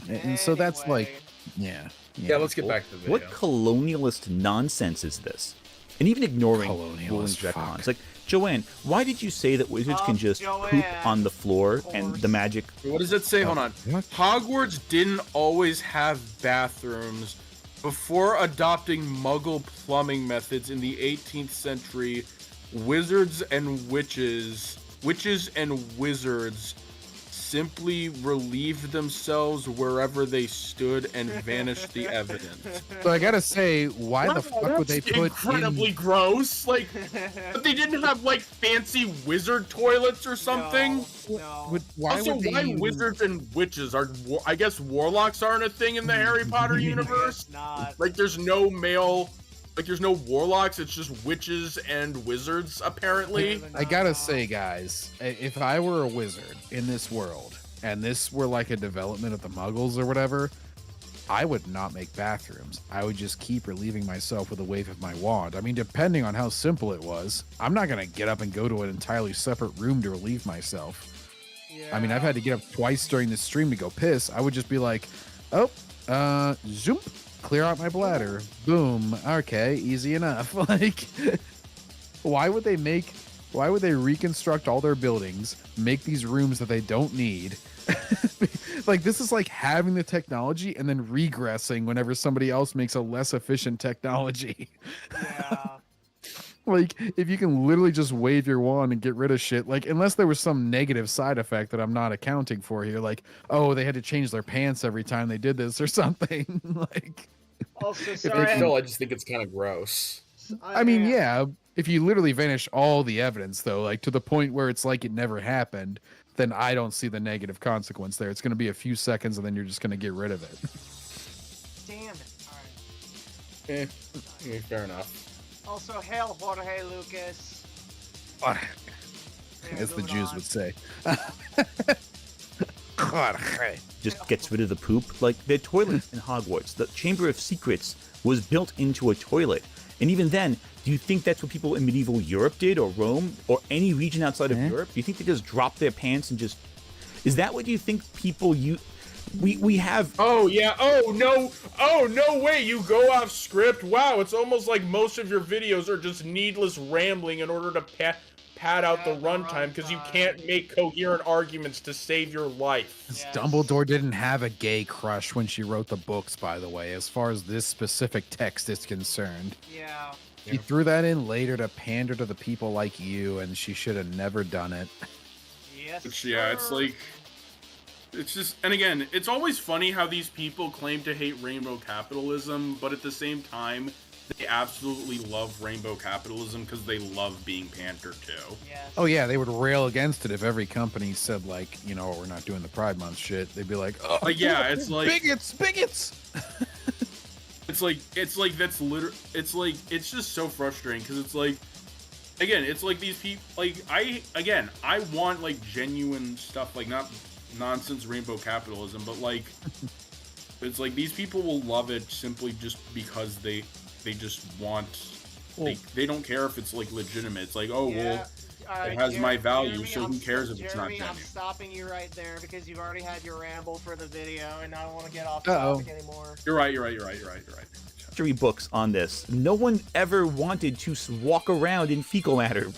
And so that's like, yeah. Yeah, let's get back to the video. What colonialist nonsense is this? And even ignoring Roland's retcons. Like, Joanne, why did you say that wizards can just poop on the floor and the magic... What does it say? Hold on. Hogwarts didn't always have bathrooms. Before adopting Muggle plumbing methods in the 18th century, wizards and witches and wizards simply relieved themselves wherever they stood and vanished the evidence. So I gotta say, why the fuck would they put incredibly gross? Like, but they didn't have like fancy wizard toilets or something. No. Why wizards and witches are? I guess warlocks aren't a thing in the Harry Potter universe. Like, there's no male. Like, there's no warlocks, it's just witches and wizards, apparently. I gotta say, guys, if I were a wizard in this world, and this were like a development of the Muggles or whatever, I would not make bathrooms. I would just keep relieving myself with a wave of my wand. I mean, depending on how simple it was, I'm not gonna get up and go to an entirely separate room to relieve myself. Yeah. I mean, I've had to get up twice during this stream to go piss. I would just be like, zoom. Clear out my bladder. Boom. Okay, easy enough. Like, why would they reconstruct all their buildings, make these rooms that they don't need? Like, this is like having the technology and then regressing whenever somebody else makes a less efficient technology. Yeah. Like, if you can literally just wave your wand and get rid of shit, like, unless there was some negative side effect that I'm not accounting for here, like, oh, they had to change their pants every time they did this or something. Like, also, still, I just think it's kind of gross. I mean, yeah, if you literally vanish all the evidence, though, like to the point where it's like it never happened, then I don't see the negative consequence there. It's going to be a few seconds and then you're just going to get rid of it. Damn it. All right. Fair enough. Also, hail Jorge Lucas. As the Jews would say. just gets rid of the poop. Like, the toilets in Hogwarts, the Chamber of Secrets was built into a toilet. And even then, do you think that's what people in medieval Europe did, or Rome, or any region outside of Europe? Do you think they just dropped their pants and just... Is that what you think people use? We have... Oh, yeah. Oh, no way. You go off script. Wow, it's almost like most of your videos are just needless rambling in order to pad out the runtime because you can't make coherent arguments to save your life. Dumbledore didn't have a gay crush when she wrote the books, by the way, as far as this specific text is concerned. Yeah. He threw that in later to pander to the people like you, and she should have never done it. Yes. Yeah, it's like... It's just, and again, it's always funny how these people claim to hate rainbow capitalism, but at the same time, they absolutely love rainbow capitalism because they love being pandered to. Yes. Oh yeah, they would rail against it if every company said, like, you know, we're not doing the Pride Month shit. They'd be like, oh yeah, it's like bigots. It's like that's literally, it's just so frustrating because it's like, again, it's like these people, like, I want like genuine stuff, like not nonsense rainbow capitalism, but like, it's like these people will love it simply just because they just want, they don't care if it's like legitimate. It's like, oh, well, it has my value, so who cares if it's not genuine? I'm stopping you right there because you've already had your ramble for the video, and I don't want to get off topic anymore. You're right. History books on this. No one ever wanted to walk around in fecal matter.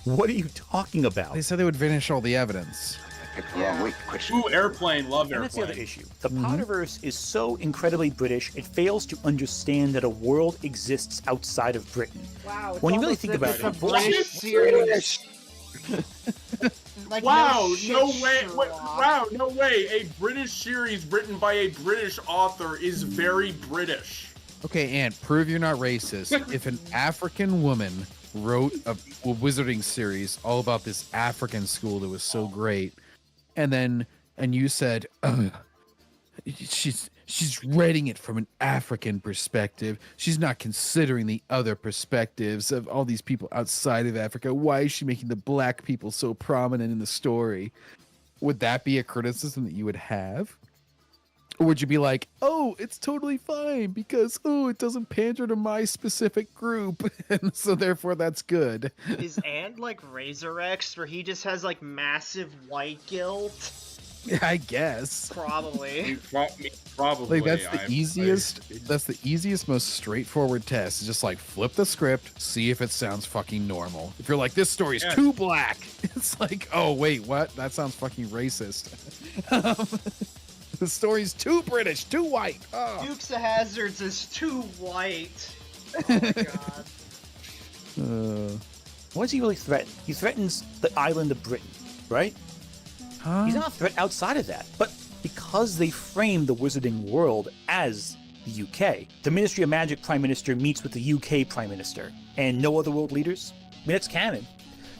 What are you talking about? They said they would finish all the evidence. Ooh, airplane, love airplane. And that's the other issue. The Potterverse is so incredibly British, it fails to understand that a world exists outside of Britain. Wow. When you really think about it, British series. Like, wow, no way! Wow, no way! A British series written by a British author is very British. Okay, Ant, prove you're not racist. If an African woman wrote a wizarding series all about this African school that was so great, and you said she's reading it from an African perspective, she's not considering the other perspectives of all these people outside of Africa, why is she making the black people so prominent in the story? Would that be a criticism that you would have? Or would you be like, oh, it's totally fine because, oh, it doesn't pander to my specific group, and so therefore that's good? Is Ant like Razor X, where he just has like massive white guilt? I guess. Probably. Probably. Like, that's the easiest. That's the easiest, most straightforward test. It's just like flip the script, see if it sounds fucking normal. If you're like, this story's too black, it's like, oh wait, what? That sounds fucking racist. The story's too British, too white. Oh. Dukes of Hazzards is too white. Oh my god. What does he really threaten? He threatens the island of Britain, right? Huh? He's not a threat outside of that. But because they frame the wizarding world as the UK, the Ministry of Magic Prime Minister meets with the UK Prime Minister and no other world leaders. I mean, that's canon.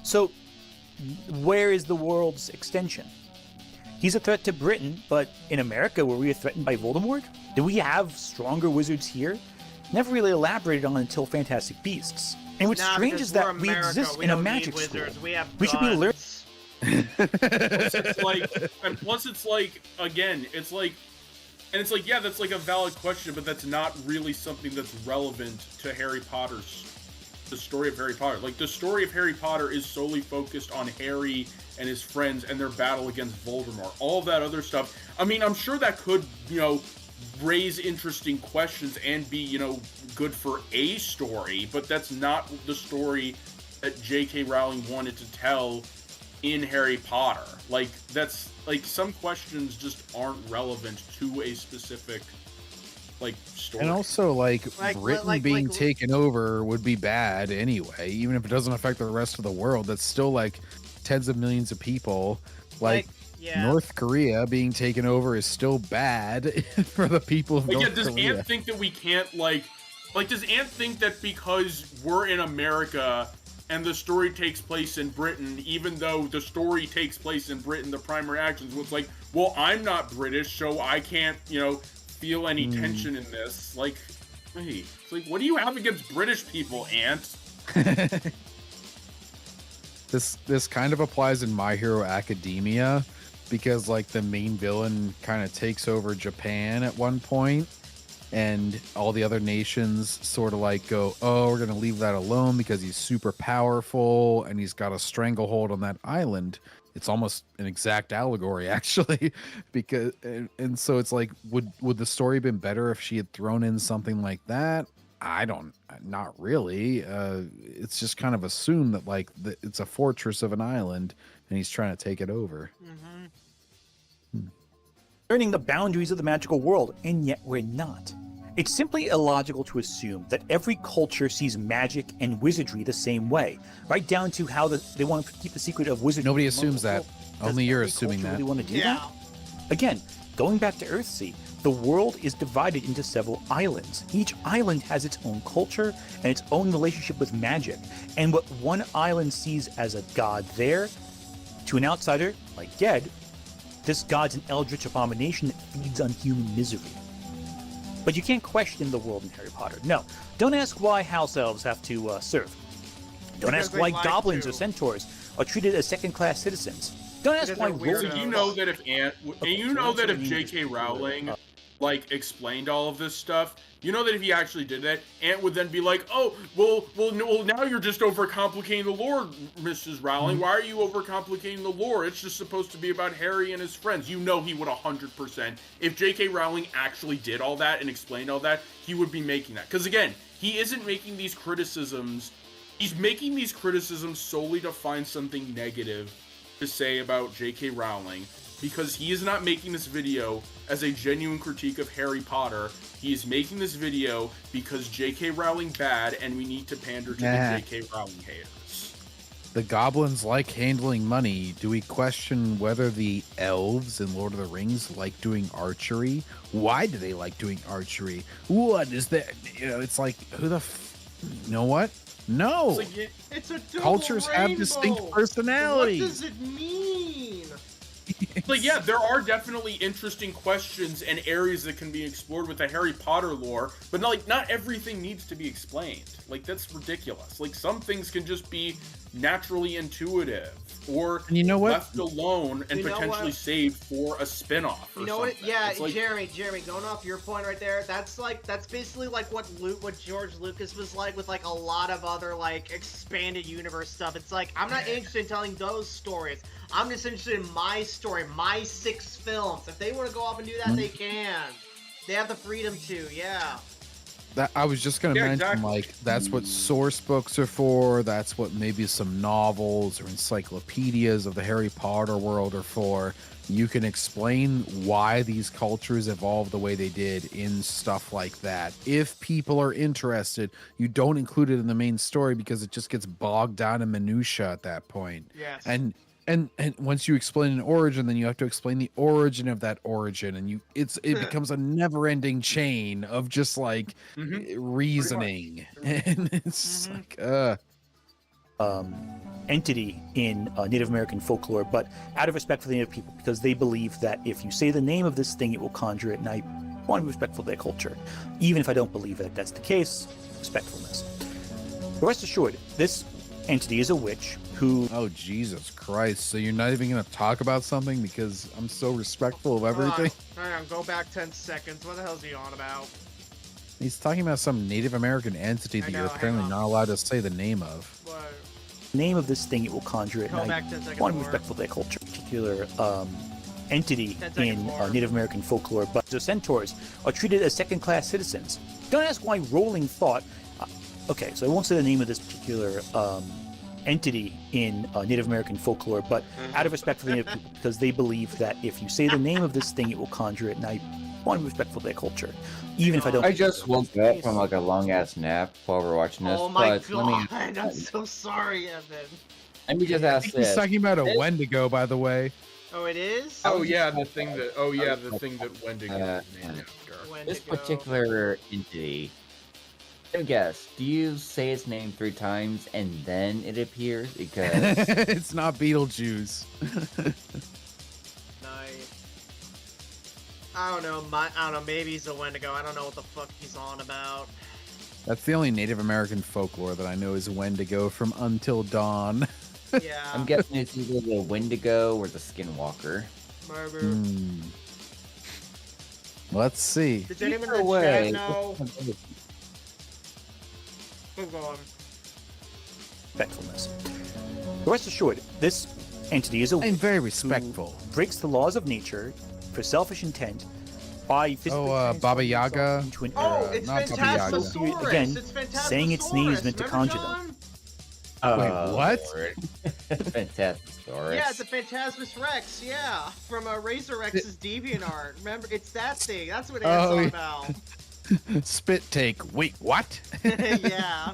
So where is the world's extension? He's a threat to Britain, but in America, were we threatened by Voldemort? Do we have stronger wizards here? Never really elaborated on until Fantastic Beasts. And what's strange is that we exist in a magic school. We should be learning. Plus it's like, again, it's like, and it's like, yeah, that's like a valid question, but that's not really something that's relevant to the story of Harry Potter. Like, the story of Harry Potter is solely focused on Harry and his friends and their battle against Voldemort. All of that other stuff, I mean, I'm sure that could, raise interesting questions and be, good for a story, but that's not the story that J.K. Rowling wanted to tell in Harry Potter. Like, that's, like, some questions just aren't relevant to a specific, like, story. And also, like Britain being taken over would be bad anyway, even if it doesn't affect the rest of the world. That's still, like, tens of millions of people. Like North Korea being taken over is still bad for the people of North Korea. Does Ant think that we can't, does Ant think that because we're in America and the story takes place in Britain, even though the story takes place in Britain, the primary actions was like, well, I'm not British, so I can't, feel any tension in this. Like, hey, it's like, what do you have against British people, Ant? This kind of applies in My Hero Academia, because like the main villain kind of takes over Japan at one point, and all the other nations sort of like go, oh, we're gonna leave that alone because he's super powerful and he's got a stranglehold on that island. It's almost an exact allegory, actually, because and so it's like, would the story been better if she had thrown in something like that? Not really. It's just kind of assumed that like it's a fortress of an island and he's trying to take it over. Learning the boundaries of the magical world, and yet we're not. It's simply illogical to assume that every culture sees magic and wizardry the same way, right down to how they want to keep the secret of wizardry. Nobody assumes that. Only you're assuming that. Really want to do that? Again, going back to Earthsea, the world is divided into several islands. Each island has its own culture and its own relationship with magic. And what one island sees as a god there, to an outsider like Ged, this god's an eldritch abomination that feeds on human misery. But you can't question the world in Harry Potter. No, don't ask why house elves have to serve. Don't ask why goblins or centaurs are treated as second-class citizens. Don't ask why You know that if J.K. Rowling like explained all of this stuff, you know that if he actually did that, Ant would then be like, "Oh, well, now you're just overcomplicating the lore, Mrs. Rowling. Why are you overcomplicating the lore? It's just supposed to be about Harry and his friends." You know he would 100%. If J.K. Rowling actually did all that and explained all that, he would be making that. Because again, he isn't making these criticisms. He's making these criticisms solely to find something negative to say about J.K. Rowling, because he is not making this video as a genuine critique of Harry Potter. He is making this video because J.K. Rowling bad, and we need to pander to the J.K. Rowling haters. The goblins like handling money. Do we question whether the elves in Lord of the Rings like doing archery? Why do they like doing archery? What is that? You know, it's like, who the you know what? No. It's a double cultures rainbow. have distinct personalities. What does it mean? Like, yeah, there are definitely interesting questions and areas that can be explored with the Harry Potter lore, but not everything needs to be explained. Like, that's ridiculous. Like, some things can just be naturally intuitive, or you know what? left alone and potentially saved for a spin-off. You know what? Yeah, like, Jeremy, going off your point right there, that's basically like what George Lucas was like with like a lot of other like expanded universe stuff. It's like, I'm not interested in telling those stories. I'm just interested in my story, my 6 films. If they want to go off and do that, they can. They have the freedom to, yeah. That I was just gonna mention, like, that's what source books are for. That's what maybe some novels or encyclopedias of the Harry Potter world are for. You can explain why these cultures evolved the way they did in stuff like that. If people are interested, you don't include it in the main story because it just gets bogged down in minutia at that point. Yes. And once you explain an origin, then you have to explain the origin of that origin, and it becomes a never-ending chain of just like reasoning, and it's like entity in Native American folklore, but out of respect for the Native people, because they believe that if you say the name of this thing, it will conjure it, and I want to be respectful of their culture, even if I don't believe that that's the case. Respectfulness. But rest assured, this entity is a witch who... Oh, Jesus Christ. So you're not even going to talk about something because I'm so respectful of everything? Hang on, go back 10 seconds. What the hell is he on about? He's talking about some Native American entity that you're apparently not allowed to say the name of. What? Name of this thing, it will conjure it. Go back 10 seconds. I want to be respectful of their culture. Particular entity in Native American folklore, but the centaurs are treated as second-class citizens. Don't ask why Rowling thought... okay, so I won't say the name of this particular... entity in Native American folklore, but out of respect for the Native people, because they believe that if you say the name of this thing, it will conjure it, and I want to be respectful of their culture, even if I don't... I just woke up from like a long-ass nap while we're watching this, oh my but God, I'm so sorry, Evan. Let me just ask this. He's talking about a Wendigo, by the way. Oh, it is? Oh yeah, the thing that Wendigo is named after. This particular entity... guess, do you say its name 3 times and then it appears? Because it's not Beetlejuice. I don't know, maybe he's a Wendigo. I don't know what the fuck he's on about. That's the only Native American folklore that I know is Wendigo from Until Dawn. Yeah. I'm guessing it's either the Wendigo or the Skinwalker. Hmm. Let's see. Does anyone in the way. chat know? Move on. Respectfulness. Rest assured, this entity is a I'm very respectful. breaks the laws of nature for selfish intent by physically Baba Yaga. into an It's not Baba Yaga. Phantasmosaurus. Again, It's Phantasmosaurus. saying its name is meant to Remember, conjure John? them. Wait, what? Phantasmosaurus. Yeah, it's a Phantasmus Rex. Yeah, from Razor Rex's DeviantArt. Remember, it's that thing. That's what it's all about. Spit take. Wait, what? Yeah.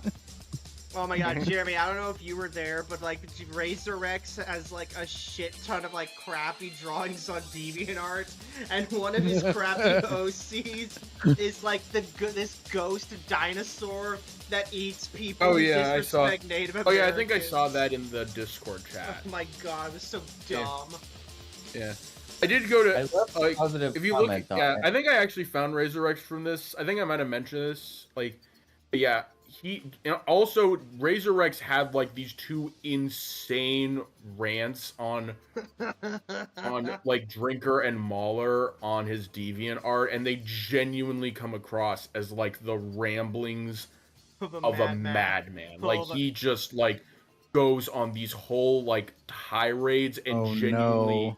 Oh my god, Jeremy, I don't know if you were there, but like Razor Rex has like a shit ton of like crappy drawings on DeviantArt, and one of his crappy OCs is like this ghost dinosaur that eats people. Oh who yeah, I saw. disrespect Native Oh yeah, I think I Americans. saw that in the Discord chat. Oh my god, it was so dumb. Yeah. I did go to I love like positive if you look comments on yeah, it. I think I actually found Razor Rex from this. I think I might have mentioned this. Like yeah, also Razor Rex had like these two insane rants on like Drinker and Mauler on his DeviantArt, and they genuinely come across as like the ramblings of a madman. Like he just like goes on these whole like tirades and genuinely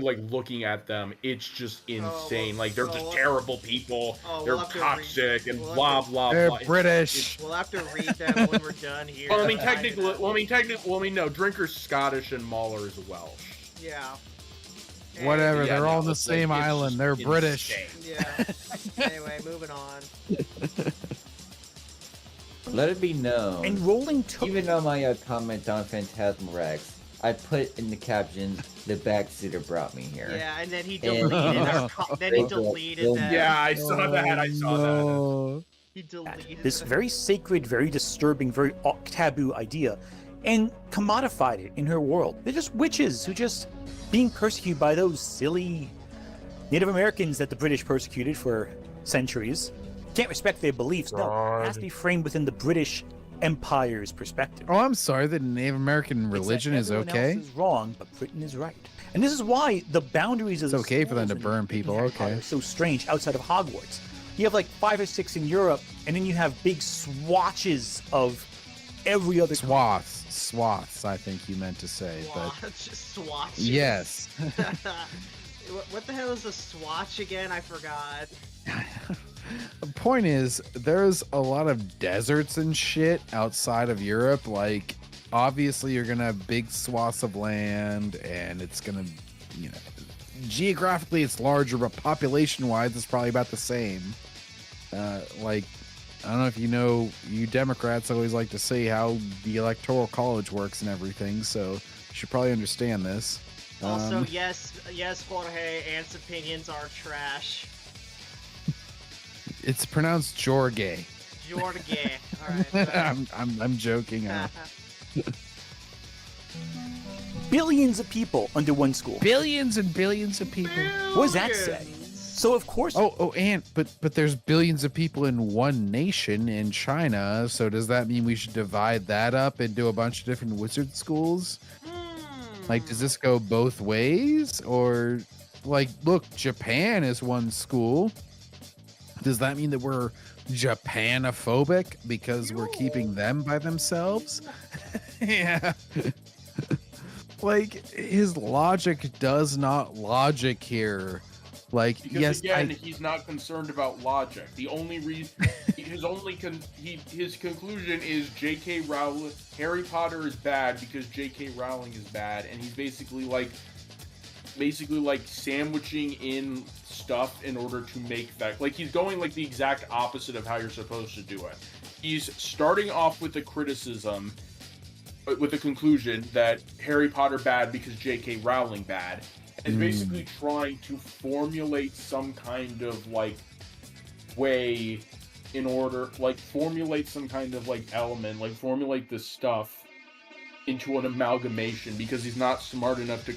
like looking at them, it's just insane. Like they're just terrible people. They're toxic and blah blah They're blah. British. We'll have to read them when we're done here. Well, I mean, no. Drinker's Scottish and Mauler is Welsh. Yeah. Whatever. Yeah, they're all on the it's same like, it's island. just They're insane. British. Yeah. Anyway, moving on. Let it be known. And rolling took. Even though my comment on Phantasm Rex, I put in the caption, "The backseater brought me here." Yeah, and then he deleted that. Yeah, I saw that. I saw that. He deleted This very sacred, very disturbing, very taboo idea, and commodified it in her world. They're just witches who just being persecuted by those silly Native Americans that the British persecuted for centuries. Can't respect their beliefs. No, it has to be framed within the British Empire's perspective. Oh, I'm sorry. The Native American religion is Everyone okay. else is wrong, but Britain is right. And this is why the boundaries of It's okay for them to burn people. Okay. are so strange outside of Hogwarts. You have like 5 or 6 in Europe, and then you have big swatches of every other Swaths, I think you meant to say. But Swatches. yes. What the hell is a swatch again? I forgot. The point is, there's a lot of deserts and shit outside of Europe. Like, obviously, you're gonna have big swaths of land, and it's gonna, geographically it's larger, but population-wise, it's probably about the same. Like, I don't know if you Democrats always like to say how the Electoral College works and everything, so you should probably understand this. Also, yes, Jorge, Ant's opinions are trash. It's pronounced Jorge. Jorge. Alright. I'm joking. billions of people under one school. Billions and billions of people. What does that say? So of course. But there's billions of people in one nation in China. So does that mean we should divide that up into a bunch of different wizard schools? Like, does this go both ways? Or, like, look, Japan is one school. Does that mean that we're Japanophobic because we're keeping them by themselves? Yeah. Like, his logic does not logic here. Like, Because yes, he's not concerned about logic. The only reason, his conclusion is J.K. Rowling, Harry Potter is bad because J.K. Rowling is bad, and he's basically like sandwiching in stuff in order to make that. Like, he's going like the exact opposite of how you're supposed to do it. He's starting off with the criticism, with the conclusion that Harry Potter bad because J.K. Rowling bad. Is basically trying to formulate some kind of like way in order, like formulate some kind of like element, like formulate this stuff into an amalgamation because he's not smart enough to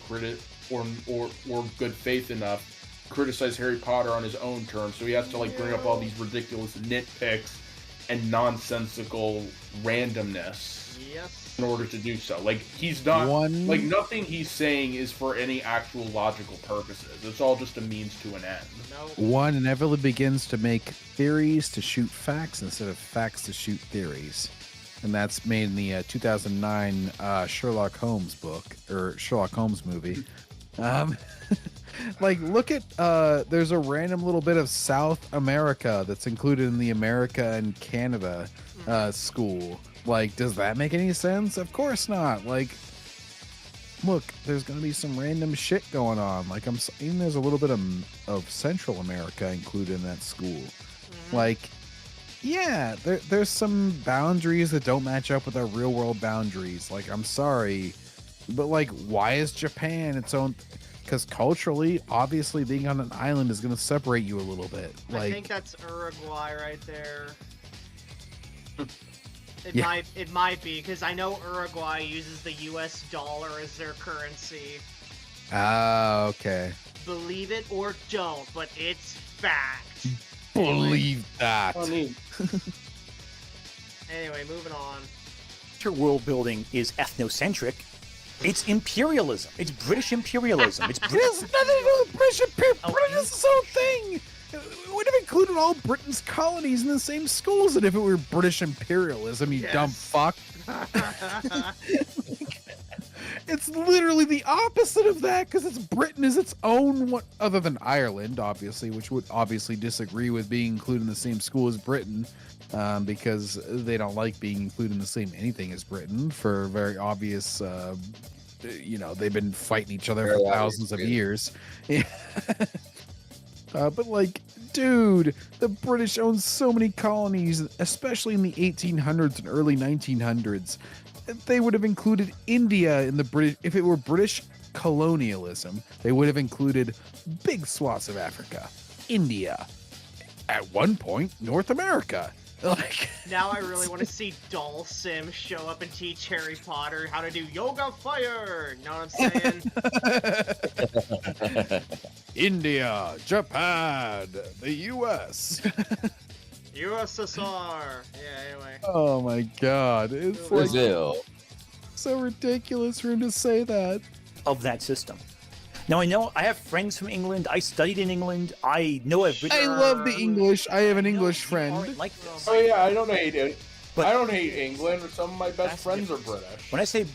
or good faith enough to criticize Harry Potter on his own terms. So he has to like bring up all these ridiculous nitpicks and nonsensical randomness Yes. in order to do so. Like, he's not like nothing he's saying is for any actual logical purposes. It's all just a means to an end. One inevitably begins to make theories to shoot facts instead of facts to shoot theories. And that's made in the 2009 Sherlock Holmes book, or Sherlock Holmes movie. Like, look at, there's a random little bit of South America that's included in the America and Canada school. Like, does that make any sense? Of course not. Like, look, there's going to be some random shit going on. Like, even there's a little bit of Central America included in that school. Like, yeah, there's some boundaries that don't match up with our real world boundaries. Like, I'm sorry, but like, why is Japan its own? Because culturally, obviously, being on an island is going to separate you a little bit. Like, I think that's Uruguay right there. It might be, because I know Uruguay uses the U.S. dollar as their currency. Ah, okay. Believe it or don't, but it's fact. Believe that. Anyway, moving on. World building is ethnocentric. It's imperialism. It's British imperialism. It's British. Nothing to do with British imperialism. Britain is its own thing. It would have included all Britain's colonies in the same schools than if it were British imperialism, you dumb fuck. It's literally the opposite of that, because it's Britain is its own one, other than Ireland, obviously, which would obviously disagree with being included in the same school as Britain, because they don't like being included in the same anything as Britain for very obvious, they've been fighting each other for thousands of years. But like, dude, the British owned so many colonies, especially in the 1800s and early 1900s. They would have included India in the British. If it were British colonialism, they would have included big swaths of Africa, India, at one point, North America. Like, now I really want to see Doll Sim show up and teach Harry Potter how to do yoga fire. Know what I'm saying? India, Japan, the U.S. USSR. Yeah, anyway. Oh my god. It's Brazil. Like so ridiculous for him to say that. Of that system. Now, I know I have friends from England. I studied in England. I know I've I love the English. I have an English friend. Like this. Oh yeah, I don't hate it. But I don't hate England. Some of my best friends are British. When I say,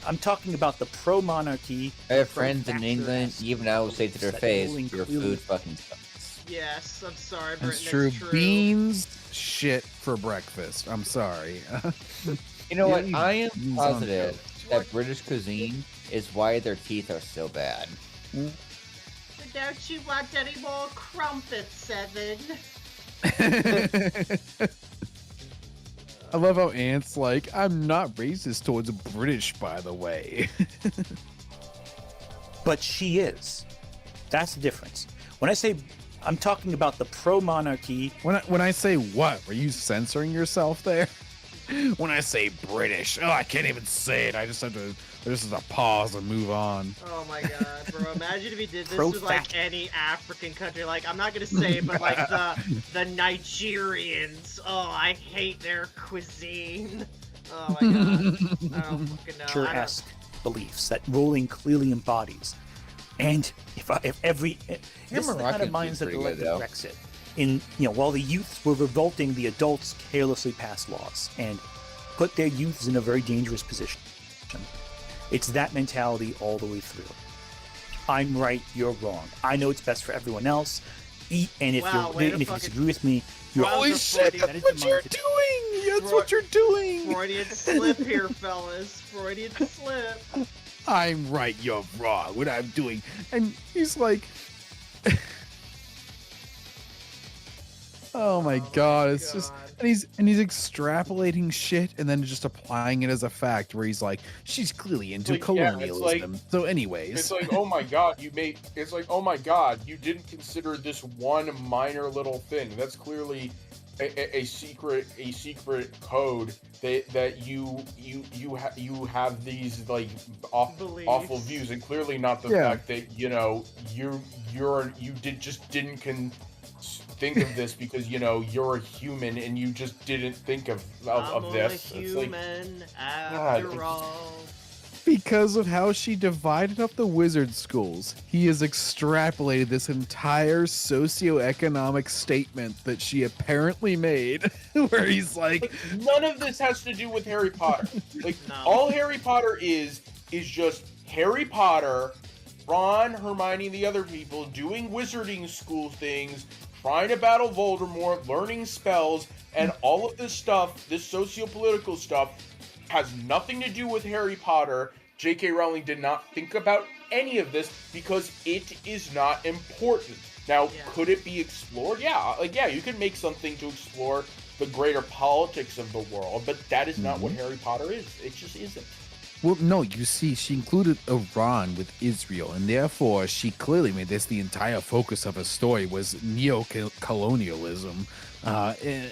I'm talking about the pro-monarchy. I have friends in England. Even I will say to their face, your food fucking sucks. Yes, I'm sorry, Britain. It's true. Beans, shit for breakfast. I'm sorry. You know what? I am positive that British cuisine is why their teeth are so bad. Don't you want any more crumpets, Evan? I love how Ant's like, I'm not racist towards British, by the way. But she is. That's the difference. When I say, I'm talking about the pro-monarchy. When I say what? Were you censoring yourself there? When I say British, I can't even say it. I just have to pause and move on. Oh my god, bro! Imagine if he did this with like any African country. Like, I'm not gonna say it, but like the Nigerians. Oh, I hate their cuisine. Oh my god, I don't fucking know. Culture-esque beliefs that Rowling clearly embodies. And if this is the kind of minds that elected Brexit. While the youths were revolting, the adults carelessly passed laws and put their youths in a very dangerous position. It's that mentality all the way through. I'm right, you're wrong. I know it's best for everyone else. And if you disagree with me, you're holy shit, that's what you're doing! That's what you're doing! Freudian slip here, fellas. Freudian slip. I'm right, you're wrong. What I'm doing. And he's like... Oh my god, it's just and he's extrapolating shit and then just applying it as a fact where he's like, she's clearly into colonialism. So anyways. It's like, oh my god, you didn't consider this one minor little thing. That's clearly a secret code that you have these like awful views, and clearly not the fact that didn't think of this because you're a human and you just didn't think of this. It's like, after all. Because of how she divided up the wizard schools, he has extrapolated this entire socioeconomic statement that she apparently made, where he's like, none of this has to do with Harry Potter. Like, all Harry Potter is just Harry Potter, Ron, Hermione, and the other people doing wizarding school things, trying to battle Voldemort, learning spells, and all of this stuff, this socio-political stuff, has nothing to do with Harry Potter. J.K. Rowling did not think about any of this because it is not important. Now, could it be explored? Yeah, you could make something to explore the greater politics of the world, but that is not what Harry Potter is. It just isn't. Well, no, you see, she included Iran with Israel, and therefore she clearly made this the entire focus of her story was neo-colonialism. And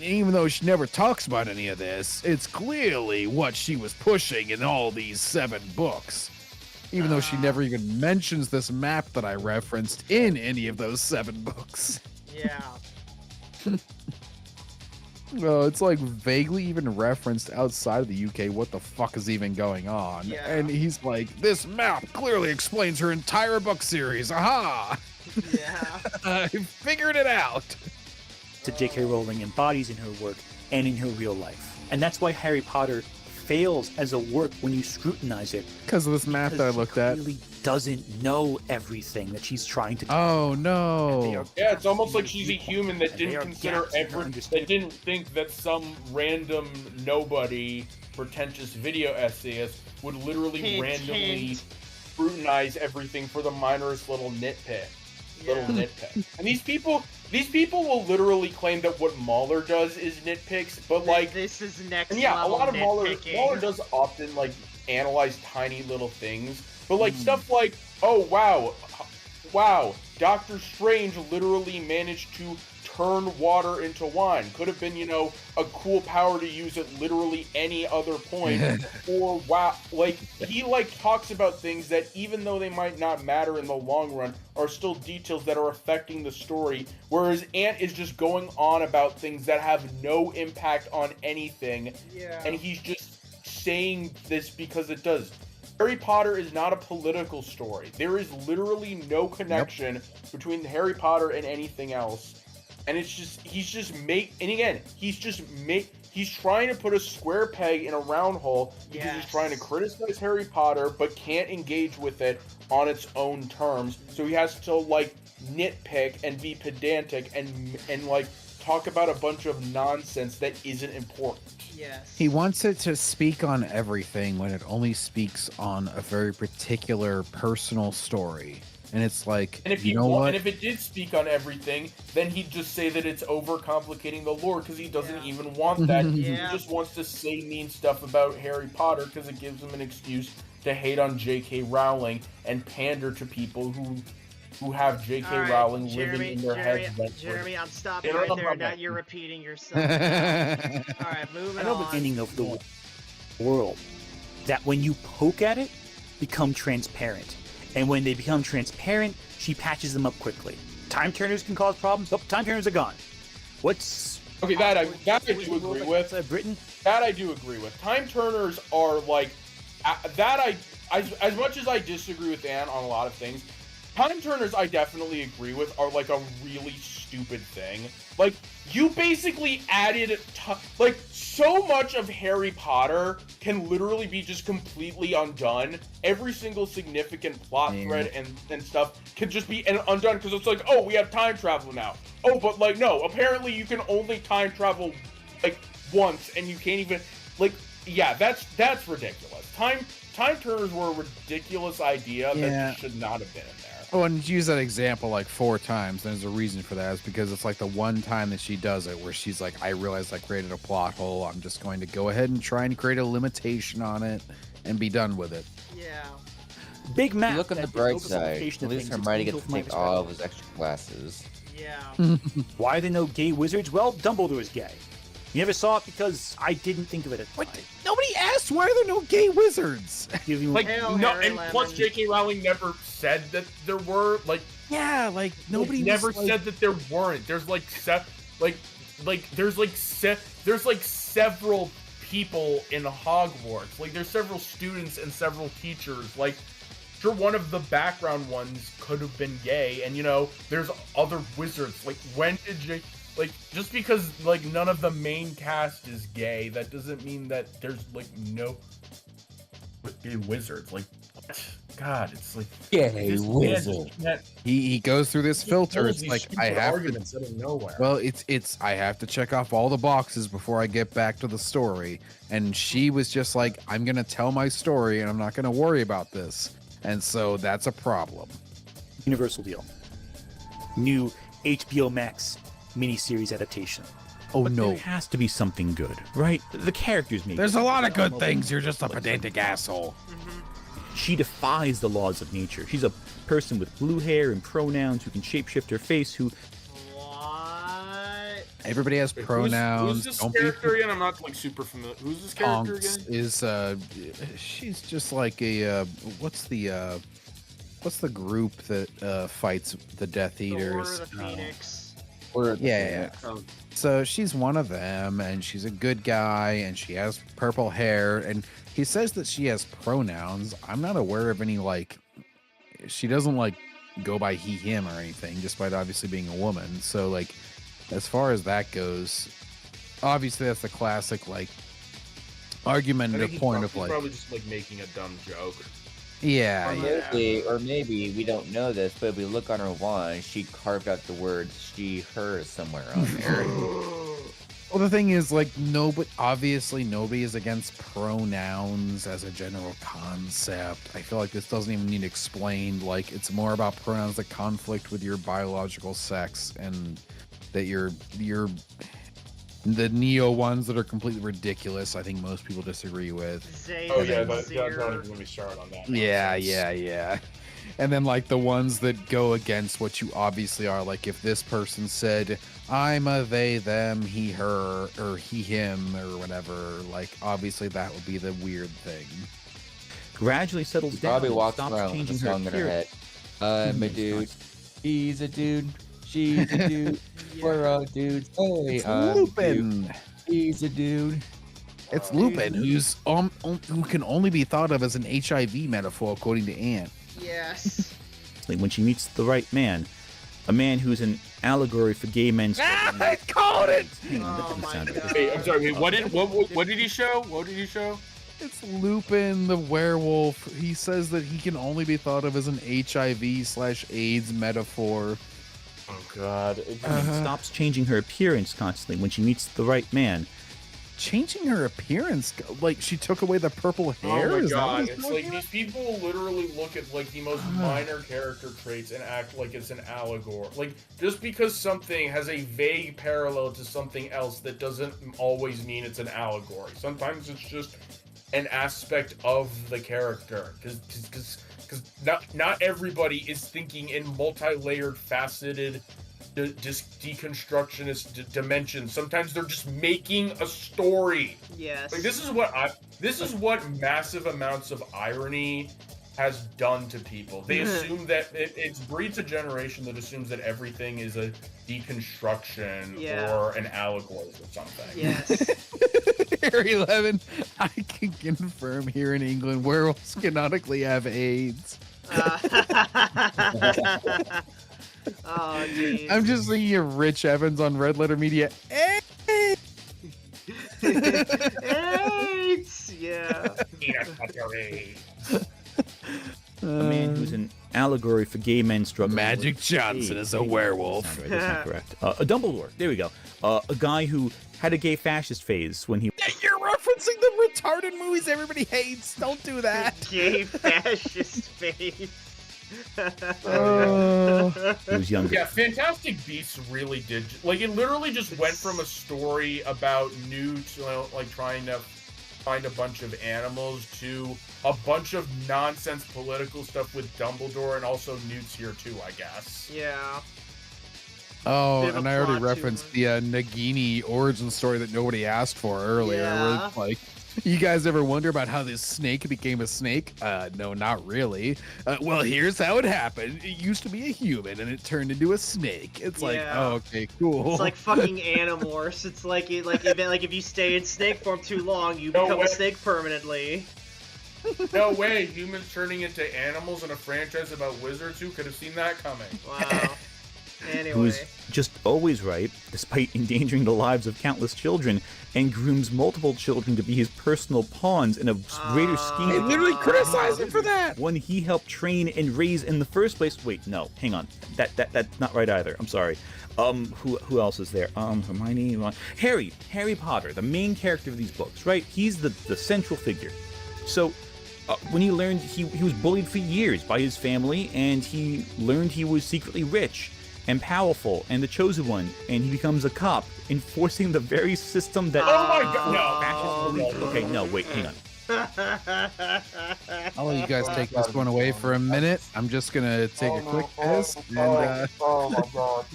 even though she never talks about any of this, it's clearly what she was pushing in all these 7 books. Even though she never even mentions this map that I referenced in any of those 7 books. Yeah. Well, it's like vaguely even referenced outside of the UK what the fuck is even going on. Yeah. And he's like, this map clearly explains her entire book series. Aha! Yeah. I figured it out. That J.K. Rowling embodies in her work and in her real life. And that's why Harry Potter fails as a work when you scrutinize it. Because of this map that I looked at. Really doesn't know everything that she's trying to do. Oh no. Yeah, it's almost like she's a human that didn't consider that didn't think that some random nobody pretentious video essayist would literally randomly scrutinize everything for the minorest little nitpick. And these people will literally claim that what Mahler does is nitpicks, but like this is next and yeah, level a lot of Mahler does often like analyze tiny little things, but like stuff like, oh wow, Doctor Strange literally managed to turn water into wine. Could have been, a cool power to use at literally any other point. Or wow, like he talks about things that even though they might not matter in the long run, are still details that are affecting the story. Whereas Ant is just going on about things that have no impact on anything. Yeah. And he's just saying this because it does. Harry Potter is not a political story. There is literally no connection between Harry Potter and anything else. And it's just, he's trying to put a square peg in a round hole because he's trying to criticize Harry Potter, but can't engage with it on its own terms. So he has to, nitpick and be pedantic and talk about a bunch of nonsense that isn't important. Yes. He wants it to speak on everything when it only speaks on a very particular personal story. And it's like, and if and if it did speak on everything, then he'd just say that it's overcomplicating the lore because he doesn't even want that. He just wants to say mean stuff about Harry Potter because it gives him an excuse to hate on J.K. Rowling and pander to people who have J.K. Rowling living in their heads. Jeremy, I'm stopping right there. Now you're repeating yourself. All right, moving on. I know the beginning of the world that when you poke at it, become transparent. And when they become transparent, she patches them up quickly. Time turners can cause problems. Oh, time turners are gone. What's okay? That I do agree with. Britain. That I do agree with. Time turners are as much as I disagree with Anne on a lot of things, time turners I definitely agree with are a really stupid thing. You basically added so much of Harry Potter can literally be just completely undone. Every single significant plot thread and stuff can just be undone because it's oh, we have time travel now. Oh, but no, apparently you can only time travel once and you can't even yeah, that's ridiculous. Time turners were a ridiculous idea that should not have been in there. Oh, and use that example 4 times. There's a reason for that. It's because it's the one time that she does it where she's I realized I created a plot hole. I'm just going to go ahead and try and create a limitation on it and be done with it. Yeah. Big map. Look on the bright side. At least Hermione gets to take all of his extra classes. Yeah. Why are there no gay wizards? Well, Dumbledore is gay. You never saw it because I didn't think of it at the time. Nobody asked why are there no gay wizards? And plus J.K. Rowling never said that there were. Yeah, like nobody never was, like... said that there weren't. There's like there's like several people in Hogwarts. Like there's several students and several teachers. Like sure, one of the background ones could have been gay, and you know, there's other wizards. Like when did like just because like none of the main cast is gay, that doesn't mean that there's like no gay wizards. Like what? God, it's like gay wizard. He goes through this filter. It's like I have arguments out of nowhere. Well, it's I have to check off all the boxes before I get back to the story. And she was just like, I'm gonna tell my story and I'm not gonna worry about this. And so that's a problem. Universal deal. New HBO Max miniseries adaptation. Oh but no. There has to be something good, right? The characters maybe. There's a lot of good things. You're just a pedantic asshole. She defies the laws of nature. She's a person with blue hair and pronouns who can shapeshift her face, who... What? Everybody has pronouns. Who's this character again? I'm not like super familiar. Who's this character again? Is she's just like a what's the group that fights the Death Eaters? The Phoenix. Yeah. So she's one of them, and she's a good guy, and she has purple hair, and he says that she has pronouns. I'm not aware of any, like, she doesn't like go by he, him or anything, despite obviously being a woman. So like, as far as that goes, obviously that's the classic like argumentative point of like, probably just like making a dumb joke. Yeah, or maybe we don't know this, but if we look on her wand, she carved out the words she, her somewhere on there. Well, the thing is, like, obviously nobody is against pronouns as a general concept. I feel like this doesn't even need explained. Like, it's more about pronouns that conflict with your biological sex, and that you're the neo ones that are completely ridiculous. I think most people disagree with. Oh yeah, don't even let me start on that. Yeah. And then like the ones that go against what you obviously are, like if this person said, I'm a they, them, he, her, or he, him, or whatever, like obviously that would be the weird thing. Gradually settles down. Probably walks stops around with a changing her song in her head. appearance. I'm a dude. He's a dude. She's a dude. We're all dudes. Hey, It's Lupin. He's a dude. It's Lupin, who's who can only be thought of as an HIV metaphor, according to Ant. Yes. Like when she meets the right man, a man who's an allegory for gay men's. I called it. Hang on, that doesn't sound good. Wait, I'm sorry. Wait, what did he show? What did he show? It's Lupin the werewolf. He says that he can only be thought of as an HIV/AIDS metaphor. Oh God! Stops changing her appearance constantly when she meets the right man. Changing her appearance, like she took away the purple hair. Oh my Is that what God! he's It's doing like here? these people literally look at like the most minor character traits and act like it's an allegory. Like just because something has a vague parallel to something else, that doesn't always mean it's an allegory. Sometimes it's just an aspect of the character, because not everybody is thinking in multi-layered, faceted, deconstructionist dimensions. Sometimes they're just making a story. Yes. Like this is what massive amounts of irony has done to people. They assume that it breeds a generation that assumes that everything is a deconstruction or an allegory or something. Yes. Here 11, I can confirm here in England, werewolves canonically have AIDS. Oh, geez. I'm just thinking of Rich Evans on Red Letter Media. AIDS! AIDS! Yeah. A man who's an allegory for gay men struggling. Magic with Johnson AIDS. is a werewolf. That's not correct. A Dumbledore. There we go. A guy who had a gay fascist phase when he. You're referencing the retarded movies everybody hates. Don't do that. Gay fascist face. He was younger. Yeah, Fantastic Beasts really did. Like, it literally just went from a story about Newt, like, trying to find a bunch of animals to a bunch of nonsense political stuff with Dumbledore, and also Newt's here too, I guess. Yeah. Oh, Bit of and a I already plot referenced the Nagini origin story that nobody asked for earlier. Yeah. Where it's like, You guys ever wonder about how this snake became a snake? No, not really. Well, here's how it happened. It used to be a human, and it turned into a snake. It's like, oh, okay, cool. It's like fucking Animorphs. It's like if you stay in snake form too long, you become a snake permanently. No way, humans turning into animals in a franchise about wizards. Who could have seen that coming? Wow. Anyway. Who's just always right, despite endangering the lives of countless children, and grooms multiple children to be his personal pawns in a greater scheme. They literally criticized him for that! One he helped train and raise in the first place. Wait, no, hang on. That's not right either. I'm sorry. Who else is there? Hermione, Ron, Harry Potter, the main character of these books, right? He's the central figure. So, when he learned he was bullied for years by his family, and he learned he was secretly rich and powerful and the chosen one, and he becomes a cop, enforcing the very system that fascist belief. Okay, no, wait, hang on. I'll let you guys take this one away for a minute. I'm just gonna take a quick piss. Oh my god.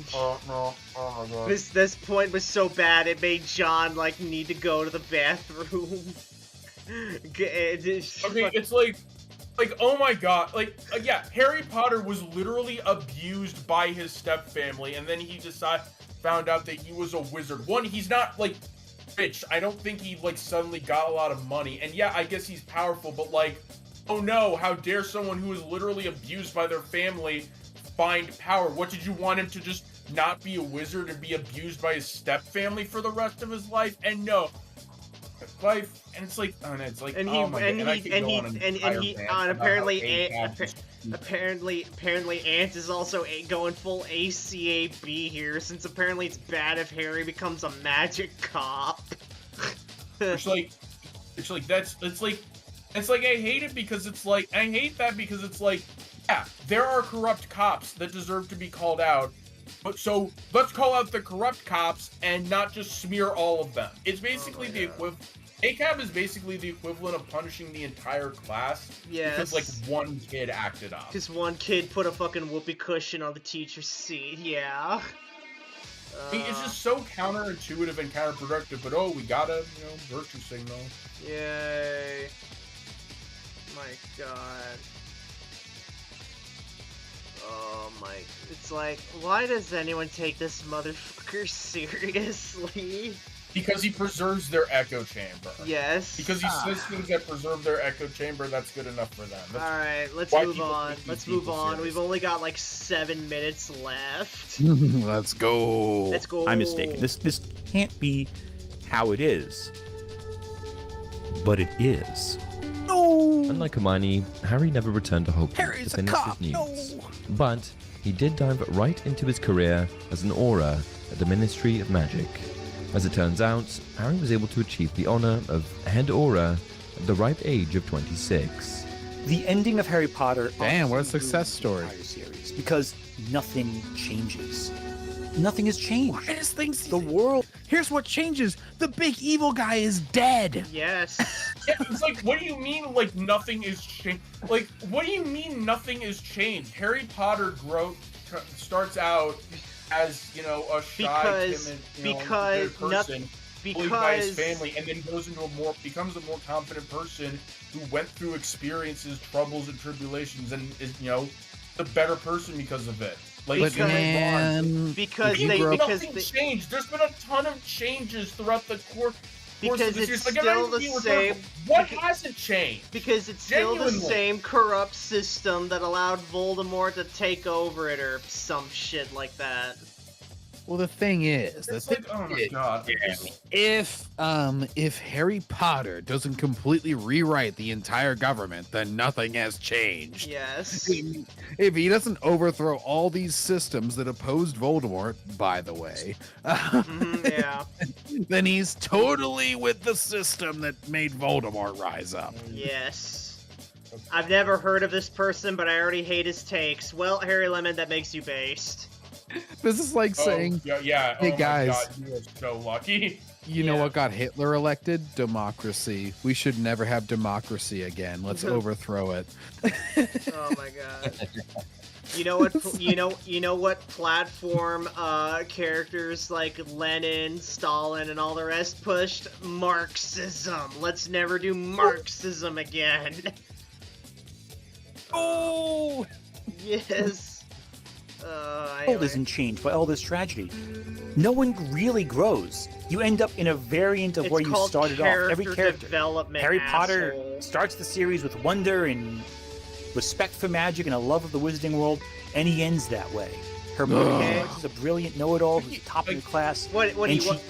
This point was so bad it made John need to go to the bathroom. Okay, it's like, oh my god, yeah, Harry Potter was literally abused by his stepfamily, and then he found out that he was a wizard. One, he's not, rich. I don't think he, suddenly got a lot of money, and yeah, I guess he's powerful, but, oh no, how dare someone who was literally abused by their family find power? What, did you want him to just not be a wizard and be abused by his stepfamily for the rest of his life? And no. Life, and it's like, oh, it's like, apparently Ant is also going full ACAB here, since apparently it's bad if Harry becomes a magic cop. I hate it because it's like, I hate that because it's like, yeah, there are corrupt cops that deserve to be called out, but so let's call out the corrupt cops and not just smear all of them. It's basically the equivalent. ACAB is basically the equivalent of punishing the entire class. Yes. Because one kid acted up. Because one kid put a fucking whoopee cushion on the teacher's seat. Yeah. I mean, it's just so counterintuitive and counterproductive. But we gotta, virtue signal. Yay! My God. Oh my! It's like, why does anyone take this motherfucker seriously? Because he preserves their echo chamber. Yes. Because he says things that preserve their echo chamber, that's good enough for them. Alright, let's move on. Let's move on. Seriously. We've only got 7 minutes left. Let's go. Let's go. I'm mistaken. This can't be how it is. But it is. No! Unlike Hermione, Harry never returned to Hogwarts Harry's to finish his needs. No! But he did dive right into his career as an Auror at the Ministry of Magic. As it turns out, Harry was able to achieve the honor of Head Auror at the ripe age of 26. The ending of Harry Potter... Damn, what a success story. Series, because nothing changes. Nothing has changed. Why does things... The world... Here's what changes. The big evil guy is dead. Yes. Yeah, it's like, what do you mean, nothing is changed? What do you mean nothing is changed? Harry Potter starts out as, a shy, timid, person, bullied by his family, and then becomes a more confident person who went through experiences, troubles, and tribulations, and is, a better person because of it. Because nothing changed. There's been a ton of changes throughout the course. Because it's still the same. What hasn't changed? Because it's still the same corrupt system that allowed Voldemort to take over it, or some shit like that. Well, the thing is, oh my god! If Harry Potter doesn't completely rewrite the entire government, then nothing has changed. Yes. If he doesn't overthrow all these systems that opposed Voldemort, by the way, yeah, then he's totally with the system that made Voldemort rise up. Yes. I've never heard of this person, but I already hate his takes. Well, Harry Lemon, that makes you based. This is like saying, yeah. hey Oh guys, my God, you are so lucky. You know what got Hitler elected? Democracy. We should never have democracy again. Let's overthrow it. Oh my God. You know what? You know what platform characters like Lenin, Stalin, and all the rest pushed? Marxism. Let's never do Marxism again. Oh. Yes. World isn't changed by all this tragedy. No one really grows. You end up in a variant of where you started off. Every character. Harry Potter starts the series with wonder and respect for magic and a love of the wizarding world, and he ends that way. Hermione is a brilliant know-it-all who's top of the class. What do you want?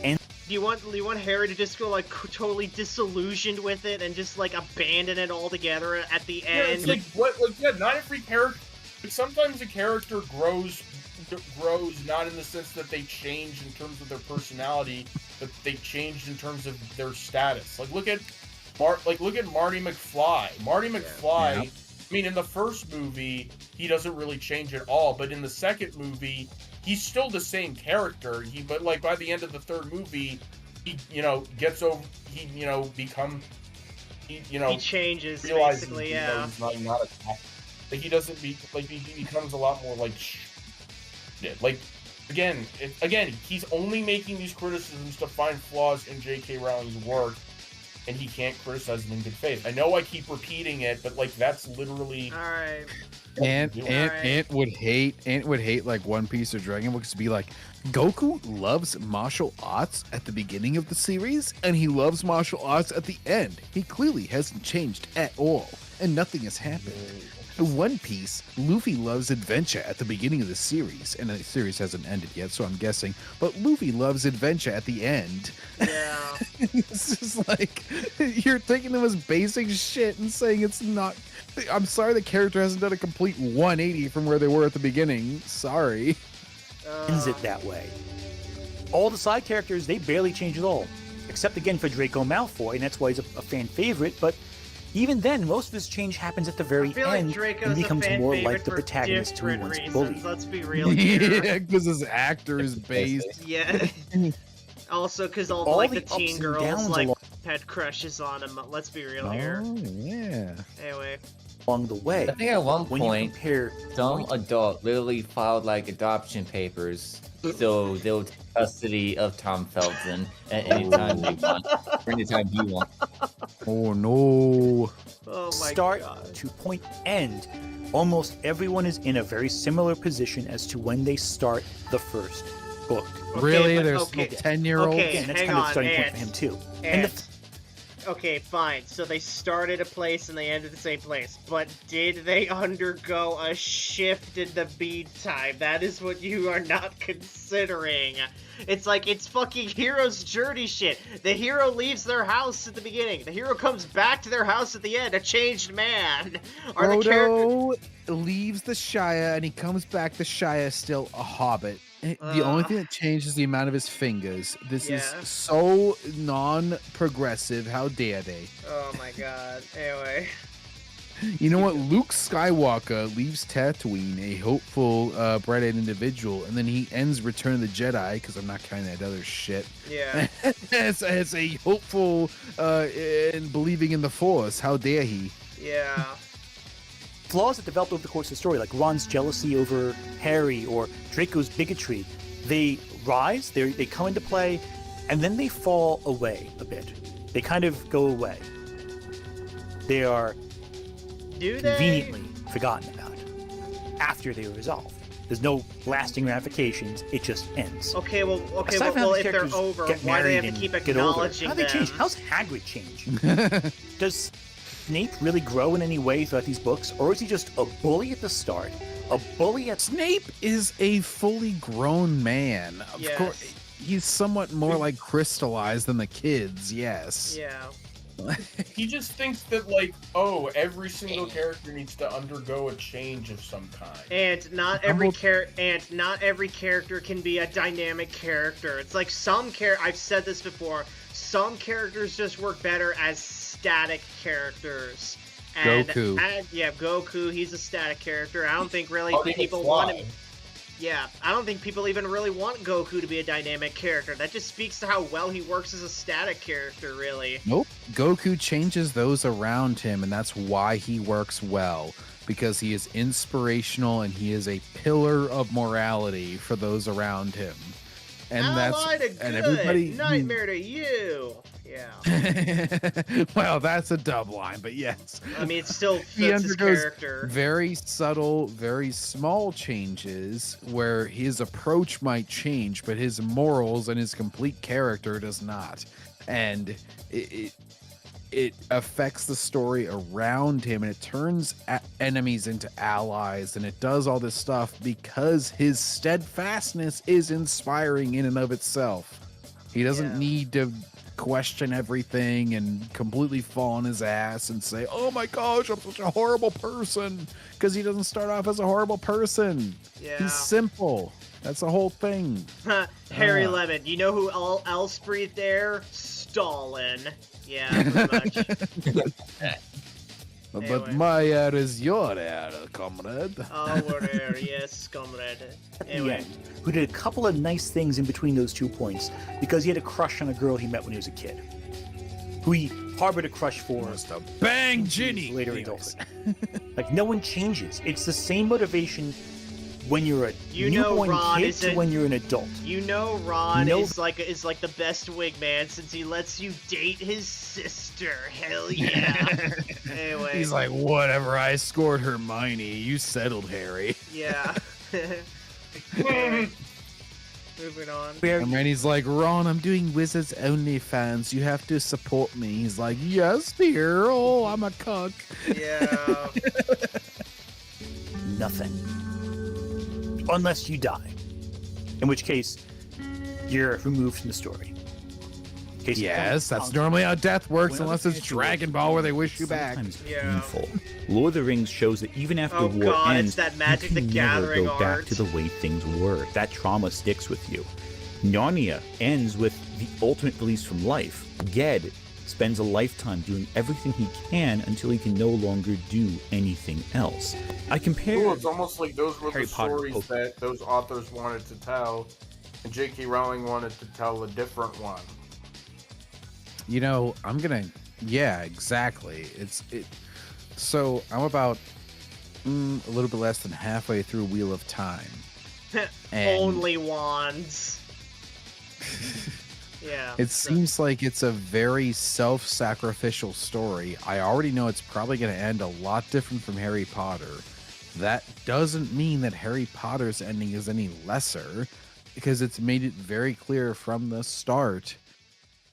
Do you want Harry to just go like totally disillusioned with it and just like abandon it altogether at the end? Yeah, it's like not every character. Like, sometimes a character grows not in the sense that they change in terms of their personality, but they change in terms of their status. Like look at Marty McFly. Marty McFly. Yeah. I mean, in the first movie, he doesn't really change at all, but in the second movie, he's still the same character. But like by the end of the third movie, he gets over. He changes realizes, basically. Yeah. He's not a, he doesn't he becomes a lot more like like again he's only making these criticisms to find flaws in J.K. Rowling's work. And he can't criticize them in good faith. I know I keep repeating it, but like that's literally. All right. Ant would hate like One Piece or Dragon Books to be like, Goku loves martial arts at the beginning of the series, and he loves martial arts at the end. He clearly hasn't changed at all, and nothing has happened. In One Piece, Luffy loves adventure at the beginning of the series, and the series hasn't ended yet, so I'm guessing. But Luffy loves adventure at the end. Yeah. It's just like, you're taking them as basic shit and saying it's not. I'm sorry the character hasn't done a complete 180 from where they were at the beginning. Sorry. Ends it that way. All the side characters, they barely change at all. Except again for Draco Malfoy, and that's why he's a fan favorite, but even then, most of his change happens at the very end and becomes more like the protagonist who he once bullied. Let's be real here. Yeah, because his actor is based. Yeah. Also, because all like the teen girls like had crushes on him. Let's be real here. Oh yeah. Anyway. Along the way, I think at one point, some adult literally filed like adoption papers, so they'll take custody of Tom Felton at any time they want, or anytime you want. Oh no! Oh my Start God. to point end. Almost everyone is in a very similar position as to when they start the first book. Really? There's 10-year-olds? Okay, Again, that's hang kind of on, the starting point Ant, for him too. Ant. Okay, fine. So they started a place and they ended the same place. But did they undergo a shift in the beat time? That is what you are not considering. It's like, it's fucking hero's journey shit. The hero leaves their house at the beginning. The hero comes back to their house at the end, a changed man. Frodo leaves the Shire and he comes back to Shire still a hobbit. The only thing that changed is the amount of his fingers. This is so non-progressive. How dare they? Oh my God. Anyway. You know what? Luke Skywalker leaves Tatooine a hopeful, bright-eyed individual, and then he ends Return of the Jedi, because I'm not counting that other shit. Yeah. as a hopeful and believing in the Force. How dare he? Yeah. Flaws that develop over the course of the story, like Ron's jealousy over Harry or Draco's bigotry, they rise, they come into play, and then they fall away a bit. They kind of go away. They are conveniently forgotten about after they are resolved. There's no lasting ramifications. It just ends. Okay, well, Aside from how if they're characters over, get why do they have married to keep and get older, acknowledging how do they them? change? How's Hagrid change? Does Snape really grow in any way throughout these books, or is he just a bully at the start? A bully at Snape is a fully grown man. Of course, he's somewhat more like crystallized than the kids. Yes. Yeah. He just thinks that like, oh, every single character needs to undergo a change of some kind. And not every character can be a dynamic character. It's like I've said this before. Some characters just work better as static characters. And, Goku. Goku, he's a static character. I don't think really Marty people McFly. want him. Yeah, I don't think people even really want Goku to be a dynamic character. That just speaks to how well he works as a static character, really. Nope. Goku changes those around him, and that's why he works well. Because he is inspirational and he is a pillar of morality for those around him. And Ally to and good, everybody nightmare to you. Yeah. Well, that's a dub line, but yes. I mean, it still He fits his undergoes character. very subtle, very small changes where his approach might change, but his morals and his complete character does not. And it affects the story around him, and it turns enemies into allies, and it does all this stuff because his steadfastness is inspiring in and of itself. He doesn't need to question everything and completely fall on his ass and say, oh my gosh, I'm such a horrible person, because he doesn't start off as a horrible person. He's simple. That's the whole thing. Harry Lemon. You know who else breathed air? Stalin. Yeah, pretty much. But my air is your air, comrade. Our air, yes, comrade. Anyway. Yeah, who did a couple of nice things in between those 2 points because he had a crush on a girl he met when he was a kid, who he harbored a crush for. Bang Ginny later adulthood. Like, no one changes. It's the same motivation when you're a newborn kid to when you're an adult. You know Ron is like the best wingman since he lets you date his sister. Hell yeah. Anyway. He's like, whatever, I scored Hermione. You settled, Harry. Yeah. Moving on. Hermione's like, Ron, I'm doing Wizards Only fans. You have to support me. He's like, yes, dear. Oh, I'm a cuck. Yeah. Nothing. Unless you die. In which case, you're removed from the story. Yes, that's normally how death works, unless it's Dragon Ball where they wish you back. Painful. Lord of the Rings shows that even after war ends, that Magic you the can never Gathering go art. back to the way things were. That trauma sticks with you. Narnia ends with the ultimate release from life. Ged spends a lifetime doing everything he can until he can no longer do anything else. I compare. Cool, it's almost like those were Harry the Potter stories that those authors wanted to tell, and J.K. Rowling wanted to tell a different one. You know, yeah, exactly. So I'm about a little bit less than halfway through Wheel of Time. Only wands. Yeah. It seems like it's a very self-sacrificial story. I already know it's probably going to end a lot different from Harry Potter. That doesn't mean that Harry Potter's ending is any lesser, because it's made it very clear from the start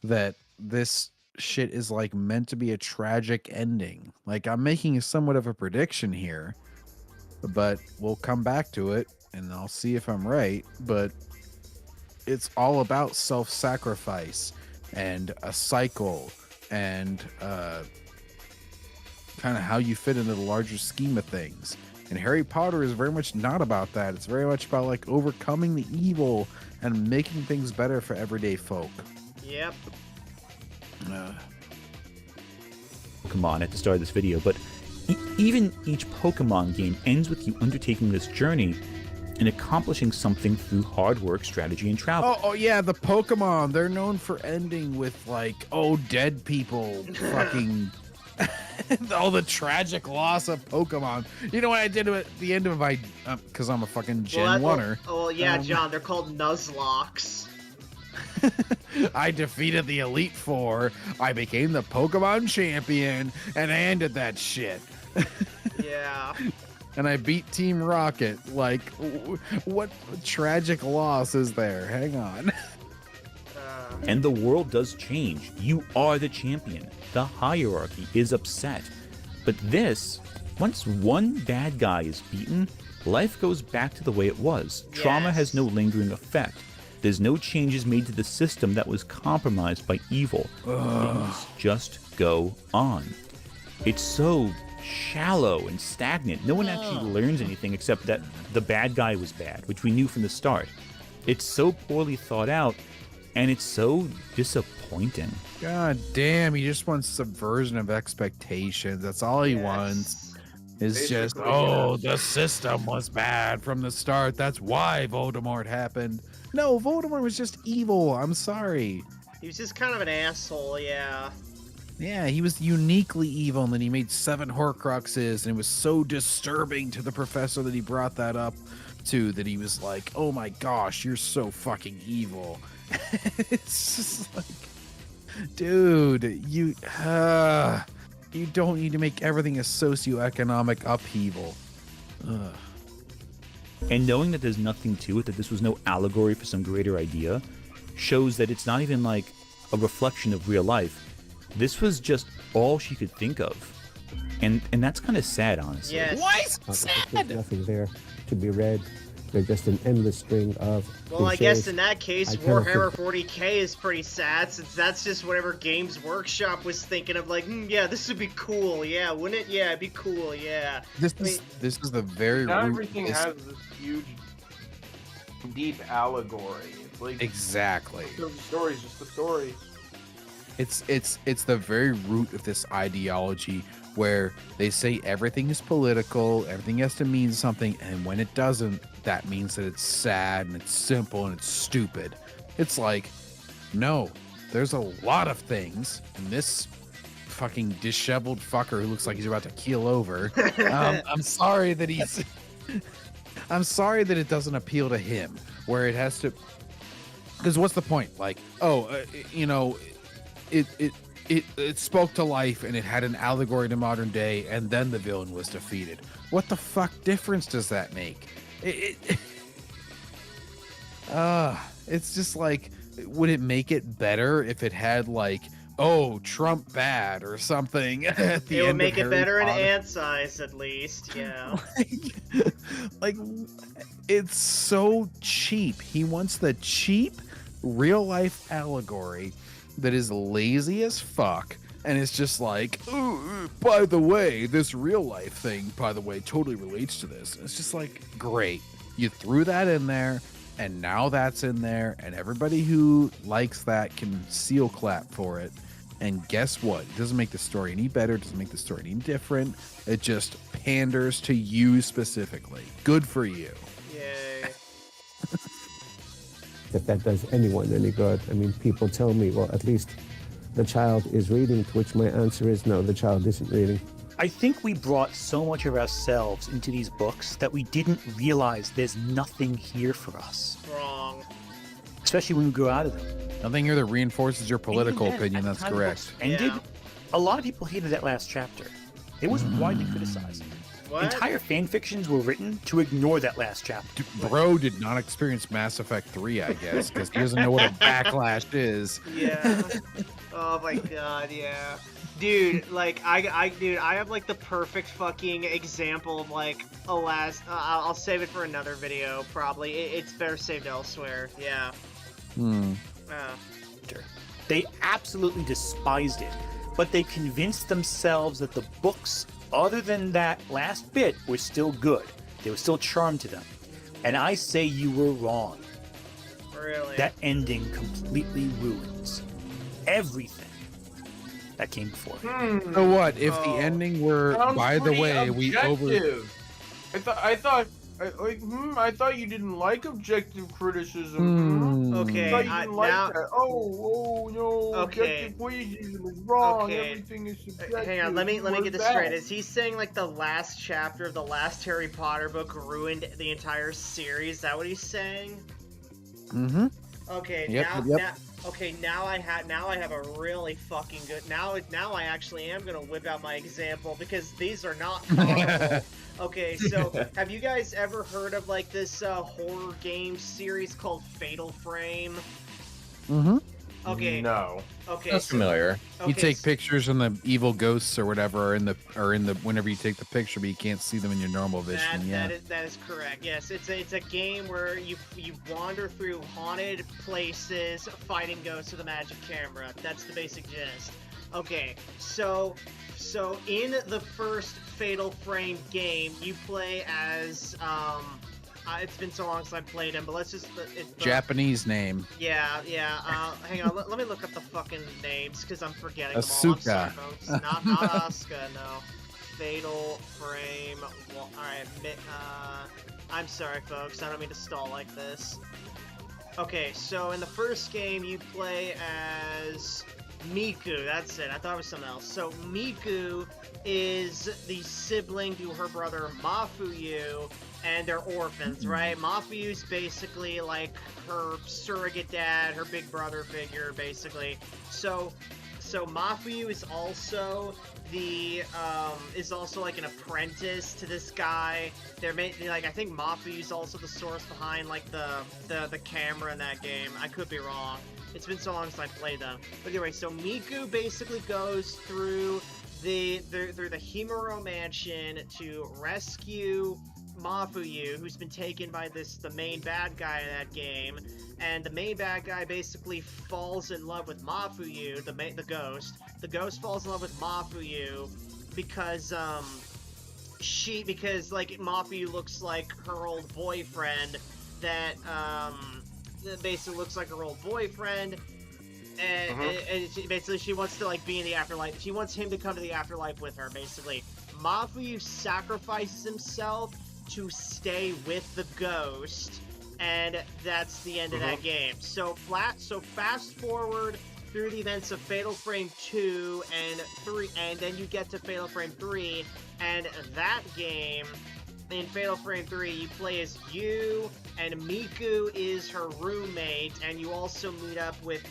that this shit is like meant to be a tragic ending. Like, I'm making somewhat of a prediction here, but we'll come back to it and I'll see if I'm right. But it's all about self-sacrifice and a cycle and kind of how you fit into the larger scheme of things. And Harry Potter is very much not about that. It's very much about like overcoming the evil and making things better for everyday folk. Yep. Pokemon at the start of this video, but even each Pokemon game ends with you undertaking this journey and accomplishing something through hard work, strategy, and travel. Oh yeah, the Pokemon, they're known for ending with like, dead people fucking all the tragic loss of Pokemon. You know what I did at the end of my because I'm a fucking Gen 1er. Oh yeah, John, they're called Nuzlocks. I defeated the Elite Four, I became the Pokemon champion, and I ended that shit. Yeah. And I beat Team Rocket. Like, what tragic loss is there? Hang on. And the world does change. You are the champion. The hierarchy is upset. But this, once one bad guy is beaten, life goes back to the way it was. Trauma has no lingering effect. There's no changes made to the system that was compromised by evil. Things just go on. It's so shallow and stagnant. No one actually learns anything except that the bad guy was bad, which we knew from the start. It's so poorly thought out, and it's so disappointing. God damn, he just wants subversion of expectations. That's all he wants. It's just, Basically, oh, the system was bad from the start. That's why Voldemort happened. No, Voldemort was just evil. I'm sorry. He was just kind of an asshole, yeah. Yeah, he was uniquely evil, and then he made 7 Horcruxes, and it was so disturbing to the professor that he brought that up to, that he was like, oh my gosh, you're so fucking evil. It's just like, dude, you don't need to make everything a socioeconomic upheaval. Ugh. And knowing that there's nothing to it, that this was no allegory for some greater idea, shows that it's not even like a reflection of real life. This was just all she could think of. And that's kind of sad, honestly. Yes. Why is it sad? There's nothing there to be read. They're just an endless string of Well, I cliches. guess in that case, I kind of Warhammer think- 40k is pretty sad, since that's just whatever Games Workshop was thinking of, like, yeah, this would be cool, yeah, wouldn't it? Yeah, it'd be cool, yeah. This is the very Not root. everything has this huge, deep allegory. It's like Exactly. the story's just a story. It's the very root of this ideology where they say everything is political, everything has to mean something, and when it doesn't, that means that it's sad and it's simple and it's stupid. It's like, no, there's a lot of things, and this fucking disheveled fucker who looks like he's about to keel over. I'm sorry that he's. I'm sorry that it doesn't appeal to him, where it has to. Because what's the point? Like, it spoke to life and it had an allegory to modern day, and then the villain was defeated. What the fuck difference does that make? It's just like, would it make it better if it had like, oh, Trump bad or something at the It end would make of it Harry better in Potter? ant size, at least, yeah. Like, it's so cheap. He wants the cheap real life allegory that is lazy as fuck, and it's just like, ooh, by the way, this real life thing, by the way, totally relates to this. It's just like, great, you threw that in there, and now that's in there, and everybody who likes that can seal clap for it. And guess what? It doesn't make the story any better, it doesn't make the story any different. It just panders to you specifically. Good for you. Yay. If that does anyone any good. I mean, people tell me, well, at least the child is reading, to which my answer is no, the child isn't reading. I think we brought so much of ourselves into these books that we didn't realize there's nothing here for us. Wrong. Especially when we grew out of them. Nothing here that reinforces your political Even then, opinion. at That's the time the correct. books ended, a lot of people hated that last chapter. It was widely criticized. What? Entire fan fictions were written to ignore that last chapter. Bro did not experience Mass Effect 3, I guess, because he doesn't know what a backlash is. Yeah. Oh my god, yeah. Dude, like, I have, like, the perfect fucking example of, like, I'll save it for another video, probably. It's better saved elsewhere, yeah. They absolutely despised it, but they convinced themselves that the books, other than that last bit, were still good. They were still charmed to them. And I say you were wrong. Really? That ending completely ruins everything that came before. So what? If the ending were, Sounds by the pretty way, we over. objective. I thought you didn't like objective criticism. Okay, I thought you didn't like now- that. Oh no. Okay. Objective criticism is wrong. Okay. Everything is subjective. Hang on, let me What's get this that? straight. Is he saying, like, the last chapter of the last Harry Potter book ruined the entire series? Is that what he's saying? Mm-hmm. Okay, Yep, now I have a really fucking good. Now I actually am gonna whip out my example, because these are not comparable. Okay, so have you guys ever heard of, like, this horror game series called Fatal Frame? Mm-hmm. Okay. No. Okay. That's familiar. You take pictures and the evil ghosts or whatever are in the whenever you take the picture, but you can't see them in your normal vision. That is correct. Yes, it's a game where you wander through haunted places, fighting ghosts with a magic camera. That's the basic gist. Okay, so in the first Fatal Frame game, you play as it's been so long since I played him, but let's just Japanese name. Yeah. Hang on, let me look up the fucking names, because I'm forgetting them all. I'm sorry, Asuka. folks. Not Asuka, no. Fatal Frame. Well, alright, I'm sorry, folks. I don't mean to stall like this. Okay, so in the first game, you play as Miku. That's it. I thought it was something else. So Miku is the sibling to her brother Mafuyu, and they're orphans, right? Mafuyu's basically like her surrogate dad, her big brother figure, basically. So Mafuyu is also like an apprentice to this guy. I think Mafuyu's also the source behind like the camera in that game. I could be wrong. It's been so long since I played them. But anyway, so Miku basically goes through the Himuro Mansion to rescue Mafuyu, who's been taken by the main bad guy in that game, and the main bad guy basically falls in love with Mafuyu, the ghost. The ghost falls in love with Mafuyu because like Mafuyu looks like her old boyfriend that basically looks like her old boyfriend. And basically she wants to like be in the afterlife. She wants him to come to the afterlife with her, basically. Mafuyu sacrifices himself to stay with the ghost, and that's the end of that game. So fast forward through the events of Fatal Frame 2 and 3, and then you get to Fatal Frame 3, and that game, in Fatal Frame 3, you play as you, and Miku is her roommate, and you also meet up with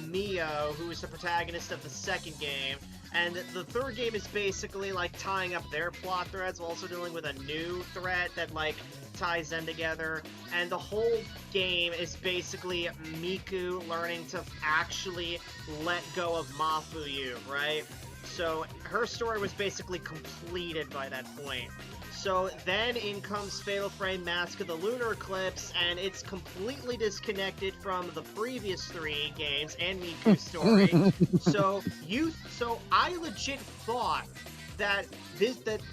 Mio, who is the protagonist of the second game. And the third game is basically like tying up their plot threads while also dealing with a new threat that like ties them together. And the whole game is basically Miku learning to actually let go of Mafuyu, right? So her story was basically completed by that point. So then in comes Fatal Frame Mask of the Lunar Eclipse, and it's completely disconnected from the previous 3 games and Miku's story. So I legit thought that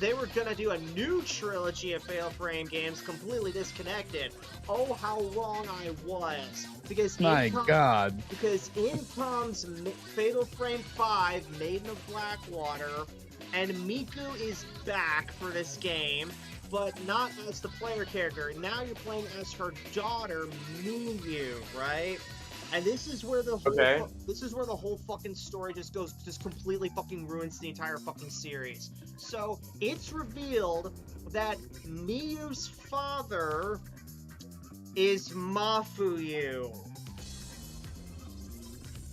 they were gonna do a new trilogy of Fatal Frame games completely disconnected. Oh, how wrong I was! Because because in comes Fatal Frame 5, Maiden of Blackwater. And Miku is back for this game, but not as the player character. Now you're playing as her daughter, Miyu, right? And this is where the whole fucking story just completely fucking ruins the entire fucking series. So it's revealed that Miyu's father is Mafuyu.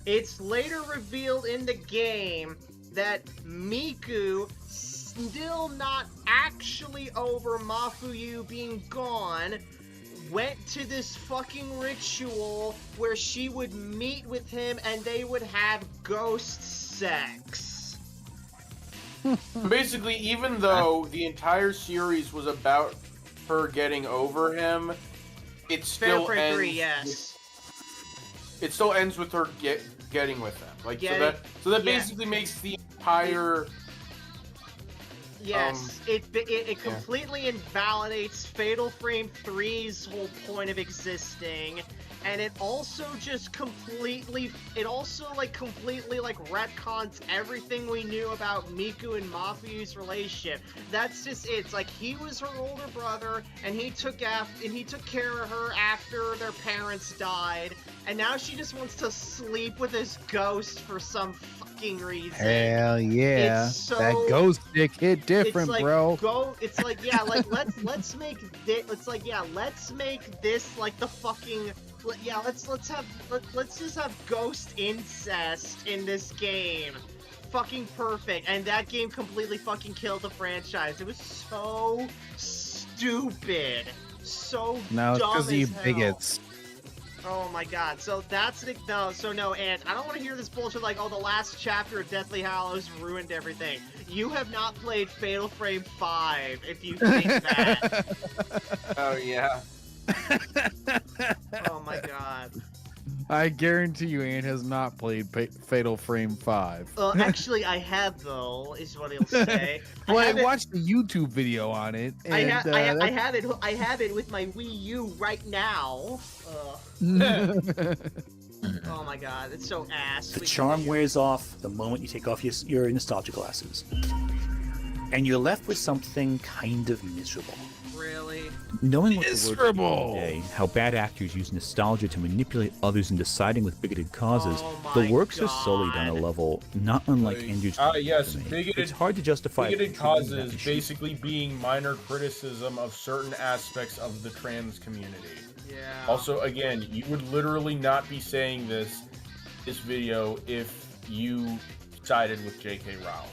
It's later revealed in the game that Miku, still not actually over Mafuyu being gone, went to this fucking ritual where she would meet with him and they would have ghost sex. Basically, even though the entire series was about her getting over him, it still ends. 3, yes. It still ends with her getting with him. Like so that basically makes the entire. Yes, it completely invalidates Fatal Frame 3's whole point of existing, and it also just completely retcons everything we knew about Miku and Mafuyu's relationship. That's just it. It's like he was her older brother, and he took care of her after their parents died, and now she just wants to sleep with his ghost for some fucking reason. Hell yeah, that ghost dick hit different, bro. It's like let's make this like the fucking. Yeah, let's just have ghost incest in this game. Fucking perfect. And that game completely fucking killed the franchise. It was so stupid. So no, it's because of you bigots. Oh my god. So that's and I don't want to hear this bullshit like, oh, the last chapter of Deathly Hallows ruined everything. You have not played Fatal Frame 5 if you think that. Oh yeah. Oh my god. I guarantee you Ant has not played Fatal Frame 5. Well, actually, I have, though, is what he'll say. Well, I watched the YouTube video on it. And, I have it with my Wii U right now. Oh my god, it's so ass. The charm wears off the moment you take off your nostalgia glasses. and you're left with something kind of miserable. Really? Knowing what the Miserable. words mean today, how bad actors use nostalgia to manipulate others into siding with bigoted causes, Oh the my works are sullied on a level not unlike Andrew's. Yes, It's hard to justify bigoted that causes issue. basically being minor criticism of certain aspects of the trans community. Yeah. Also, again, you would literally not be saying this video if you sided with J.K. Rowling.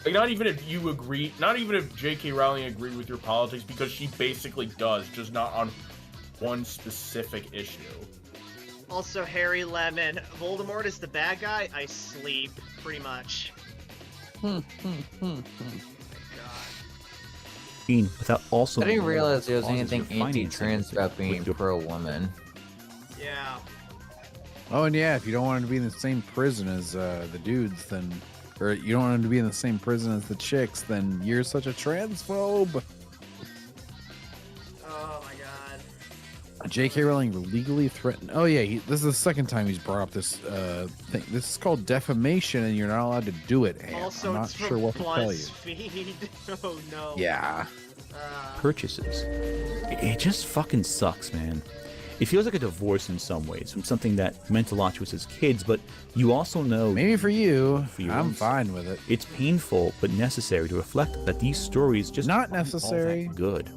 Like, not even if you agree, not even if J.K. Rowling agreed with your politics, because she basically does, just not on one specific issue. Also, Harry Lemon, Voldemort is the bad guy. I sleep, pretty much. Without also. I didn't realize there was causes anything or financing anti-trans about being with your- pro-woman. Yeah. Oh, and yeah, if you don't want him to be in the same prison as the dudes, then, or you don't want him to be in the same prison as the chicks, then you're such a transphobe. Oh my god. J.K. Rowling legally threatened. Oh yeah, this is the second time he's brought up this thing. This is called defamation, and you're not allowed to do it. And Also, I'm not it's sure from what to tell you. BuzzFeed. Oh no. Yeah. Purchases. It just fucking sucks, man. It feels like a divorce in some ways from something that meant a lot to us as kids, but you also know. Maybe for you, for I'm fine with it. It's painful but necessary to reflect that these stories just not aren't all that necessary. good.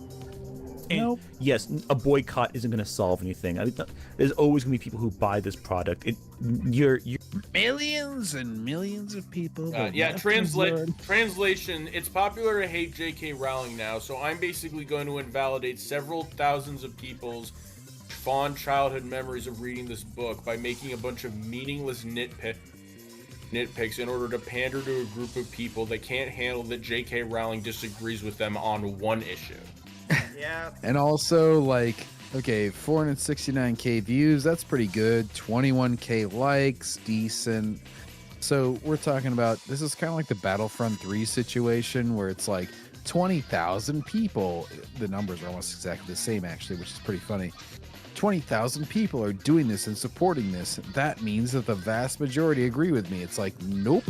And yes, a boycott isn't going to solve anything. I mean, there's always going to be people who buy this product. You're millions and millions of people. Translation. It's popular to hate J.K. Rowling now, so I'm basically going to invalidate several thousands of people's fond childhood memories of reading this book by making a bunch of meaningless nitpicks in order to pander to a group of people that can't handle that J.K. Rowling disagrees with them on one issue. Yeah. And also, like, okay, 469k views, that's pretty good. 21k likes, decent. So we're talking about, this is kind of like the Battlefront 3 situation where it's like 20,000 people. The numbers are almost exactly the same, actually, which is pretty funny. 20,000 people are doing this and supporting this. That means that the vast majority agree with me. It's like, nope.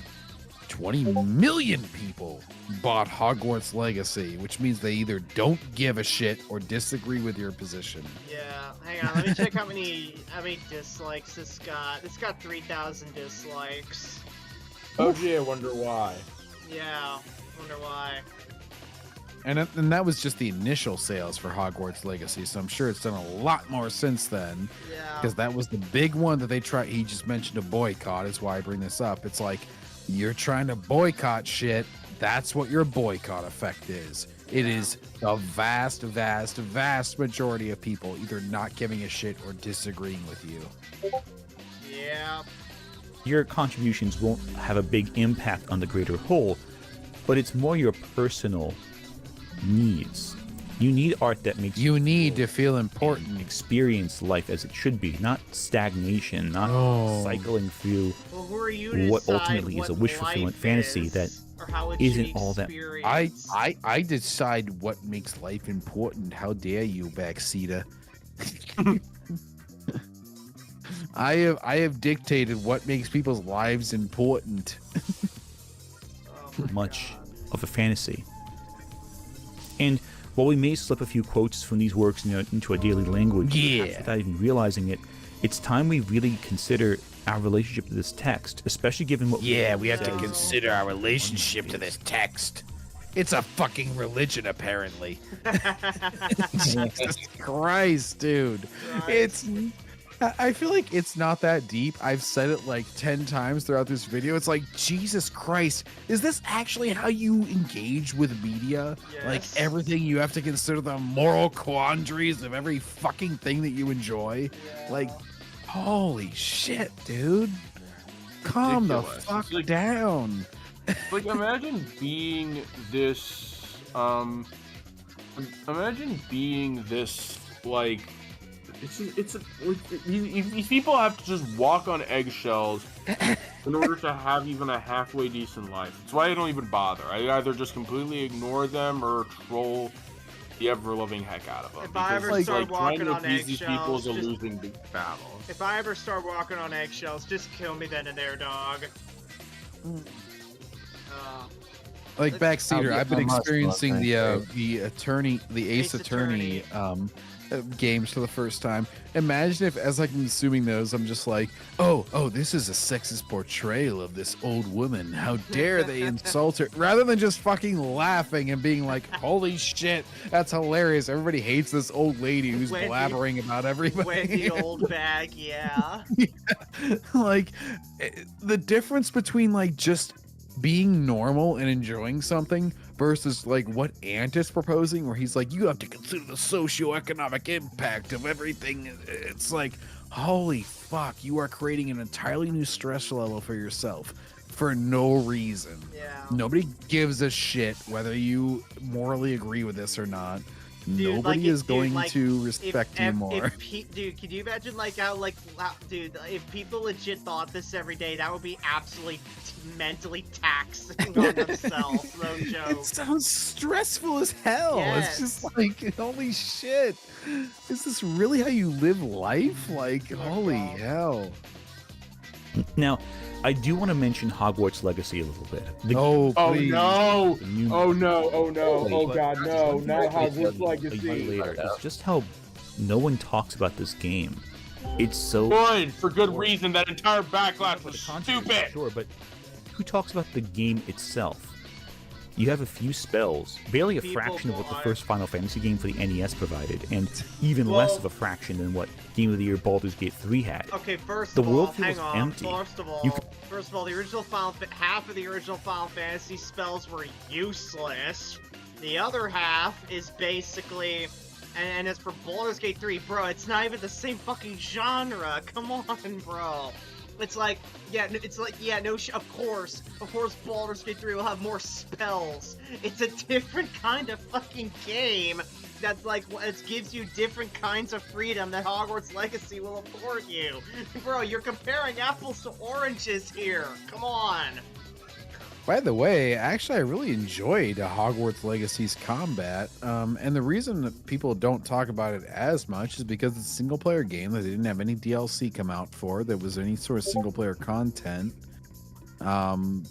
20 million people bought Hogwarts Legacy, which means they either don't give a shit or disagree with your position. Yeah, hang on, let me check how many dislikes this got. It's got 3,000 dislikes. Oh gee, I wonder why. Yeah, wonder why. And that was just the initial sales for Hogwarts Legacy, so I'm sure it's done a lot more since then. Yeah. Because that was the big one that they tried. He just mentioned a boycott, is why I bring this up. It's like, you're trying to boycott shit. That's what your boycott effect is. It is the vast, vast, vast majority of people either not giving a shit or disagreeing with you. Yeah. Your contributions won't have a big impact on the greater whole, but it's more your personal needs. You need art that makes you need to feel important, experience life as it should be, not stagnation, not cycling through Well, who are you to what decide ultimately is a what wish fulfillment life fantasy is, that or how it isn't should all that. experience? I decide what makes life important. How dare you, Backseater? I have dictated what makes people's lives important. Much of a fantasy. And while we may slip a few quotes from these works into our daily language, perhaps without even realizing it, it's time we really consider our relationship to this text, especially given what we have to consider our relationship to this text. It's a fucking religion, apparently. Jesus Christ, dude. I feel like it's not that deep. I've said it like 10 times throughout this video. It's like, Jesus Christ, is this actually how you engage with media? Yes. Like, everything you have to consider the moral quandaries of every fucking thing that you enjoy? Yeah. Like, holy shit, dude. Calm the fuck down. Like, imagine being this, like, these people have to just walk on eggshells in order to have even a halfway decent life. That's why I don't even bother. I either just completely ignore them or troll the ever-loving heck out of them. If I ever start walking on these people eggshells, is a losing battle. if I ever start walking on eggshells, just kill me then and there, dog. Like Backseater, I've been experiencing the Ace Attorney games for the first time. Imagine if, as I'm consuming those, I'm just like, oh, this is a sexist portrayal of this old woman. How dare they insult her? Rather than just fucking laughing and being like, holy shit, that's hilarious. Everybody hates this old lady who's blabbering about everybody. Wendy old bag, yeah. Like, the difference between like just being normal and enjoying something versus like what Ant is proposing, where he's like, you have to consider the socioeconomic impact of everything. It's like, holy fuck, you are creating an entirely new stress level for yourself for no reason. Yeah. Nobody gives a shit whether you morally agree with this or not. Dude, nobody is going to respect you more. Dude, can you imagine like how dude, if people legit thought this every day, that would be absolutely mentally taxing on themselves. No joke. It sounds stressful as hell. Yes. It's just like, holy shit. Is this really how you live life? Like, holy hell. Now, I do want to mention Hogwarts Legacy a little bit. Please. Oh no! Oh god, no! Not Hogwarts Legacy. Later, is just how no one talks about this game. It's so good for good reason. That entire backlash was stupid. Sure, but who talks about the game itself? You have a few spells, barely a fraction of what the first Final Fantasy game for the NES provided, and even less of a fraction than what Game of the Year Baldur's Gate 3 had. Okay, first the of world all, feels hang on. empty. First of all, the original half of the original Final Fantasy spells were useless. The other half is basically, and as for Baldur's Gate 3, bro, it's not even the same fucking genre. Come on, bro. It's like, of course, Baldur's Gate 3 will have more spells. It's a different kind of fucking game that's like, it gives you different kinds of freedom that Hogwarts Legacy will afford you. Bro, you're comparing apples to oranges here. Come on. By the way, actually, I really enjoyed Hogwarts Legacy's combat, and the reason that people don't talk about it as much is because it's a single-player game that they didn't have any DLC come out for, that was any sort of single-player content, and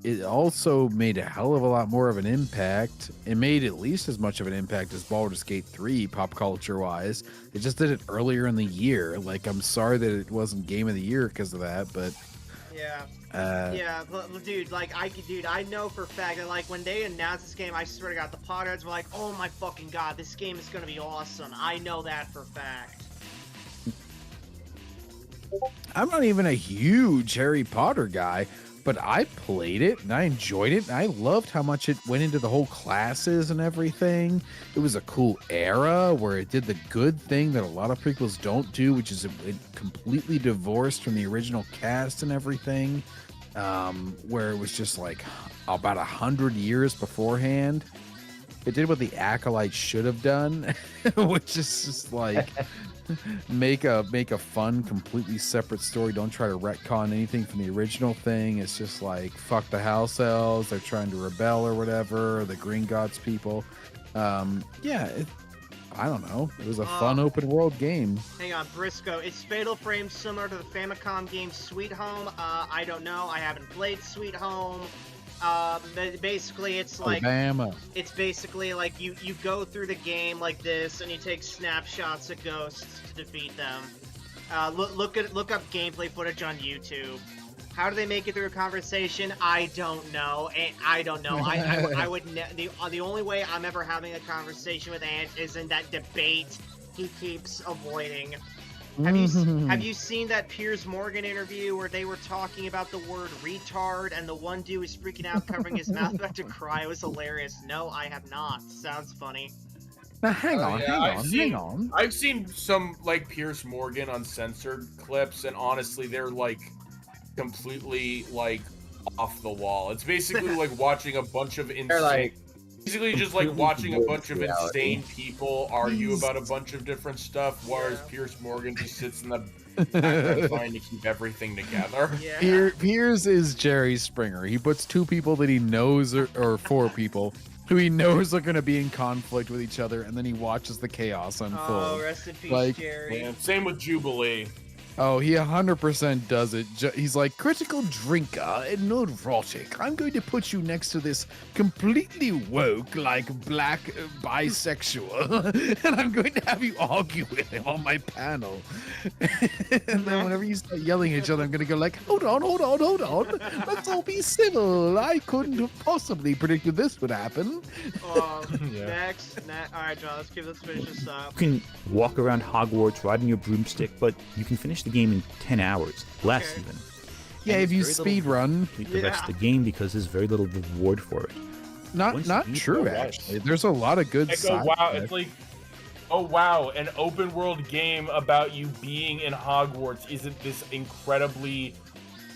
it also made a hell of a lot more of an impact. It made at least as much of an impact as Baldur's Gate 3, pop culture-wise. It just did it earlier in the year. Like, I'm sorry that it wasn't Game of the Year because of that, but... Yeah. Dude, I know for a fact that, like, when they announced this game, I swear to God, the Potterheads were like, oh my fucking God, this game is gonna be awesome. I know that for a fact. I'm not even a huge Harry Potter guy, but I played it and I enjoyed it and I loved how much it went into the whole classes and everything. It was a cool era where it did the good thing that a lot of prequels don't do, which is it completely divorced from the original cast and everything, where it was just like about 100 years beforehand. It did what the Acolyte should have done, which is just like make a fun, completely separate story. Don't try to retcon anything from the original thing. It's just like, fuck the house elves, they're trying to rebel or whatever, or the Green Gods people. I don't know. It was a fun open world game. Hang on, Briscoe. Is Fatal Frame similar to the Famicom game Sweet Home? I don't know. I haven't played Sweet Home. Basically, it's like Alabama. It's basically like you go through the game like this, and you take snapshots of ghosts to defeat them. Look up gameplay footage on YouTube. How do they make it through a conversation? I don't know. I don't know. I would the only way I'm ever having a conversation with Ant is in that debate he keeps avoiding. Have you seen that Piers Morgan interview where they were talking about the word retard and the one dude was freaking out, covering his mouth, about to cry? It was hilarious. No, I have not. Sounds funny. Now hang on. I've seen some like Piers Morgan uncensored clips, and honestly, they're like completely like off the wall. It's basically like watching a bunch of basically just like watching a bunch of insane people argue about a bunch of different stuff, whereas Piers Morgan just sits in the background trying to keep everything together. Piers is Jerry Springer. He puts two people that he knows or four people who he knows are going to be in conflict with each other, and then he watches the chaos unfold. Oh, rest in peace, Jerry. Yeah, same with Jubilee. Oh, he 100% does it. He's like, critical drinker and neurotic. I'm going to put you next to this completely woke, like black bisexual, and I'm going to have you argue with him on my panel. And then whenever you start yelling at each other, I'm going to go like, hold on. Let's all be civil. I couldn't have possibly predicted this would happen. Next. All right, John, let's finish this up. You can walk around Hogwarts riding your broomstick, but you can finish the game in 10 hours, less even. Yeah, And if you there's very speed little run. complete the rest of the game because there's very little reward for it. Not you true, beat- actually. There's a lot of good Like, side wow, quests. it's like, oh wow, an open world game about you being in Hogwarts isn't this incredibly,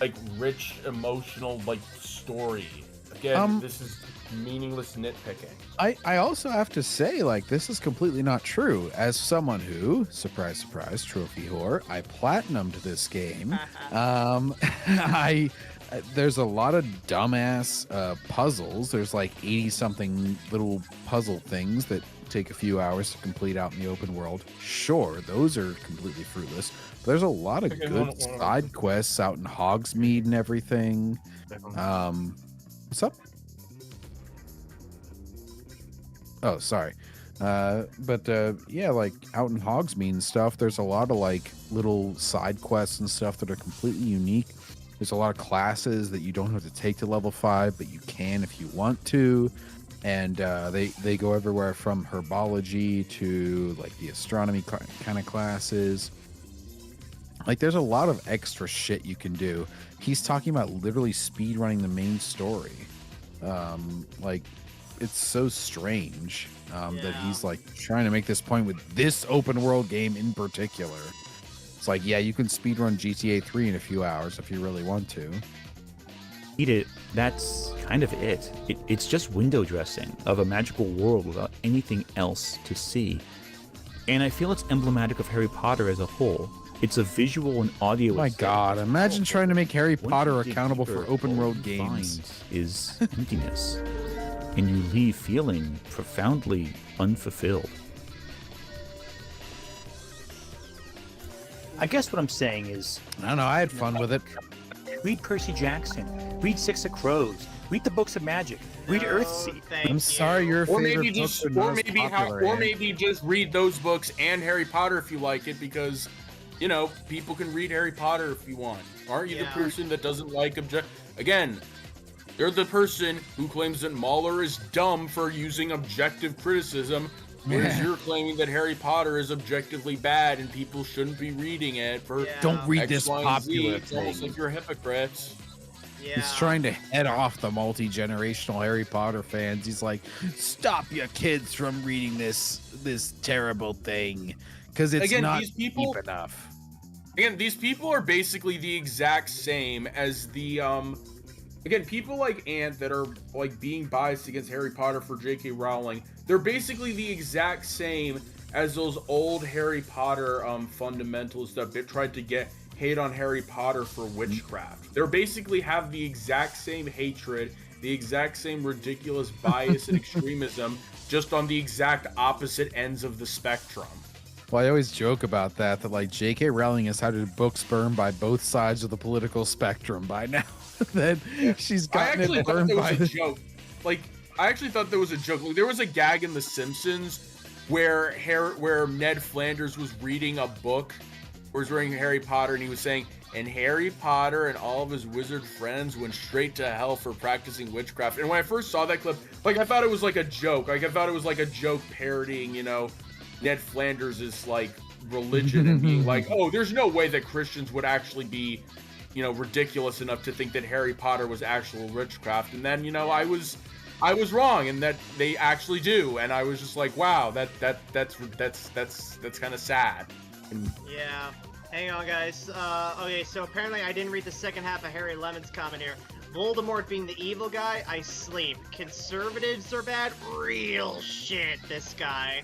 like, rich, emotional, like, story. Again, this is meaningless nitpicking. I also have to say, like, this is completely not true. As someone who, surprise, surprise, trophy whore, I platinumed this game. There's a lot of dumbass puzzles. There's like 80-something little puzzle things that take a few hours to complete out in the open world. Sure, those are completely fruitless. But there's a lot of good side quests out in Hogsmeade and everything. What's up? Oh, sorry. Yeah, like out in Hogsmeade and stuff, there's a lot of like little side quests and stuff that are completely unique. There's a lot of classes that you don't have to take to level 5, but you can if you want to. And they go everywhere from herbology to like the astronomy kind of classes. Like there's a lot of extra shit you can do. He's talking about literally speed running the main story. Like it's so strange that he's like trying to make this point with this open world game in particular. It's like, yeah, you can speedrun GTA 3 in a few hours if you really want to. Eat it. That's kind of it. It's just window dressing of a magical world without anything else to see. And I feel it's emblematic of Harry Potter as a whole. It's a visual and audio. Oh my God, imagine trying to make Harry Potter you dig accountable deeper, for open world all you games. find is emptiness. And you leave feeling profoundly unfulfilled. I guess what I'm saying is... I don't know, I had fun with it. Read Percy Jackson. Read Six of Crows. Read the books of magic. Read Earthsea. I'm sorry your Or favorite maybe books just, are not or as maybe popular, Ant. maybe just read those books and Harry Potter if you like it, because, you know, people can read Harry Potter if you want. Aren't you the person that doesn't like Again, you're the person who claims that Mahler is dumb for using objective criticism, whereas you're claiming that Harry Potter is objectively bad and people shouldn't be reading it for Don't read X, this Y, and popular Z. It's almost thing. like you're hypocrites. He's trying to head off the multi-generational Harry Potter fans. He's like, stop your kids from reading this terrible thing because it's Again, not these people- deep enough. Again, these people are basically the exact same as the again, people like Ant that are like being biased against Harry Potter for J.K. Rowling. They're basically the exact same as those old Harry Potter fundamentalists that tried to hate on Harry Potter for witchcraft. They basically have the exact same hatred, the exact same ridiculous bias and extremism, just on the exact opposite ends of the spectrum. Well, I always joke about that like J.K. Rowling has had her books burned by both sides of the political spectrum by now. That she's gotten I actually it thought burned there was by a joke. Like, I actually thought there was a joke. Like, there was a gag in The Simpsons where Ned Flanders was reading a book, or was reading Harry Potter, and he was saying, and Harry Potter and all of his wizard friends went straight to hell for practicing witchcraft. And when I first saw that clip, like, I thought it was like a joke. Like, I thought it was like a joke parodying, you know, Ned Flanders' like religion and being like, oh, there's no way that Christians would actually be, you know, ridiculous enough to think that Harry Potter was actual witchcraft. And then, you know, I was wrong, and that they actually do. And I was just like, wow, that's kind of sad. And Yeah. Hang on, guys. Okay, so apparently I didn't read the second half of Harry Lemon's comment here. Voldemort being the evil guy, I sleep. Conservatives are bad? Real shit, this guy.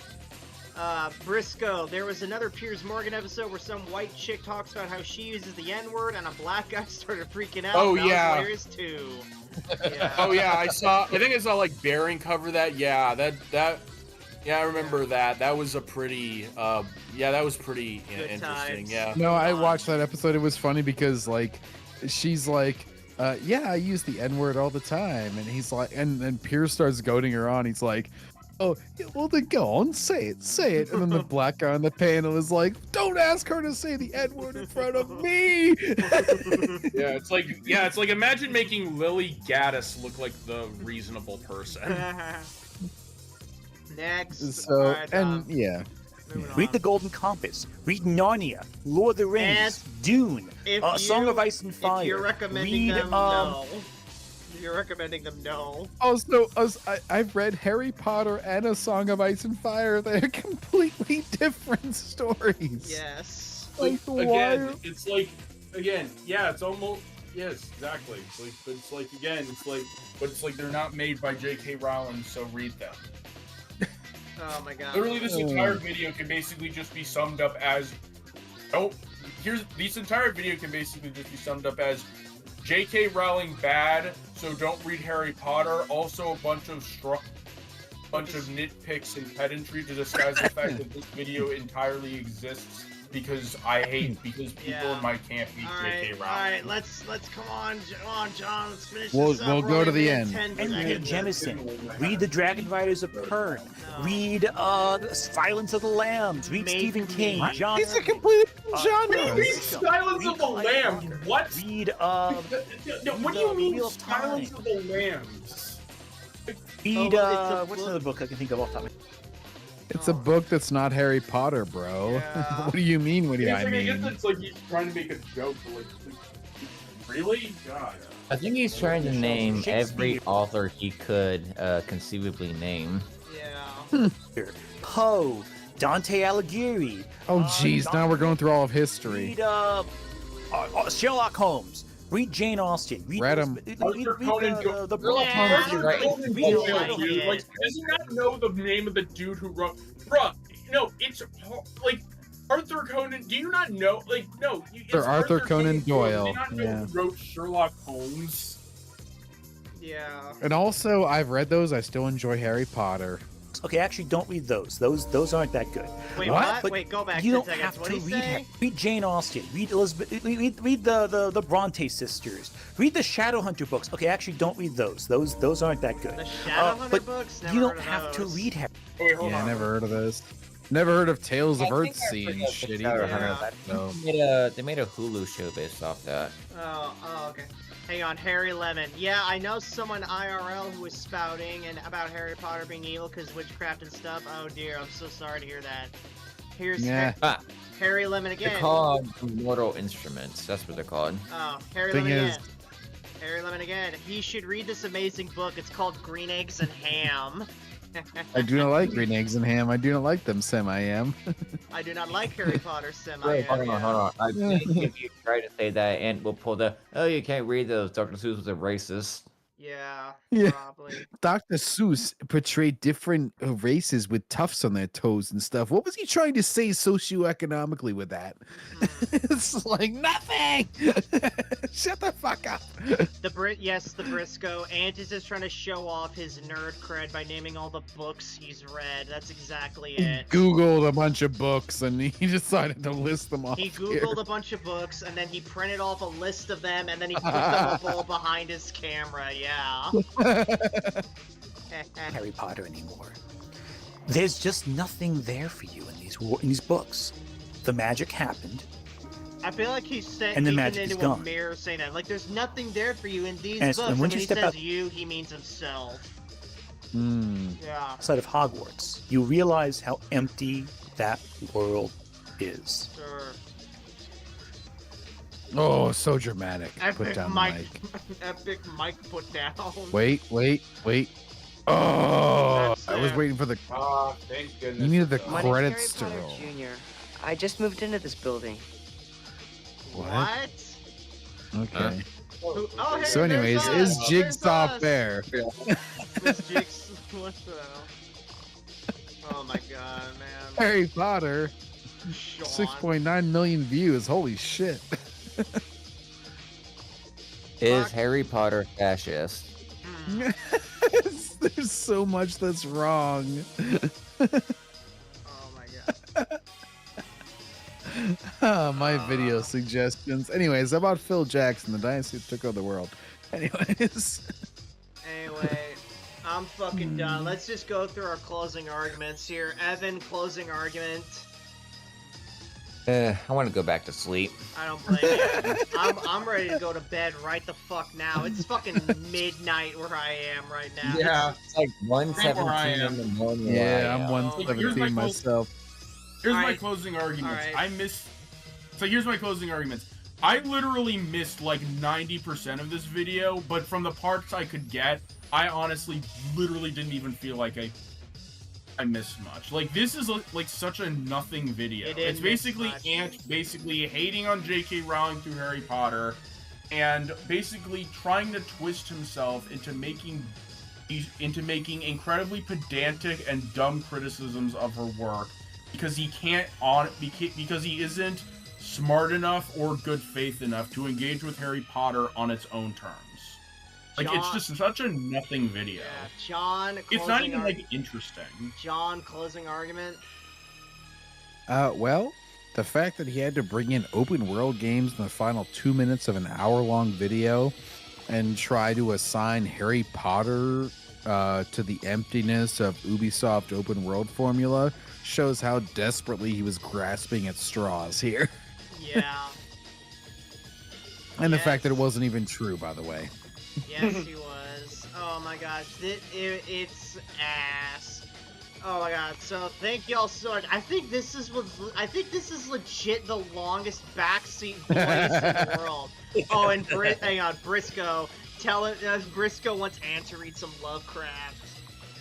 Briscoe, there was another Piers Morgan episode where some white chick talks about how she uses the N-word and a black guy started freaking out. Oh, that yeah. was hilarious too. Yeah. Oh yeah, I think I saw like Baring cover that. Yeah, that Yeah, I remember that. That was a pretty, that was pretty interesting. times. Yeah. No, I watched that episode. It was funny because like, she's like, yeah, I use the N-word all the time, and he's like, and then Pierce starts goading her on. He's like, oh, yeah, well then go on, say it. And then the black guy on the panel is like, don't ask her to say the N-word in front of me. It's like imagine making Lily Gaddis look like the reasonable person. Next. So, Alright, yeah. Read The Golden Compass. Read Narnia, Lord of the Rings, Dune, Song of Ice and Fire. If you're recommending them, no. If you're recommending them, no. Also, I've read Harry Potter and A Song of Ice and Fire. They're completely different stories. Yes. Like, Again, it's like, it's almost, yes, exactly. But it's like they're not made by J.K. Rowling, so read them. Oh my god. Literally, this entire video can basically just be summed up as, this entire video can basically just be summed up as J.K. Rowling bad, so don't read Harry Potter. Also, a bunch of nitpicks and pedantry to disguise the fact that this video entirely exists because people in my camp hate J.K. Rowling. Alright, let's come on, John, let's finish We'll this up. go to the end. N.K. Jemisin. Read The Dragon Riders of Pern. Read Silence of the Lambs. Read Stephen King. John. These are completely genre. Read Silence of the Lambs. What? Read what do you mean Silence of the Lambs? Read what's another book I can think of off the top of my head? It's a book that's not Harry Potter, bro. Yeah. What do you mean? What do I I guess mean? it's like he's trying to make a joke. But really? God. I think he's trying to name every author he could conceivably name. Yeah. Poe, Dante Alighieri. Oh, jeez. Now we're going through all of history. Read Sherlock Holmes. Read Jane Austen. Read them. Arthur Conan Doyle. the Like, does he not know the name of the dude who wrote? Bruh, no, it's like Arthur Conan. Do you not know? Like, no, it's Sir Arthur Conan Doyle. Do you not know who wrote Sherlock Holmes? Yeah. And also, I've read those. I still enjoy Harry Potter. Okay, actually, don't read those. Those aren't that good. Wait, what? Wait, go back. You 10 don't seconds. have What to did he read. say? Read Jane Austen. Read Elizabeth. Read the Bronte sisters. Read the Shadowhunter books. Okay, actually, don't read those. Those aren't that good. The Shadowhunter books? Never you don't heard of have to those. read Harry. Yeah, never heard of this. Never heard of Tales of Earthsea and shit either. They made a Hulu show based off that. Oh, okay. Hang on, Harry Lemon. Yeah, I know someone IRL who was spouting and about Harry Potter being evil because witchcraft and stuff. Oh dear, I'm so sorry to hear that. Here's Harry Lemon again. They're called Mortal Instruments. That's what they're called. Oh, Harry Lemon again. Harry Lemon again. He should read this amazing book. It's called Green Eggs and Ham. I do not like green eggs and ham. I do not like them, Sam. I am. I do not like Harry Potter, Sim. Wait, hold on. I think if you try to say that, and we'll pull you can't read those. Dr. Seuss was a racist. Yeah, probably. Dr. Seuss portrayed different races with tufts on their toes and stuff. What was he trying to say socioeconomically with that? It's like nothing. Shut the fuck up. The Briscoe. Antis is trying to show off his nerd cred by naming all the books he's read. That's exactly it. Googled a bunch of books and he decided to list them off. He Googled a bunch of books and then he printed off a list of them and then he put them up all behind his camera. Yeah. Harry Potter anymore. There's just nothing there for you in these books. The magic happened. I feel like he's saying And the peeking magic is into a gone. mirror saying that. Like, there's nothing there for you in these And books. And once when you he step says out- you, he means himself. Yeah. Outside of Hogwarts, you realize how empty that world is. Sure. Oh, so dramatic. Put down the mic. Epic mic put down. Wait. Oh, I was waiting for the. Ah, thank goodness. You needed the My name's credits to Harry roll. Potter Jr. I just moved into this building. What? Okay. Oh, hey, So, anyways, there's is us. Jigsaw There's us. fair? Miss Jigs, what the hell? Oh my god, man. Harry Potter. 6.9 million views. Holy shit. Is Harry Potter fascist? There's so much that's wrong. Oh my god. My video suggestions. Anyways, about Phil Jackson, the dynasty that took over the world. Anyways. Anyway, I'm fucking done. Let's just go through our closing arguments here. Evan, closing argument. I want to go back to sleep. I don't blame you. I'm ready to go to bed right the fuck now. It's fucking midnight where I am right now. Yeah, it's like 1:17 in the morning. Yeah, I'm 1:17 myself. Here's my closing arguments. Here's my closing arguments. I literally missed like 90% of this video, but from the parts I could get, I honestly literally didn't even feel like I missed much. Like, this is like such a nothing video. It's basically basically hating on J.K. Rowling through Harry Potter, and basically trying to twist himself into making incredibly pedantic and dumb criticisms of her work because he isn't smart enough or good faith enough to engage with Harry Potter on its own terms. Like, it's just such a nothing video. Yeah, John. It's not even like interesting. John, closing argument. Well, the fact that he had to bring in open world games in the final 2 minutes of an hour-long video and try to assign Harry Potter to the emptiness of Ubisoft open world formula shows how desperately he was grasping at straws here. Yeah. And the fact that it wasn't even true, by the way. Yes, he was. Oh my gosh, it's ass. Oh my god. So thank y'all so much. I think this is legit the longest backseat voice in the world. Oh, and hang on, Briscoe. Briscoe wants Ann to read some Lovecraft.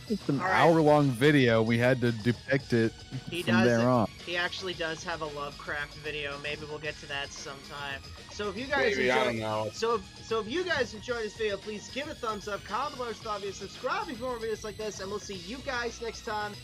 It's an hour-long video. We had to depict it from there on. He actually does have a Lovecraft video. Maybe we'll get to that sometime. So if you guys Maybe, I don't know. So if you guys enjoyed this video, please give it a thumbs up, comment below, subscribe if you want more videos like this, and we'll see you guys next time.